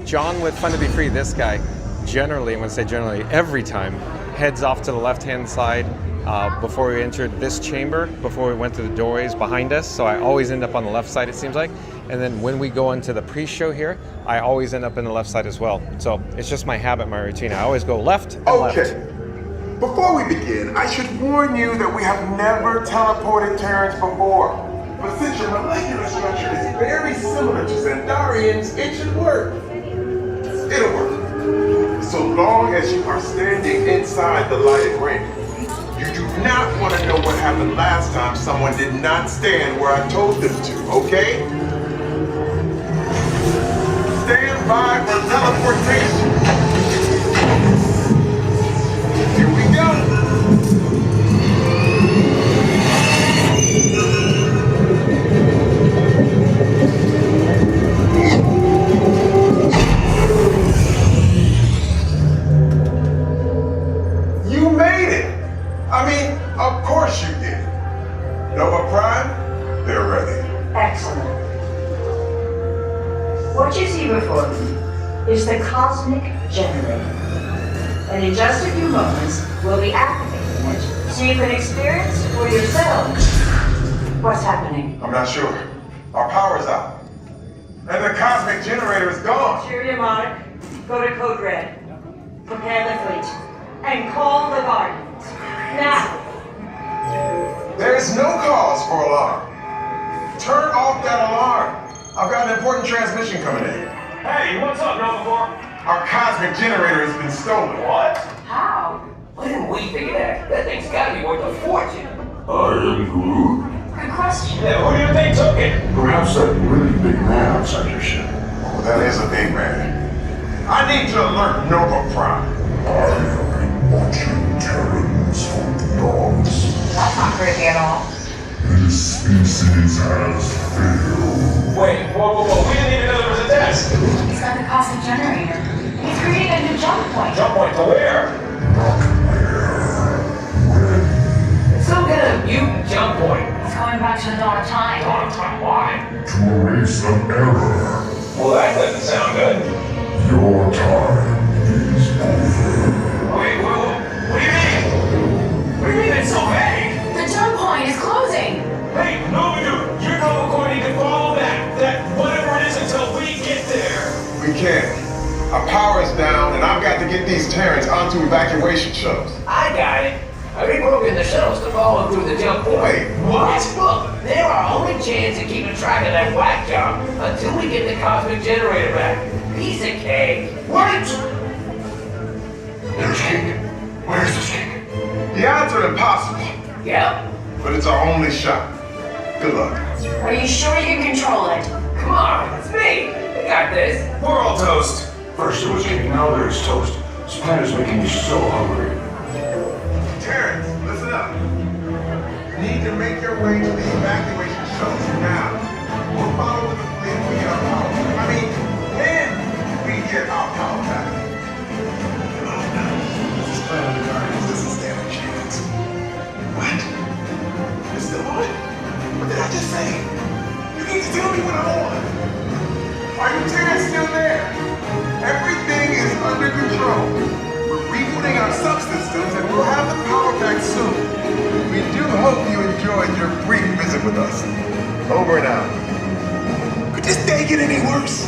John with Fun to Be Free, this guy, generally, when I say generally, every time, heads off to the left-hand side before we entered this chamber, before we went through the doorways behind us. So I always end up on the left side, it seems like. And then when we go into the pre-show here, I always end up in the left side as well. So it's just my habit, my routine. I always go left and left. Before we begin, I should warn you that we have never teleported Terrence before. But since your molecular structure is very similar to Zandarian's, it should work. It'll work. So long as you are standing inside the lighted ring. You do not want to know what happened last time someone did not stand where I told them to, okay? Stand by for teleportation. Here we go. You made it. I mean, of course you did. Nova Prime, they're ready. Excellent. What you see before me is the cosmic generator. And in just a few moments, we'll be activating it so you can experience for yourselves what's happening. I'm not sure. Our power's out. And the cosmic generator is gone. Cheerio, Monarch. Go to Code Red. Prepare the fleet. And call the Guardians. Now. There is no cause for alarm. Turn off that alarm. I've got an important transmission coming in. Hey, what's up, Nova Corps? Our cosmic generator has been stolen. What? How? Why didn't we figure that? That thing's gotta be worth a fortune. I am Groot. Good question. Yeah, who do you think took it? Perhaps that really big man outside your ship. Oh, that is a big man. I need to alert Nova Prime. I have been watching Terrans from the dogs. That's not creepy at all. This species has failed. Wait, whoa. We didn't even know there was a test. He's got the cosmic generator. He's creating a new jump point. Jump point to where? Not where. When? It's some kind of mutant jump point. He's going back to the dawn of time. Dawn of time, why? To erase an error. Well, that doesn't sound good. Your time is over. Wait, what do you mean? What do you mean it's so vague? The jump point is closing. Hey, Nova Dude, you're Nova Corps, you can follow that whatever it is until we get there. We can't. Our power is down, and I've got to get these Terrans onto evacuation shuttles. I got it. I've reprogrammed the shuttles to follow through the jump point. Wait, what? Look, they're our only chance of keeping track of that whack job until we get the cosmic generator back. Piece of cake. What? There's King. Where's this King? The odds are impossible. Yep. But it's our only shot. Good luck. Are you sure you can control it? Come on, it's me. I got this. We're all toast. First it was King, now there's toast. This planet is making me so hungry. Terrence, listen up. You need to make your way to the evacuation shuttles now. We'll follow with the fleet when we get our power. I mean, when we get our power back. This is Planet of the Guardians doesn't stand a chance. What? It's still on? What did I just say? You need to tell me when I'm on. Are you Terrence still there? Everything is under control. We're rebooting our subsystems and we'll have the power back soon. We do hope you enjoyed your brief visit with us. Over and out. Could this day get any worse?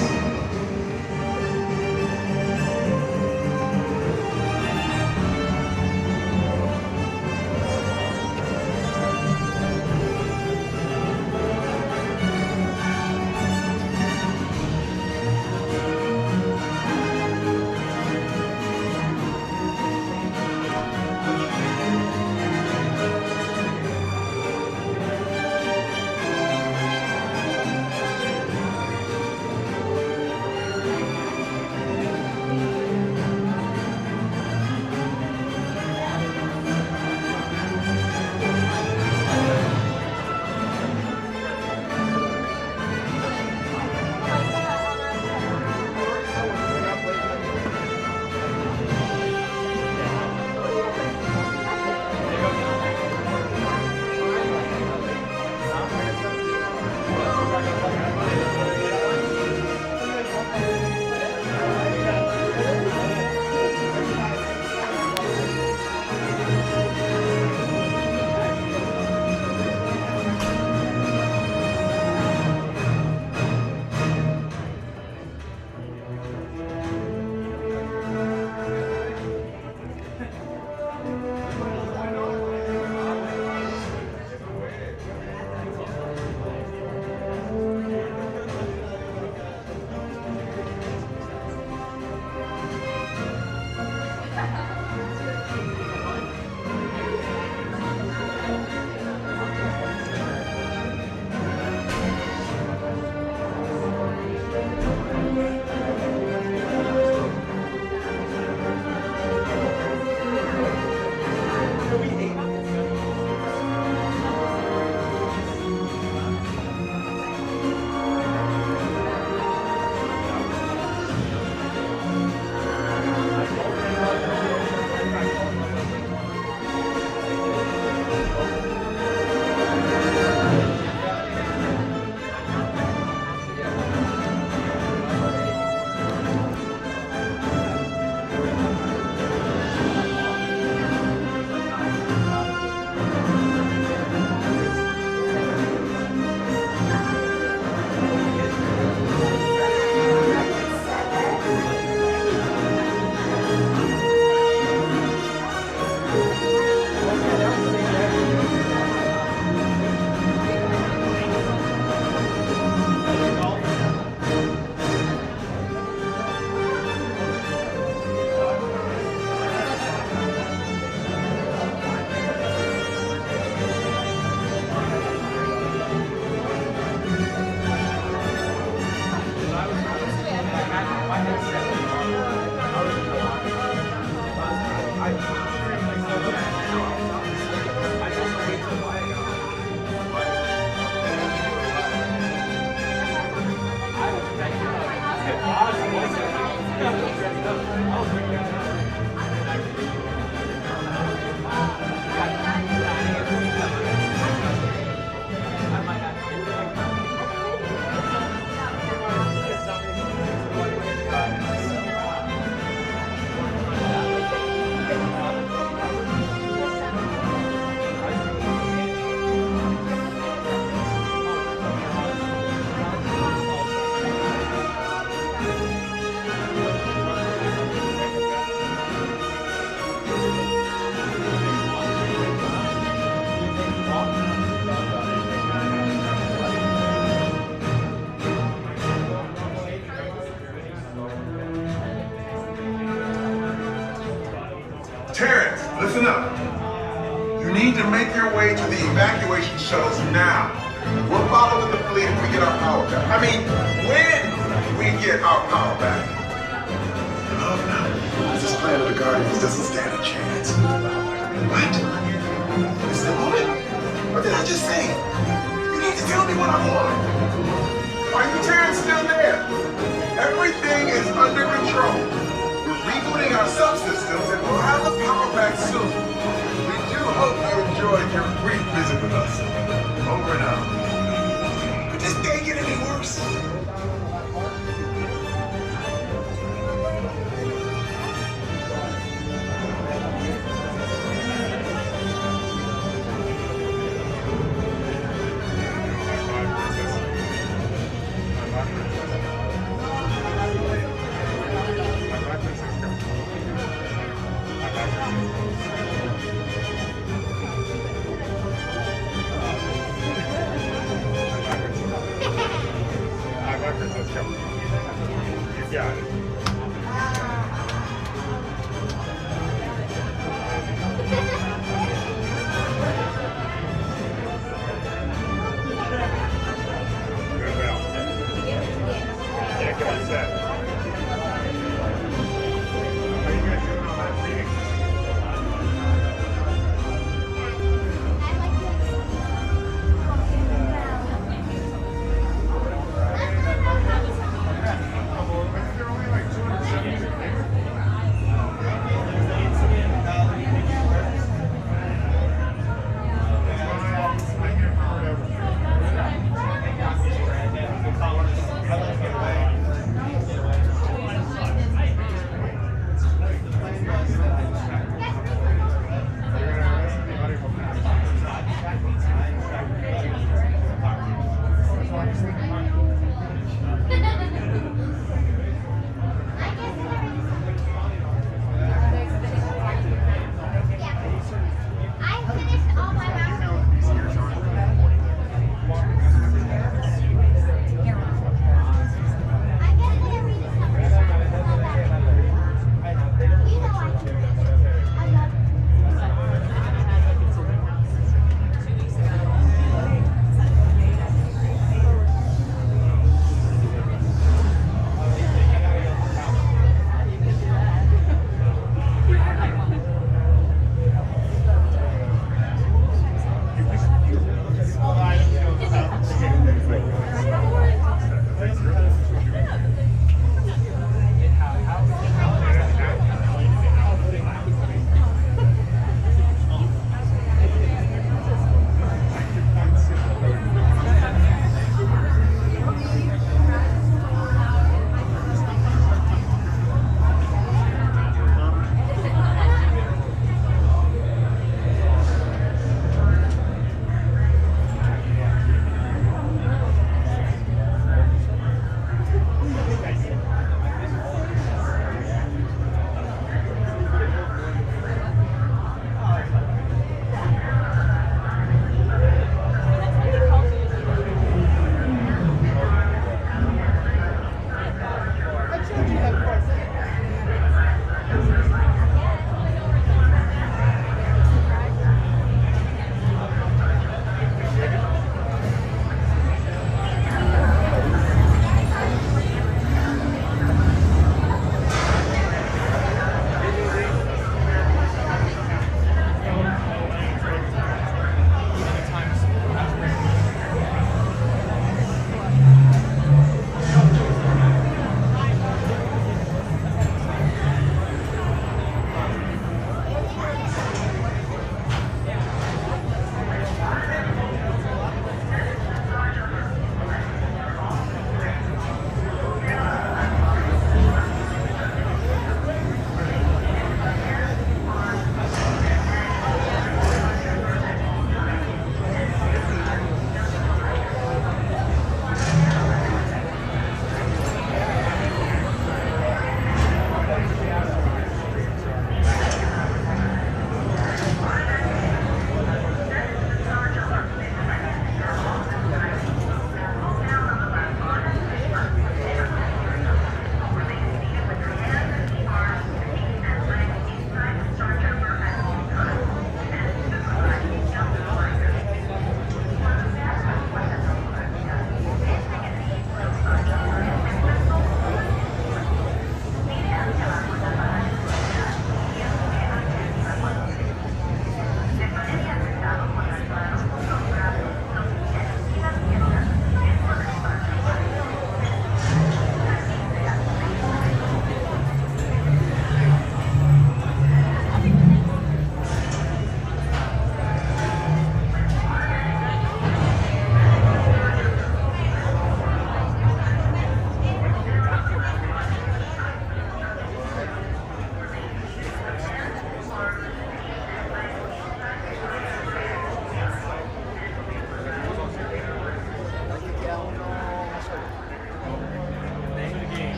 make your way to the evacuation shuttles now. We're following the fleet if we get our power back. I mean, when we get our power back. Oh no, this plan of the Guardians doesn't stand a chance. What? Is it a moment? What did I just say? You need to tell me what I want. Are you Terrence still there? Everything is under control. We're rebooting our subsystems and we'll have the power back soon. We do hope you enjoyed your brief visit with us. Over and out. Could this day get any worse?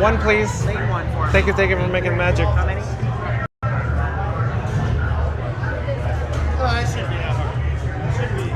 One, please. Thank you for making the magic. Oh, that shouldn't be that hard. It should be.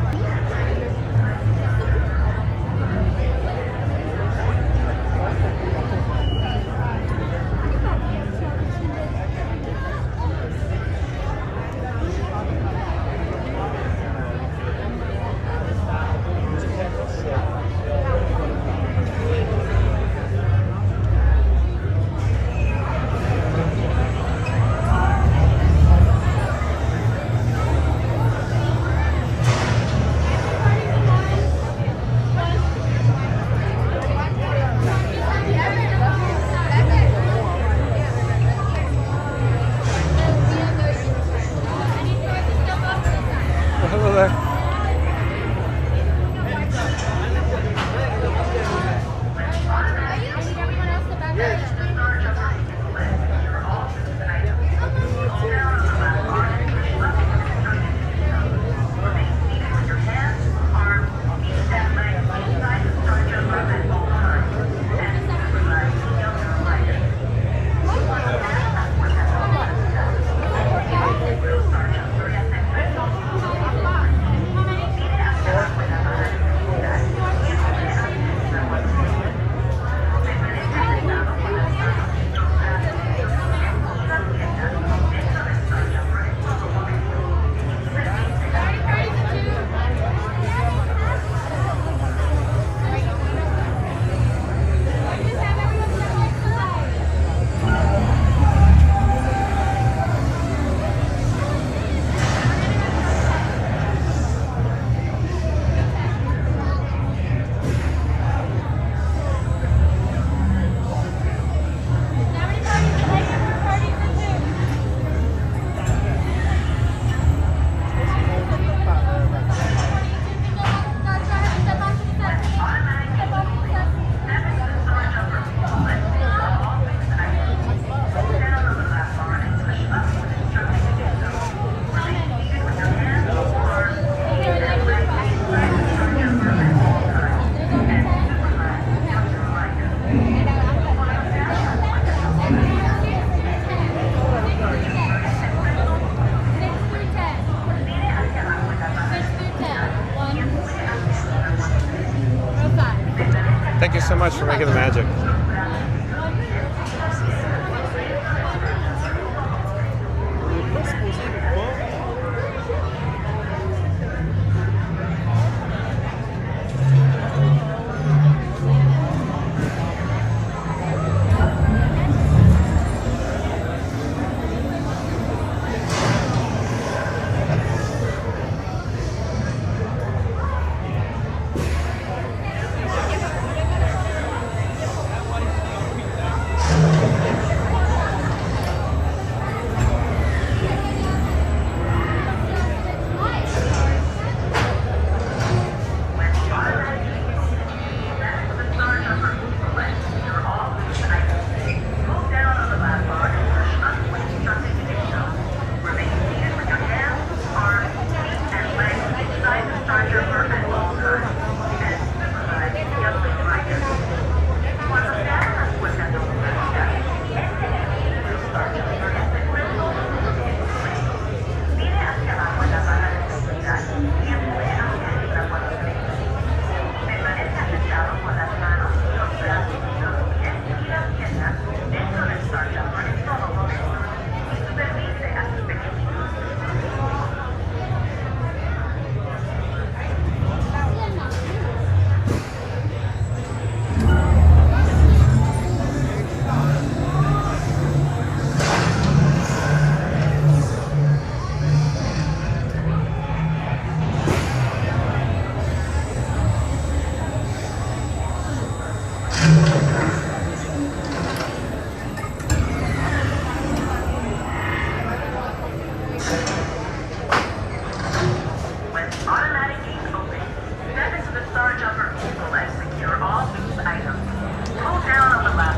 Hello there. Thank you so much for making the magic.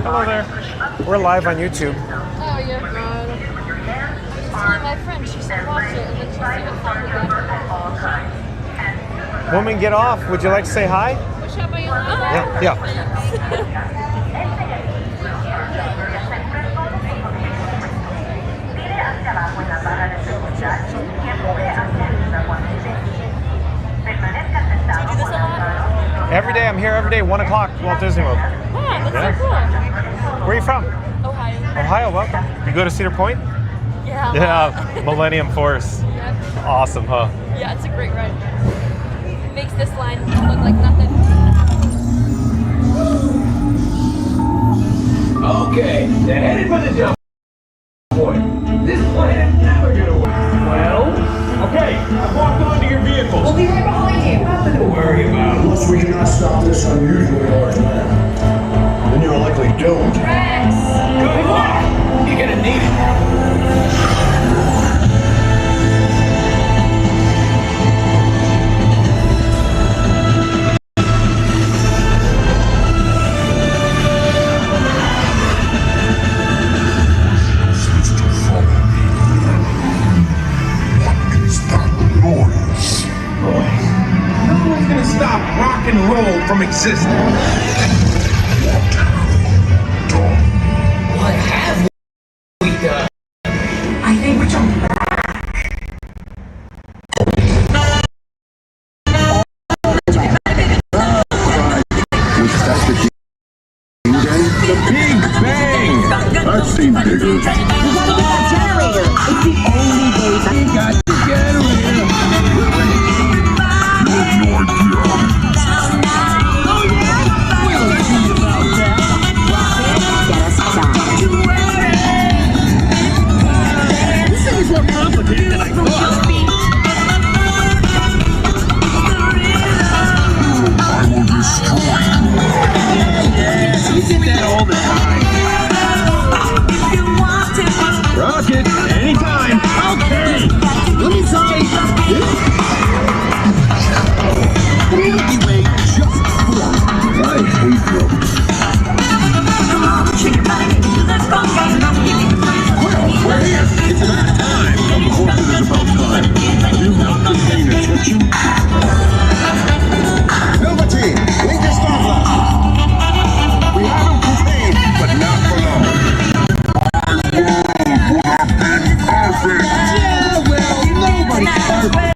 Hello there. We're live on YouTube. Oh, you're good. My friend, she said watch it, and then she's even found it. Woman, get off. Would you like to say hi? Which shop are you on? Yeah. Every day, I'm here every day, 1 o'clock, Walt Disney World. Wow, that's so cool. Where are you from? Ohio. Ohio, welcome. You go to Cedar Point? Yeah. Yeah, Millennium Force. Yep. Awesome, huh? Yeah, it's a great ride. It makes this line look like nothing. Okay, they're headed for the jump point. This planet's never gonna work. Well, okay, I've walked onto your vehicles. We'll be right behind you. Nothing to worry about. Unless we cannot stop this unusually large land, then you're likely doomed. Good luck. You're gonna need it. No one's gonna stop rock and roll from existing. What have we done? I think we jumped back. The Big Bang! I've seen bigger. We gotta get that generator. It's the only way that we got the generator. We'll see about that. Get us started. This thing is more complicated than I thought. I will destroy You did that all the time. Rocket, anytime. Okay. Let me try this. The Milky Way just formed. I hate them. Well, we're here. It's about time. Of course it is about time. You not paying attention? Silver team, link your start glasses. We have them contained, but not for long. Perfect. Yeah, well, nobody's perfect.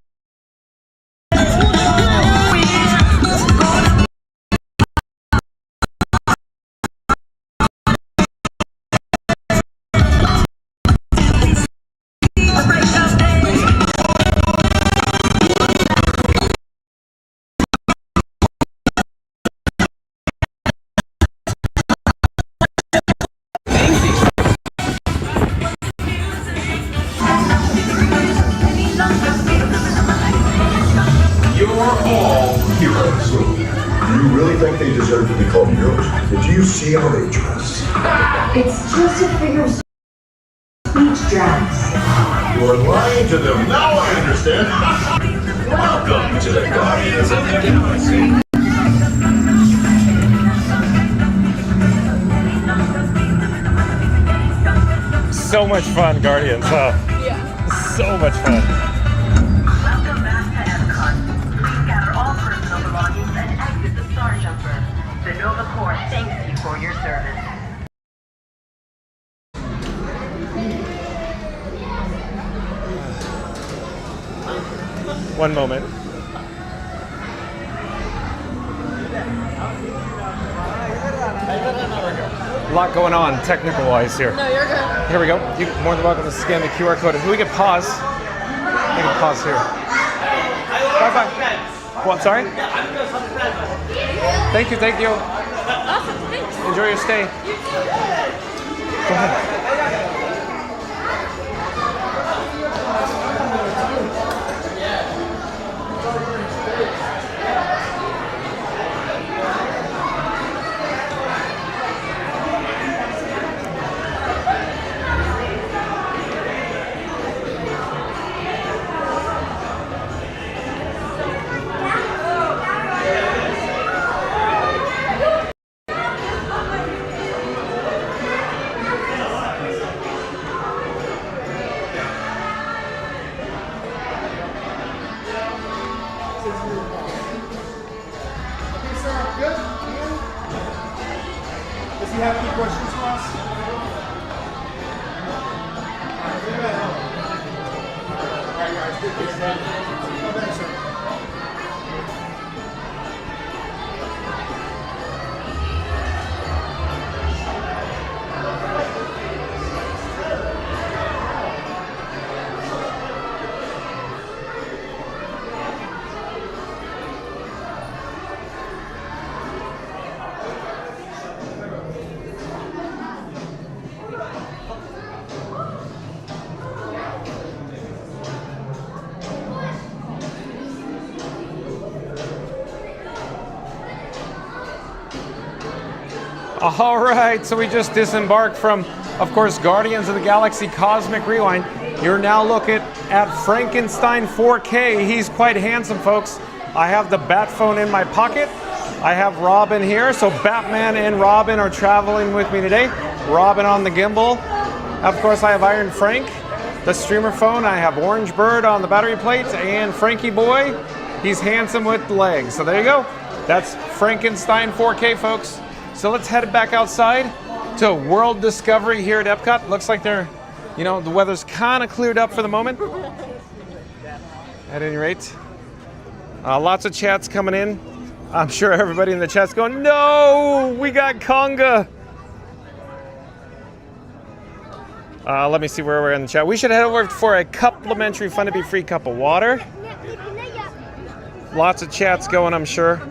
think they deserve to be called heroes. Did you see how they dress? It's just a figure of speech, Drax. You are lying to them. Now I understand. Welcome to the Guardians of the Galaxy. So much fun, Guardians, huh? Yeah. So much fun. Welcome back to Epcot. Please gather all personal belongings and exit the Star Jumper. The Nova Corps thanks you for your service. One moment. A lot going on technical-wise here. No, you're good. Here we go. You're more than welcome to scan the QR code. We can pause. We can pause here. Bye-bye. What, sorry? Thank you, thank you. Awesome, thanks. Enjoy your stay. Go ahead. Does he have any questions for us? All right, so we just disembarked from, of course, Guardians of the Galaxy Cosmic Rewind. You're now looking at Frankenstein 4K. He's quite handsome, folks. I have the Bat phone in my pocket. I have Robin here, so Batman and Robin are traveling with me today. Robin on the gimbal. Of course, I have Iron Frank, the streamer phone. I have Orange Bird on the battery plate, and Frankie Boy, he's handsome with legs. So there you go. That's Frankenstein 4K, folks. So let's head back outside to World Discovery here at Epcot. Looks like they're, you know, the weather's kind of cleared up for the moment. At any rate, lots of chats coming in. I'm sure everybody in the chat's going, no, we got Conga. Let me see where we're in the chat. We should head over for a complimentary Fun to Be Free cup of water. Lots of chats going, I'm sure.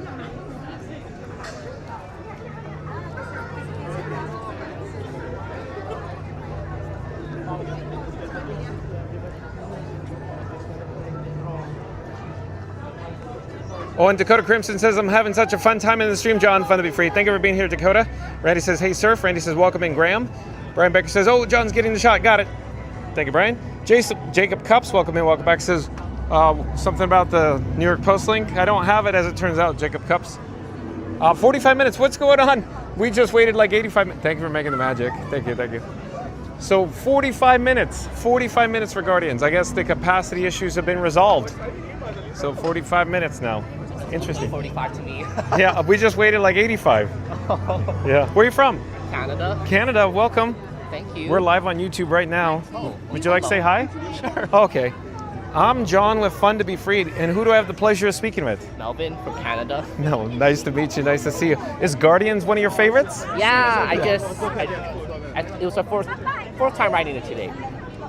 Oh, and Dakota Crimson says, I'm having such a fun time in the stream, John. Fun to be free. Thank you for being here, Dakota. Randy says, hey, Surf. Randy says, welcome in, Graham. Brian Becker says, oh, John's getting the shot. Got it. Thank you, Brian. Jacob Cups, welcome in, welcome back. Says something about the New York Post link. I don't have it, as it turns out, Jacob Cups. 45 minutes. What's going on? We just waited like 85 minutes. Thank you for making the magic. Thank you, thank you. So 45 minutes. 45 minutes for Guardians. I guess the capacity issues have been resolved. So 45 minutes now. Interesting. 45 to me. Yeah, we just waited like 85. Yeah. Where are you from? Canada. Canada, welcome. Thank you. We're live on YouTube right now. Oh, would you like to say hi? Sure. Okay. I'm John with Fun to Be Freed, and who do I have the pleasure of speaking with? Melvin from Canada. No, nice to meet you, nice to see you. Is Guardians one of your favorites? Yeah, it was our fourth time riding it today.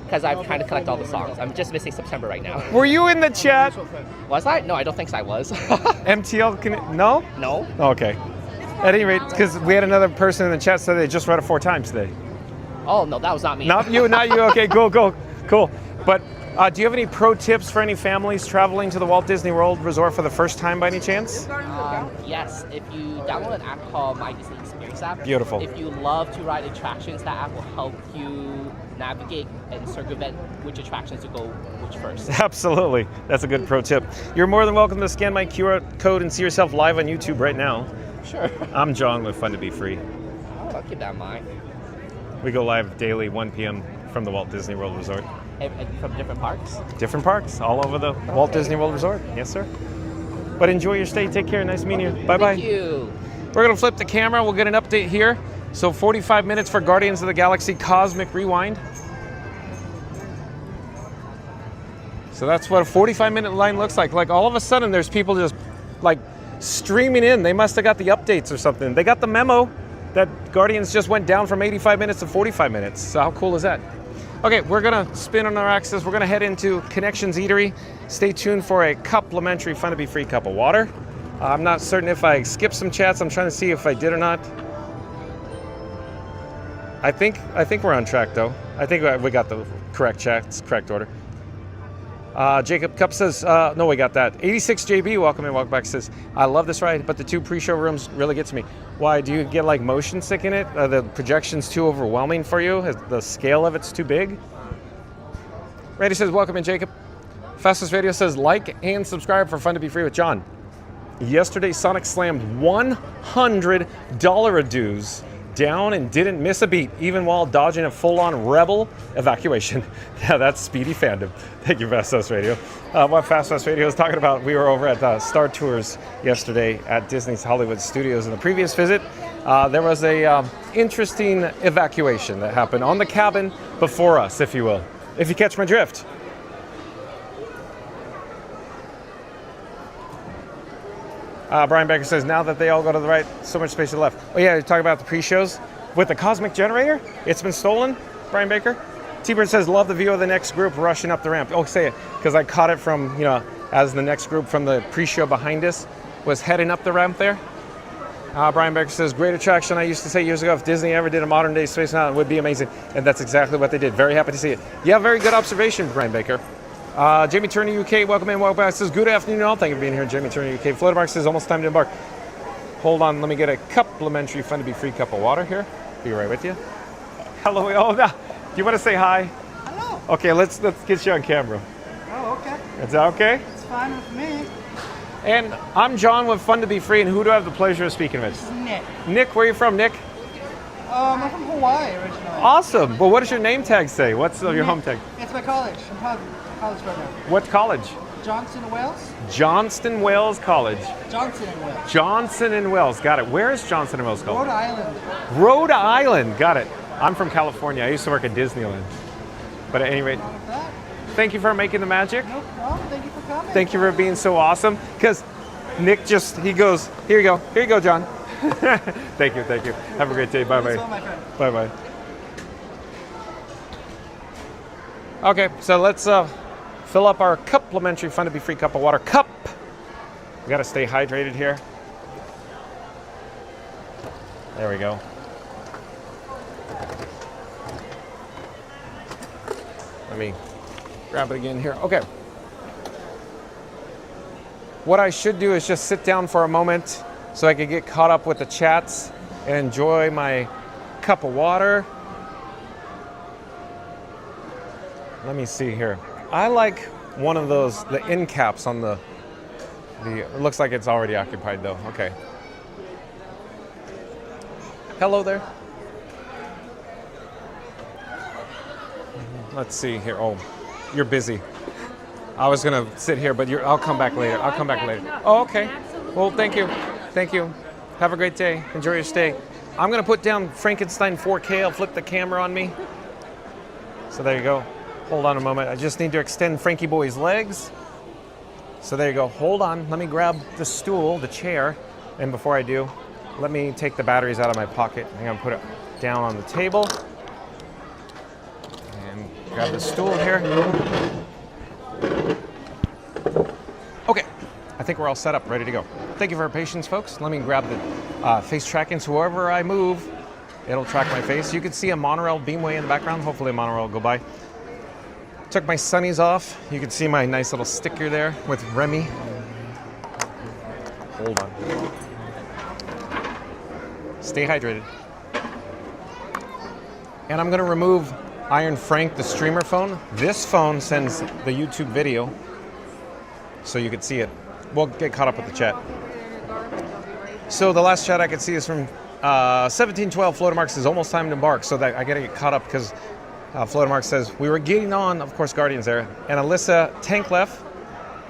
Because I'm trying to collect all the songs. I'm just missing September right now. Were you in the chat? Was I? No, I don't think I was. MTL, no? No. Okay. At any rate, because we had another person in the chat say they just read it 4 times today. Oh, no, that was not me. Not you, not you. Okay, cool. But do you have any pro tips for any families traveling to the Walt Disney World Resort for the first time by any chance? Yes, if you download an app called My Disney Experience app. Beautiful. If you love to ride attractions, that app will help you navigate and circumvent which attractions to go which first. Absolutely. That's a good pro tip. You're more than welcome to scan my QR code and see yourself live on YouTube right now. Sure. I'm John with Fun to Be Free. Oh, I'll keep that in mind. We go live daily, 1 p.m. from the Walt Disney World Resort. From different parks? Different parks, all over the Walt Disney World Resort. Yes, sir. But enjoy your stay. Take care. Nice meeting you. Bye-bye. Thank you. We're going to flip the camera. We'll get an update here. So 45 minutes for Guardians of the Galaxy Cosmic Rewind. So that's what a 45-minute line looks like. Like all of a sudden there's people just like streaming in. They must have got the updates or something. They got the memo that Guardians just went down from 85 minutes to 45 minutes. So how cool is that? Okay, we're gonna spin on our axis. We're gonna head into Connections Eatery. Stay tuned for a complimentary Fun to Be Free cup of water. I'm not certain if I skipped some chats. I'm trying to see if I did or not. I think we're on track though. I think we got the correct chats, correct order. Jacob Cup says, no, we got that. 86JB, welcome in, welcome back, says, I love this ride, but the 2 pre-show rooms really get to me. Why, do you get like motion sick in it? The projection's too overwhelming for you? The scale of it's too big? Randy says, welcome in, Jacob. Fastest Radio says, like and subscribe for Fun to Be Free with John. Yesterday, Sonic slammed $100 dues down and didn't miss a beat, even while dodging a full-on rebel evacuation. Yeah, that's speedy fandom. Thank you, Fast Fast Radio. What Fast Fast Radio is talking about, we were over at Star Tours yesterday at Disney's Hollywood Studios. In the previous visit, there was a interesting evacuation that happened on the cabin before us, if you will, if you catch my drift. Brian Baker says, now that they all go to the right, so much space to the left. Oh yeah, you're talking about the pre-shows with the cosmic generator? It's been stolen, Brian Baker? T-Bird says, love the view of the next group rushing up the ramp. Oh, say it, because I caught it from, you know, as the next group from the pre-show behind us was heading up the ramp there. Brian Baker says, great attraction. I used to say years ago, if Disney ever did a modern day Space Mountain, it would be amazing. And that's exactly what they did. Very happy to see it. Yeah, very good observation, Brian Baker. Jamie Turner, UK, welcome in, welcome back. Says, good afternoon all. Thank you for being here, Jamie Turner, UK. Floatermark says, almost time to embark. Hold on, let me get a complimentary fun to be free cup of water here. Be right with you. Hello, oh, no. Do you want to say hi? Hello. Okay, let's get you on camera. Oh, okay. Is that okay? It's fine with me. And I'm John with Fun to Be Free, and who do I have the pleasure of speaking with? Nick. Nick, where are you from, Nick? I'm from Hawaii originally. Awesome. Well, what does your name tag say? What's your home tag? It's my college. I'm college right now. What college? Johnston and Wales. Johnston Wales College. Johnson and Wales. Johnson and Wales. Got it. Where is Johnson and Wales College? Rhode Island. Rhode Island. Got it. I'm from California. I used to work at Disneyland. But at any rate, thank you for making the magic. No problem. Thank you for coming. Thank you for being so awesome. Because Nick he goes, here you go, John. Thank you. Have a great day. Bye-bye. Bye-bye. Okay, so let's fill up our complimentary Fun to Be Free cup of water. Cup! We gotta stay hydrated here. There we go. Let me grab it again here. Okay. What I should do is just sit down for a moment so I can get caught up with the chats and enjoy my cup of water. Let me see here. I like one of those, the end caps on the it looks like it's already occupied though. Okay. Hello there. Let's see here. Oh, you're busy. I was gonna sit here, but I'll come back later. I'll come back later. Oh, okay. Well, thank you. Thank you. Have a great day. Enjoy your stay. I'm gonna put down Frankenstein 4K. I'll flip the camera on me. So there you go. Hold on a moment. I just need to extend Frankie Boy's legs. So there you go. Hold on. Let me grab the stool, the chair. And before I do, let me take the batteries out of my pocket. I'm gonna put it down on the table. And grab the stool here. Okay, I think we're all set up, ready to go. Thank you for your patience, folks. Let me grab the face tracking, so wherever I move, it'll track my face. You can see a monorail beamway in the background. Hopefully a monorail will go by. Took my sunnies off. You can see my nice little sticker there with Remy. Hold on. Stay hydrated. And I'm gonna remove Iron Frank, the streamer phone. This phone sends the YouTube video, so you can see it. We'll get caught up with the chat. So the last chat I could see is from 1712. Floatermark says almost time to embark, so that I gotta get caught up because Floatermark says we were getting on, of course, Guardians there. And Alyssa Tanklef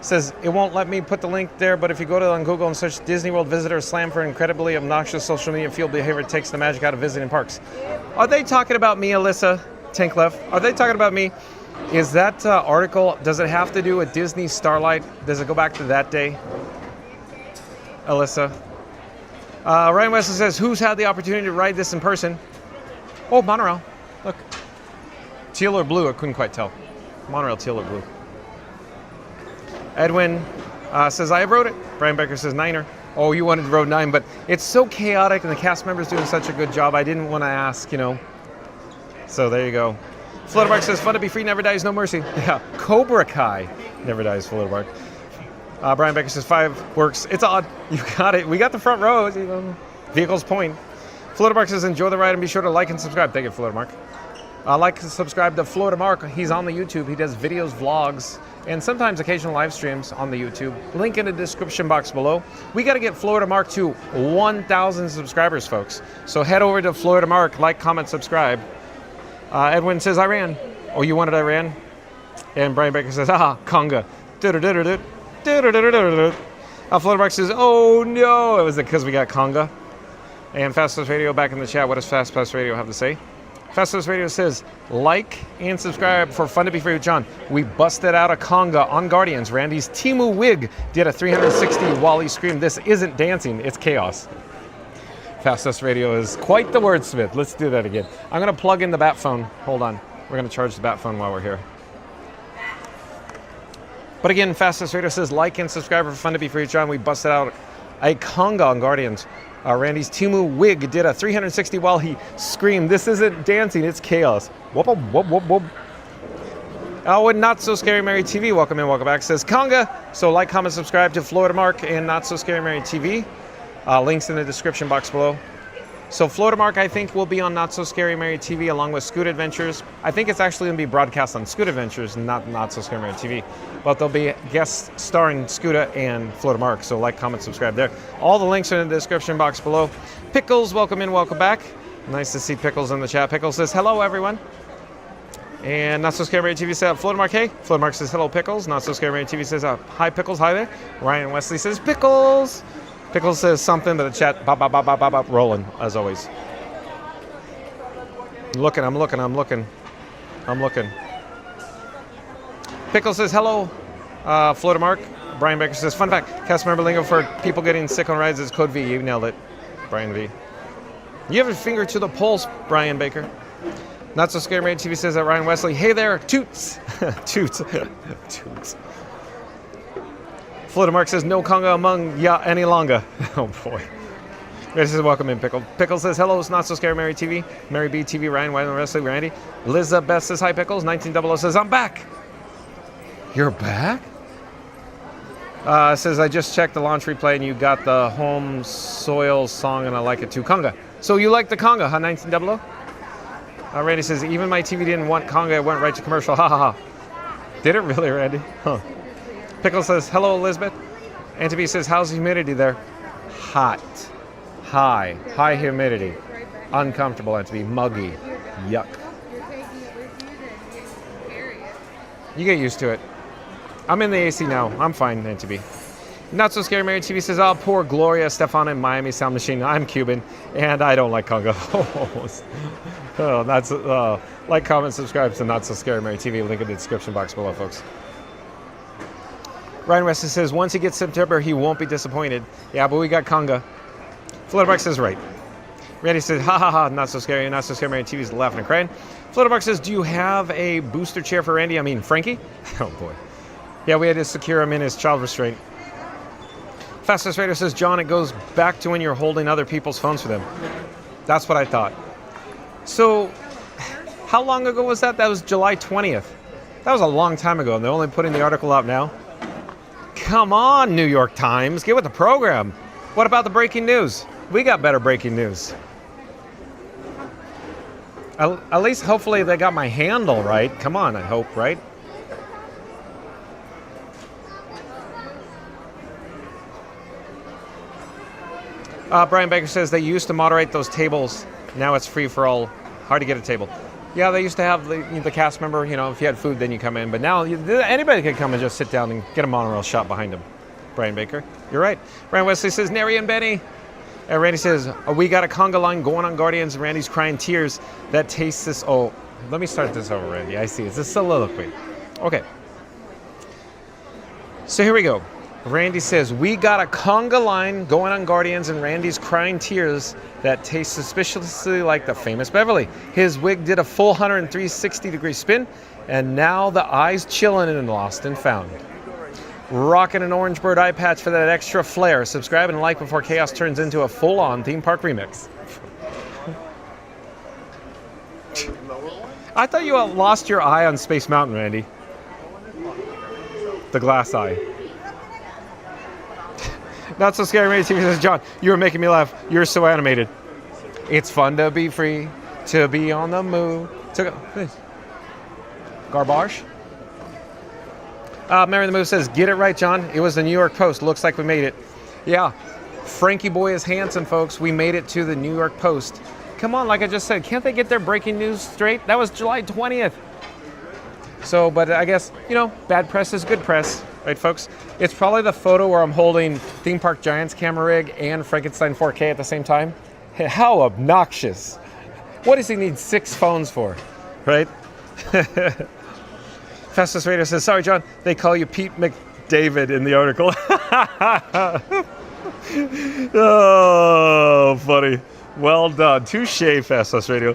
says it won't let me put the link there, but if you go to on Google and search Disney World visitor slam for incredibly obnoxious social media field behavior, it takes the magic out of visiting parks. Are they talking about me, Alyssa Tanklef? Are they talking about me? Is that article, does it have to do with Disney Starlight? Does it go back to that day? Alyssa. Ryan Wesley says, who's had the opportunity to ride this in person? Oh, monorail. Look. Teal or blue? I couldn't quite tell. Monorail, teal or blue. Edwin says, I rode it. Brian Becker says, Niner. Oh, you wanted to road 9, but it's so chaotic and the cast members doing such a good job. I didn't want to ask, you know. So there you go. Flutterbark says, fun to be free, never dies, no mercy. Yeah, Cobra Kai never dies, Flutterbark. Brian Becker says, 5 works. It's odd. You got it. We got the front row. You know, vehicles point. Flutterbark says, enjoy the ride and be sure to like and subscribe. Thank you, Fluttermark. Like and subscribe to Fluttermark. He's on the YouTube. He does videos, vlogs, and sometimes occasional live streams on the YouTube. Link in the description box below. We got to get Fluttermark to 1,000 subscribers, folks. So head over to Fluttermark, like, comment, subscribe. Edwin says, Iran. Oh, you wanted Iran? And Brian Baker says, Conga. Fluttermark says, oh no, it was because we got Conga. And Fast Pass Radio back in the chat. What does Fast Pass Radio have to say? Festivus Radio says, like and subscribe for Fun to Be Free with John. We busted out a conga on Guardians. Randy's Timu wig did a 360 while he screamed, "This isn't dancing, it's chaos." Festivus Radio is quite the wordsmith. Let's do that again. I'm going to plug in the bat phone. Hold on. We're going to charge the bat phone while we're here. But again, Fastest Radio says, like and subscribe for Fun to Be Free with John. We busted out a conga on Guardians. Randy's Timu wig did a 360 while he screamed, "This isn't dancing, it's chaos." Whoop, whoop, whoop, whoop. Oh, and Not So Scary Mary TV, welcome in, welcome back, says conga. So like, comment, subscribe to Florida Mark and Not So Scary Mary TV. Links in the description box below. So Florida Mark, I think, will be on Not So Scary Mary TV along with Scoot Adventures. I think it's actually going to be broadcast on Scoot Adventures, not So Scary Mary TV. But there'll be guests starring Scooter and Florida Mark. So like, comment, subscribe there. All the links are in the description box below. Pickles, welcome in, welcome back. Nice to see Pickles in the chat. Pickles says, hello, everyone. And Not So Scary Mary TV says, Florida Mark, hey. Florida Mark says, hello, Pickles. Not So Scary Mary TV says, hi, Pickles, hi there. Ryan Wesley says, Pickles. Pickles says something, but the chat, bop, bop, bop, bop, bop, bop, rolling, as always. I'm looking. Pickles says, hello, Florida Mark. Brian Baker says, fun fact, cast member lingo for people getting sick on rides is code V. You nailed it, Brian V. You have a finger to the pulse, Brian Baker. Not So Scary Mary TV says that Ryan Wesley, hey there, toots. Toots. Toots. Florida Mark says, no conga among ya any longer. Oh boy. This is welcome in, Pickle. Pickle says, hello, it's Not So Scary Mary TV. Mary B TV, Ryan, Wyman, Wesley, Randy. Lizabeth says, hi, Pickles. 1900 says, I'm back. You're back? Says, I just checked the launch replay and you got the home soil song and I like it too. Conga. So you like the conga, huh, 1900? Randy says, even my TV didn't want conga, it went right to commercial. Ha ha ha. Did it really, Randy? Huh. Pickle says, hello, Elizabeth. Auntie B says, how's the humidity there? Hot. High humidity. Uncomfortable, Auntie B. Muggy. Yuck. You get used to it. I'm in the AC now. I'm fine, Auntie B. Not So Scary Mary TV says, oh, poor Gloria Stefan in Miami Sound Machine. I'm Cuban, and I don't like conga. Oh, that's, like, comment, subscribe to Not So Scary Mary TV. Link in the description box below, folks. Ryan Wesley says, once he gets September, he won't be disappointed. Yeah, but we got conga. Florida Mark says, right. Randy says, ha ha ha, Not So Scary. Not So Scary Mary TV's laughing and crying. Florida Mark says, do you have a booster chair for Randy? I mean, Frankie? Oh, boy. Yeah, we had to secure him in his child restraint. Fastest Raider says, John, it goes back to when you're holding other people's phones for them. That's what I thought. So, how long ago was that? That was July 20th. That was a long time ago, and they're only putting the article out now. Come on, New York Times, get with the program. What about the breaking news? We got better breaking news. At least, hopefully, they got my handle right. Come on, I hope, right? Brian Baker says they used to moderate those tables. Now it's free for all. Hard to get a table. Yeah, they used to have the cast member, you know, if you had food, then you come in. But now anybody can come and just sit down and get a monorail shot behind them. Brian Baker, you're right. Brian Wesley says, Neri and Benny. And Randy says, we got a conga line going on Guardians. And Randy's crying tears that tastes this. Oh, let me start this over, Randy. I see. It's a soliloquy. Okay. So here we go. Randy says, we got a conga line going on Guardians and Randy's crying tears that taste suspiciously like the famous Beverly. His wig did a full 160-degree spin, and now the eye's chilling and lost and found. Rocking an orange bird eye patch for that extra flair. Subscribe and like before chaos turns into a full-on theme park remix. I thought you lost your eye on Space Mountain, Randy. The glass eye. Not So Scary Mary TV says, John, you were making me laugh. You're so animated. It's fun to be free, to be on the move. Garbage. Mary the Move says, get it right, John. It was the New York Post. Looks like we made it. Yeah. Frankie Boy is handsome, folks. We made it to the New York Post. Come on, like I just said, can't they get their breaking news straight? That was July 20th. So, but I guess, you know, bad press is good press. Right, folks? It's probably the photo where I'm holding Theme Park Giants camera rig and Frankenstein 4K at the same time. How obnoxious. What does he need 6 phones for, right? Festus Radio says, sorry, John, they call you Pete McDavid in the article. Oh, funny. Well done. Touche, Festus Radio.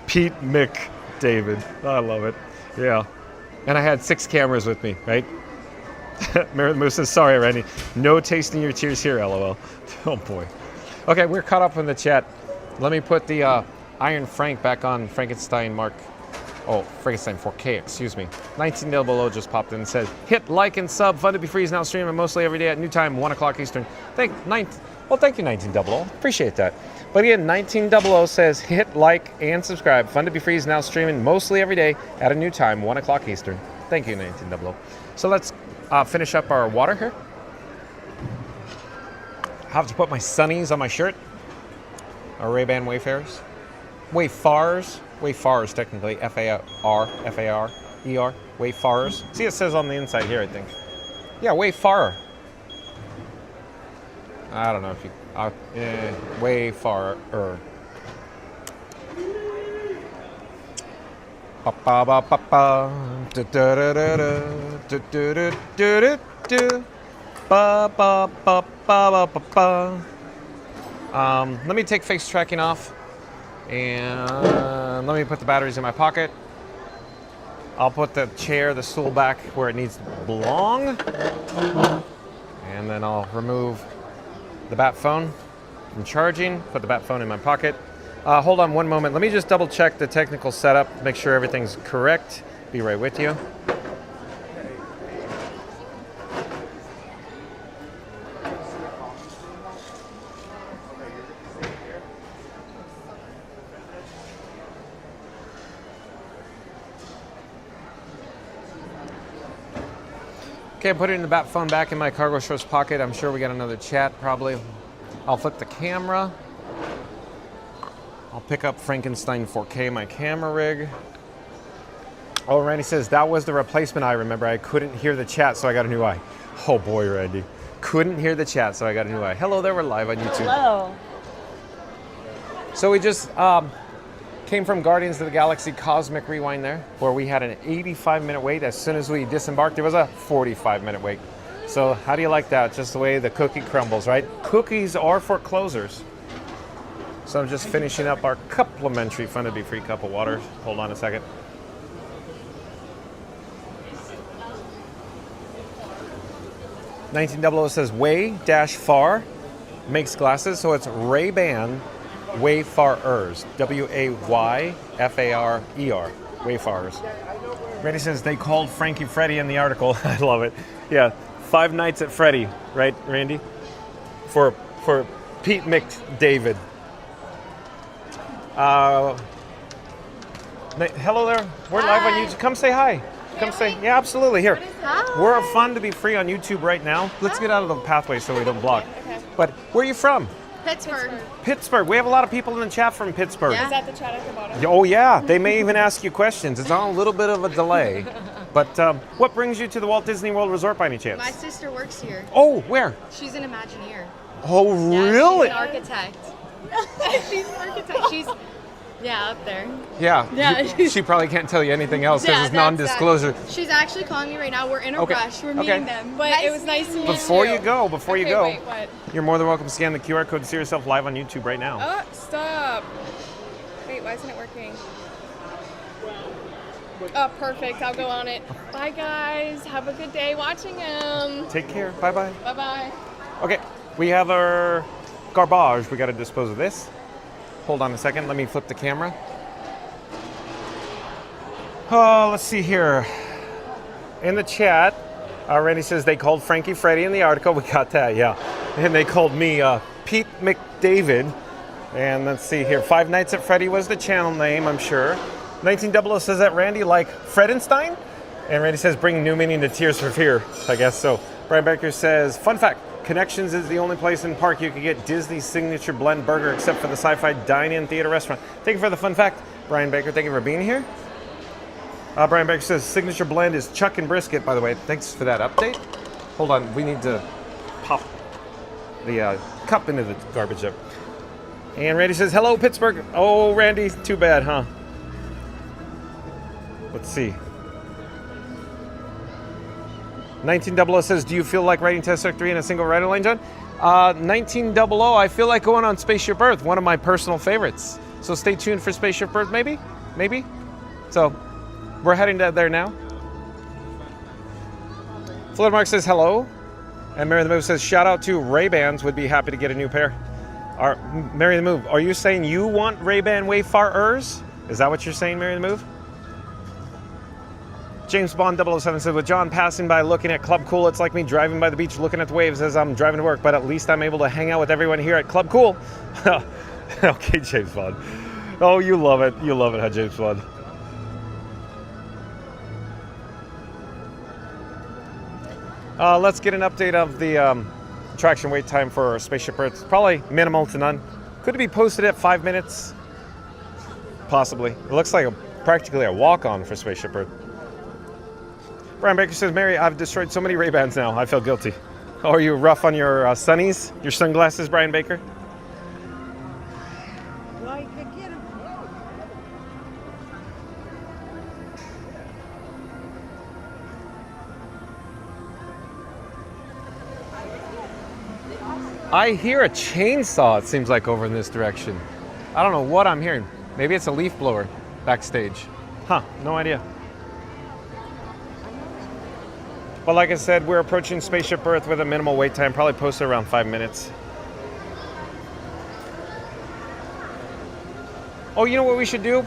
Pete McDavid. I love it. Yeah. And I had 6 cameras with me, right? Mary Moose says, sorry, Randy. No tasting your tears here, LOL. Oh, boy. Okay, we're caught up in the chat. Let me put the Iron Frank back on Frankenstein Mark. Oh, Frankenstein 4K, excuse me. 1900 just popped in and said, hit like and sub. Fun to be free is now streaming mostly every day at new time, 1 o'clock Eastern. Thank you, 1900. Appreciate that. But again, 1900 says, hit like and subscribe. Fun to be free is now streaming mostly every day at a new time, 1 o'clock Eastern. Thank you, 1900. So let's finish up our water here. I have to put my sunnies on my shirt. Our Ray-Ban Wayfarers. Wayfarers, technically. F-A-R-E-R. Wayfarers. See, it says on the inside here, I think. Yeah, Wayfarer. I don't know if you... Wayfarer. Ba-ba-ba-ba-ba. Du-du-du-du-du. Ba-ba-ba-ba-ba-ba. Let me take face tracking off. And let me put the batteries in my pocket. I'll put the chair, the stool back where it needs to belong. And then I'll remove the bat phone from charging, put the bat phone in my pocket. Hold on one moment. Let me just double check the technical setup, make sure everything's correct. Be right with you. Okay, I'm putting the bat phone back in my cargo shorts pocket. I'm sure we got another chat probably. I'll flip the camera. I'll pick up Frankenstein 4K, my camera rig. Oh, Randy says, that was the replacement eye, remember. I couldn't hear the chat, so I got a new eye. Oh boy, Randy. Couldn't hear the chat, so I got a new eye. Hello there, we're live on YouTube. Hello. So we just came from Guardians of the Galaxy Cosmic Rewind there, where we had an 85-minute wait. As soon as we disembarked, it was a 45-minute wait. So how do you like that? Just the way the cookie crumbles, right? Cookies are for closers. So I'm just finishing up our complimentary Fun to Be Free cup of water. Hold on a second. $1900 says Way-Far makes glasses, so it's Ray-Ban Wayfarers. W-A-Y-F-A-R-E-R. Wayfarers. Randy says they called Frankie Freddy in the article. I love it. Yeah, 5 Nights at Freddy, right, Randy? For Pete McDavid. Hello there. We're live on YouTube. Come say hi. Come say, yeah, absolutely. Here. We're Fun to Be Free on YouTube right now. Let's get out of the pathway so we don't block. Okay. But where are you from? Pittsburgh. Pittsburgh. We have a lot of people in the chat from Pittsburgh. Yeah. Is that the chat at the bottom? Oh, yeah. They may even ask you questions. It's on a little bit of a delay. But what brings you to the Walt Disney World Resort by any chance? My sister works here. Oh, where? She's an Imagineer. Oh, really? She's an architect. She's an architect. She's, yeah, up there. Yeah. Yeah. She probably can't tell you anything else because it's non-disclosure. She's actually calling me right now. We're in a rush. We're meeting them. But it was nice to meet you. Before you go, Wait, what? You're more than welcome to scan the QR code to see yourself live on YouTube right now. Oh, stop. Wait, why isn't it working? Oh, perfect. I'll go on it. Bye, guys. Have a good day watching them. Take care. Bye-bye. Bye-bye. Okay, we have our garbage. We got to dispose of this. Hold on a second. Let me flip the camera. Oh, let's see here. In the chat, Randy says they called Frankie Freddy in the article. We got that, yeah. And they called me Pete McDavid. And let's see here. 5 Nights at Freddy was the channel name, I'm sure. 1900 says that Randy like Fredenstein? And Randy says bring new meaning to Tears for Fear. I guess so. Brian Baker says, fun fact, Connections is the only place in the park you can get Disney's signature blend burger except for the sci-fi dine-in theater restaurant. Thank you for the fun fact, Brian Baker. Thank you for being here. Brian Baker says signature blend is chuck and brisket, by the way. Thanks for that update. Hold on, we need to pop the cup into the garbage there. And Randy says, hello, Pittsburgh. Oh, Randy, too bad, huh? Let's see. 1900 says, do you feel like riding Toy Story 3 in a single rider lane, John? 1900, I feel like going on Spaceship Earth, one of my personal favorites. So stay tuned for Spaceship Earth, maybe? Maybe? So, we're heading there now. Floyd Mark says, hello. And Mary the Move says, shout out to Ray-Bans, would be happy to get a new pair. Mary the Move, are you saying you want Ray-Ban Wayfarers? Is that what you're saying, Mary the Move? James Bond 007 says, with John passing by looking at Club Cool, it's like me driving by the beach looking at the waves as I'm driving to work, but at least I'm able to hang out with everyone here at Club Cool. Okay, James Bond. Oh, you love it. You love it, huh, James Bond? Let's get an update of the attraction wait time for Spaceship Earth. It's probably minimal to none. Could it be posted at 5 minutes? Possibly. It looks like practically a walk-on for Spaceship Earth. Brian Baker says, Mary, I've destroyed so many Ray-Bans now. I feel guilty. Oh, are you rough on your sunnies? Your sunglasses, Brian Baker? I hear a chainsaw, it seems like, over in this direction. I don't know what I'm hearing. Maybe it's a leaf blower backstage. Huh, no idea. But like I said, we're approaching Spaceship Earth with a minimal wait time, probably posted around 5 minutes. Oh, you know what we should do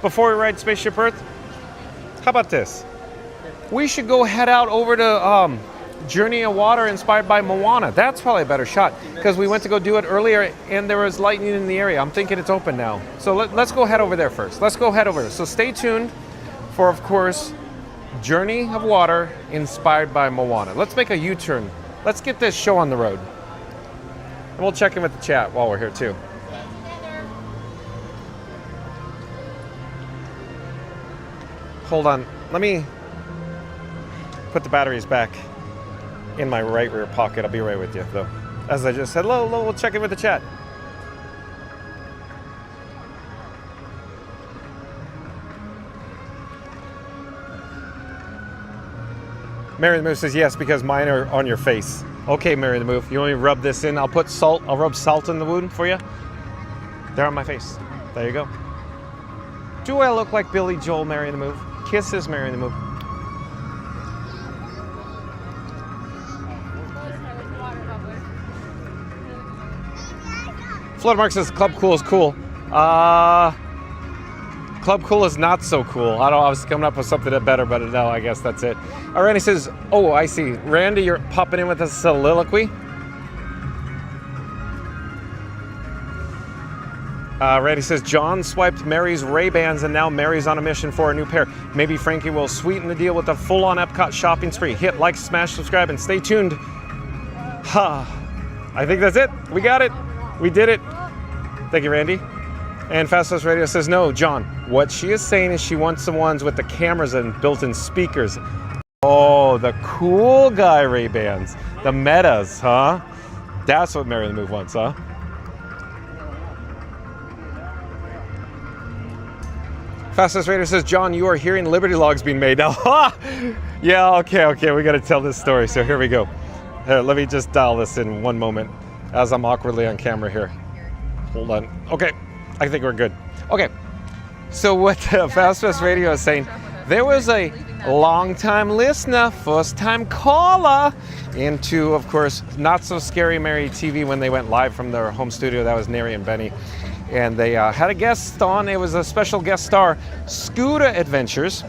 before we ride Spaceship Earth? How about this? We should go head out over to Journey of Water inspired by Moana. That's probably a better shot because we went to go do it earlier and there was lightning in the area. I'm thinking it's open now. So let's go head over there first. Let's go head over there. So stay tuned for, of course, Journey of Water inspired by Moana. Let's make a U-turn. Let's get this show on the road. And we'll check in with the chat while we're here too. Hold on. Let me put the batteries back in my right rear pocket. I'll be right with you though. As I just said, hello, we'll check in with the chat. Mary the Move says yes, because mine are on your face. Okay, Mary the Move, you want me to rub this in? I'll put salt, I'll rub salt in the wound for you. They're on my face. There you go. Do I look like Billy Joel, Mary the Move? Kisses, Mary the Move. Flood Mark says Club Cool is cool. Club Cool is not so cool. I don't know, I was coming up with something better, but no, I guess that's it. Randy says, oh, I see. Randy, you're popping in with a soliloquy. Randy says, John swiped Mary's Ray-Bans and now Mary's on a mission for a new pair. Maybe Frankie will sweeten the deal with a full-on Epcot shopping spree. Hit like, smash, subscribe, and stay tuned. I think that's it. We got it. We did it. Thank you, Randy. And Fastest Radio says, no, John, what she is saying is she wants the ones with the cameras and built-in speakers. Oh, the cool guy Ray-Bans. The metas, huh? That's what Mary the Move wants, huh? Fastest Radio says, John, you are hearing Liberty Logs being made now. Yeah, okay, we got to tell this story. So here we go. Here, let me just dial this in one moment as I'm awkwardly on camera here. Hold on. Okay. I think we're good. Okay, so what Fastest Radio is saying, there was a long-time listener, first-time caller into, of course, Not So Scary Mary TV when they went live from their home studio. That was Neri and Benny. And they had a guest on. It was a special guest star, Scooter Adventures.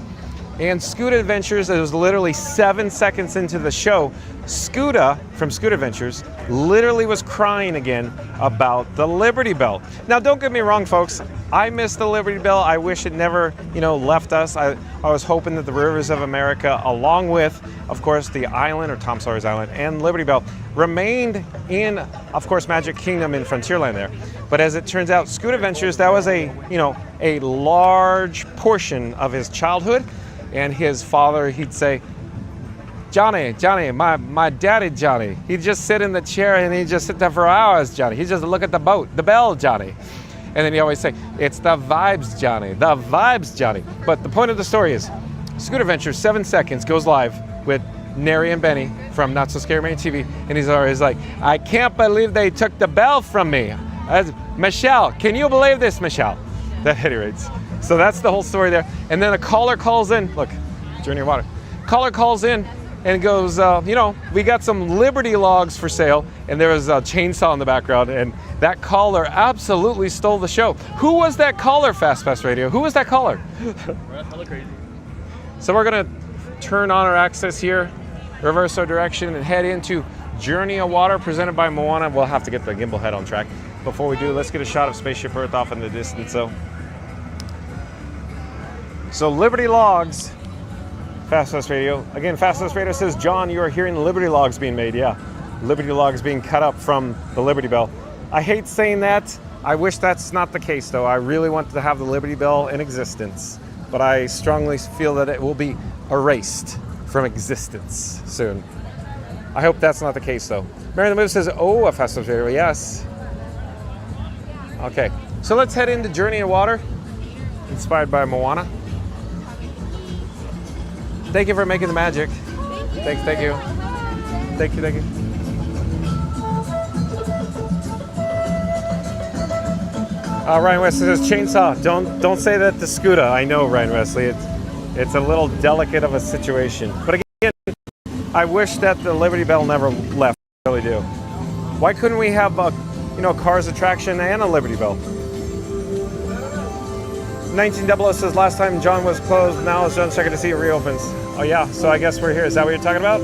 And Scooter Adventures, it was literally 7 seconds into the show, Scooter from Scooter Adventures literally was crying again about the Liberty Bell. Now, don't get me wrong, folks. I miss the Liberty Bell. I wish it never, left us. I was hoping that the Rivers of America, along with, of course, the island, or Tom Sawyer's Island, and Liberty Bell, remained in, of course, Magic Kingdom in Frontierland there. But as it turns out, Scooter Adventures, that was a large portion of his childhood. And his father, he'd say, Johnny, my daddy Johnny. He'd just sit in the chair and he'd just sit there for hours, Johnny. He'd just look at the boat, the bell, Johnny. And then he'd always say, it's the vibes, Johnny, the vibes, Johnny. But the point of the story is, Scooter Adventure 7 Seconds goes live with Neri and Benny from Not So Scary Mary TV. And he's always like, I can't believe they took the bell from me. Michelle, can you believe this, Michelle? At any rate. So that's the whole story there. And then a caller calls in. Look, Journey of Water. Caller calls in and goes, you know, we got some Liberty logs for sale. And there was a chainsaw in the background. And that caller absolutely stole the show. Who was that caller, Fast Pass Radio? Who was that caller? That's hella crazy. So we're going to turn on our access here, reverse our direction, and head into Journey of Water presented by Moana. We'll have to get the gimbal head on track. Before we do, let's get a shot of Spaceship Earth off in the distance. So Liberty Logs, Fast Pass Radio. Again, Fast Pass Radio says, John, you are hearing the Liberty Logs being made. Yeah, Liberty Logs being cut up from the Liberty Bell. I hate saying that. I wish that's not the case, though. I really want to have the Liberty Bell in existence, but I strongly feel that it will be erased from existence soon. I hope that's not the case, though. Mary the Move says, oh, a Fast Pass Radio. Yes. Okay, so let's head into Journey of Water, inspired by Moana. Thank you for making the magic. Thank you. Thank you. Ryan Wesley says, chainsaw. Don't say that to Scooter. I know, Ryan Wesley. It's a little delicate of a situation. But again, I wish that the Liberty Bell never left. I really do. Why couldn't we have a Cars attraction and a Liberty Bell? 1900 says, last time John was closed, now is John's checking to see it reopens. Oh yeah, so I guess we're here. Is that what you're talking about?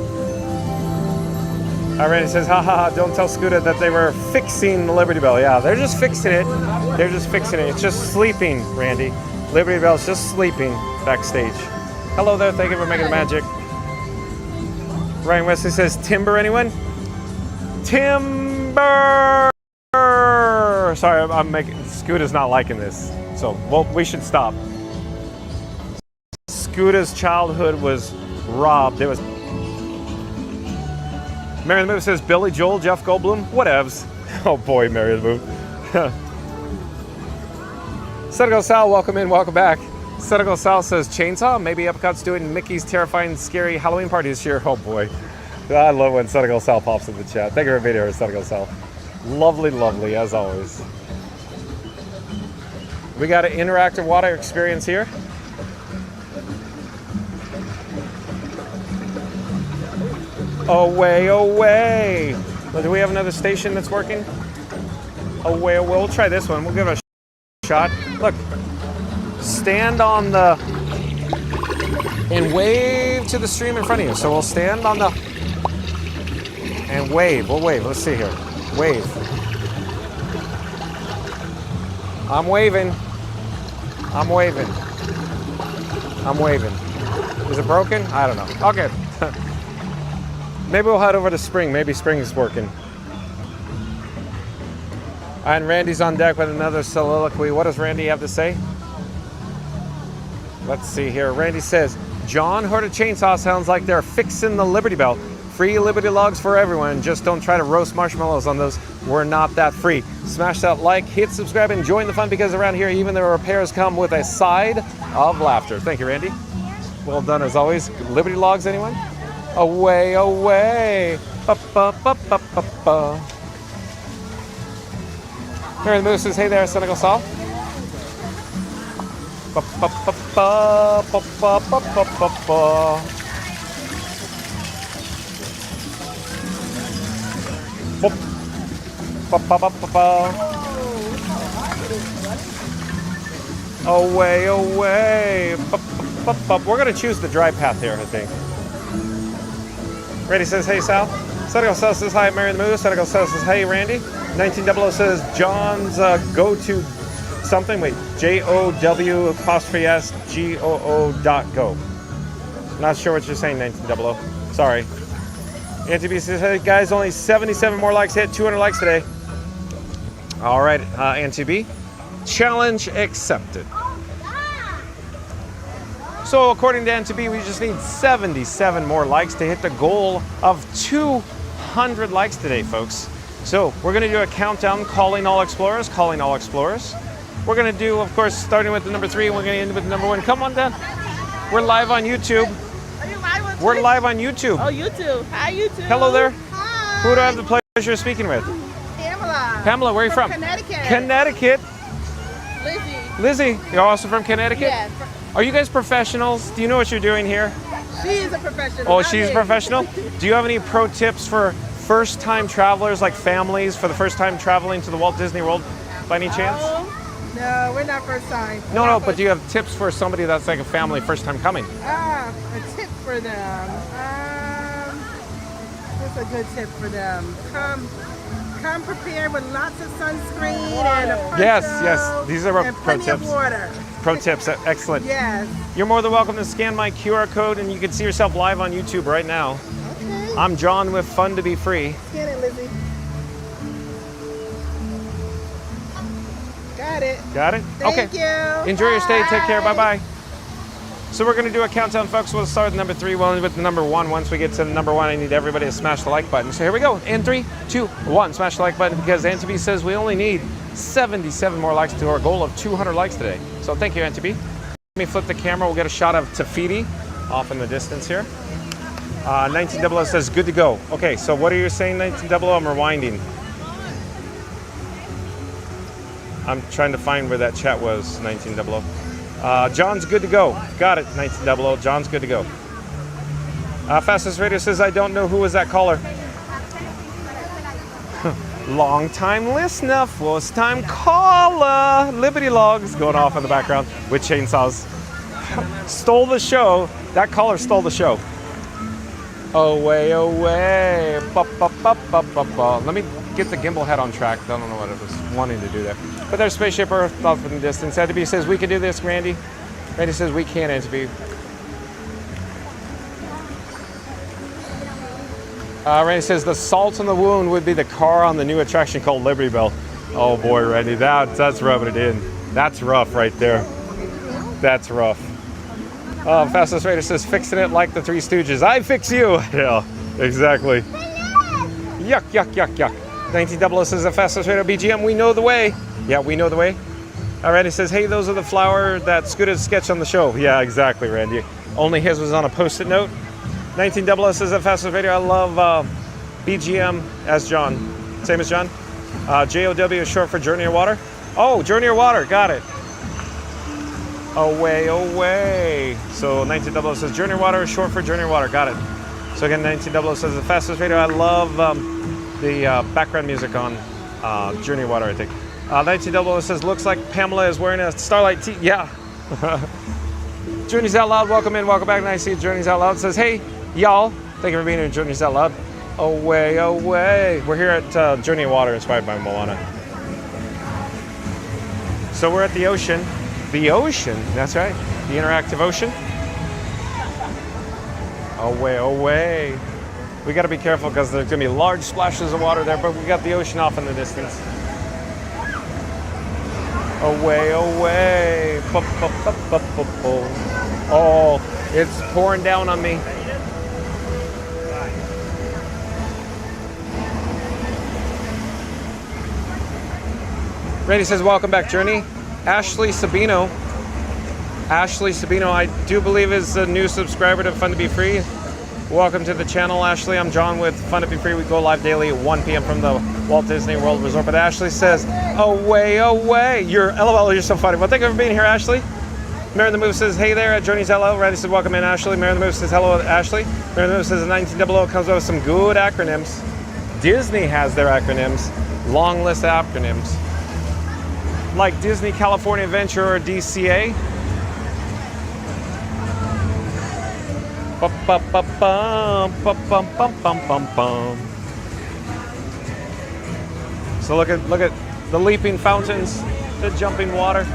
Randy says, ha, don't tell Scooter that they were fixing the Liberty Bell. Yeah, they're just fixing it. It's just sleeping, Randy. Liberty Bell's just sleeping backstage. Hello there, thank you for making the magic. Ryan Wesley says, timber, anyone? Timber! Sorry, I'm making, Scooter's not liking this. So, well, we should stop. Scooter's childhood was robbed. It was. Mary the Move says, Billy Joel, Jeff Goldblum, whatevs. Oh boy, Mary the Move. Senegal Sal, welcome in, welcome back. Senegal Sal says, chainsaw? Maybe Epcot's doing Mickey's terrifying, scary Halloween party this year. Oh boy. I love when Senegal Sal pops in the chat. Thank you for being here, Senegal Sal. Lovely, as always. We got an interactive water experience here. Away. Well, do we have another station that's working? Away. We'll try this one. We'll give it a shot. Look, stand on the and wave to the stream in front of you. So we'll stand on the and wave. We'll wave. Let's see here. Wave. I'm waving. Is it broken? I don't know. Okay. Maybe we'll head over to Spring. Maybe Spring's working. And Randy's on deck with another soliloquy. What does Randy have to say? Let's see here. Randy says, John heard a chainsaw sounds like they're fixing the Liberty Bell. Free Liberty Logs for everyone. Just don't try to roast marshmallows on those. We're not that free. Smash that like, hit subscribe, and join the fun because around here, even the repairs come with a side of laughter. Thank you, Randy. Well done as always. Liberty Logs, anyone? Away. Ba. Mary the Moose says, hey there, Senegal Sal. Away. We're going to choose the dry path here, I think. Randy says, hey, Sal. Senegal Sal says, hi, Mary the Moose. Senegal Sal says, hey, Randy. 1900 says, John's go-to something. Wait, JOW''SGOO.go. Not sure what you're saying, 1900. Sorry. NTB says, hey, guys, only 77 more likes hit. 200 likes today. All right, NTB. Challenge accepted. So according to NTB, we just need 77 more likes to hit the goal of 200 likes today, folks. So we're gonna do a countdown, calling all explorers, calling all explorers. We're gonna do, of course, starting with the number 3, and we're gonna end with the number 1. Come on, Dan. We're live on YouTube. Are you live on We're live on YouTube. Oh, YouTube. Hi, YouTube. Hello there. Hi. Who do I have the pleasure of speaking with? Pamela. Pamela, where are you from? Connecticut. Connecticut. Lizzie. Lizzie, you're also from Connecticut? Yes. Are you guys professionals? Do you know what you're doing here? She is a professional. Oh, not she's me. a professional? Do you have any pro tips for first-time travelers, like families, for the first time traveling to the Walt Disney World by any chance? No, we're not first time. No, but do you have tips for somebody that's like a family first time coming? A tip for them. What's a good tip for them? Come prepared with lots of sunscreen and a poncho. Yes, these are and pro plenty tips. of water. Pro tips, excellent. Yes. You're more than welcome to scan my QR code and you can see yourself live on YouTube right now. Okay. I'm John with Fun to Be Free. Scan it, Lizzie. Got it. Got it? Thank Okay. you. Enjoy your stay. Take care. Bye-bye. So we're going to do a countdown, folks. We'll start with number 3. We'll end with the number 1. Once we get to the number 1, I need everybody to smash the like button. So here we go. In 3, 2, 1. Smash the like button because NTB says we only need 77 more likes to our goal of 200 likes today. So thank you, NTB. Let me flip the camera. We'll get a shot of Tafiti off in the distance here. 1900 says good to go. Okay, so what are you saying, 1900? I'm rewinding. I'm trying to find where that chat was, 1900. John's good to go. Got it, 1900. John's good to go. Fastest Radio says, I don't know who was that caller. Long time listener, first time caller. Liberty Logs going off in the background with chainsaws. Stole the show. That caller stole the show. Away, away. Ba, ba, ba, ba, ba, ba. Let me get the gimbal head on track. I don't know what it was wanting to do there. But there's Spaceship Earth off in the distance. NTB says we can do this, Randy. Randy says we can, NTB. Randy says the salt in the wound would be the car on the new attraction called Liberty Bell. Oh boy, Randy, that's rubbing it in. That's rough right there. That's rough. Fastest Raider says fixing it like the Three Stooges. I fix you. Yeah, exactly. Yuck, yuck, yuck, yuck. 1900 says the Fastest Raider BGM. We know the way. Yeah, we know the way. Randy says, hey, those are the flower that Scooter sketched on the show. Yeah, exactly, Randy. Only his was on a post-it note. 1900 says the Fastest Raider. I love BGM as John. Same as John. JOW is short for Journey of Water. Oh, Journey of Water. Got it. Away, away. So 1900 says Journey of Water is short for Journey of Water. Got it. So again, 1900 says the Fastest Radio. I love the background music on Journey of Water, I think. 1900 says looks like Pamela is wearing a Starlight tee. Yeah. Journeys Out Loud. Welcome in. Welcome back. Nice to see you. Journeys Out Loud says, hey, y'all. Thank you for being here. Journeys Out Loud. Away, away. We're here at Journey of Water, inspired by Moana. So we're at the ocean. The ocean, that's right. The interactive ocean. Away, away. We got to be careful because there's going to be large splashes of water there, but we got the ocean off in the distance. Away, away. Oh, it's pouring down on me. Randy says, welcome back, Journey. Ashley Sabino, I do believe is a new subscriber to Fun to Be Free. Welcome to the channel, Ashley. I'm John with Fun to Be Free. We go live daily at 1 p.m. from the Walt Disney World Resort. But Ashley says, away, away. You're LOL, you're so funny. Well, thank you for being here, Ashley. Mary the Move says, hey there at Journey's LO. Randy says, welcome in, Ashley. Mary the Move says, hello, Ashley. Mary the Move says, 1900 comes up with some good acronyms. Disney has their acronyms. Long list of acronyms. Like Disney California Adventure or DCA. So look at the leaping fountains, the jumping water.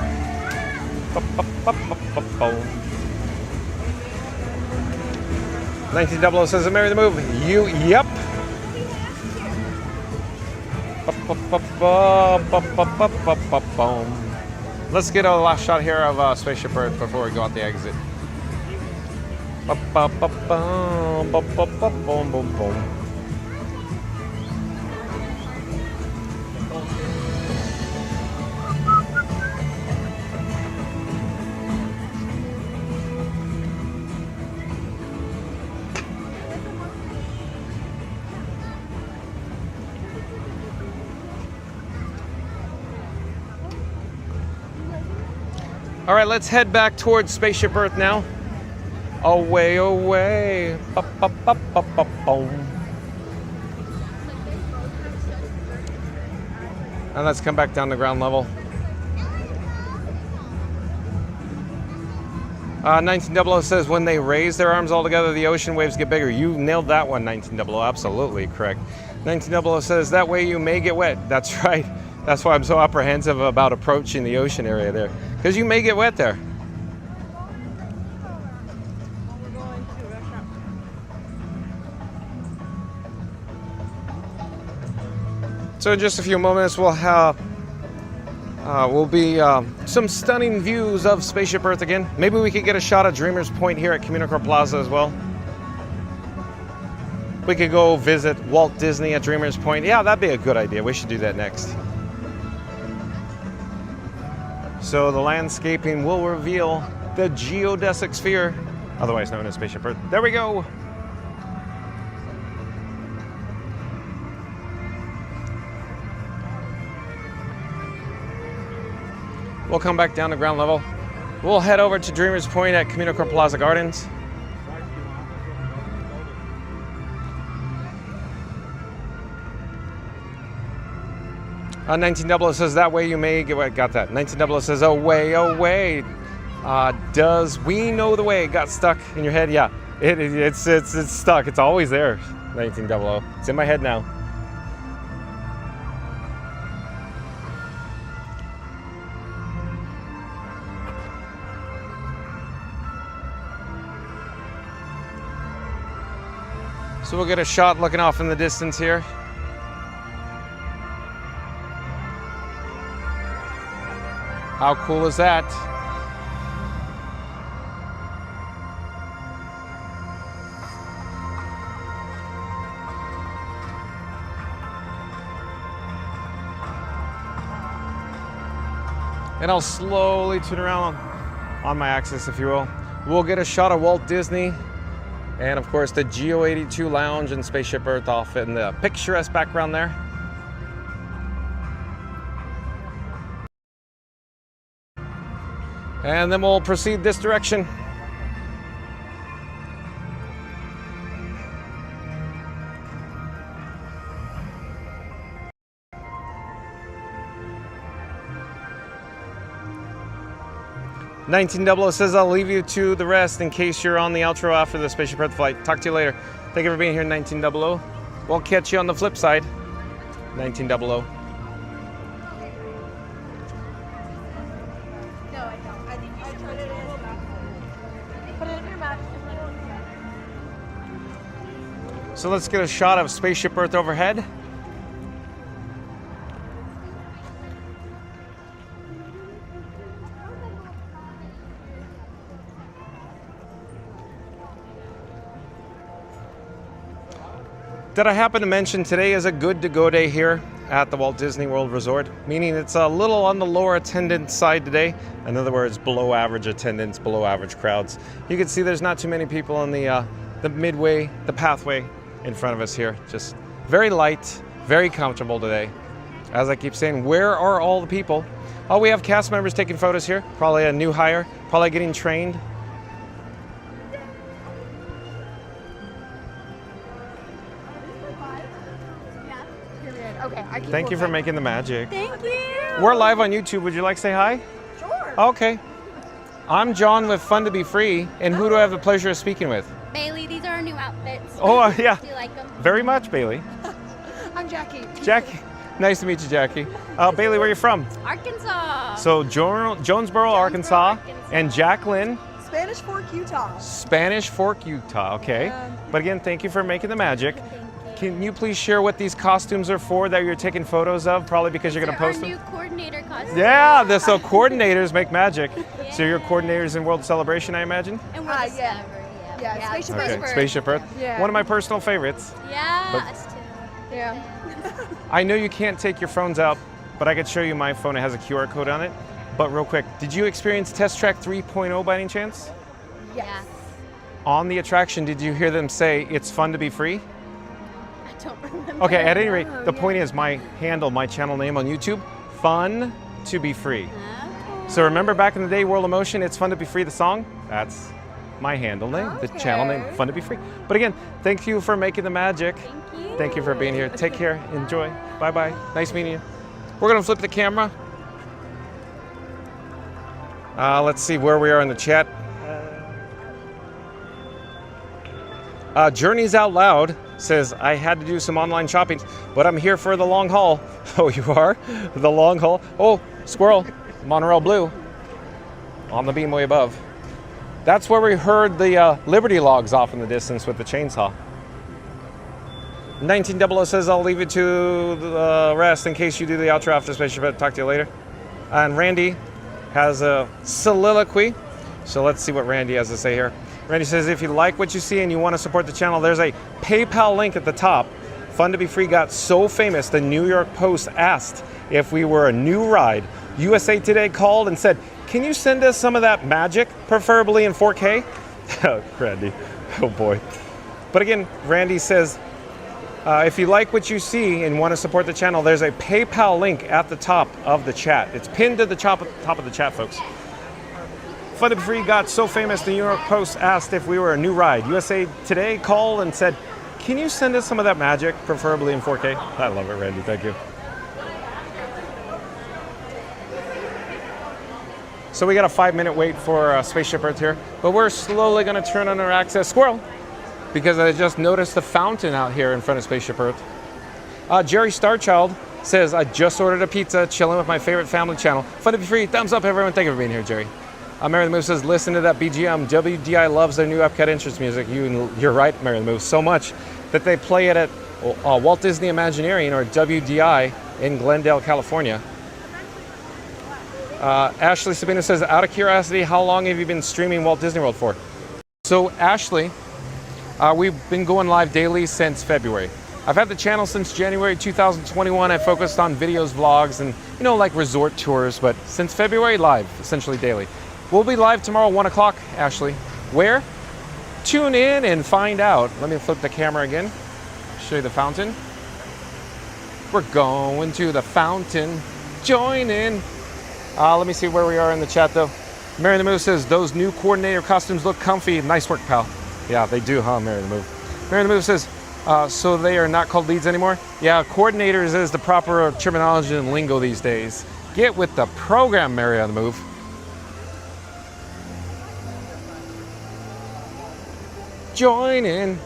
1900 says, Mary the Move. You, yep. Let's get a last shot here of Spaceship Earth before we go out the exit. Ba-ba-ba-bum, ba-ba-ba-bum, bum, bum. All right, let's head back towards Spaceship Earth now. Away, away. Ba-ba-ba-ba-ba-boom. And let's come back down to ground level. 1900 says, when they raise their arms all together, the ocean waves get bigger. You nailed that one, 1900. Absolutely correct. 1900 says, that way you may get wet. That's right. That's why I'm so apprehensive about approaching the ocean area there. Because you may get wet there. So in just a few moments, we'll have some stunning views of Spaceship Earth again. Maybe we could get a shot of Dreamer's Point here at Communicore Plaza as well. We could go visit Walt Disney at Dreamer's Point. Yeah, that'd be a good idea. We should do that next. So the landscaping will reveal the geodesic sphere, otherwise known as Spaceship Earth. There we go. We'll come back down to ground level. We'll head over to Dreamer's Point at Communicore Plaza Gardens. Uh, 1900 says, that way you may get wet. Got that. 1900 says, away, away. Does we know the way? Got stuck in your head? Yeah, it's stuck. It's always there. 1900. It's in my head now. So we'll get a shot looking off in the distance here. How cool is that? And I'll slowly turn around on my axis, if you will. We'll get a shot of Walt Disney and, of course, the Geo 82 Lounge and Spaceship Earth off in the picturesque background there. And then we'll proceed this direction. $1900 says, I'll leave you to the rest in case you're on the outro after the Spaceship Earth flight. Talk to you later. Thank you for being here, $1900. We'll catch you on the flip side, $1900. So let's get a shot of Spaceship Earth overhead. Did I happen to mention today is a good to go day here at the Walt Disney World Resort, meaning it's a little on the lower attendance side today. In other words, below average attendance, below average crowds. You can see there's not too many people on the midway, the pathway in front of us here. Just very light, very comfortable today. As I keep saying, where are all the people? Oh, we have cast members taking photos here. Probably a new hire, probably getting trained. Okay, Thank you for making the magic. Thank you. We're live on YouTube. Would you like to say hi? Sure. Okay. I'm John with Fun to Be Free, and who do I have the pleasure of speaking with? Bailey, these are our new outfits. Oh, yeah. Do you like them? Very much, Bailey. I'm Jackie. Jackie. Nice to meet you, Jackie. Bailey, where are you from? Arkansas. So Jonesboro, Arkansas, and Jacqueline. Spanish Fork, Utah. Spanish Fork, Utah. Okay. But again, thank you for making the magic. Can you please share what these costumes are for that you're taking photos of? Probably because you're going to post them. Our new coordinator costume. Yeah, so coordinators make magic. So you're coordinators in World Celebration, I imagine? And we're Discovery, yeah. Yeah, Spaceship Okay, Earth. Spaceship Earth. Yeah. One of my personal favorites. Yeah, But- us too. Yeah. I know you can't take your phones out, but I could show you my phone. It has a QR code on it. But real quick, did you experience Test Track 3.0 by any chance? Yes. On the attraction, did you hear them say it's fun to be free? I don't remember. Okay, at any rate, the point is my handle, my channel name on YouTube, Fun to be Free. So remember back in the day, World of Motion, It's Fun to be Free, the song? That's my handle name, the channel name, Fun to be Free. But again, thank you for making the magic. Thank you. Thank you for being here. Take care. Enjoy. Bye-bye. Nice meeting you. We're going to flip the camera. Let's see where we are in the chat. Journeys Out Loud says, I had to do some online shopping, but I'm here for the long haul. Oh, you are? The long haul? Oh, squirrel. Monorail Blue. On the beam way above. That's where we heard the Liberty logs off in the distance with the chainsaw. 1900 says, I'll leave it to the rest in case you do the outro after Spaceship. Talk to you later. And Randy has a soliloquy. So let's see what Randy has to say here. Randy says, if you like what you see and you want to support the channel, there's a PayPal link at the top. Fun to be Free got so famous, the New York Post asked if we were a new ride. USA Today called and said, can you send us some of that magic, preferably in 4K? Randy, oh boy. But again, Randy says, if you like what you see and want to support the channel, there's a PayPal link at the top of the chat. It's pinned to the top of the chat, folks. Fun to be Free got so famous, the New York Post asked if we were a new ride. USA Today called and said, can you send us some of that magic, preferably in 4K? I love it, Randy. Thank you. So we got a 5-minute wait for Spaceship Earth here, but we're slowly going to turn on our access. Squirrel! Because I just noticed the fountain out here in front of Spaceship Earth. Jerry Starchild says, I just ordered a pizza, chilling with my favorite family channel. Fun to be Free. Thumbs up, everyone. Thank you for being here, Jerry. Mary the Move says, listen to that BGM. WDI loves their new Epcot entrance music. You're right, Mary the Move, so much that they play it at Walt Disney Imagineering, or WDI, in Glendale, California. Ashley Sabina says, out of curiosity, how long have you been streaming Walt Disney World for? So Ashley, we've been going live daily since February. I've had the channel since January 2021. I focused on videos, vlogs, and like resort tours, but since February, live, essentially daily. We'll be live tomorrow, 1 o'clock, Ashley. Where? Tune in and find out. Let me flip the camera again. Show you the fountain. We're going to the fountain. Join in. Let me see where we are in the chat, though. Mary the Move says, those new coordinator costumes look comfy. Nice work, pal. Yeah, they do, huh, Mary the Move? Mary the Move says, so they are not called leads anymore? Yeah, coordinators is the proper terminology and lingo these days. Get with the program, Mary on the Move. Join in.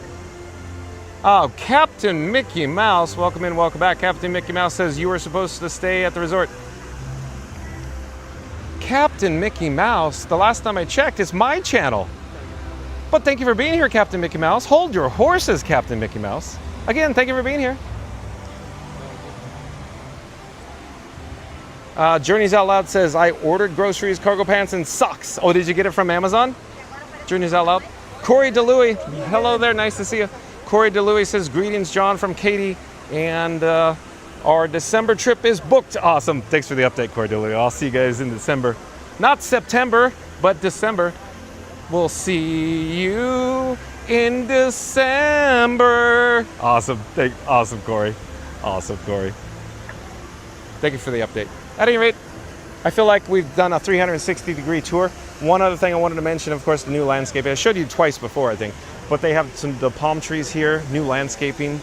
Oh, Captain Mickey Mouse, welcome in, welcome back. Captain Mickey Mouse says you were supposed to stay at the resort. Captain Mickey Mouse, the last time I checked, it's my channel. But thank you for being here, Captain Mickey Mouse. Hold your horses, Captain Mickey Mouse. Again, thank you for being here. Journeys Out Loud says, I ordered groceries, cargo pants, and socks. Oh, did you get it from Amazon? Journeys Out Loud. Corey DeLuey, hello there, nice to see you. Corey DeLuey says, greetings, John, from Katie, and our December trip is booked. Awesome, thanks for the update, Corey DeLuey. I'll see you guys in December. Not September, but December. We'll see you in December. Awesome, awesome, Corey. Awesome, Corey. Thank you for the update. At any rate, I feel like we've done a 360-degree tour. One other thing I wanted to mention, of course, the new landscaping. I showed you twice before, I think, but they have the palm trees here, new landscaping.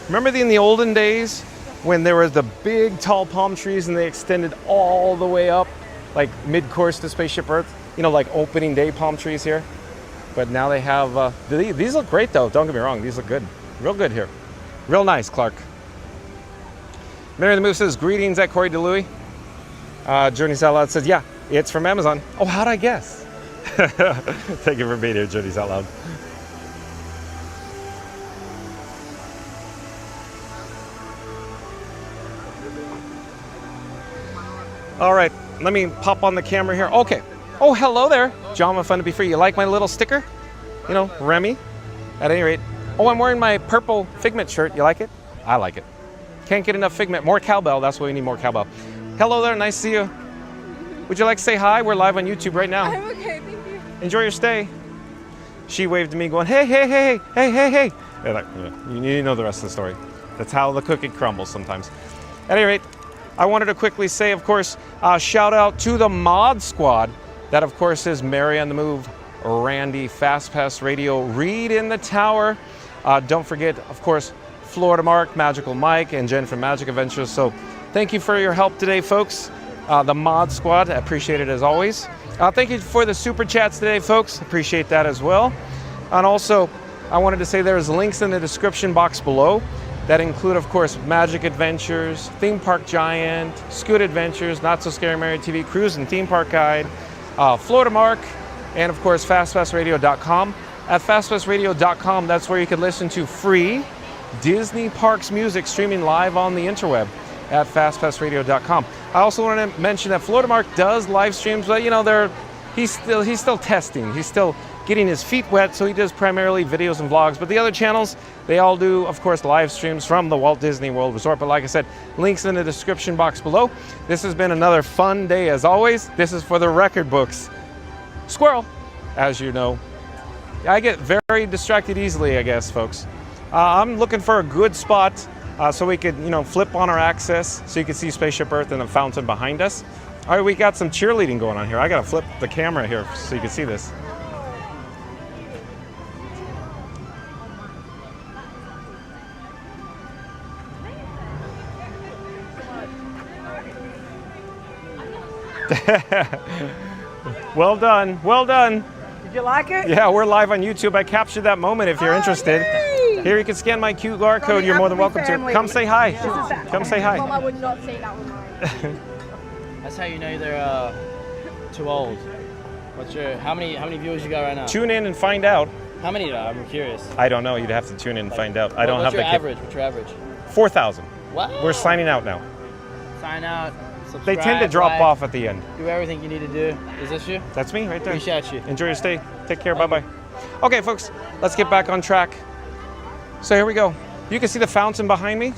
Remember in the olden days when there was the big, tall palm trees and they extended all the way up, like mid-course to Spaceship Earth? Like opening day palm trees here. But now they have, these look great though, don't get me wrong, these look good. Real good here. Real nice, Clark. Mary the Move says, greetings at Corey DeLuey. Journeys Out Loud says, yeah, it's from Amazon. Oh, how'd I guess? Thank you for being here, Journeys Out Loud. All right, let me pop on the camera here. Okay. Oh, hello there. John with Fun to be Free. You like my little sticker? you know, Remy. At any rate, oh, I'm wearing my purple Figment shirt. You like it? I like it. Can't get enough Figment. More cowbell. That's why we need more cowbell. Hello there. Nice to see you. Would you like to say hi? We're live on YouTube right now. I'm okay, thank you. Enjoy your stay. She waved to me going, hey, hey, hey, hey, hey, hey. Yeah, like, you know the rest of the story. That's how the cookie crumbles sometimes. At any rate, I wanted to quickly say, of course, shout out to the Mod Squad. That, of course, is Mary on the Move, Randy, Fast Pass Radio, Reed in the Tower. Don't forget, of course, Florida Mark, Magical Mike, and Jen from Magic Adventures. So thank you for your help today, folks. The Mod Squad, appreciate it as always. Thank you for the super chats today, folks. Appreciate that as well. And also, I wanted to say there's links in the description box below that include, of course, Magic Adventures, Theme Park Giant, Scoot Adventures, Not So Scary Mary TV, Cruise and Theme Park Guide, Florida Mark, and of course, FastPassRadio.com. At FastPassRadio.com, that's where you can listen to free Disney Parks music streaming live on the interweb at FastPassRadio.com. I also want to mention that Florida Mark does live streams, but you know, he's still testing. He's still getting his feet wet, so he does primarily videos and vlogs. But the other channels, they all do, of course, live streams from the Walt Disney World Resort. But like I said, links in the description box below. This has been another fun day as always. This is for the record books. Squirrel, as you know. I get very distracted easily, I guess, folks. I'm looking for a good spot so we could, you know, flip on our access so you can see Spaceship Earth and the fountain behind us. All right, we got some cheerleading going on here. I gotta flip the camera here so you can see this. Well done, well done. Did you like it? Yeah, we're live on YouTube. I captured that moment if you're interested. Yay! Here you can scan my QR code. You're more than welcome to. Come say hi. Come say hi. Mom, I would not say that one right. That's how you know they're too old. What's your how many viewers you got right now? Tune in and find out. How many? I'm curious. I don't know. You'd have to tune in and find out. I don't have the average. What's your average? 4,000. What? We're signing out now. Sign out. They Subscribe, tend to drop like, off at the end. Do everything you need to do. Is this you? That's me right there. Appreciate you. Enjoy your stay. Take care. Bye-bye. Okay, folks, let's get back on track. So here we go. You can see the fountain behind me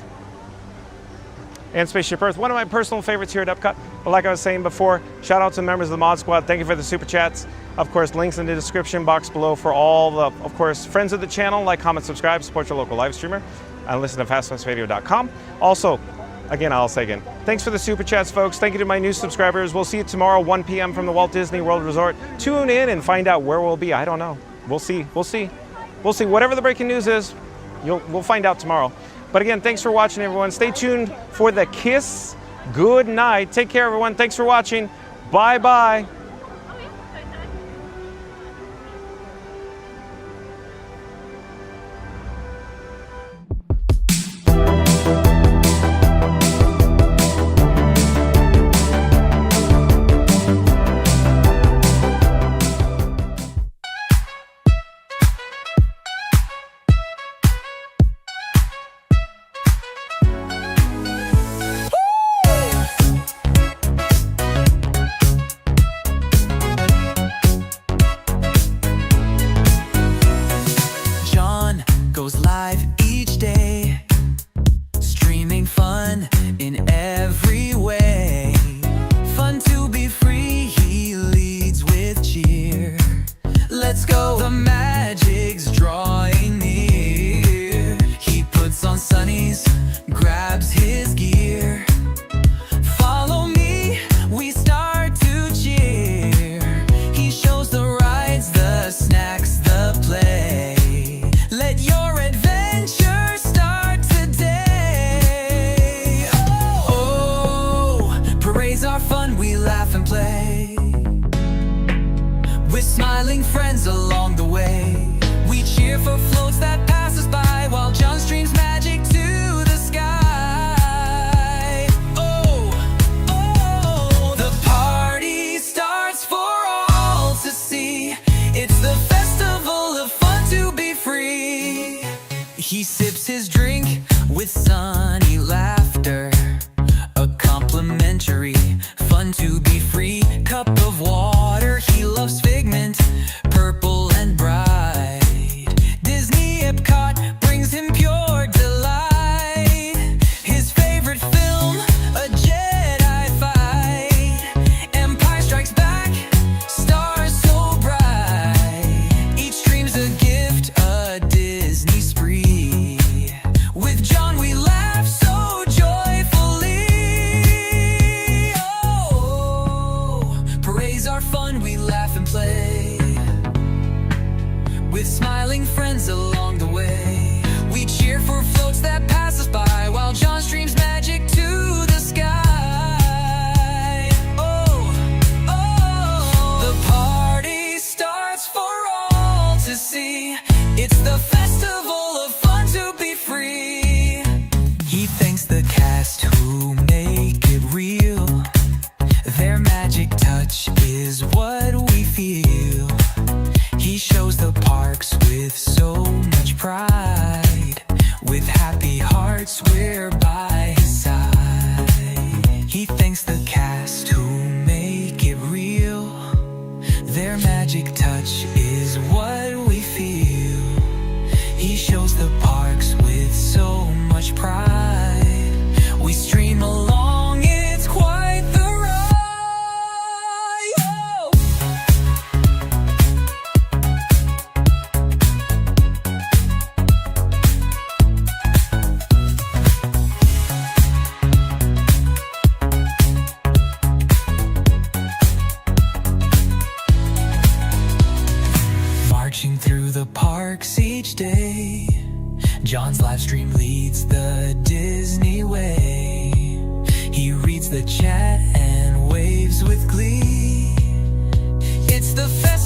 and Spaceship Earth. One of my personal favorites here at Epcot. But like I was saying before, shout out to members of the Mod Squad. Thank you for the super chats. Of course, links in the description box below for all the, of course, friends of the channel. Like, comment, subscribe, support your local live streamer, and listen to FastPassRadio.com. Also, again, I'll say again, thanks for the super chats, folks. Thank you to my new subscribers. We'll see you tomorrow, 1 p.m. from the Walt Disney World Resort. Tune in and find out where we'll be. I don't know. We'll see. We'll see. We'll see. Whatever the breaking news is, we'll find out tomorrow. But again, thanks for watching, everyone. Stay tuned for the Kiss Good Night. Take care, everyone. Thanks for watching. Bye-bye. He sips his drink with sunny laughter, a complimentary, fun to be free cup of water. He loves Figment, purple and bright. Day. John's live stream leads the Disney way. He reads the chat and waves with glee. It's the festival.